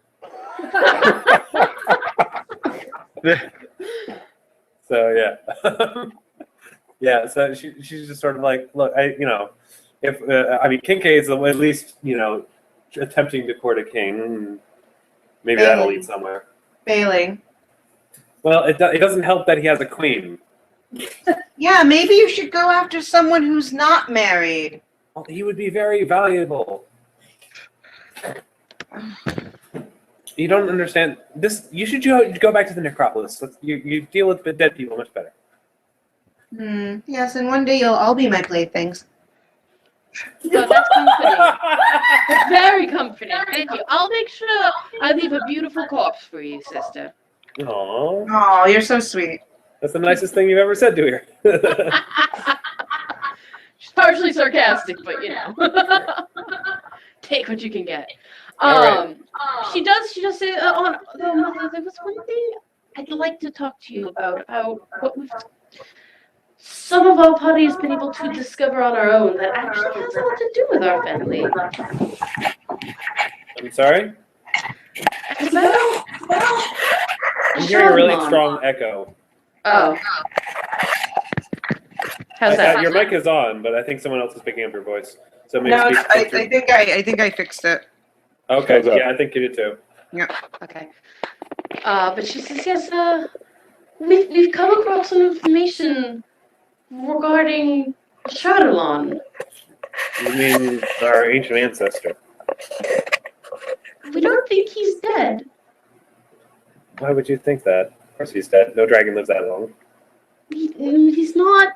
So yeah, yeah. So she's just sort of like, look, if Kincaid's at least attempting to court a king, maybe that'll lead somewhere. Failing. Well, it doesn't help that he has a queen. Yeah, maybe you should go after someone who's not married. Well, he would be very valuable. You don't understand this. You should go back to the necropolis. You deal with the dead people much better. Yes, and one day you'll all be my playthings. So that's comforting. Very comforting. Thank you. I'll make sure I leave a beautiful corpse for you, sister. Aww. Oh, you're so sweet. That's the nicest thing you've ever said to her. She's partially sarcastic, but take what you can get. Right. She does say there was one thing I'd like to talk to you about what some of our party has been able to discover on our own that actually has a lot to do with our family. I'm sorry? I'm hearing a really strong echo. Oh. How's that? Your mic is on, but I think someone else is picking up your voice. So maybe No, speak I closer. think I fixed it. Okay, yeah, I think you did too. Yeah. Okay. But she says, yes, we've come across some information regarding Shadowlon. You mean our ancient ancestor? We don't think he's dead. Why would you think that? Of course he's dead. No dragon lives that long. He's not.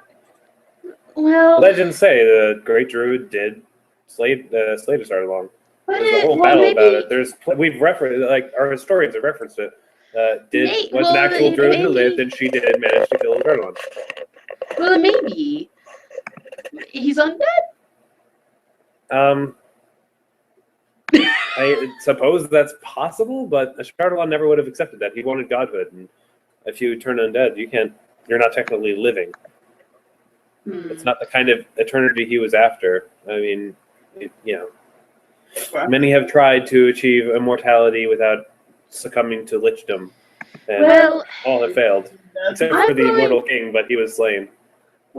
Well. Legends say the great druid did slay Shadowlon. There's a whole battle maybe, about it. We've referenced, like our historians have referenced it. Was an actual druid who lived, and she did manage to kill Shadowlon. Well, maybe he's undead. I suppose that's possible, but Shadowlon never would have accepted that. He wanted godhood, and if you turn undead, you're not technically living. It's not the kind of eternity he was after. I mean, many have tried to achieve immortality without succumbing to lichdom, and Well, all have failed, except for the immortal king, but he was slain.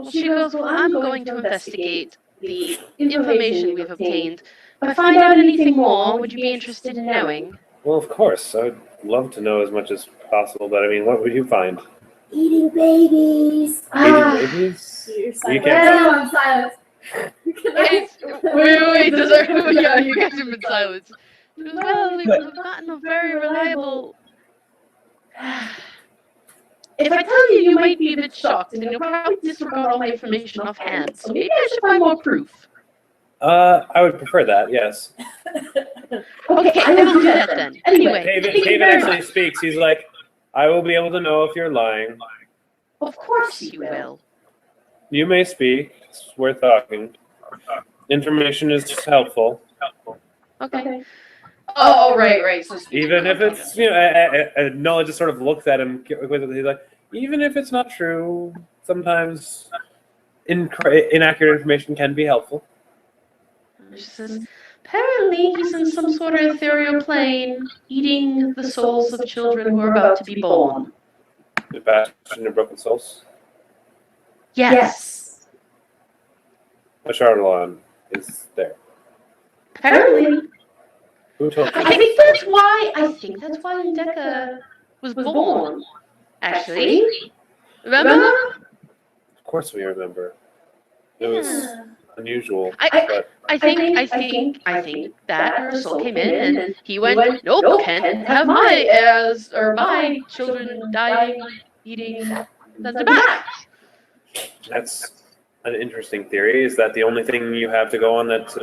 she goes, well, I'm going to investigate the information we've obtained. If I find out anything more, would you be interested in knowing? Well, of course, I would love to know as much as possible, but I mean, what would you find? Eating babies. Eating babies? You're You silent. can't No, I'm silent. Wait, yeah, you guys have been silenced. Well, we've gotten a very reliable... If I tell you, you might be a bit shocked, and you'll probably disregard all my information offhand, so maybe I should find more proof. I would prefer that, yes. Okay, I will do that then. Anyway, thank you David very actually much. speaks. He's like, I will be able to know if you're lying. Of course you will. You may speak. It's worth talking. Information is helpful. Okay. Oh, right. So Even if it's, Noah just sort of looks at him. He's like, even if it's not true, sometimes inaccurate information can be helpful. She says, apparently he's in some sort of ethereal plane, eating the souls of children who are about to be born. The Bastion of Broken Souls. Yes. A Charlatan is there. Apparently. Who told you? I think that's why Undeka was born. Actually. Remember? Of course we remember. It was unusual. I think that Ursa came in and he went, nope, can't have my heirs or my children dying, eating, then they're back. That's an interesting theory. Is that the only thing you have to go on that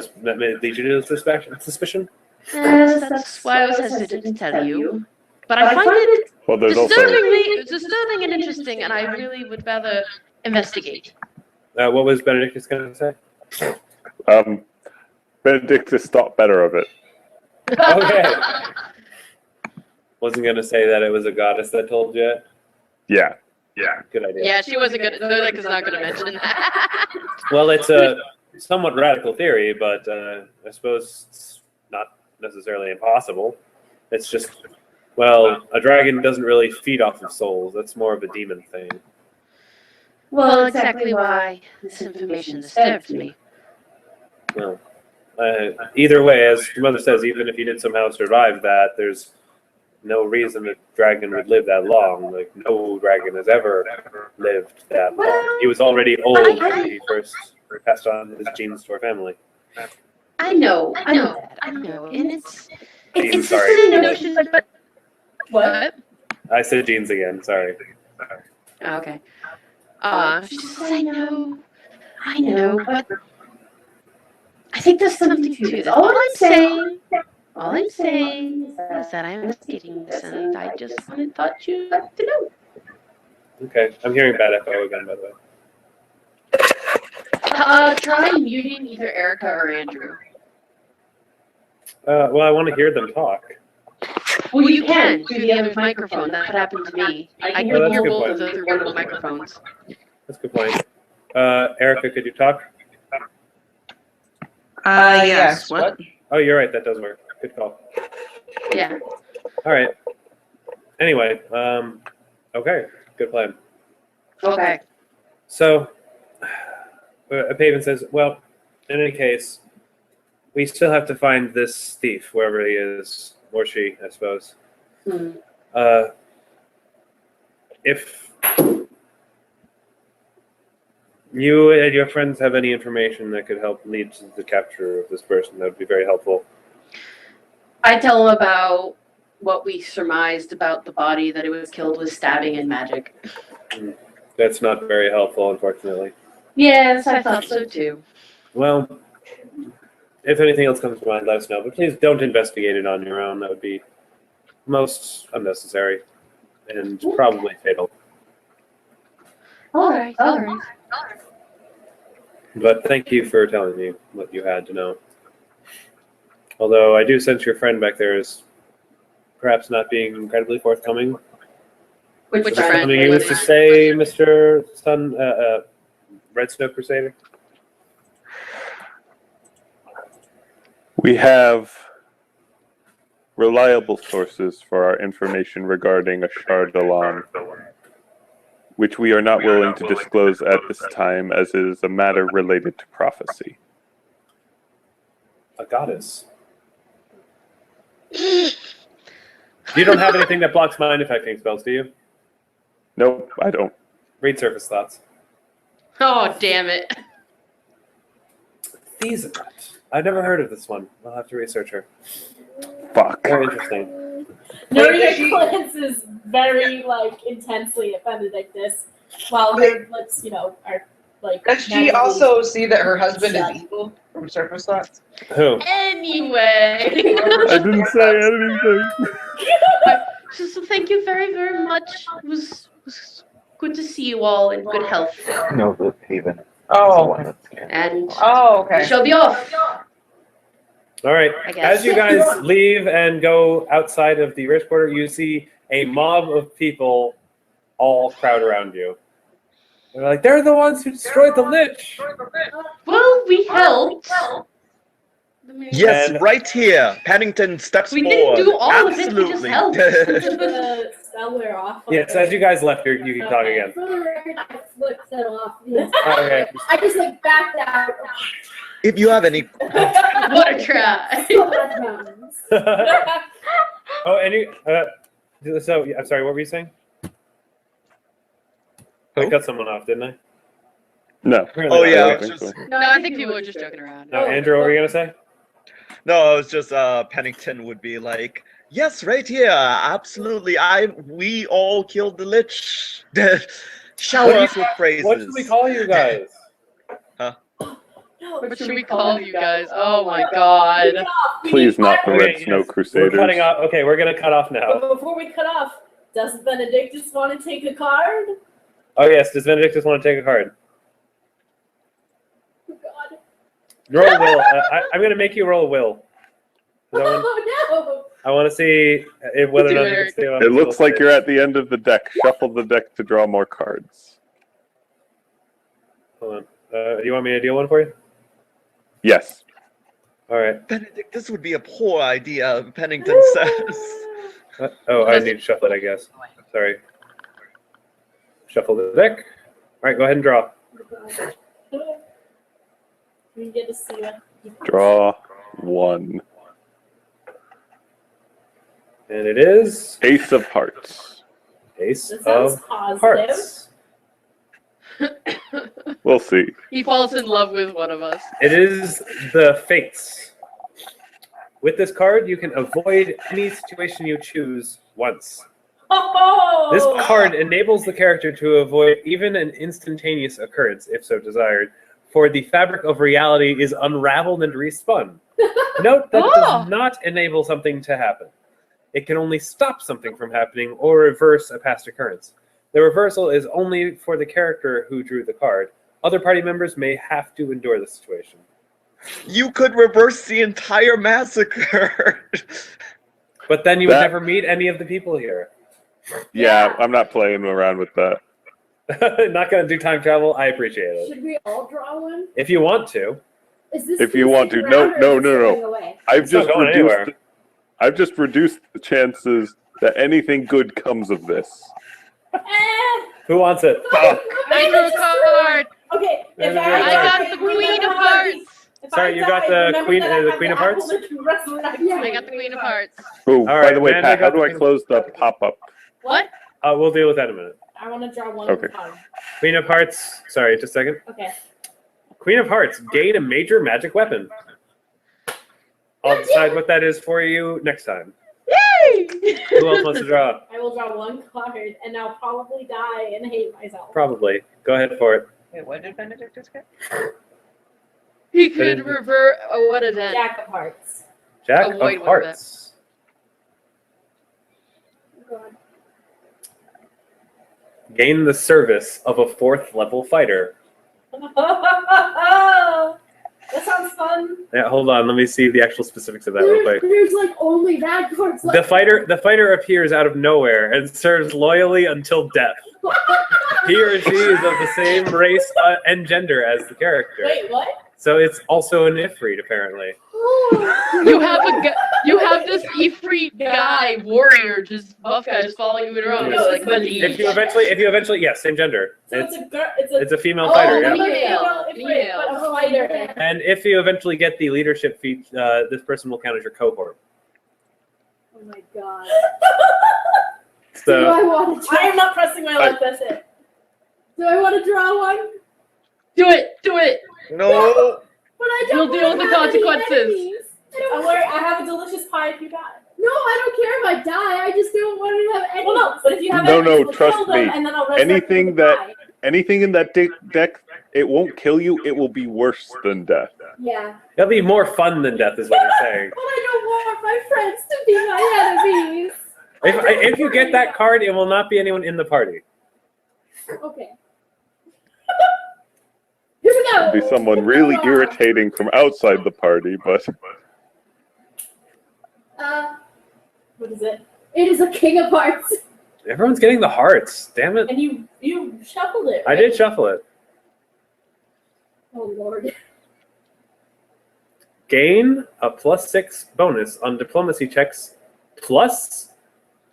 leads you to suspicion? Yes, that's why I was hesitant to tell you. But I find it disturbing and interesting, and I really would rather investigate. What was Benedictus going to say? Benedictus thought better of it. Okay. Wasn't going to say that it was a goddess that told you. Yeah. Good idea. Yeah, she wasn't gonna. Dodeka's not gonna mention that. Well, it's a somewhat radical theory, but I suppose it's not necessarily impossible. It's just, well, a dragon doesn't really feed off of souls. That's more of a demon thing. Well, exactly why this information disturbs me. Well, either way, as your mother says, even if you did somehow survive that, there's no reason a dragon would live that long. Like, no dragon has ever lived that long. He was already old when he first passed on his genes to our family. I know, and it's Genes, the sorry. silly notion, but what? I said genes again, sorry. Okay. She says, I know, but I think there's something to this. All I'm saying is that I'm investigating this, and I just thought you'd like to know. Okay, I'm hearing bad echo again, by the way. Try muting either Erica or Andrew. Well, I want to hear them talk. Well, you can through the other microphone. That happened to me. I Oh, can that's a hear good both point. of those remote microphones. That's a good point. Erica, could you talk? Yes. What? Oh, you're right. That does work. Good call. Yeah. All right. Anyway, okay. Good plan. Okay. So, Paven says, well, in any case, we still have to find this thief, wherever he is, or she, I suppose. If you and your friends have any information that could help lead to the capture of this person, that would be very helpful. I tell him about what we surmised about the body, that it was killed with stabbing and magic. That's not very helpful, unfortunately. Yes, I thought so too. Well, if anything else comes to mind, let us know. But please don't investigate it on your own. That would be most unnecessary and probably fatal. All right. But thank you for telling me what you had to know. Although I do sense your friend back there is perhaps not being incredibly forthcoming. Which friend? Something you used to say, Mr. Red Snow Crusader? We have reliable sources for our information regarding a Shardalon, which we are not willing to disclose at this time as it is a matter related to prophecy. A goddess. You don't have anything that blocks mind affecting spells, do you? Nope, I don't. Read surface thoughts. Oh, damn it. Feasible. I've never heard of this one. I'll have to research her. Fuck. Very interesting. Nuria glances very intensely at Benedictus, while her lips, are Does she magically also see that her husband shut. is evil from surface thoughts? Who? Anyway. I didn't say anything. So thank you very, very much. It was good to see you all in good health. No, the Haven. Oh. And Oh, we okay. shall be off. All right. I guess. As you guys leave and go outside of the Rich Quarter, you see a mob of people all crowd around you. They're like, they're the ones who destroyed the Lich. Well, we helped. Yes, And- right here. Pennington steps We forward. didn't do all of it, we just Absolutely. helped. the spell wear off. Yes, as you guys left, you can talk again. For the record, I flipped that off. the entire Okay. time. I just backed out. If you have any, What a try. So much mountains. Oh, and you, so, I'm sorry, what were you saying? I Who? cut someone off, didn't I? No. Oh, yeah, I I don't was think just- so. No, I think people were just joking around. No, Andrew, what were you going to say? no, it was just Pennington would be like, yes, right here, absolutely. We all killed the Lich. Shower us with praises. What should we call you guys? What should we call you guys? Oh my god. Please not the Red Okay, Snow yes. Crusaders. We're cutting off. Okay, we're going to cut off now. But before we cut off, does Benedictus want to take a card? Oh, yes. Does Benedictus want to take a card? Oh, God. Roll a will. I'm going to make you roll a will. Oh, I want to see whether or not you can stay on It the looks will like save. you're at the end of the deck. Shuffle the deck to draw more cards. Hold on. Do you want me to deal one for you? Yes. All right. Benedict, this would be a poor idea, Pennington says. Oh, I need to shuffle it, I guess. Sorry. Shuffle the deck. All right, go ahead and draw. no. We get to see what. Draw one. And it is Ace of Hearts. Ace That sounds of positive. Hearts. We'll see. He falls in love with one of us. It is the Fates. With this card, you can avoid any situation you choose once. Oh! This card enables the character to avoid even an instantaneous occurrence, if so desired, for the fabric of reality is unraveled and respun. Note that it Oh! does not enable something to happen. It can only stop something from happening or reverse a past occurrence. The reversal is only for the character who drew the card. Other party members may have to endure the situation. You could reverse the entire massacre. But then you would That- never meet any of the people here. Yeah, I'm not playing around with that. Not going to do time travel. I appreciate it. Should we all draw one? If you want to. Is this If you gonna want stick to. No, around or no, is no, it no. going away? I've It's not just going reduced. anywhere. I've just reduced the chances that anything good comes of this. Who wants it? Oh, I drew a card. Okay, if I got the Queen of Hearts. Sorry, you got the Queen of Hearts? I got the Queen of Hearts. Oh, All by right, the way, Amanda Pat, how got do I the- close the pop-up? What? We'll deal with that in a minute. I want to draw one Okay. card. Queen of Hearts. Sorry, just a second. Okay. Queen of Hearts. Gain a major magic weapon. I'll decide what that is for you next time. Yay! Who else wants to draw? I will draw one card, and I'll probably die and hate myself. Probably. Go ahead for it. Wait, what did Benedictus get? He could revert what event? Jack of Hearts. Jack Avoid of one of Hearts. Gain the service of a 4th level fighter. That sounds fun. Yeah, hold on. Let me see the actual specifics of that real quick. There's like only bad cards left. The fighter appears out of nowhere and serves loyally until death. He or she is of the same race and gender as the character. Wait, what? So it's also an Ifrit, apparently. You have this Ifrit guy, warrior, just buff guy, just following you around. Yes. Like, If you eventually, yes, same gender. So It's it's a a female fighter, yeah. Female. But a fighter. And if you eventually get the leadership feat, this person will count as your cohort. Oh my god. Do So I want to I am not pressing my luck. That's it. Do I want to draw one? Do it. No. But I You'll don't deal with the have any consequences. enemies. Don't worry, I have a delicious pie if you die. No, I don't care if I die. I just don't want to have enemies. Well, no, but if you have No, enemies, we'll trust kill them, me. and then I'll resurrect Anything them with that- pie. Anything in that deck, it won't kill you. It will be worse than death. Yeah. that'll be more fun than death, is what you're saying. But I don't want my friends to be my enemies. If you get that card, it will not be anyone in the party. Okay. Here we go. It'll be someone really irritating from outside the party, but What is it? It is a king of hearts. Everyone's getting the hearts. Damn it! And you shuffled it. I Right? did shuffle it. Oh lord. Gain a +6 bonus on diplomacy checks, plus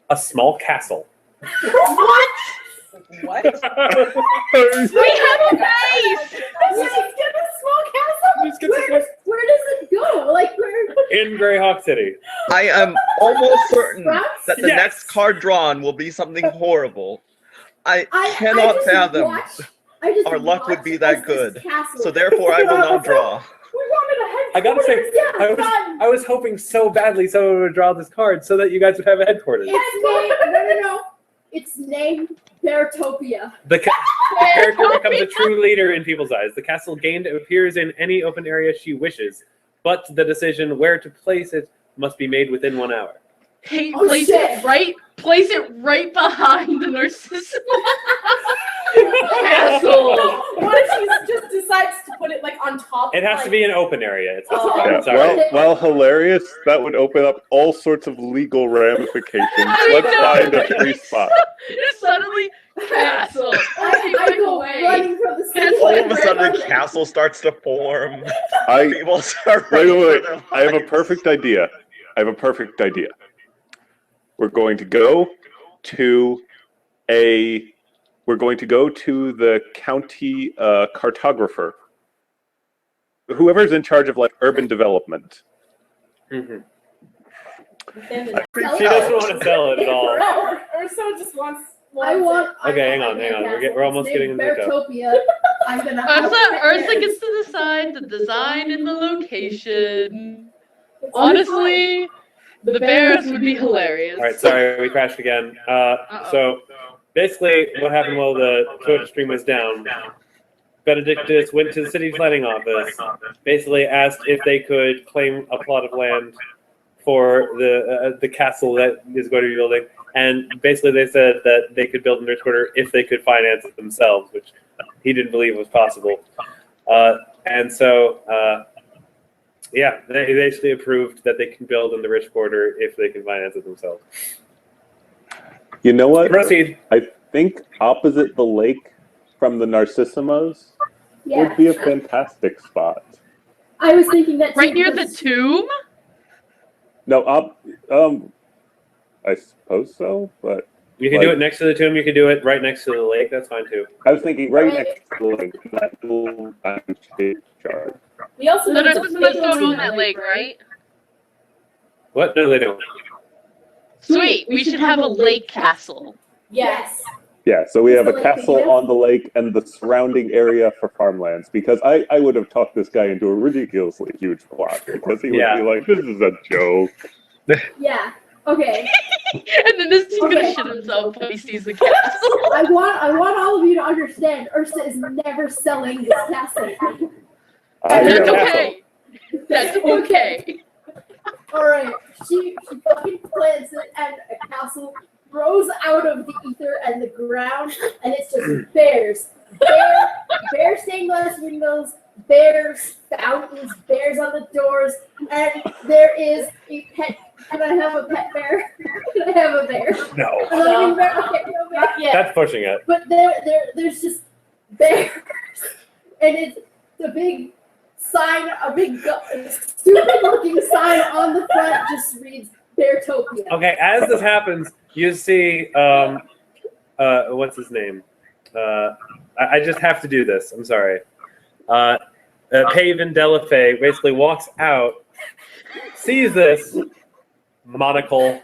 a small castle. What? What? We have a base! Just get a small castle. Just get the- Where does it go? Like where? In Greyhawk City. I am almost certain Sprouts? that the Yes. next card drawn will be something horrible. I I cannot just fathom watch- I just our luck would watch be that as this good. castle- So therefore, I will not draw. We wanted a headquarters. I gotta say, Yeah, I was hoping so badly someone would draw this card so that you guys would have a headquarters. It's named, no. It's named Beartopia. The character becomes a true leader in people's eyes. The castle gained appears in any open area she wishes, but the decision where to place it must be made within 1 hour. Hey, Oh, place shit. it right behind the Narcissima castle. What if she just decides to put it like on top? It has to be an open area. It's Oh. yeah. sorry. While hilarious, that would open up all sorts of legal ramifications. Let's know. find a free spot. Just suddenly, castle. I go running from the city. All of a sudden, a castle starts to form. I People start wait. running for their I have a lives. perfect idea. We're going to go to the county cartographer, whoever's in charge of like urban development. Mhm. Then She doesn't want to sell it at all. Ursa just wants. I want. Okay, hang I on. want a castle. We're almost It's getting named into the show. Beartopia. I'm gonna. Ursa gets to decide the design and the location. Honestly, the bears would be hilarious. All right, sorry, we crashed again. So basically, what happened while the Twitch stream was down? Benedictus went to the city planning office, basically asked if they could claim a plot of land for the castle that is going to be building, and basically they said that they could build in their quarter if they could finance it themselves, which he didn't believe was possible. And so. Yeah, they basically approved that they can build in the rich quarter if they can finance it themselves. You know what? Proceed. I think opposite the lake from the Narcissimas Yeah. would be a fantastic spot. I was thinking that too, Right near the because- tomb? No, I suppose so, but You can do it next to the tomb. You can do it right next to the lake. That's fine too. I was thinking right next to the lake, that little shade jar. We also The know it's a Narcissimas fake don't own team. that lake, right? What? No, they don't. Sweet, we should have a lake castle. Yes. Yeah, so we Is have the a lake castle big enough? on the lake and the surrounding area for farmlands. Because I would have talked this guy into a ridiculously huge plot because he would Yeah. be like, "This is a joke." Yeah. Okay. And then this dude's gonna Okay. shit himself when he sees the castle. I want all of you to understand. Ursa is never selling this castle. I That's know. okay. That's okay. All right. She fucking plants it, and a castle grows out of the ether and the ground, and it's just bears. Bear stained glass windows, bears, fountains, bears on the doors, and there is a pet. Can I have a pet bear? Can I have a bear? No. A living bear? Okay, no bear. Not yet. That's pushing it. But there's just bears, and it's a big sign, stupid-looking sign on the front just reads Beartopia. Okay, as this happens, you see, what's his name? I just have to do this. I'm sorry. Paven Delafay basically walks out, sees this monocle.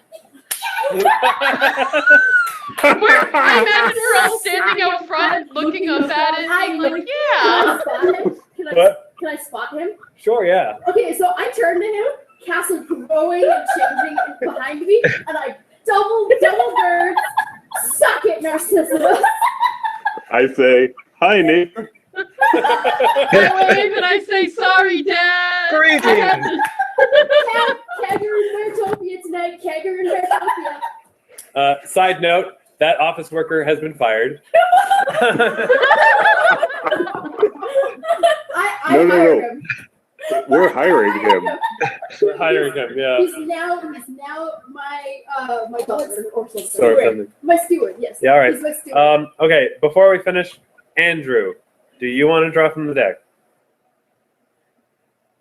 I imagine we're all standing out front, looking up at it, being like, yeah. Can I spot him? Sure, yeah. Okay, so I turn to him, castle growing and changing behind me, and I double bird, suck it, Narcissima. I say, hi, neighbor. I wave and I say, sorry, Dad. Greetings. Kegger and Beartopia tonight, Kegger and Beartopia. Side note, that office worker has been fired. I No. hired him. We're hiring him. We're hiring him, yeah. He's now my daughter or something. Something. My steward, yes. Yeah, all right. He's my steward. Okay, before we finish, Andrew, do you want to draw from the deck?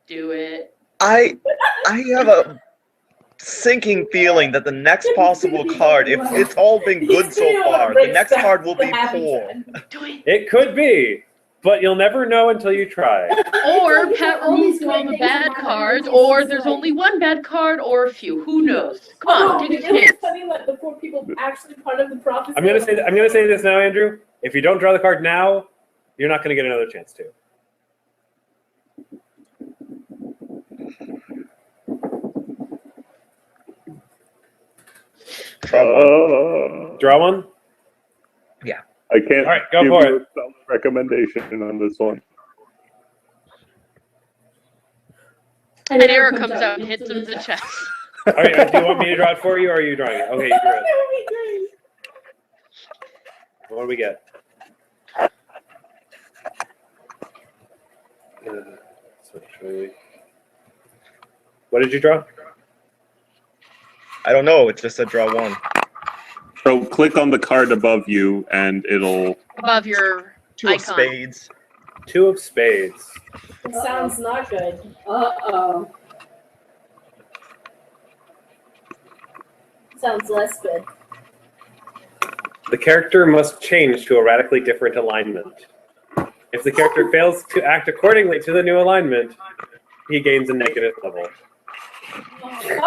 Do it. I have a sinking feeling that the next possible card, if it's all been good so far, the next card will be poor. Do it. It could be, but you'll never know until you try. Or Pat removes all the bad cards, or there's only one bad card, or a few. Who knows? Come on, take a It was chance. funny that before people actually part of the prophecy. I'm gonna say this now, Andrew. If you don't draw the card now, you're not gonna get another chance to. Draw one? I can't All right, go give for you it. a self-recommendation on this one. And Eric comes out and hits him in the chest. All right, do you want me to draw it for you, or are you drawing it? Okay, you draw it. What do we get? What did you draw? I don't know. It just said draw one. So click on the card above you, and it'll. Above your Two of icon. spades. Two of spades. It sounds not good. Uh-oh. Sounds less good. The character must change to a radically different alignment. If the character fails to act accordingly to the new alignment, he gains a negative level. Oh shit!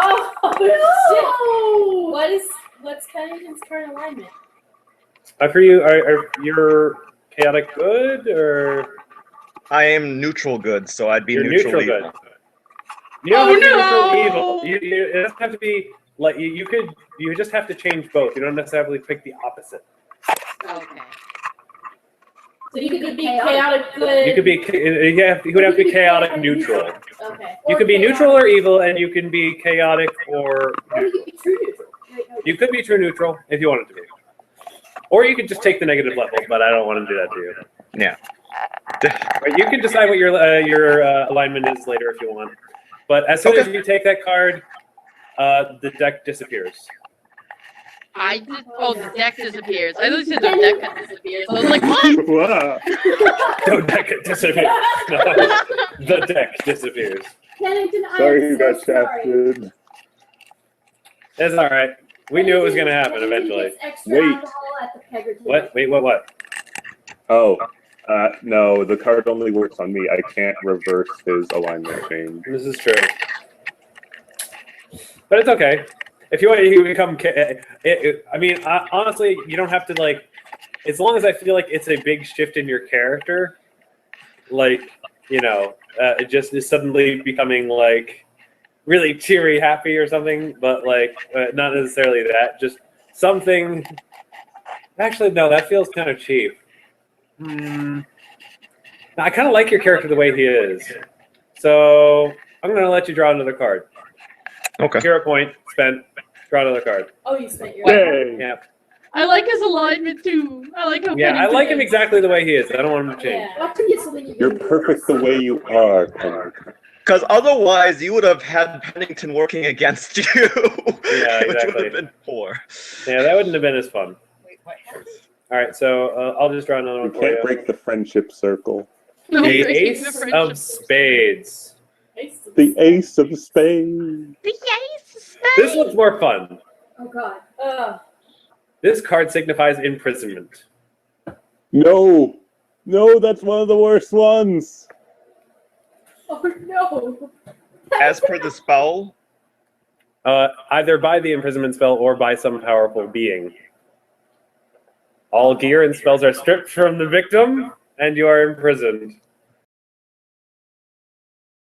What's Pennington's current alignment? For you, are you're chaotic good or I am neutral good, so I'd be you're neutral neutral evil. good? You don't have to be no! neutral evil. It doesn't have to be like you just have to change both. You don't necessarily pick the opposite. Okay. So you could be chaotic good. You could be you would have to be chaotic neutral. Okay. You could be neutral or evil, and you can be chaotic or Or you could be true neutral. you could be true neutral if you wanted to be. Or you could just take the negative levels, but I don't want to do that to you. Yeah. But you can decide what your alignment is later if you want. But as soon as you take that card, the deck disappears. The deck disappears. I thought you said the deck disappears. I was like, what? Wow. No, deck disappears. No, the deck disappears. Pennington, Sorry, I'm you so got sorry. shafted. It's all right. We knew it was going to happen eventually. Gets extra Wait. alcohol at the Kegger tonight. What? Wait, what? Oh, no, the card only works on me. I can't reverse his alignment change. This is true. But it's okay. If you want to become, I mean, honestly, you don't have to like. As long as I feel like it's a big shift in your character, like it just is suddenly becoming like really cheery, happy or something. But like, not necessarily that. Just something. Actually, no, that feels kind of cheap. I kind of like your character the way he is, so I'm going to let you draw another card. Okay. Hero point spent. Draw another card. Oh, you spent your. Yay! Yeah. I like his alignment too. I like how. Yeah, I Pennington like him is. exactly the way he is. I don't want him to change. Why couldn't you get something you You're can do? perfect the way you are. Pennington. Because otherwise, you would have had Pennington working against you, Yeah, which would exactly. have been poor. Yeah, that wouldn't have been as fun. All right, so I'll just draw another You one for can't you. break the friendship circle. No, The breaking Ace the of friendship. Spades. The Ace of Spades. The Ace of Spades. This looks more fun. Oh god. This card signifies imprisonment. No, no, that's one of the worst ones. Oh no. As per the spell, Either by the imprisonment spell or by some powerful being. All gear and spells are stripped from the victim, and you are imprisoned.